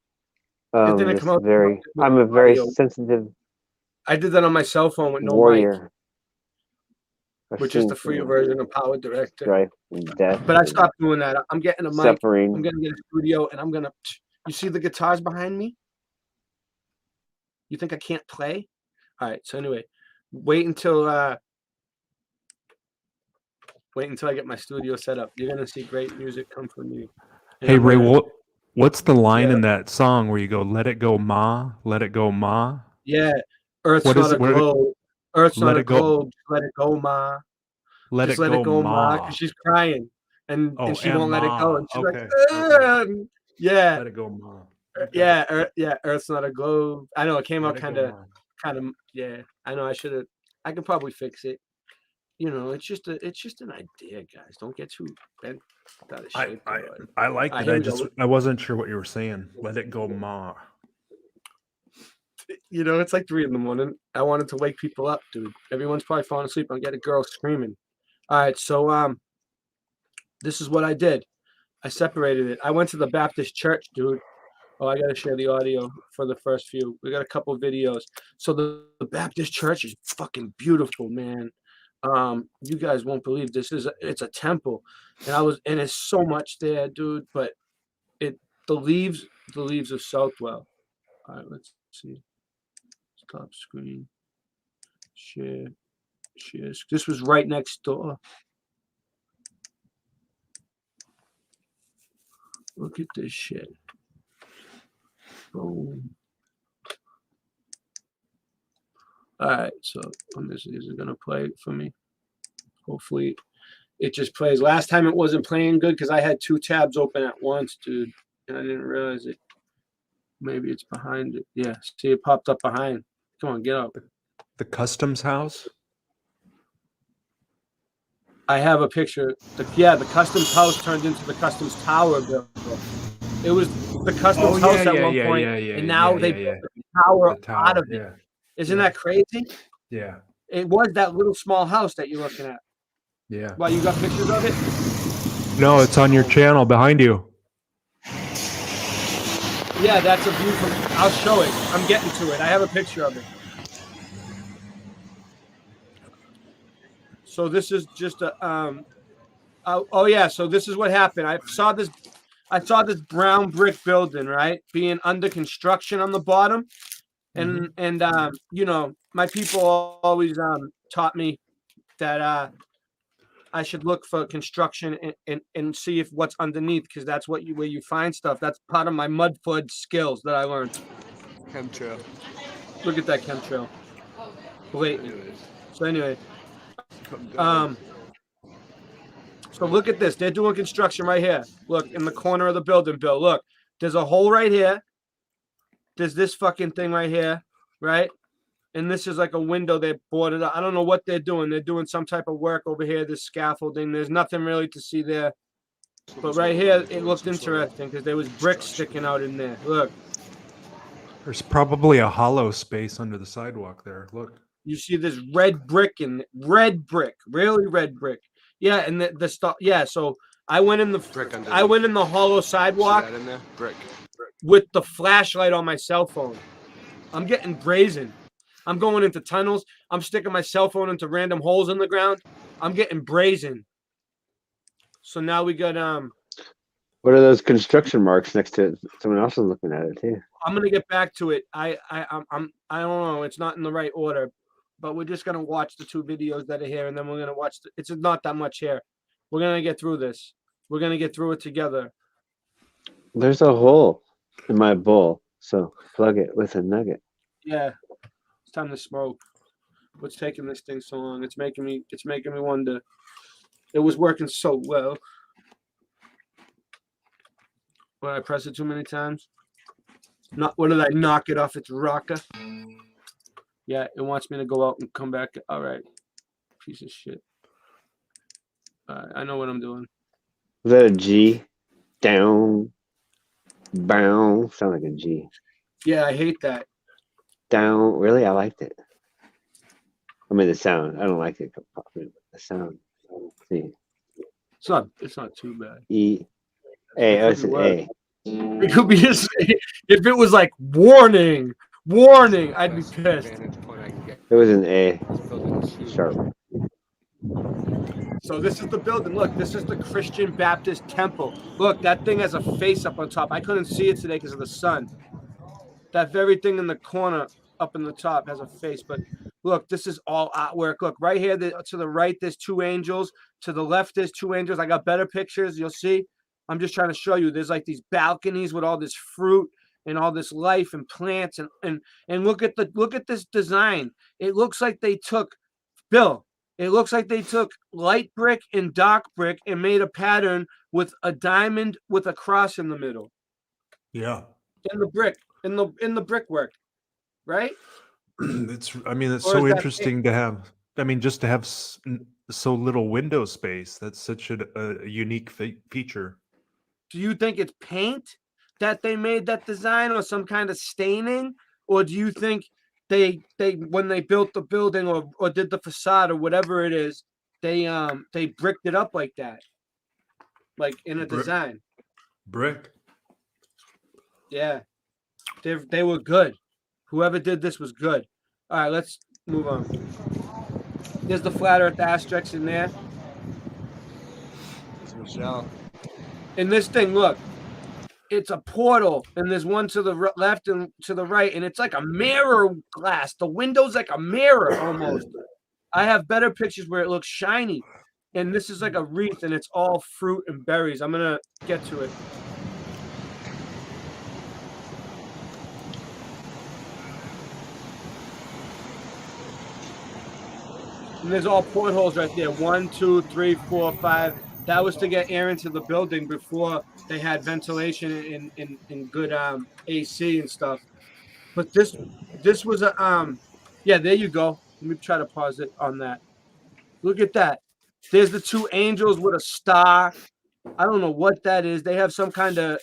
S5: I'm a very sensitive.
S6: I did that on my cell phone with no
S5: warrior.
S6: mic, which is the free version of Power Director.
S5: Strife and death.
S6: But I stopped doing that. I'm getting a mic.
S5: Suffering.
S6: I'm gonna get a studio, and I'm gonna. You see the guitars behind me? You think I can't play? All right. So anyway, wait until I get my studio set up. You're gonna see great music come from me.
S7: Hey Ray, what's the line in that song where you go, "Let it go, ma, let it go, ma"?
S6: Yeah, Earth's not a globe. Earth's not a globe. Let it go, ma.
S7: Let it go, ma.
S6: Because she's crying, and she won't let it go, and she's
S7: okay.
S6: like, yeah.
S7: Let it go, ma.
S6: Okay. Yeah, Earth's not a globe. I know it came out kind of. Yeah, I know. I could probably fix it. It's just an idea, guys. Don't get too bent out of shape.
S7: I like it. I wasn't sure what you were saying. Let it go, ma.
S6: It's like 3 a.m. I wanted to wake people up, dude. Everyone's probably falling asleep. I get a girl screaming. All right, so this is what I did. I separated it. I went to the Baptist church, dude. Oh, I gotta share the audio for the first few. We got a couple videos. So the Baptist church is fucking beautiful, man. You guys won't believe this. It's a temple, and it's so much there, dude. But the leaves of Southwell. All right, let's see. Stop screen. Share. This was right next door. Look at this shit. Boom. All right, so is it gonna play for me? Hopefully, it just plays. Last time it wasn't playing good because I had 2 tabs open at once, dude, and I didn't realize it. Maybe it's behind it. Yeah, see, it popped up behind. Come on, get up.
S7: The customs house.
S6: I have a picture. The customs house turned into the customs tower, Bill. It was the customs house at one point, and now they put the tower out of it. Isn't that crazy?
S7: Yeah.
S6: It was that little small house that you're looking at.
S7: Yeah.
S6: Why, you got pictures of it?
S7: No, it's on your channel behind you.
S6: Yeah, that's a view from. I'll show it. I'm getting to it. I have a picture of it. So this is just a oh yeah. So this is what happened. I saw this brown brick building, right, being under construction on the bottom, and you know, my people always taught me that I should look for construction and see if what's underneath, because that's where you find stuff. That's part of my mud flood skills that I learned.
S8: Chemtrail.
S6: Look at that chemtrail. Blatant. So anyway, so look at this. They're doing construction right here. Look in the corner of the building, Bill. Look, there's a hole right here. There's this fucking thing right here, right? And this is like a window they boarded up. I don't know what they're doing. They're doing some type of work over here. This scaffolding. There's nothing really to see there. But right here, it looked interesting because there was bricks sticking out in there. Look.
S7: There's probably a hollow space under the sidewalk there. Look.
S6: You see this red brick and red brick, really red brick. Yeah, and the stuff. Yeah, so I went in the hollow sidewalk
S8: See that in there? Brick.
S6: with the flashlight on my cell phone. I'm getting brazen. I'm going into tunnels. I'm sticking my cell phone into random holes in the ground. I'm getting brazen. So now we got
S5: What are those construction marks next to it? Someone else is looking at it too.
S6: I'm gonna get back to it. I don't know. It's not in the right order, but we're just gonna watch the two videos that are here, and then we're gonna watch. It's not that much here. We're gonna get through this. We're gonna get through it together.
S5: There's a hole in my bowl, so plug it with a nugget.
S6: Yeah, it's time to smoke. What's taking this thing so long? It's making me wonder. It was working so well. Well, I press it too many times. Not what did I knock it off its rocker? Yeah, it wants me to go out and come back. All right, piece of shit. I know what I'm doing.
S5: Was that a G? Down, bound. Sound like a G.
S6: Yeah, I hate that.
S5: Down. Really, I liked it. I mean the sound. I don't like it. The sound. Let's see.
S6: It's not too bad.
S5: E. A. Oh, it's an A.
S6: It could be just if it was like warning, I'd be pissed.
S5: It was an A. Sharp.
S6: So this is the building. Look, this is the Christian Baptist Temple. Look, that thing has a face up on top. I couldn't see it today because of the sun. That very thing in the corner up in the top has a face. But look, this is all artwork. Look, right here to the right, there's two angels. To the left, there's two angels. I got better pictures. You'll see. I'm just trying to show you. There's like these balconies with all this fruit and all this life and plants and look at this design. It looks like they took Bill. It looks like they took light brick and dark brick and made a pattern with a diamond with a cross in the middle.
S7: Yeah.
S6: In the brick, in the brickwork, right?
S7: It's so interesting to have. I mean, just to have so little window space. That's such a unique feature.
S6: Do you think it's paint that they made that design, or some kind of staining, or do you think they when they built the building or did the facade or whatever it is, they bricked it up like that, like in a design?
S7: Brick.
S6: Yeah, they were good. Whoever did this was good. All right, let's move on. There's the flat Earth asterisks in there.
S8: Michelle.
S6: And this thing, look, it's a portal, and there's one to the left and to the right, and it's like a mirror glass. The window's like a mirror almost. I have better pictures where it looks shiny, and this is like a wreath, and it's all fruit and berries. I'm gonna get to it. And there's all portholes right there. 1, 2, 3, 4, 5. That was to get air into the building before they had ventilation and good AC and stuff. But this was a yeah, there you go. Let me try to pause it on that. Look at that. There's the two angels with a star. I don't know what that is. They have some kind of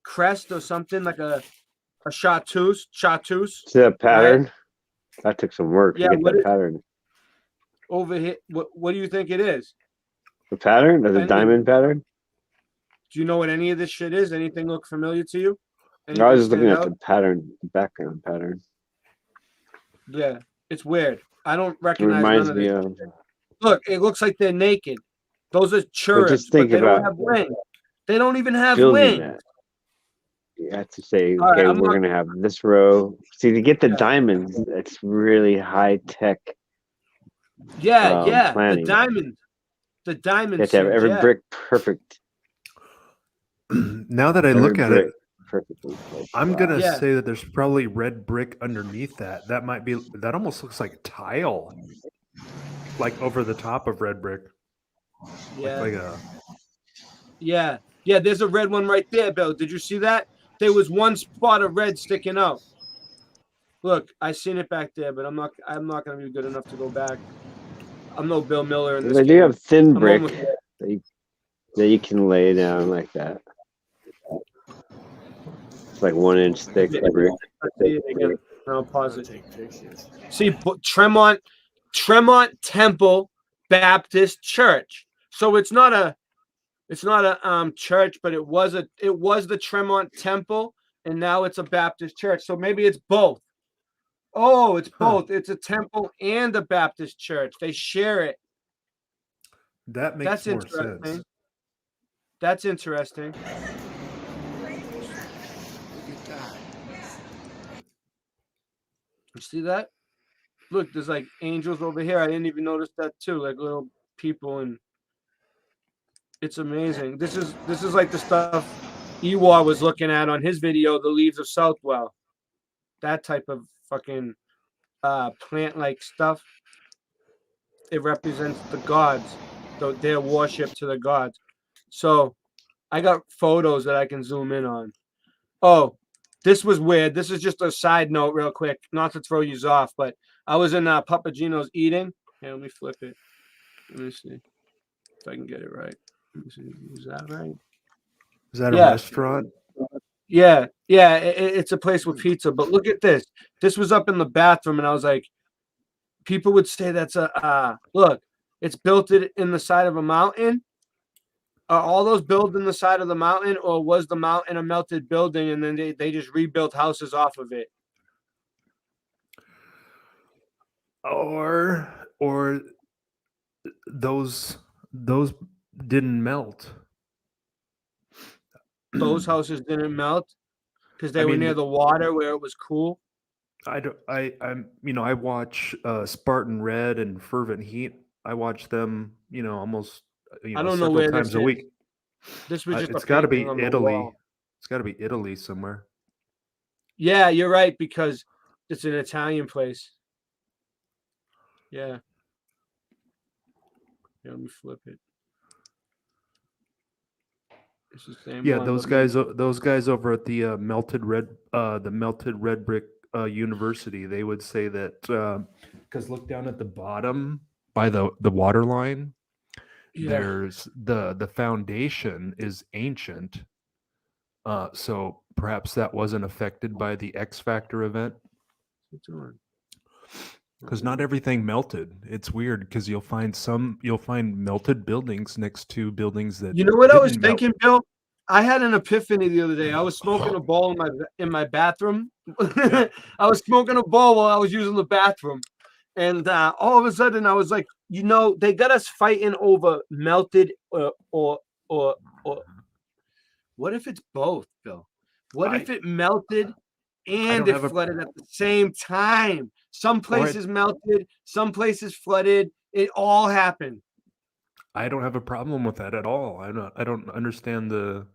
S6: crest or something, like a chartreuse.
S5: See that pattern? Right? That took some work to get that pattern.
S6: Over here, what do you think it is?
S5: The pattern? The diamond pattern?
S6: Do you know what any of this shit is? Anything look familiar to you?
S5: No, I was just looking at the pattern, the background pattern.
S6: Yeah, it's weird. I don't recognize.
S5: It reminds me of.
S6: Look, it looks like they're naked. Those are cherubs,
S5: just think
S6: but they
S5: about
S6: don't have wings. They don't even have
S5: building
S6: wings.
S5: that. You have to say,
S6: All right,
S5: okay,
S6: I'm
S5: we're
S6: not-
S5: gonna have this row. See, to get the diamonds, it's really high tech.
S6: Yeah, yeah.
S5: planning.
S6: The diamond. The diamond.
S5: You have to have
S6: seeds,
S5: every
S6: yeah.
S5: brick perfect.
S7: Now that I
S5: Every
S7: look at it,
S5: brick perfectly placed.
S7: I'm gonna
S6: Yeah.
S7: say that there's probably red brick underneath that. That might be. That almost looks like tile, like over the top of red brick.
S6: Yeah.
S7: Like a.
S6: Yeah, yeah. There's a red one right there, Bill. Did you see that? There was one spot of red sticking out. Look, I seen it back there, but I'm not gonna be good enough to go back. I'm no Bill Miller in this.
S5: They do
S6: game.
S5: have thin
S6: I'm
S5: brick
S6: almost there.
S5: that you can lay down like that. It's like 1 inch thick brick.
S6: Let's see it again. I'll pause it. See, Tremont Temple Baptist Church. So it's not a church, but it was the Tremont Temple, and now it's a Baptist church. So maybe it's both. Oh, it's both. It's a temple and a Baptist church. They share it.
S7: That makes
S6: That's
S7: more
S6: interesting.
S7: sense.
S6: That's interesting. You see that? Look, there's like angels over here. I didn't even notice that too, like little people, and it's amazing. This is like the stuff Ewar was looking at on his video, The Leaves of Southwell. That type of fucking plant-like stuff. It represents the gods, their worship to the gods. So I got photos that I can zoom in on. Oh, this was weird. This is just a side note real quick, not to throw you off, but I was in Papagino's eating. Here, let me flip it. Let me see if I can get it right. Let me see. Is that right?
S7: Is that a restaurant?
S6: Yeah, yeah. It's a place with pizza. But look at this. This was up in the bathroom, and I was like, people would say that's a look. It's built in the side of a mountain. Are all those built in the side of the mountain, or was the mountain a melted building and then they just rebuilt houses off of it?
S7: Or those didn't melt.
S6: Those houses didn't melt because they were near the water where it was cool.
S7: I watch Spartan Red and Fervent Heat. I watch them, almost
S6: I don't know
S7: several
S6: where
S7: times
S6: this
S7: a
S6: is.
S7: week.
S6: This was just
S7: it's
S6: a
S7: got to be
S6: painting on the
S7: Italy.
S6: wall.
S7: It's got to be Italy somewhere.
S6: Yeah, you're right, because it's an Italian place. Yeah. Yeah, let me flip it. It's the same
S7: Yeah,
S6: one,
S7: those guys over at the Melted Red Brick University, they would say that because look down at the bottom by the water line.
S6: Yeah.
S7: There's the foundation is ancient, so perhaps that wasn't affected by the X Factor event. Because not everything melted. It's weird because you'll find melted buildings next to buildings that.
S6: You know what I was
S7: didn't melt.
S6: thinking, Bill? I had an epiphany the other day. I was smoking a bowl in my bathroom. I was smoking a bowl while I was using the bathroom, and all of a sudden I was like, they got us fighting over melted or what if it's both, Bill? What if it melted and it flooded at the same time? Some places melted, some places flooded. It all happened.
S7: I don't have a problem with that at all. I don't understand the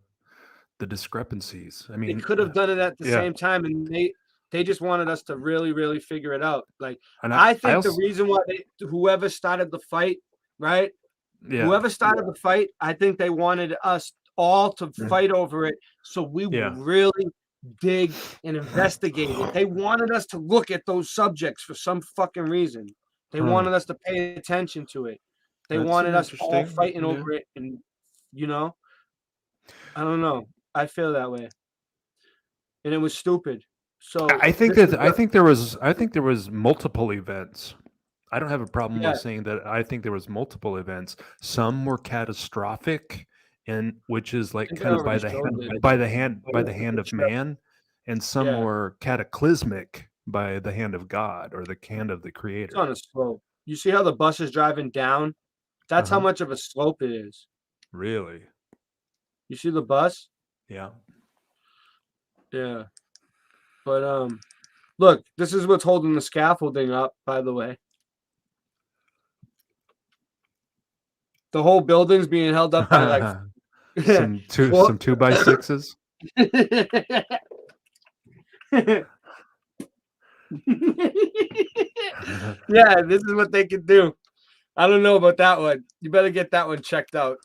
S7: discrepancies. I mean,
S6: They could have done it at the
S7: yeah.
S6: same time, and they just wanted us to really, really figure it out. Like,
S7: And
S6: I
S7: I
S6: think
S7: also-
S6: the reason why whoever started the fight, right?
S7: Yeah.
S6: Whoever started the fight, I think they wanted us all to fight over it, so we
S7: Yeah.
S6: would really dig and investigate it. They wanted us to look at those subjects for some fucking reason. They wanted us to pay attention to it. They
S7: That's
S6: wanted us all
S7: interesting.
S6: fighting
S7: Yeah.
S6: over it, and I don't know. I feel that way, and it was stupid. So
S7: I think
S6: this
S7: that
S6: is
S7: I think there was multiple events. I don't have a problem
S6: Yeah.
S7: with saying that. I think there was multiple events. Some were catastrophic, and which is like
S6: think I
S7: kind of by
S6: already showed it.
S7: the hand of man, and some
S6: Yeah.
S7: were cataclysmic by the hand of God or the hand of the Creator.
S6: It's on a slope. You see how the bus is driving down? That's how
S7: Uh-huh.
S6: much of a slope it is.
S7: Really?
S6: You see the bus?
S7: Yeah.
S6: Yeah. But look, this is what's holding the scaffolding up, by the way. The whole building's being held up by like
S7: some 2x6s.
S6: Yeah, this is what they could do. I don't know about that one. You better get that one checked out.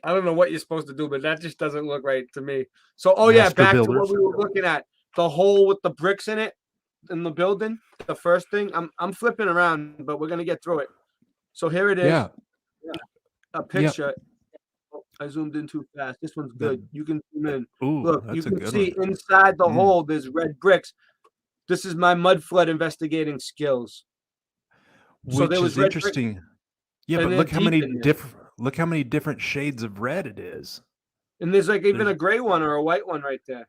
S6: I don't know what you're supposed to do, but that just doesn't look right to me. So, yeah,
S7: Master
S6: back to
S7: builders.
S6: what we were looking at. The hole with the bricks in it in the building. The first thing. I'm flipping around, but we're gonna get through it. So here it is.
S7: Yeah.
S6: A picture. Oh, I zoomed in too fast. This one's good. You can zoom in.
S7: Ooh,
S6: Look, you
S7: that's a
S6: can
S7: good
S6: see
S7: one.
S6: inside the
S7: Mm.
S6: hole. There's red bricks. This is my mud flood investigating skills. So
S7: Which
S6: there was
S7: is
S6: red bricks,
S7: interesting. Yeah,
S6: and
S7: but
S6: they're
S7: look how
S6: deep
S7: many
S6: in there.
S7: different shades of red it is.
S6: And there's like even
S7: There's-
S6: a gray one or a white one right there.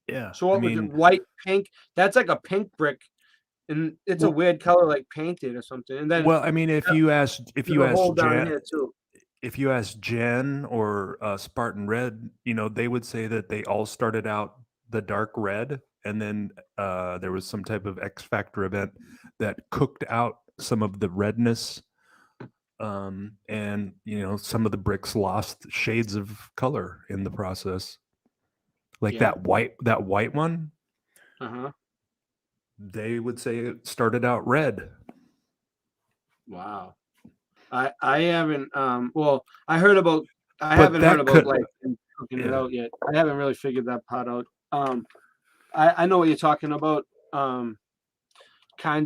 S7: Yeah.
S6: So what
S7: I
S6: was it?
S7: mean,
S6: White, pink. That's like a pink brick, and it's a
S7: Well-
S6: weird color, like painted or something. And then
S7: well, I mean, if
S6: there's
S7: you
S6: a
S7: ask
S6: hole down
S7: Jen,
S6: here too.
S7: if you ask Jen or Spartan Red, they would say that they all started out the dark red, and then there was some type of X Factor event that cooked out some of the redness, and some of the bricks lost shades of color in the process. Like
S6: Yeah.
S7: that white one,
S6: Uh-huh.
S7: they would say it started out red.
S6: Wow. I haven't well, I heard about I
S7: But
S6: haven't
S7: that
S6: heard about
S7: could-
S6: like them cooking it
S7: Yeah.
S6: out yet. I haven't really figured that part out. I know what you're talking about, kind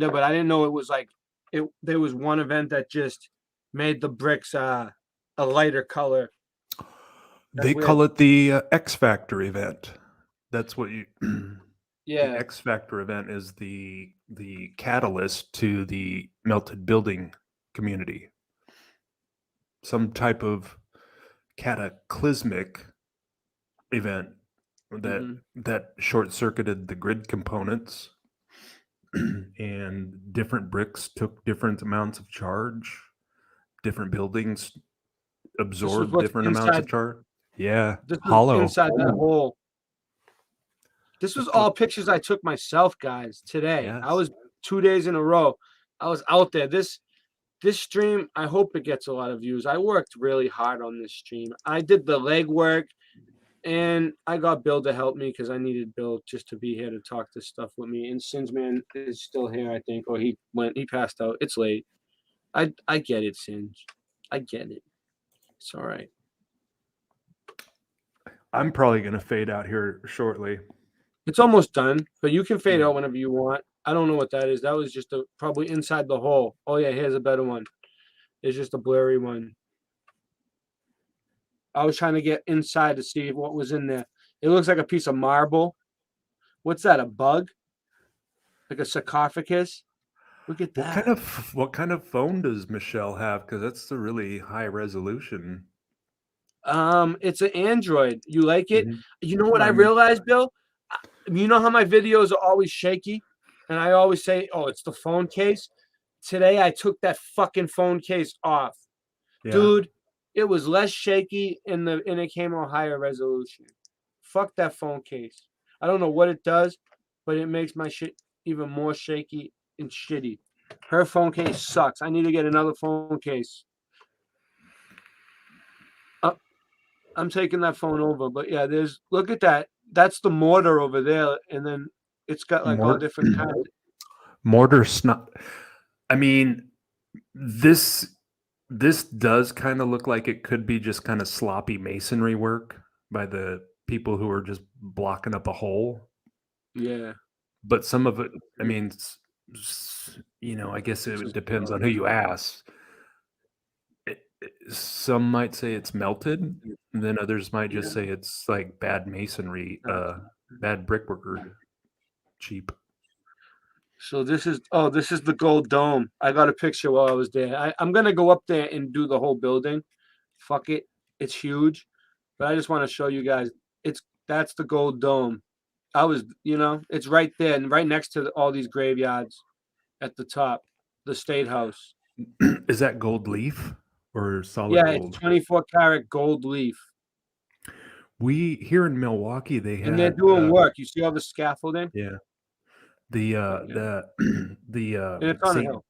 S6: of, but I didn't know it was like there was one event that just made the bricks a lighter color. That's
S7: They
S6: weird.
S7: call it the X Factor event. That's what you.
S6: Yeah.
S7: The X Factor event is the catalyst to the melted building community. Some type of cataclysmic event that that short circuited the grid components, and different bricks took different amounts of charge. Different buildings absorbed
S6: what's
S7: different amounts of
S6: inside-
S7: charge. Yeah,
S6: This was
S7: hollow.
S6: inside that hole. This was all pictures I took myself, guys, today. I
S7: Yes.
S6: was 2 days in a row. I was out there. This stream, I hope it gets a lot of views. I worked really hard on this stream. I did the legwork, and I got Bill to help me because I needed Bill just to be here to talk this stuff with me. And Sinsman is still here, I think, or he passed out. It's late. I get it, Sins. I get it. It's all right.
S7: I'm probably going to fade out here shortly.
S6: It's almost done, but you can fade out whenever you want. I don't know what that is. That was just probably inside the hole. Oh yeah, here's a better one. It's just a blurry one. I was trying to get inside to see what was in there. It looks like a piece of marble. What's that? A bug? Like a sarcophagus? Look at that.
S7: What kind of phone does Michelle have? Because that's a really high resolution.
S6: It's an Android. You like it?
S7: Mhm.
S6: You know what I
S7: I mean-
S6: realized, Bill? You know how my videos are always shaky, and I always say, "Oh, it's the phone case." Today, I took that fucking phone case off,
S7: Yeah.
S6: dude. It was less shaky, and it came on higher resolution. Fuck that phone case. I don't know what it does, but it makes my shit even more shaky and shitty. Her phone case sucks. I need to get another phone case. I'm taking that phone over, but yeah, look at that. That's the mortar over there, and then it's got like all different kinds.
S7: Mortar snot. I mean, this does kind of look like it could be just kind of sloppy masonry work by the people who are just blocking up a hole.
S6: Yeah.
S7: But some of it, I mean, I guess it depends on who you ask. Some might say it's melted, and then others might just say it's like bad masonry, bad brickwork, or cheap.
S6: So this is the gold dome. I got a picture while I was there. I'm gonna go up there and do the whole building. Fuck it, it's huge, but I just want to show you guys. That's the gold dome. It's right there and right next to all these graveyards at the top, the State House.
S7: Is that gold leaf or solid
S6: Yeah,
S7: gold?
S6: it's 24 karat gold leaf.
S7: We here in Milwaukee, they had
S6: And they're doing work. You see all the scaffolding?
S7: Yeah. The
S6: And it's on a
S7: Saint
S6: hill.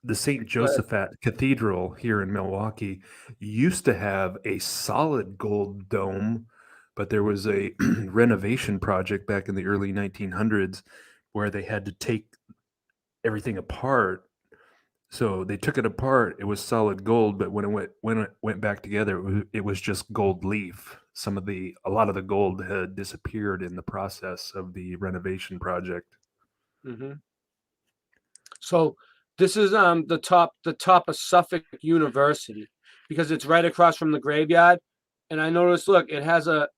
S7: the St.
S6: Go ahead.
S7: Josephat Cathedral here in Milwaukee used to have a solid gold dome, but there was a renovation project back in the early 1900s where they had to take everything apart. So they took it apart. It was solid gold, but when it went back together, it was just gold leaf. A lot of the gold had disappeared in the process of the renovation project.
S6: Mm-hmm. So this is the top of Suffolk University, because it's right across from the graveyard. And I noticed, look,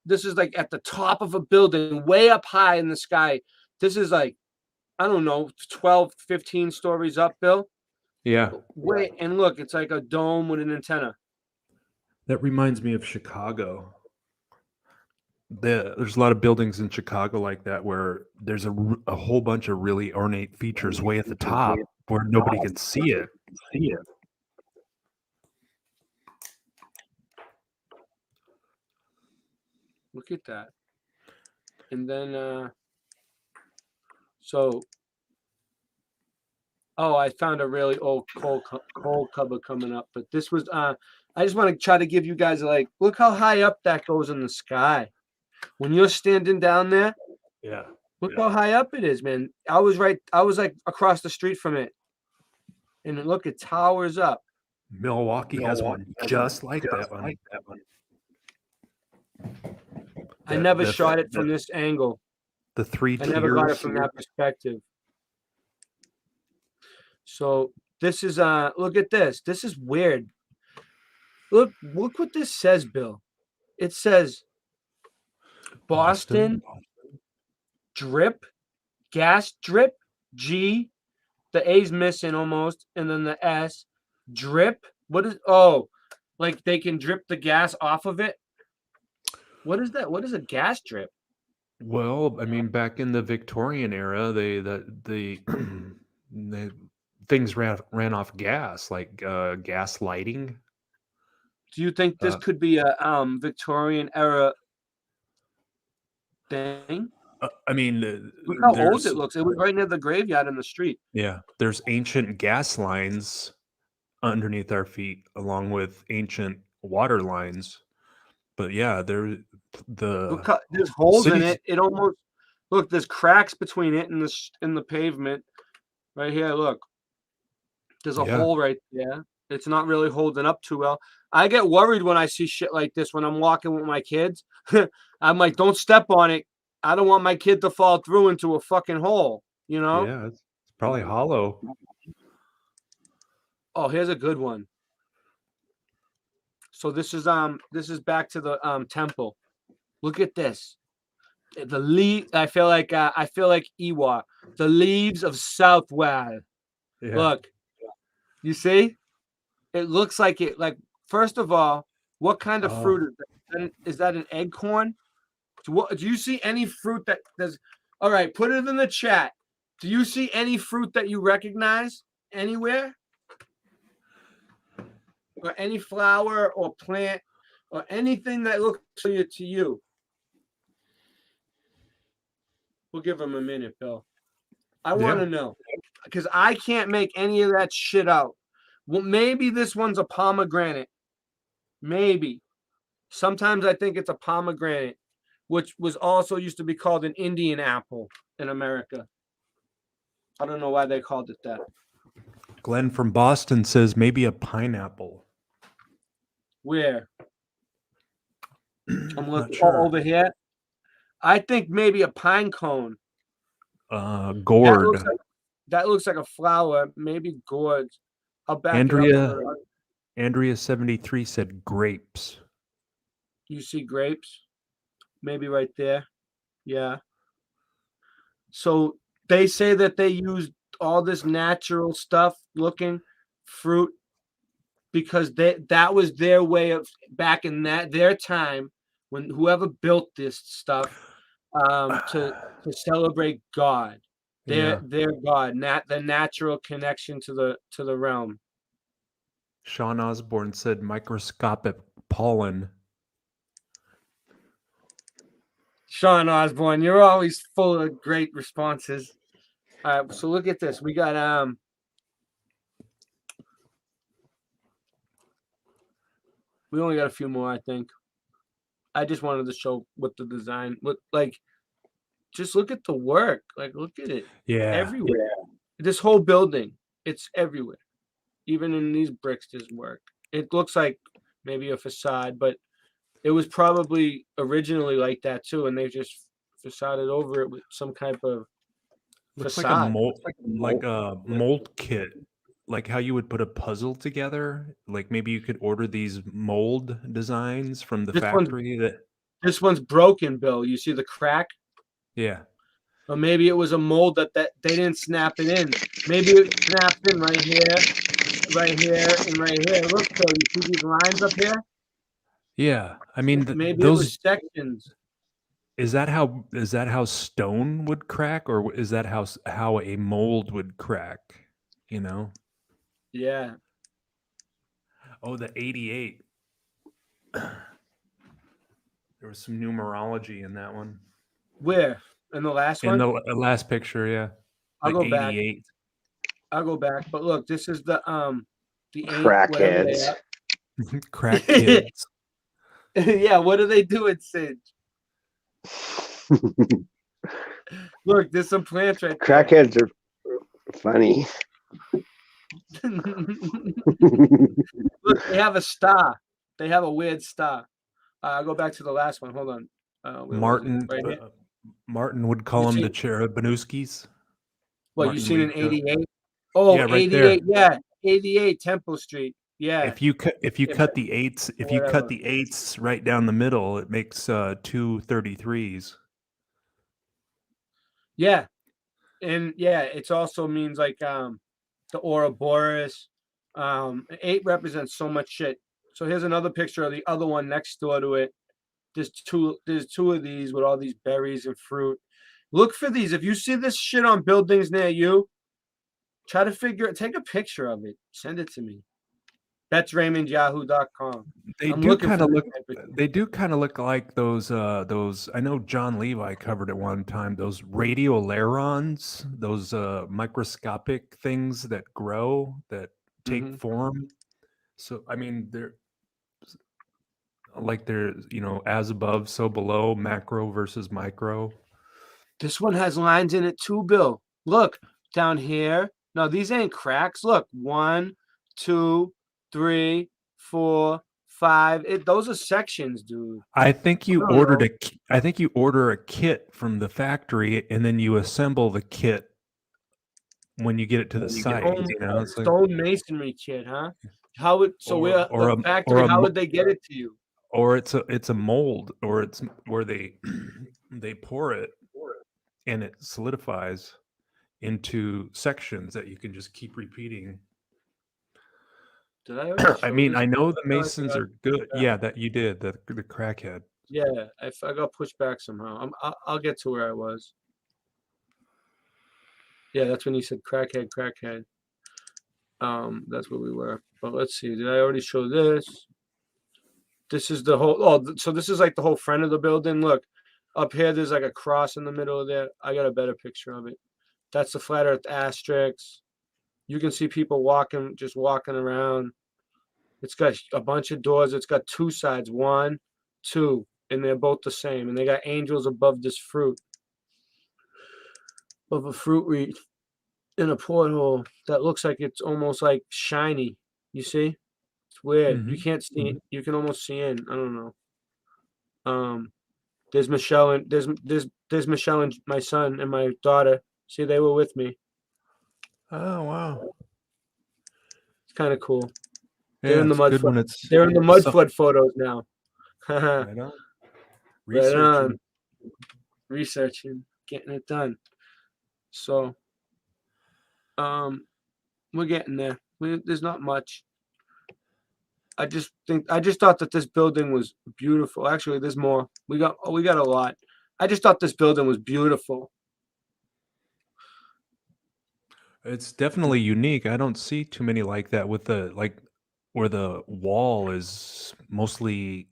S6: this is like at the top of a building, way up high in the sky. This is like, I don't know, 12, 15 stories up, Bill.
S7: Yeah.
S6: Wait, and look, it's like a dome with an antenna.
S7: That reminds me of Chicago. There's a lot of buildings in Chicago like that where there's a whole bunch of really ornate features way at the top where nobody can see it.
S6: Look at that. And then, I found a really old coal cupboard coming up. But this was, I just want to try to give you guys, like, look how high up that goes in the sky. When you're standing down there,
S7: yeah,
S6: look how high up it is, man. I was like across the street from it. And look, it towers up.
S7: Milwaukee has one just like that one.
S6: I never shot it from this angle.
S7: The three
S6: I
S7: tiers.
S6: never got it from that perspective. So this is look at this. This is weird. Look what this says, Bill. It says Boston drip, gas drip, G, the A's missing almost, and then the S, drip. Like they can drip the gas off of it? What is that? What is a gas drip?
S7: Well, I mean, back in the Victorian era, the things ran off gas, like gas lighting.
S6: Do you think this could be a Victorian era thing?
S7: I mean,
S6: look how old it looks. It was right near the graveyard in the street.
S7: Yeah, there's ancient gas lines underneath our feet, along with ancient water lines. But yeah, there's
S6: holes in it. It almost there's cracks between it and the pavement. Right here, look. There's a hole right there. It's not really holding up too well. I get worried when I see shit like this when I'm walking with my kids. I'm like, don't step on it. I don't want my kid to fall through into a fucking hole, you know?
S7: Yeah, it's probably hollow.
S6: Oh, here's a good one. So this is back to the temple. Look at this. The leaf. I feel like Iwa. The leaves of Southwell.
S7: Yeah.
S6: Look, you see? It looks like it. Like, first of all, what kind of fruit is that? Is that an acorn? Do you see any fruit that does? All right, put it in the chat. Do you see any fruit that you recognize anywhere? Or any flower or plant or anything that looks familiar to you? We'll give him a minute, Bill. I want to know, because I can't make any of that shit out. Well, maybe this one's a pomegranate. Maybe. Sometimes I think it's a pomegranate, which was also used to be called an Indian apple in America. I don't know why they called it that.
S7: Glenn from Boston says maybe a pineapple.
S6: Where? I'm looking over here. I think maybe a pine cone.
S7: Gourd.
S6: That looks like a flower. Maybe gourds. I'll back
S7: Andrea 73 said grapes.
S6: You see grapes? Maybe right there. Yeah. So they say that they used all this natural stuff looking fruit because that was their way of back in their time when whoever built this stuff to celebrate God, their God, the natural connection to the realm.
S7: Sean Osborne said microscopic pollen.
S6: Sean Osborne, you're always full of great responses. All right, so look at this. We got we only got a few more, I think. I just wanted to show what the design look like. Just look at the work. Like, look at it.
S7: Yeah.
S6: Everywhere. This whole building, it's everywhere. Even in these bricks, there's work. It looks like maybe a facade, but it was probably originally like that too, and they just facaded over it with some type of
S7: Looks
S6: facade.
S7: like a mold kit, like how you would put a puzzle together. Like maybe you could order these mold designs from the factory.
S6: This one's broken, Bill. You see the crack?
S7: Yeah.
S6: Or maybe it was a mold that they didn't snap it in. Maybe it snapped in right here, and right here. Look, Bill, you see these lines up here?
S7: Yeah. I mean,
S6: Maybe it was sections.
S7: Is that how stone would crack, or is that how a mold would crack? You know?
S6: Yeah.
S7: Oh, the 88. There was some numerology in that one.
S6: Where? In the last one?
S7: In the last picture, yeah.
S6: I'll
S7: Like
S6: go back.
S7: 88.
S6: I'll go back. But look, this is the
S5: Crackheads.
S7: Crack kids.
S6: Yeah, what are they doing, Sid? Look, there's some plants right there.
S5: Crackheads are funny.
S6: Look, they have a star. They have a weird star. I'll go back to the last one. Hold on.
S7: Martin
S6: right here.
S7: Martin would call them the Cherubinuskis.
S6: What, you seen in 88? Oh,
S7: yeah, right
S6: 88.
S7: there.
S6: Yeah, 88 Temple Street. Yeah.
S7: If you cut the eights right down the middle, it makes 2 33s.
S6: Yeah. And yeah, it also means like the Ouroboros. 8 represents so much shit. So here's another picture of the other one next door to it. There's two of these with all these berries and fruit. Look for these. If you see this shit on buildings near you, try to take a picture of it. Send it to me. BetsRaymondYahoo.com.
S7: They do kind of look like those I know John Levi covered it one time, those radiolerons, those microscopic things that grow, that take form. So I mean they're as above, so below, macro versus micro.
S6: This one has lines in it too, Bill. Look down here. No, these ain't cracks. Look, 1, 2, 3, 4, 5. Those are sections, dude.
S7: I think you order a kit from the factory, and then you assemble the kit when you get it to the site. It's like,
S6: stone masonry kit, huh? How would how would they get it to you?
S7: Or it's a mold, or it's where they pour it and it solidifies into sections that you can just keep repeating.
S6: Did I?
S7: I mean, I know the Masons are good. Yeah, that you did, the crackhead.
S6: Yeah, I got pushed back somehow. I'll get to where I was. Yeah, that's when you said crackhead. That's where we were. But let's see. Did I already show this? This is the whole. Oh, so this is like the whole front of the building. Look, up here, there's like a cross in the middle of there. I got a better picture of it. That's the flat Earth asterisk. You can see people just walking around. It's got a bunch of doors. It's got 2 sides, 1, 2, and they're both the same. And they got angels above this fruit, of a fruit wreath in a porthole that looks like it's almost like shiny. You see? It's weird. You can't see it. You can almost see in. I don't know. There's Michelle and there's Michelle and my son and my daughter. See, they were with me.
S7: Oh wow.
S6: It's kind of cool.
S7: Yeah,
S6: They're in the mud flood. They're in the mud flood photos now.
S7: Right on.
S6: Right on. Researching, getting it done. So, we're getting there. There's not much. I just thought that this building was beautiful. Actually, there's more. We got a lot. I just thought this building was beautiful.
S7: It's definitely unique. I don't see too many like that with the where the wall is mostly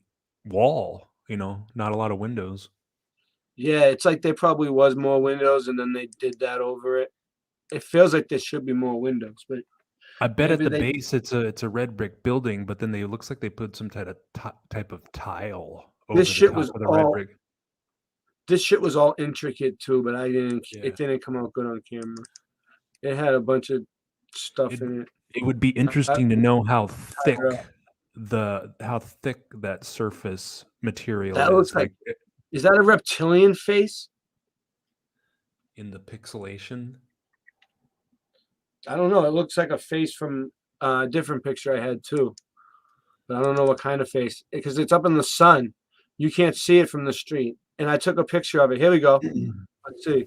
S7: wall, not a lot of windows.
S6: Yeah, it's like there probably was more windows and then they did that over it. It feels like there should be more windows, but
S7: I bet at
S6: maybe
S7: the
S6: they
S7: base it's a red brick building, but then it looks like they put some type of tile over
S6: this
S7: the
S6: shit
S7: top
S6: was
S7: of the red
S6: all
S7: brick.
S6: this shit was all intricate too, but
S7: Yeah.
S6: it didn't come out good on camera. It had a bunch of stuff in it.
S7: It would be interesting to know how thick
S6: Tyra.
S7: how thick that surface material
S6: That
S7: is.
S6: looks like is that a reptilian face?
S7: In the pixelation.
S6: I don't know. It looks like a face from a different picture I had too. But I don't know what kind of face because it's up in the sun. You can't see it from the street. And I took a picture of it. Here we go. Let's see.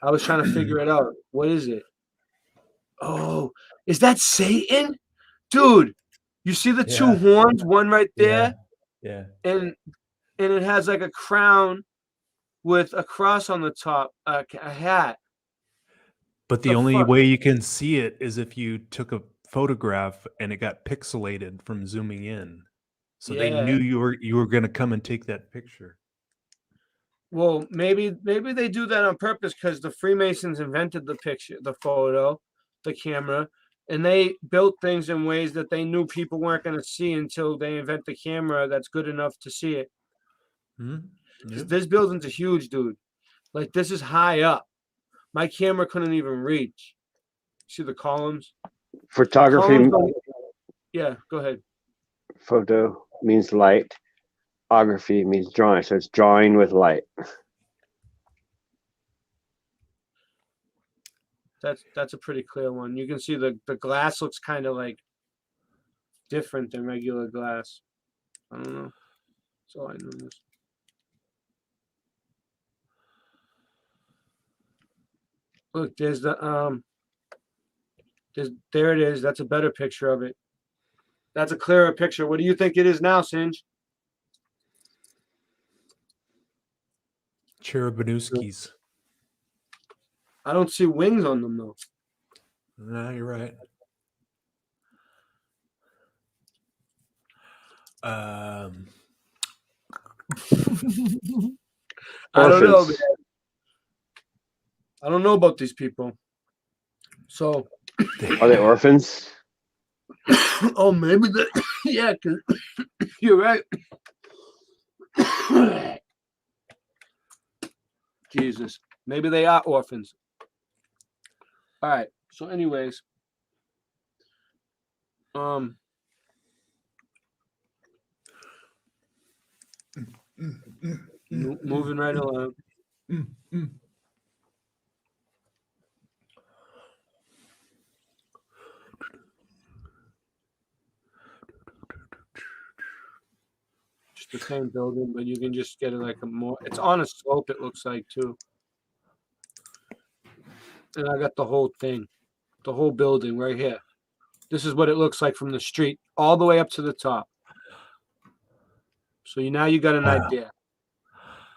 S6: I was trying to figure it out. What is it? Oh, is that Satan? Dude, you see the two horns, one right there?
S7: Yeah.
S6: And it has like a crown with a cross on the top, a hat.
S7: But the only way you can see it is if you took a photograph and it got pixelated from zooming in. So they knew you were going to come and take that picture.
S6: Well, maybe they do that on purpose because the Freemasons invented the picture, the photo, the camera, and they built things in ways that they knew people weren't going to see until they invent the camera that's good enough to see it.
S7: Mm-hmm.
S6: This building's a huge, dude. Like this is high up. My camera couldn't even reach. See the columns?
S5: Photography.
S6: Yeah, go ahead.
S5: Photo means light. Photography means drawing, so it's drawing with light.
S6: That's a pretty clear one. You can see the glass looks kind of like different than regular glass. I don't know. That's all I noticed. Look, there's the there it is. That's a better picture of it. That's a clearer picture. What do you think it is now, Singe?
S7: Cherubinuskis.
S6: I don't see wings on them though.
S7: No, you're right.
S6: I don't know, man. I don't know about these people. So,
S5: are they orphans?
S6: Oh, maybe that. Yeah, cause you're right. Jesus, maybe they are orphans. All right. So, anyways, moving right along. Just the same building, but you can just get it like a more. It's on a slope. It looks like too. And I got the whole thing, the whole building right here. This is what it looks like from the street all the way up to the top. So now you got an idea.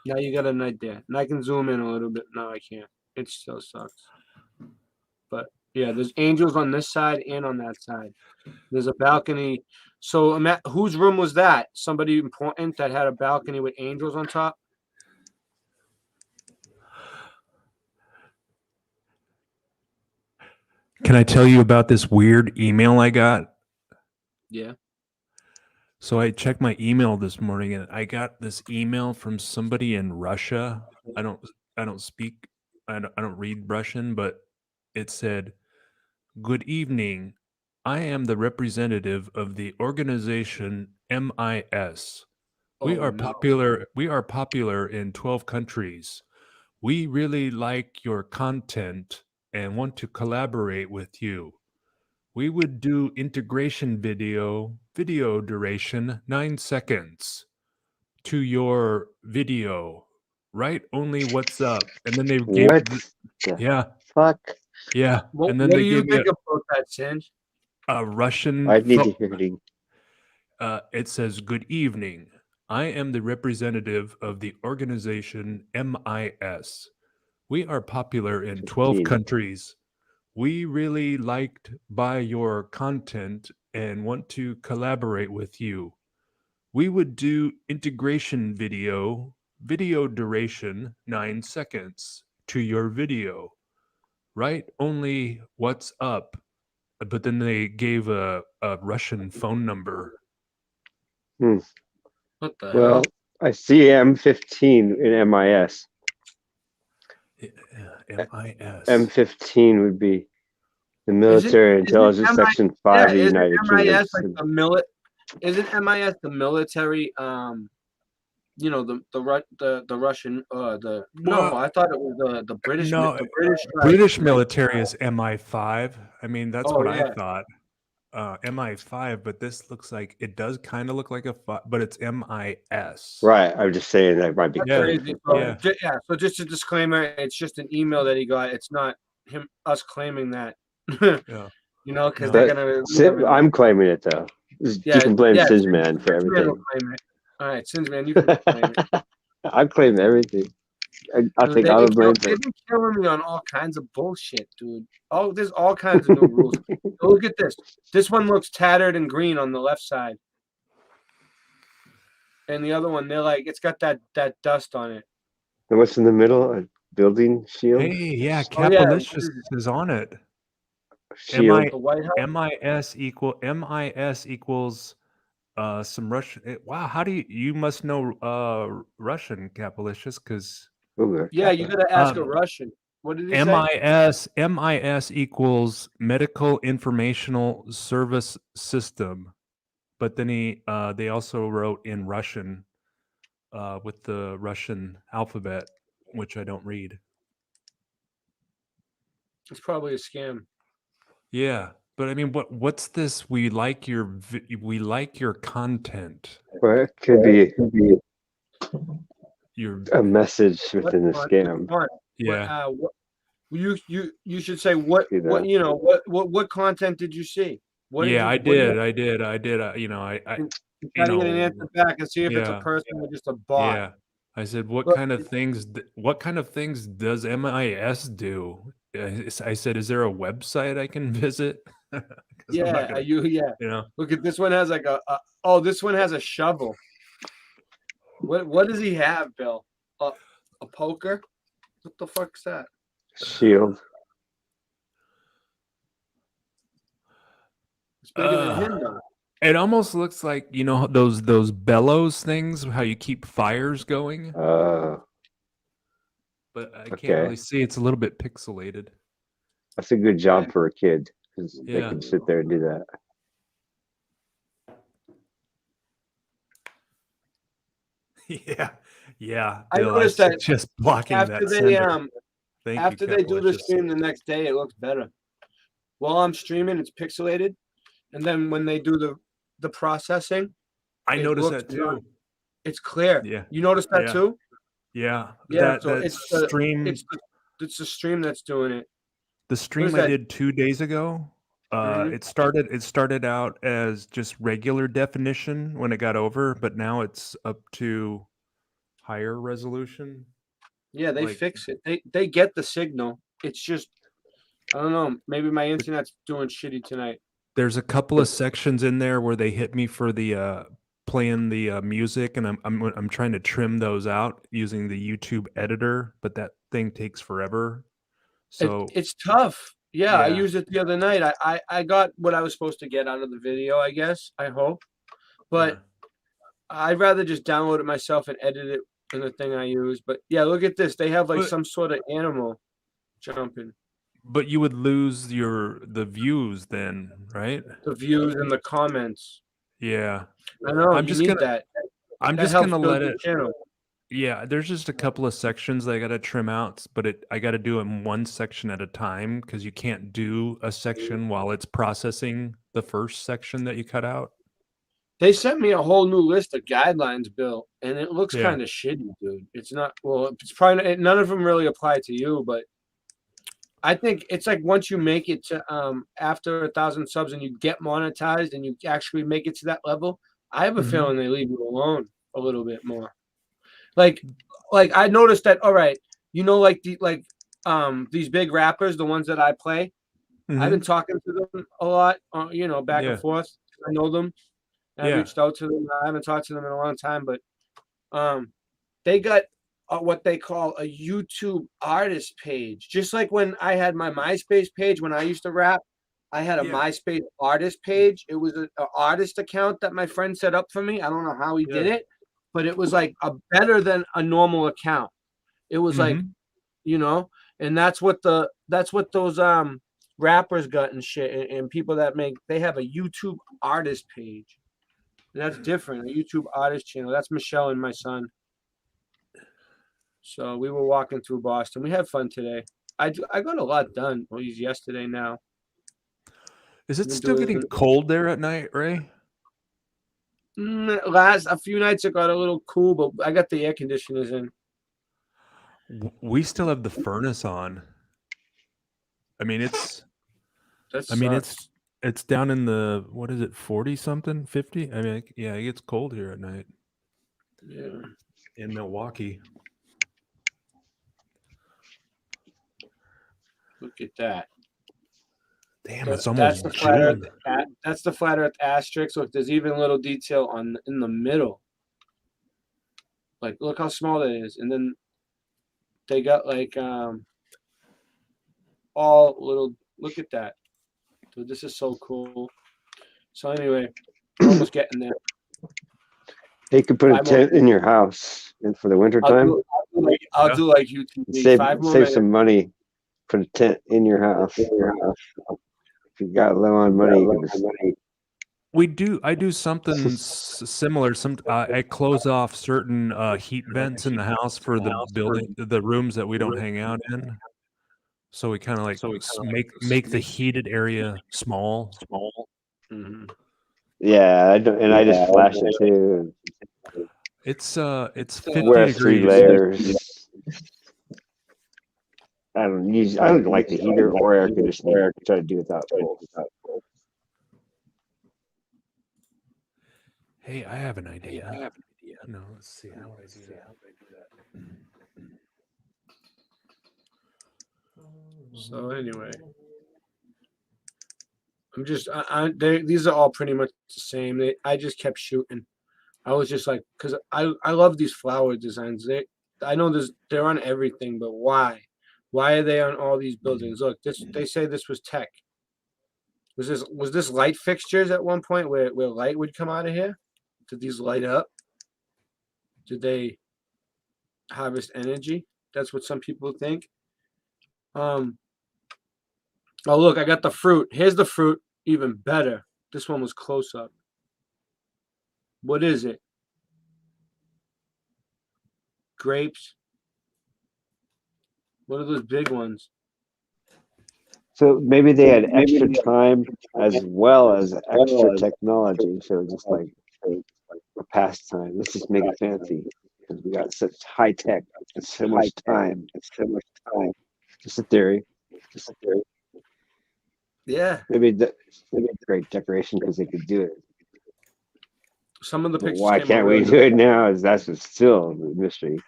S6: Now you got an idea. And I can zoom in a little bit. No, I can't. It still sucks. But yeah, there's angels on this side and on that side. There's a balcony. So whose room was that? Somebody important that had a balcony with angels on top?
S7: Can I tell you about this weird email I got?
S6: Yeah.
S7: So I checked my email this morning and I got this email from somebody in Russia. I don't read Russian, but it said, "Good evening. I am the representative of the organization MIS. We are popular in 12 countries. We really like your content and want to collaborate with you. We would do integration video duration 9 seconds to your video. Write only what's up." And then they gave
S5: fuck.
S7: Yeah.
S6: What,
S7: and then
S6: what
S7: they
S6: do you
S7: gave me
S6: think about that, Singe?
S7: a Russian.
S5: I need to hear it.
S7: It says, "Good evening. I am the representative of the organization MIS. We are popular in 12 countries. We really liked by your content and want to collaborate with you. We would do integration video duration 9 seconds to your video. Right? Only what's up. But then they gave a Russian phone number.
S5: Hmm.
S6: What the
S5: Well,
S6: hell?
S5: I see M15 in MIS.
S7: MIS.
S5: M15 would be the
S6: Isn't-
S5: Military
S6: isn't
S5: Intelligence
S6: MI
S5: Section 5 of the
S6: isn't
S5: United Kingdom.
S6: MIS like the isn't MIS the military you know the Russian no, I thought it was the British
S7: No,
S6: the British
S7: British military is MI5. I mean, that's
S6: Oh,
S7: what
S6: yeah.
S7: I thought. MI5, but this looks like it does kind of look like a but it's MIS.
S5: Right. I'm just saying that might be
S7: Yeah.
S6: crazy. So,
S7: Yeah.
S6: So just a disclaimer, it's just an email that he got. It's not us claiming that.
S7: Yeah.
S6: You know, because
S5: But
S6: they're gonna.
S5: Sid- I'm claiming it though. You can blame Sizman for
S6: Sinsman will
S5: everything.
S6: claim it. All right, Sinsman, you can claim it.
S5: I claim everything. I
S6: Dude,
S5: think
S6: they've
S5: all the
S6: been
S5: blame.
S6: they've been killing me on all kinds of bullshit, dude. Oh, there's all kinds of new rules. Look at this. This one looks tattered and green on the left side, and the other one, they're like, it's got that dust on it.
S5: And what's in the middle? A building shield?
S7: Hey, yeah,
S6: Oh, yeah.
S7: Capalicious is on it.
S5: Shield.
S6: The White House.
S7: MIS equals some Russian. Wow, how do you must know Russian, Capalicious, because
S6: Yeah, you gotta ask a Russian. What did he say?
S7: MIS equals Medical Informational Service System, but then they also wrote in Russian with the Russian alphabet, which I don't read.
S6: It's probably a scam.
S7: Yeah, but I mean, what's this? We like your content.
S5: Well, it could be
S7: Your
S5: a message within the
S6: What-
S5: scam.
S6: what-
S7: Yeah.
S6: What, you should say what
S5: See that?
S6: what you know what content did you see? What
S7: Yeah, I
S6: what you-
S7: did. You know, I
S6: Try
S7: you
S6: to get an
S7: know,
S6: answer back and see if it's a
S7: yeah.
S6: person or just a bot.
S7: Yeah. I said, what
S6: Look,
S7: kind of things? What kind of things does MIS do? I said, is there a website I can visit? 'Cause I'm not
S6: Yeah,
S7: gonna-
S6: you
S7: know.
S6: Look at this one has like this one has a shovel. What does he have, Bill? A poker? What the fuck's that?
S5: Shield.
S6: It's bigger than him though.
S7: It almost looks like those bellows things, how you keep fires going. But I can't
S5: okay.
S7: really see. It's a little bit pixelated.
S5: That's a good job for a kid because they
S7: Yeah.
S5: can sit there and do that.
S7: Yeah.
S6: I
S7: Bill,
S6: noticed that
S7: just blocking
S6: after
S7: that
S6: they
S7: sender. Thank you,
S6: after they do the
S7: Capalicious.
S6: stream the next day, it looks better. While I'm streaming, it's pixelated, and then when they do the processing,
S7: I
S6: it
S7: noticed
S6: looks
S7: that too.
S6: not- It's clear.
S7: Yeah.
S6: You noticed that
S7: Yeah.
S6: too?
S7: Yeah.
S6: Yeah.
S7: That
S6: it's the
S7: stream.
S6: It's the stream that's doing it.
S7: The stream
S6: is
S7: I
S6: that?
S7: did 2 days ago,
S6: Mhm.
S7: it started out as just regular definition when it got over, but now it's up to higher resolution.
S6: Yeah, they
S7: Like-
S6: fix it. They get the signal. It's just I don't know. Maybe my internet's doing shitty tonight.
S7: There's a couple of sections in there where they hit me for the playing the music, and I'm trying to trim those out using the YouTube editor, but that thing takes forever. So
S6: It's tough. Yeah, I
S7: Yeah.
S6: used it the other night. I got what I was supposed to get out of the video, I guess. I hope. But I'd rather just download it myself and edit it in the thing I use. But yeah, look at this. They have like
S7: But-
S6: some sort of animal jumping.
S7: but you would lose the views then, right?
S6: The views and the comments.
S7: Yeah.
S6: I know.
S7: I'm
S6: you
S7: just
S6: need
S7: gonna
S6: that.
S7: I'm
S6: That
S7: just
S6: helps
S7: gonna
S6: build
S7: let
S6: your
S7: it.
S6: channel.
S7: Yeah, there's just a couple of sections that I got to trim out, but I got to do it in one section at a time because you can't do a section while it's processing the first section that you cut out.
S6: They sent me a whole new list of guidelines, Bill, and it looks
S7: Yeah.
S6: kind of shitty, dude. It's not well. It's probably none of them really apply to you, but I think it's like once you make it to after 1,000 subs and you get monetized and you actually make it to that level, I have a
S7: Mhm.
S6: feeling they leave you alone a little bit more. Like I noticed that. All right, like these big rappers, the ones that I play. I've been talking to them a lot, back
S7: Yeah.
S6: and forth, I know them. And I
S7: Yeah.
S6: reached out to them. I haven't talked to them in a long time, but they got what they call a YouTube artist page. Just like when I had my MySpace page when I used to rap, I had a MySpace artist page. It was an artist account that my friend set up for me. I don't know how he did it, but it was like a better than a normal account. It was like, you know, and that's what those rappers got and shit, and people that they have a YouTube artist page. And that's different. A YouTube artist channel. That's Michelle and my son. So we were walking through Boston. We had fun today. I got a lot done. Well, he's yesterday now.
S7: Is it still getting cold there at night, Ray?
S6: A few nights it got a little cool, but I got the air conditioners in.
S7: We still have the furnace on. I mean, it's down in the, what is it, 40 something, 50? I mean, yeah, it gets cold here at night.
S6: Yeah.
S7: In Milwaukee.
S6: Look at that.
S7: Damn, it's almost June.
S6: That's the flat Earth asterisk. Look, there's even a little detail in the middle. Like, look how small that is. And then they got like all little. Look at that. Dude, this is so cool. So anyway, we're almost getting there.
S5: You could put a tent in your house for the winter time.
S6: I'll do like UTV.
S5: Save some money. Put a tent in your house. If you got low on money,
S7: I do something similar. I close off certain heat vents in the house for the rooms that we don't hang out in. So we kind of like make the heated area small.
S6: Mm-hmm.
S5: Yeah, I just flash it too.
S7: It's 50
S5: wear
S7: degrees.
S5: 3 layers. I don't like the heater or air conditioner. I try to do without cold.
S7: Hey, I have an idea. No, let's see. How would I do that?
S6: So anyway, I'm just these are all pretty much the same. I just kept shooting. I was just like, because I love these flower designs. I know they're on everything, but why? Why are they on all these buildings? Look, they say this was tech. Was this light fixtures at one point where light would come out of here? Did these light up? Did they harvest energy? That's what some people think. Oh look, I got the fruit. Here's the fruit, even better. This one was close up. What is it? Grapes. What are those big ones?
S5: So maybe they had extra time as well as extra technology. So just like a pastime. Let's just make it fancy because we got such high tech and so much time. Just a theory.
S6: Yeah.
S5: Maybe it's great decoration because they could do it.
S6: Some of the pictures.
S5: Why can't we do it now? That's still a mystery.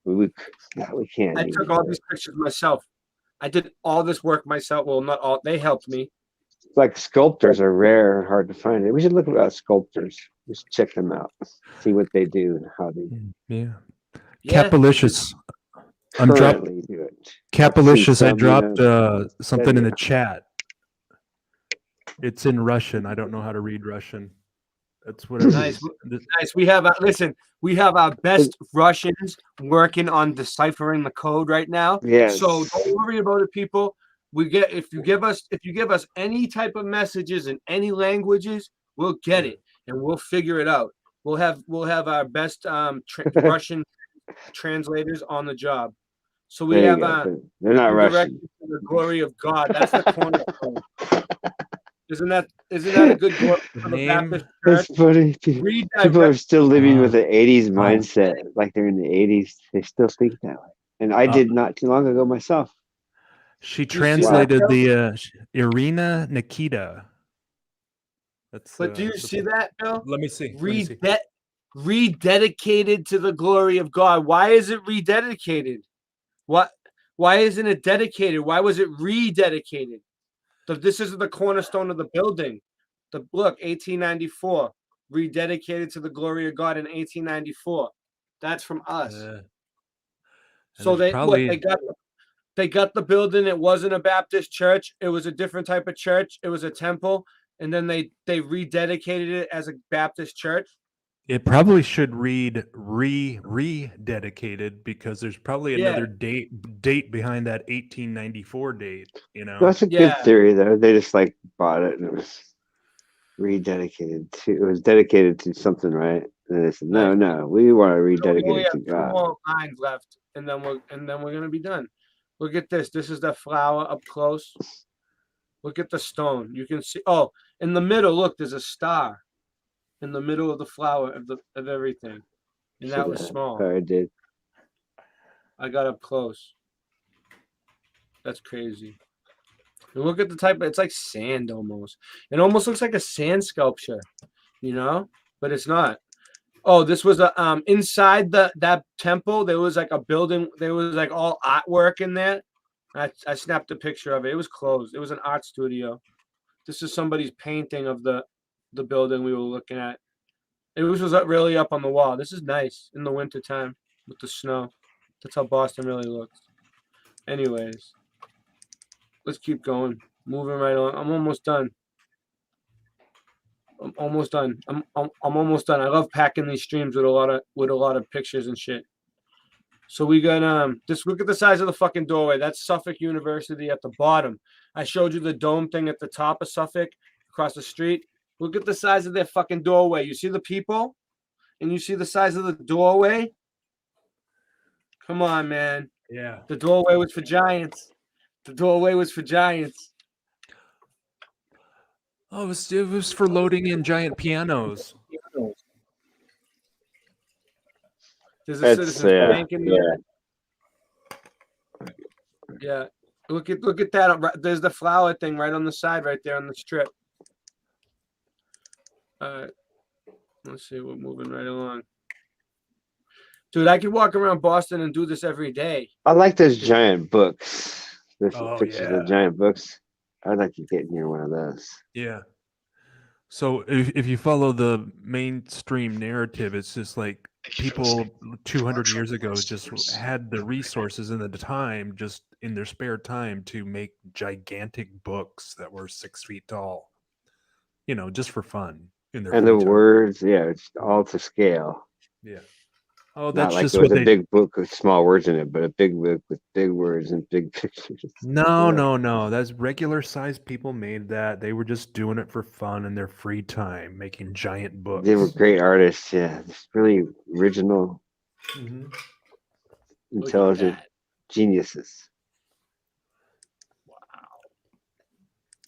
S5: We can't.
S6: I took all these pictures myself. I did all this work myself. Well, not all. They helped me.
S5: Like sculptors are rare and hard to find. We should look at sculptors. Just check them out. See what they do and how they.
S7: Yeah. Capalicious. Capalicious. I dropped something in the chat. It's in Russian. I don't know how to read Russian. That's what.
S6: Nice. We have we have our best Russians working on deciphering the code right now.
S5: Yes.
S6: So don't worry about it, people. If you give us any type of messages in any languages, we'll get it and we'll figure it out. We'll have our best Russian translators on the job. So we have
S5: they're not Russian.
S6: To the glory of God. That's the cornerstone. Isn't that a good for the Baptist church?
S5: That's funny. People are still living with the 80s mindset, like they're in the 80s. They still think that way. And I did not too long ago myself.
S7: She translated the Irina Nikita.
S6: But do you see that, Bill?
S7: Let me see.
S6: Rededicated to the glory of God. Why is it rededicated? Why isn't it dedicated? Why was it rededicated? This is the cornerstone of the building. Look, 1894, rededicated to the glory of God in 1894. That's from us. So
S7: there's probably-
S6: they got the building. It wasn't a Baptist church. It was a different type of church. It was a temple, and then they rededicated it as a Baptist church.
S7: It probably should read rededicated because there's probably
S6: Yeah.
S7: another date behind that 1894 date. You know,
S5: That's a good theory, though. They just like bought it and it was rededicated to. It was dedicated to something, right? And they said, no, we want to rededicate it to
S6: Two
S5: God.
S6: more lines left, and then we're gonna be done. Look at this. This is the flower up close. Look at the stone. You can see. Oh, in the middle, look, there's a star in the middle of the flower of everything, and that was small.
S5: I did.
S6: I got up close. That's crazy. And look at the type. It's like sand almost. It almost looks like a sand sculpture, you know, but it's not. Oh, this was a inside that temple. There was like a building. There was like all artwork in there. I snapped a picture of it. It was closed. It was an art studio. This is somebody's painting of the building we were looking at. It was really up on the wall. This is nice in the wintertime with the snow. That's how Boston really looks. Anyways, let's keep going. Moving right on. I'm almost done. I'm almost done. I'm almost done. I love packing these streams with a lot of pictures and shit. So we got just look at the size of the fucking doorway. That's Suffolk University at the bottom. I showed you the dome thing at the top of Suffolk across the street. Look at the size of their fucking doorway. You see the people? And you see the size of the doorway? Come on, man.
S7: Yeah.
S6: The doorway was for giants. The doorway was for giants.
S7: Oh, it was for loading in giant pianos.
S6: There's a Citizens Bank in there. Yeah. Look at that. There's the flower thing right on the side, right there on the strip. Let's see. We're moving right along. Dude, I could walk around Boston and do this every day.
S5: I like those giant books. There's
S7: Oh,
S5: pictures
S7: yeah.
S5: of giant books. I'd like to get near one of those.
S7: Yeah. So if you follow the mainstream narrative, it's just like people 200 years ago just had the resources and the time, just in their spare time, to make gigantic books that were 6 feet tall. You know, just for fun. In their
S5: And
S7: free
S5: the
S7: time.
S5: words, yeah, it's all to scale.
S7: Yeah. Oh,
S5: Not
S7: that's
S5: like
S7: just
S5: there was
S7: what
S5: a
S7: they.
S5: big book with small words in it, but a big book with big words and big pictures.
S7: No,
S5: Yeah.
S7: no. That's regular sized people made that. They were just doing it for fun in their free time, making giant books.
S5: They were great artists, yeah. Just really original,
S7: Mhm.
S5: intelligent geniuses.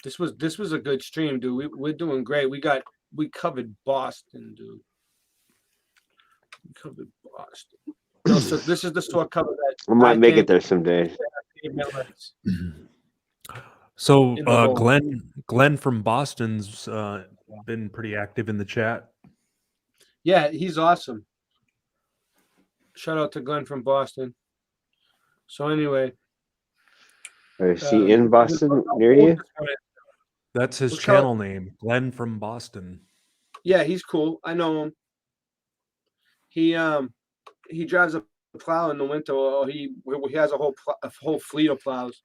S6: This was a good stream, dude. We're doing great. We covered Boston, dude. We covered Boston. No, so this is the store cover that
S5: I might make
S6: came-
S5: it there someday.
S7: So
S6: In the hole.
S7: Glenn from Boston's been pretty active in the chat.
S6: Yeah, he's awesome. Shout out to Glenn from Boston. So anyway,
S5: Is he in Boston near you?
S7: That's his
S6: Look how-
S7: channel name, Glenn from Boston.
S6: yeah, he's cool. I know him. He drives a plow in the winter. Or he has a whole fleet of plows.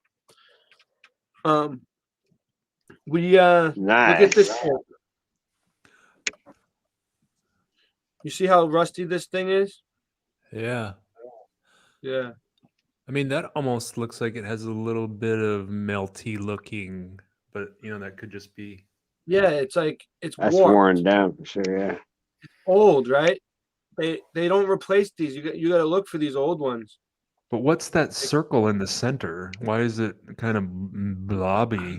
S6: We look at this.
S5: Nice.
S6: Here. You see how rusty this thing is?
S7: Yeah.
S6: Yeah.
S7: I mean, that almost looks like it has a little bit of melty looking, but you know, that could just be.
S6: Yeah, it's like it's
S5: That's
S6: warped.
S5: worn down for sure, yeah.
S6: Old, right? They don't replace these. You got to look for these old ones.
S7: But what's that circle in the center? Why is it kind of blobby?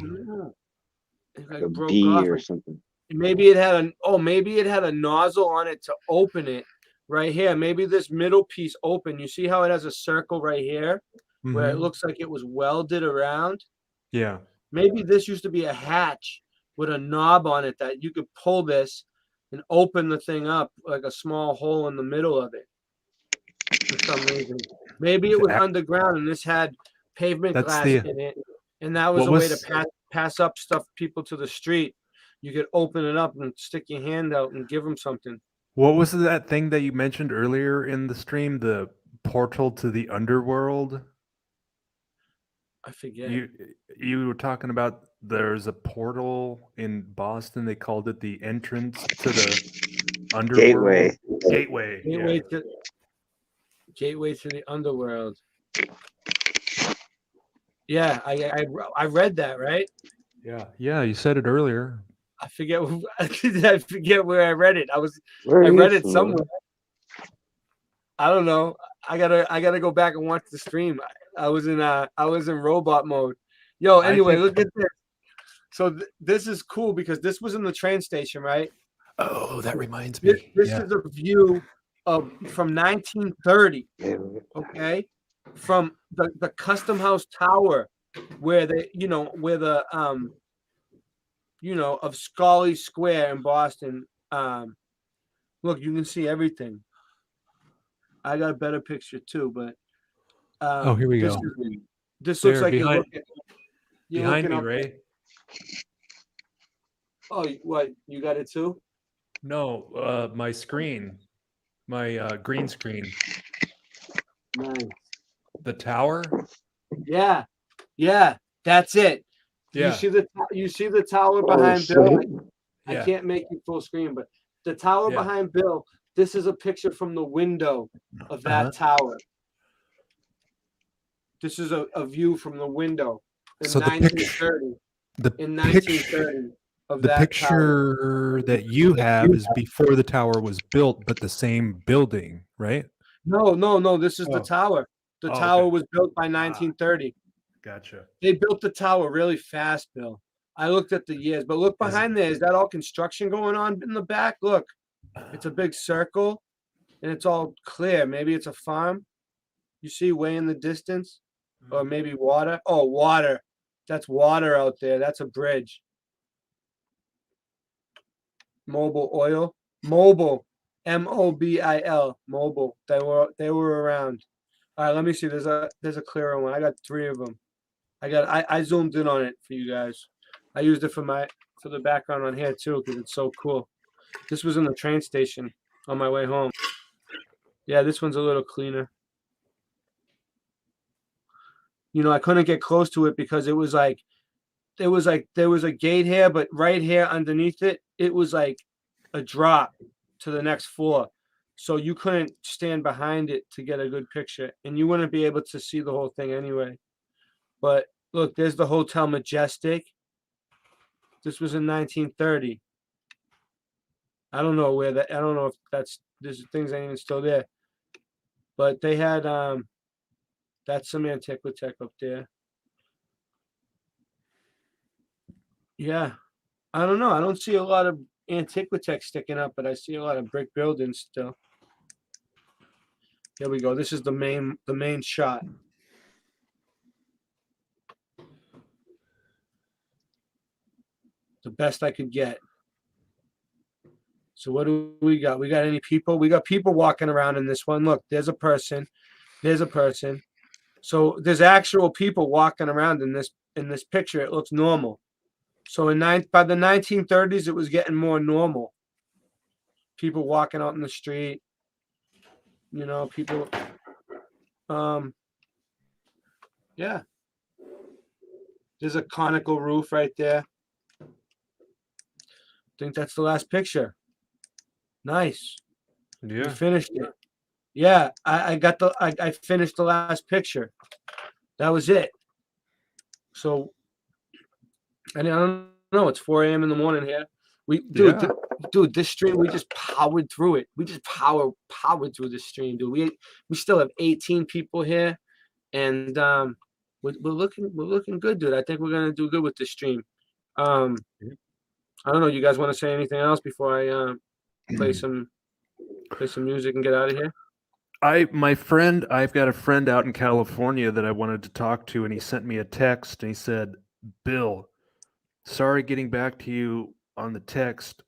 S6: It like
S5: A
S6: broke
S5: bee
S6: off.
S5: or something.
S6: Maybe it had a nozzle on it to open it right here. Maybe this middle piece open. You see how it has a circle right here where it
S7: Mhm.
S6: looks like it was welded around?
S7: Yeah.
S6: Maybe this used to be a hatch with a knob on it that you could pull this and open the thing up like a small hole in the middle of it for some reason. Maybe it was underground and this had pavement
S7: That's
S6: glass
S7: the-
S6: in it, and that was
S7: What
S6: a way
S7: was-
S6: to pass up stuff people to the street. you could open it up and stick your hand out and give them something.
S7: What was that thing that you mentioned earlier in the stream? The portal to the underworld?
S6: I forget.
S7: You were talking about there's a portal in Boston. They called it the entrance to the underworld. Gateway.
S6: Gateway to the underworld. Yeah, I read that, right?
S7: Yeah, you said it earlier.
S6: I forget where I read it. I read it somewhere. I don't know. I gotta go back and watch the stream. I was in robot mode. Yo, anyway, look at this. So this is cool because this was in the train station, right?
S7: Oh, that reminds me.
S6: This is a view from 1930. Okay, from the Custom House Tower, where of Scully Square in Boston. Look, you can see everything. I got a better picture too, but
S7: here we go.
S6: This looks like
S7: behind,
S6: you're
S7: behind
S6: looking
S7: me,
S6: up.
S7: Ray.
S6: Oh, what? You got it too?
S7: No, my screen, my green screen.
S6: Nice.
S7: The tower.
S6: Yeah, that's it.
S7: Yeah.
S6: You see the tower behind Bill. I
S7: Yeah.
S6: can't make it full screen, but the tower behind Bill. This is a picture from the window of that tower. This is a view from the window in
S7: So
S6: 1930.
S7: The picture that you have is before the tower was built, but the same building, right?
S6: No. This is the tower. The tower
S7: okay.
S6: was built by 1930.
S7: Gotcha.
S6: They built the tower really fast, Bill. I looked at the years, but look behind there. Is that all construction going on in the back? Look, it's a big circle, and it's all clear. Maybe it's a farm. You see way in the distance, or maybe water. Oh, water. That's water out there. That's a bridge. Mobile Oil. Mobile. Mobil. Mobile. They were around. All right, let me see. There's a clearer one. I got 3 of them. I zoomed in on it for you guys. I used it for the background on here too because it's so cool. This was in the train station on my way home. Yeah, this one's a little cleaner. I couldn't get close to it because it was like there was a gate here, but right here underneath it, it was like a drop to the next floor. So you couldn't stand behind it to get a good picture, and you wouldn't be able to see the whole thing anyway. But look, there's the Hotel Majestic. This was in 1930. I don't know if there's things ain't even still there. But they had that's some Antiquitech up there. Yeah. I don't know. I don't see a lot of Antiquitech sticking up, but I see a lot of brick buildings still. Here we go. This is the main shot. The best I could get. So what do we got? We got any people? We got people walking around in this one. Look, there's a person. There's a person. So there's actual people walking around in this picture. It looks normal. So by the 1930s, it was getting more normal. People walking out in the street. People. Yeah. There's a conical roof right there. I think that's the last picture. Nice.
S7: Yeah.
S6: We finished it. Yeah, I finished the last picture. That was it. So I don't know. It's 4 a.m. in the morning here. Dude, this stream, we just powered through it. We just powered through this stream, dude. We still have 18 people here, and we're looking good, dude. I think we're gonna do good with this stream. I don't know. You guys want to say anything else before I play some music and get out of here?
S7: I've got a friend out in California that I wanted to talk to, and he sent me a text and he said, "Bill, sorry getting back to you on the text.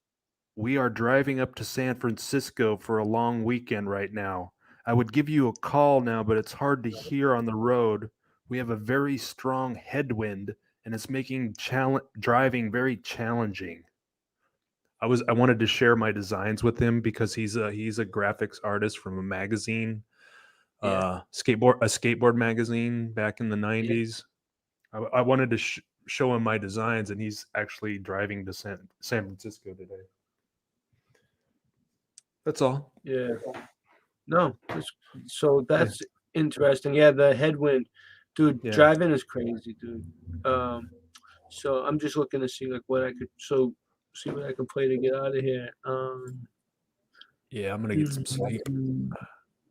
S7: We are driving up to San Francisco for a long weekend right now. I would give you a call now, but it's hard to hear on the road. We have a very strong headwind, and it's making driving very challenging." I wanted to share my designs with him because he's a graphics artist from a magazine, a skateboard magazine back in the 90s. I wanted to show him my designs, and he's actually driving to San Francisco today. That's all.
S6: Yeah. No. So that's interesting. Yeah, the headwind, dude.
S7: Yeah.
S6: Driving is crazy, dude. So I'm just looking to see like what I could see what I can play to get out of here.
S7: Yeah, I'm gonna get some sleep.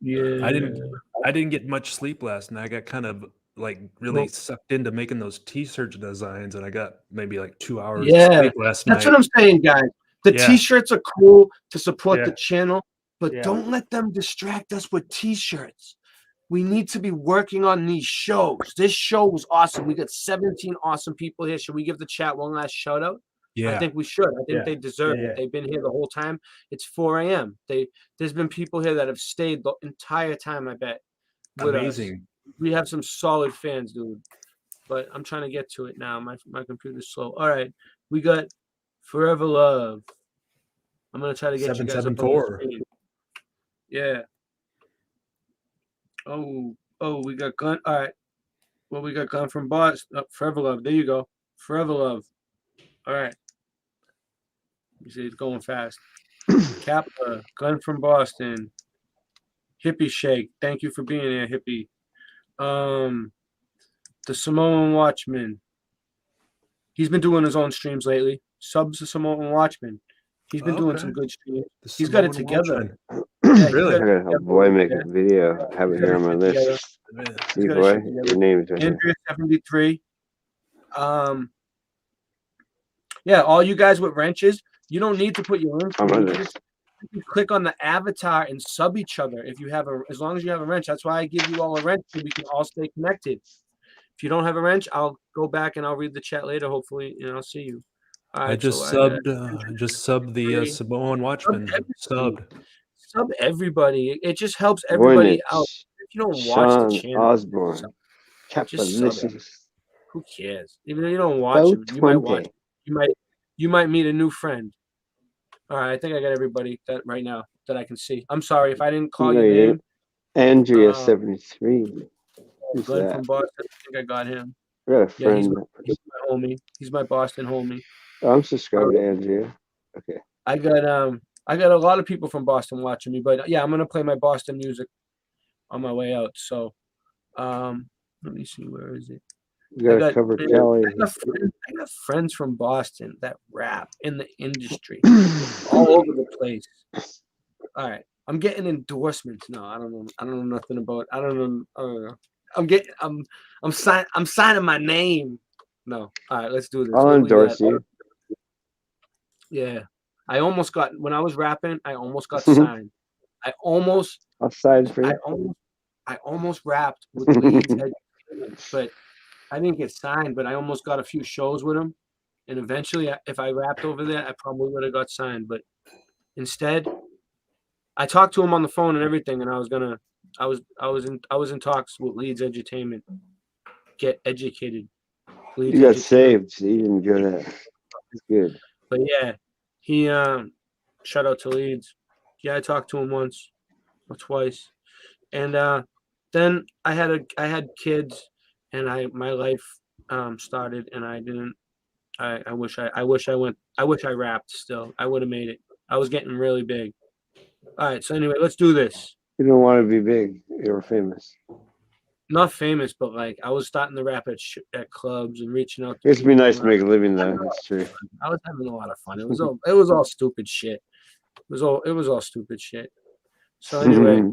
S6: Yeah.
S7: I didn't get much sleep last night. I got kind of like really sucked into making those t-shirt designs, and I got maybe like 2 hours of sleep last night.
S6: That's what I'm saying, guys. The t-shirts are cool to support the channel, but don't let them distract us with t-shirts. We need to be working on these shows. This show was awesome. We got 17 awesome people here. Should we give the chat one last shout out?
S7: Yeah.
S6: I think we should. I think they deserve it. They've been here the whole time. It's 4 a.m. There's been people here that have stayed the entire time, I bet. With
S7: Amazing.
S6: Us. We have some solid fans, dude. But I'm trying to get to it now. My computer's slow. All right. We got Forever Love. I'm going to try to get you guys up on the screen. Yeah. Oh, we got Gun. All right. Well, we got Gun from Boston. Forever Love. There you go. Forever Love. All right. You see, it's going fast. Kappa, Gun from Boston. Hippie Shake. Thank you for being here, Hippie. The Samoan Watchman. He's been doing his own streams lately. Subs the Samoan Watchman. He's been doing some good streams. He's got it together.
S5: Really? I gotta help boy make a video. I have it here on my list. See, boy, your name is
S6: Andrea 73. Yeah, all you guys with wrenches, you don't need to put your own. You click on the avatar and sub each other if you have as long as you have a wrench. That's why I give you all a wrench so we can all stay connected. If you don't have a wrench, I'll go back and I'll read the chat later. Hopefully, I'll see you. All right,
S7: I just subbed the Samoan Watchman. Sub
S6: everybody. It just helps everybody out. If you don't watch the channel,
S5: Osborne.
S6: Who cares? Even though you don't watch him, you might watch. You might meet a new friend. All right, I think I got everybody that right now that I can see. I'm sorry if I didn't call your name.
S5: Andrea 73.
S6: Glenn from Boston. I think I got him.
S5: I got a friend.
S6: He's my homie. He's my Boston homie.
S5: Oh, I'm subscribed to Andrea. Okay.
S6: I got a lot of people from Boston watching me, but yeah, I'm gonna play my Boston music on my way out. So, let me see, where is it?
S5: You gotta cover Kelly.
S6: I got friends from Boston that rap in the industry, all over the place. All right, I'm getting endorsements. No, I don't know. I don't know nothing about. I don't know. I'm signing my name. No. All right, let's do this.
S5: I'll endorse you.
S6: Yeah, I almost got when I was rapping. I almost got signed.
S5: I'll sign for you.
S6: I almost rapped with Leeds, but I didn't get signed. But I almost got a few shows with him, and eventually, if I rapped over there, I probably would have got signed. But instead, I talked to him on the phone and everything, and I was in talks with Leeds Edutainment. Get educated.
S5: Leeds you got saved, so you didn't go there. It's good.
S6: But yeah, he shout out to Leeds. Yeah, I talked to him once or twice, and then I had kids, and my life started, and I didn't. I wish I rapped still. I would have made it. I was getting really big. All right, so anyway, let's do this.
S5: You don't want to be big. You were famous.
S6: Not famous, but like I was starting to rap at clubs and reaching out.
S5: It'd be nice to make a living though. That's true.
S6: I was having a lot of fun. It was all stupid shit. It was all stupid shit. So anyway,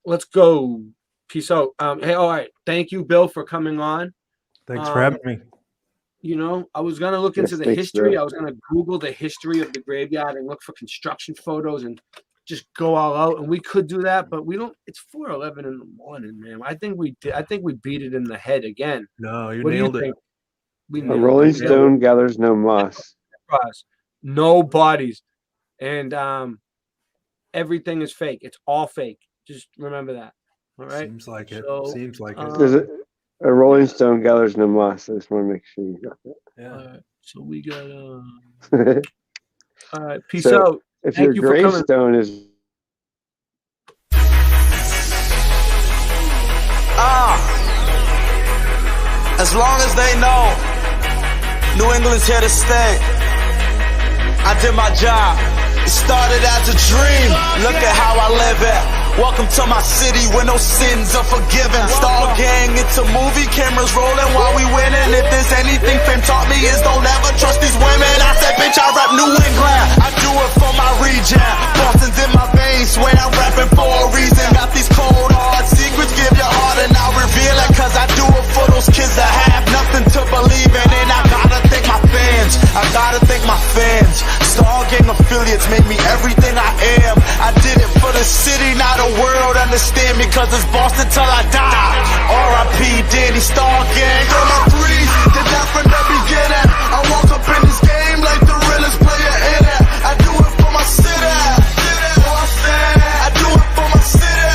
S6: let's go. Peace out. Hey, all right. Thank you, Bill, for coming on.
S7: Thanks for having me.
S6: I was gonna look into the history. I was gonna Google the history of the graveyard and look for construction photos and just go all out, and we could do that, but we don't. It's 4:11 in the morning, man. I think we did. I think we beat it in the head again.
S7: No, you nailed it.
S5: A Rolling Stone gathers no moss.
S6: No bodies, and everything is fake. It's all fake. Just remember that. All right.
S7: Seems like it. Seems like it.
S5: There's a Rolling Stone gathers no moss. I just want to make sure you got that.
S7: Yeah.
S6: So we got All right, peace
S5: So
S6: out.
S5: if
S6: Thank
S5: your
S6: you for coming.
S5: gravestone is
S16: As long as they know New England's here to stay, I did my job. It started as a dream. Look at how I live it. Welcome to my city where no sins are forgiven. Star gang, it's a movie, cameras rolling while we winning. If there's anything fame taught me is don't ever trust these women. I said, bitch, I rap New England. I do it for my region. Boston's in my veins, swear I'm rapping for a reason. Got these cold hard secrets, give your heart and I'll reveal it. Cause I do it for those kids that have nothing to believe in. And I gotta thank my fans. I gotta thank my fans. Star gang affiliates made me everything I am. I did it for the city, not the world. Understand me, cause it's Boston till I die. R.I.P. Danny Star gang. Throw my threes, did that from the beginning. I walk up in this game like the realest player in it. I do it for my city. Boston. I do it for my city.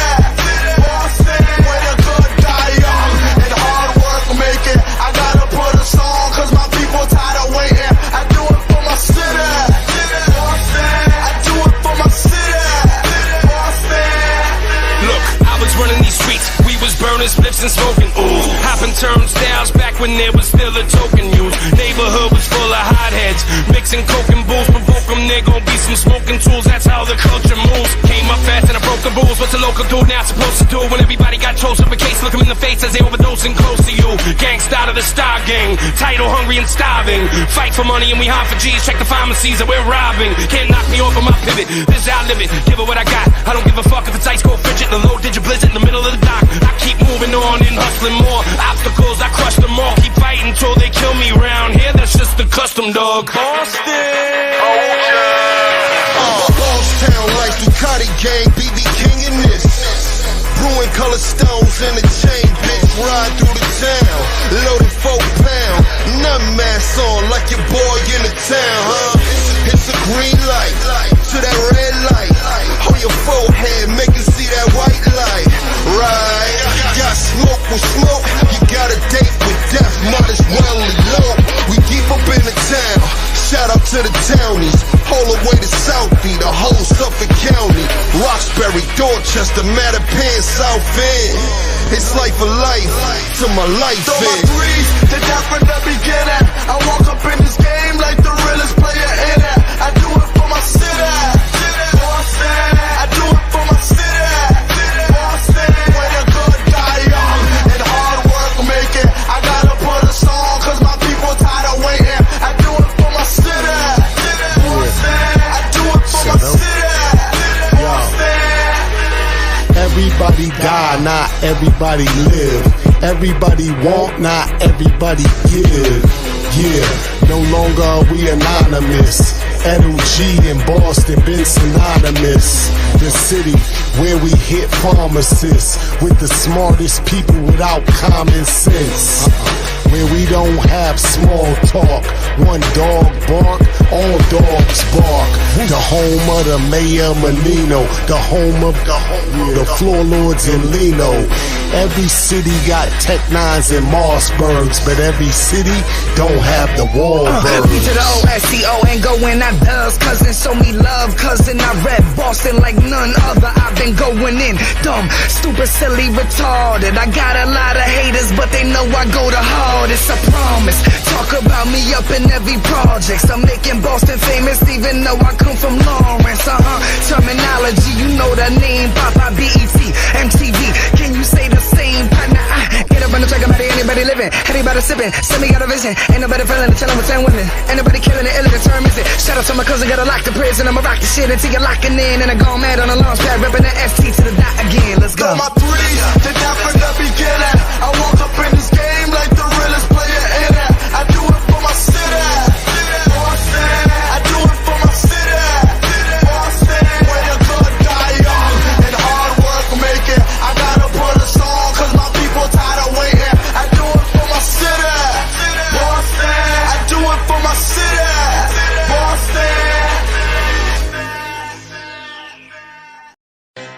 S16: Boston. Where the good die young and hard work make it. I gotta put a song cause my people tired of waiting. I do it for my city. Boston. I do it for my city.
S17: Look, I was running these streets, we was burning spliffs and smoking, ooh. Hopping turnstiles back when there was still a token used. Neighborhood was full of hotheads, mixing coke and booze. Provoke them, there gon' be some smoking tools, that's how the culture moves. Came up fast and I broke the rules, what's a local dude now supposed to do? When everybody got chose up a case, look them in the face as they overdosing close to you. Gangsta out of the Star Gang, title hungry and starving. Fight for money and we hunt for G's, check the pharmacies that we're robbing. Can't knock me off of my pivot, this is how I live it. Give it what I got, I don't give a fuck if it's ice cold fidget. The low digit blizzard in the middle of the dock. I keep moving on and hustling more. Obstacles, I crush them all. Keep fighting till they kill me round here. That's just the custom, dog.
S16: Boston.
S18: Ballstown like Ducati gang, BB King in this. Brewing color stones in the chain, bitch. Ride through the town, loaded 4 pound. None mask on like your boy in the town, huh? It's a green light to that red light. On your forehead, make you see that white light. Right, got smoke with smoke. You got a date with death, might as well elope. We deep up in the town. Shout out to the townies, all the way to Southie, the whole Suffolk County, Roxbury, Dorchester, Mattapan, South End. It's life for life, to my life
S16: Throw my threes, did that from the beginning. I walk up in this game like the realest player in it. I do it for my city. Boston. I do it for my city. Boston. Where the good die young and hard work make it. I gotta put a song cause my people tired of waiting. I do it for my city. Boston. I do it for my city. Boston.
S18: Everybody die, not everybody live. Everybody want, not everybody give. Yeah, no longer are we anonymous. Edo G in Boston been synonymous. The city where we hit pharmacists with the smartest people without common sense. Where we don't have small talk. One dog bark, all dogs bark. The home of the Mayor Menino. The home of the floor lords in Leno. Every city got Tech Nines and Mossbergs, but every city don't have the Wahlbergs.
S19: B to the O-S-C-O and going out does. Cousin, show me love, cousin. I rep Boston like none other. I've been going in dumb, stupid, silly, retarded. I got a lot of haters, but they know I go the hardest. I promise. Talk about me up in every project. I'm making Boston famous, even though I come from Lawrence. Terminology, you know the name. Papa, BET, MTV. Can you say the same? Partner, get up on the track about anybody living, anybody sipping. Send me got a vision, ain't nobody feeling it, chillin' with 10 women. Ain't nobody killing it, illa the term is it. Shout out to my cousin, gotta lock the prison. I'ma rock the shit until you're locking in. And I gone mad on the launch pad, ripping the FT to the dot again. Let's go.
S16: Throw my threes, did that from the beginning. I walk up in this game like the realest player in it. I do it for my city. Boston. I do it for my city. Boston. Where the good die young and hard work make it. I gotta put a song cause my people tired of waiting. I do it for my city. Boston. I do it for my city. Boston.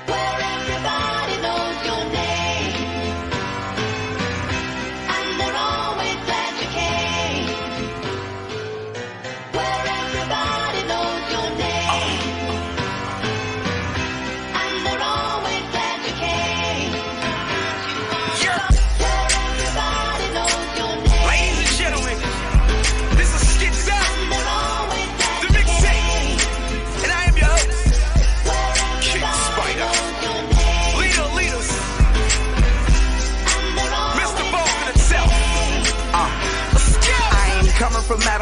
S20: Where everybody knows your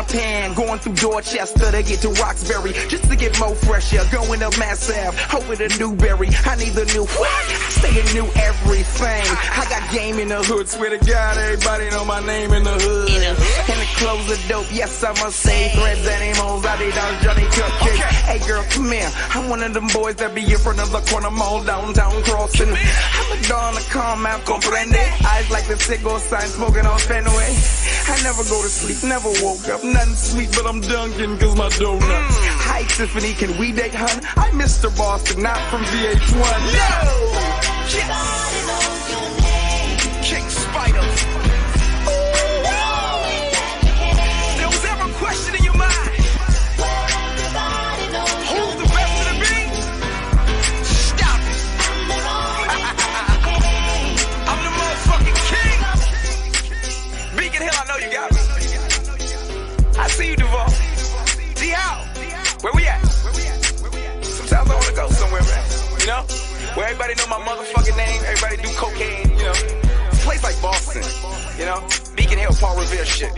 S20: pan, going through Dorchester to get to Roxbury, just to get more fresh air. Going up Mass Ave, over to Newberry. I need the new what? I stay in new everything. I got game in the hood, swear to God, everybody know my name in the hood. And the clothes are dope, yes I must say. Threads, animals, Adidas, Johnny Cupcakes. Hey girl, come here. I'm one of them boys that be in front of the corner mall downtown crossing. I'm a dawn to calm out, comprende. Eyes like the cigar sign, smoking on Fenway. I never go to sleep, never woke up, nothing sweet, but I'm dunking cause my donuts. Hi Tiffany, can we date, hun? I'm Mr. Boston, not from VH1. No! Yes! King Spider. There was ever a question in your mind? Who's the best of the beat? Stop it. I'm the motherfucking king. Beacon Hill, I know you got me. I see you, Duval. See how? Where we at? Sometimes I wanna go somewhere, man. You know? Where everybody know my motherfucking name, everybody do cocaine, you know? A place like Boston, you know? Beacon Hill, Paul Revere shit.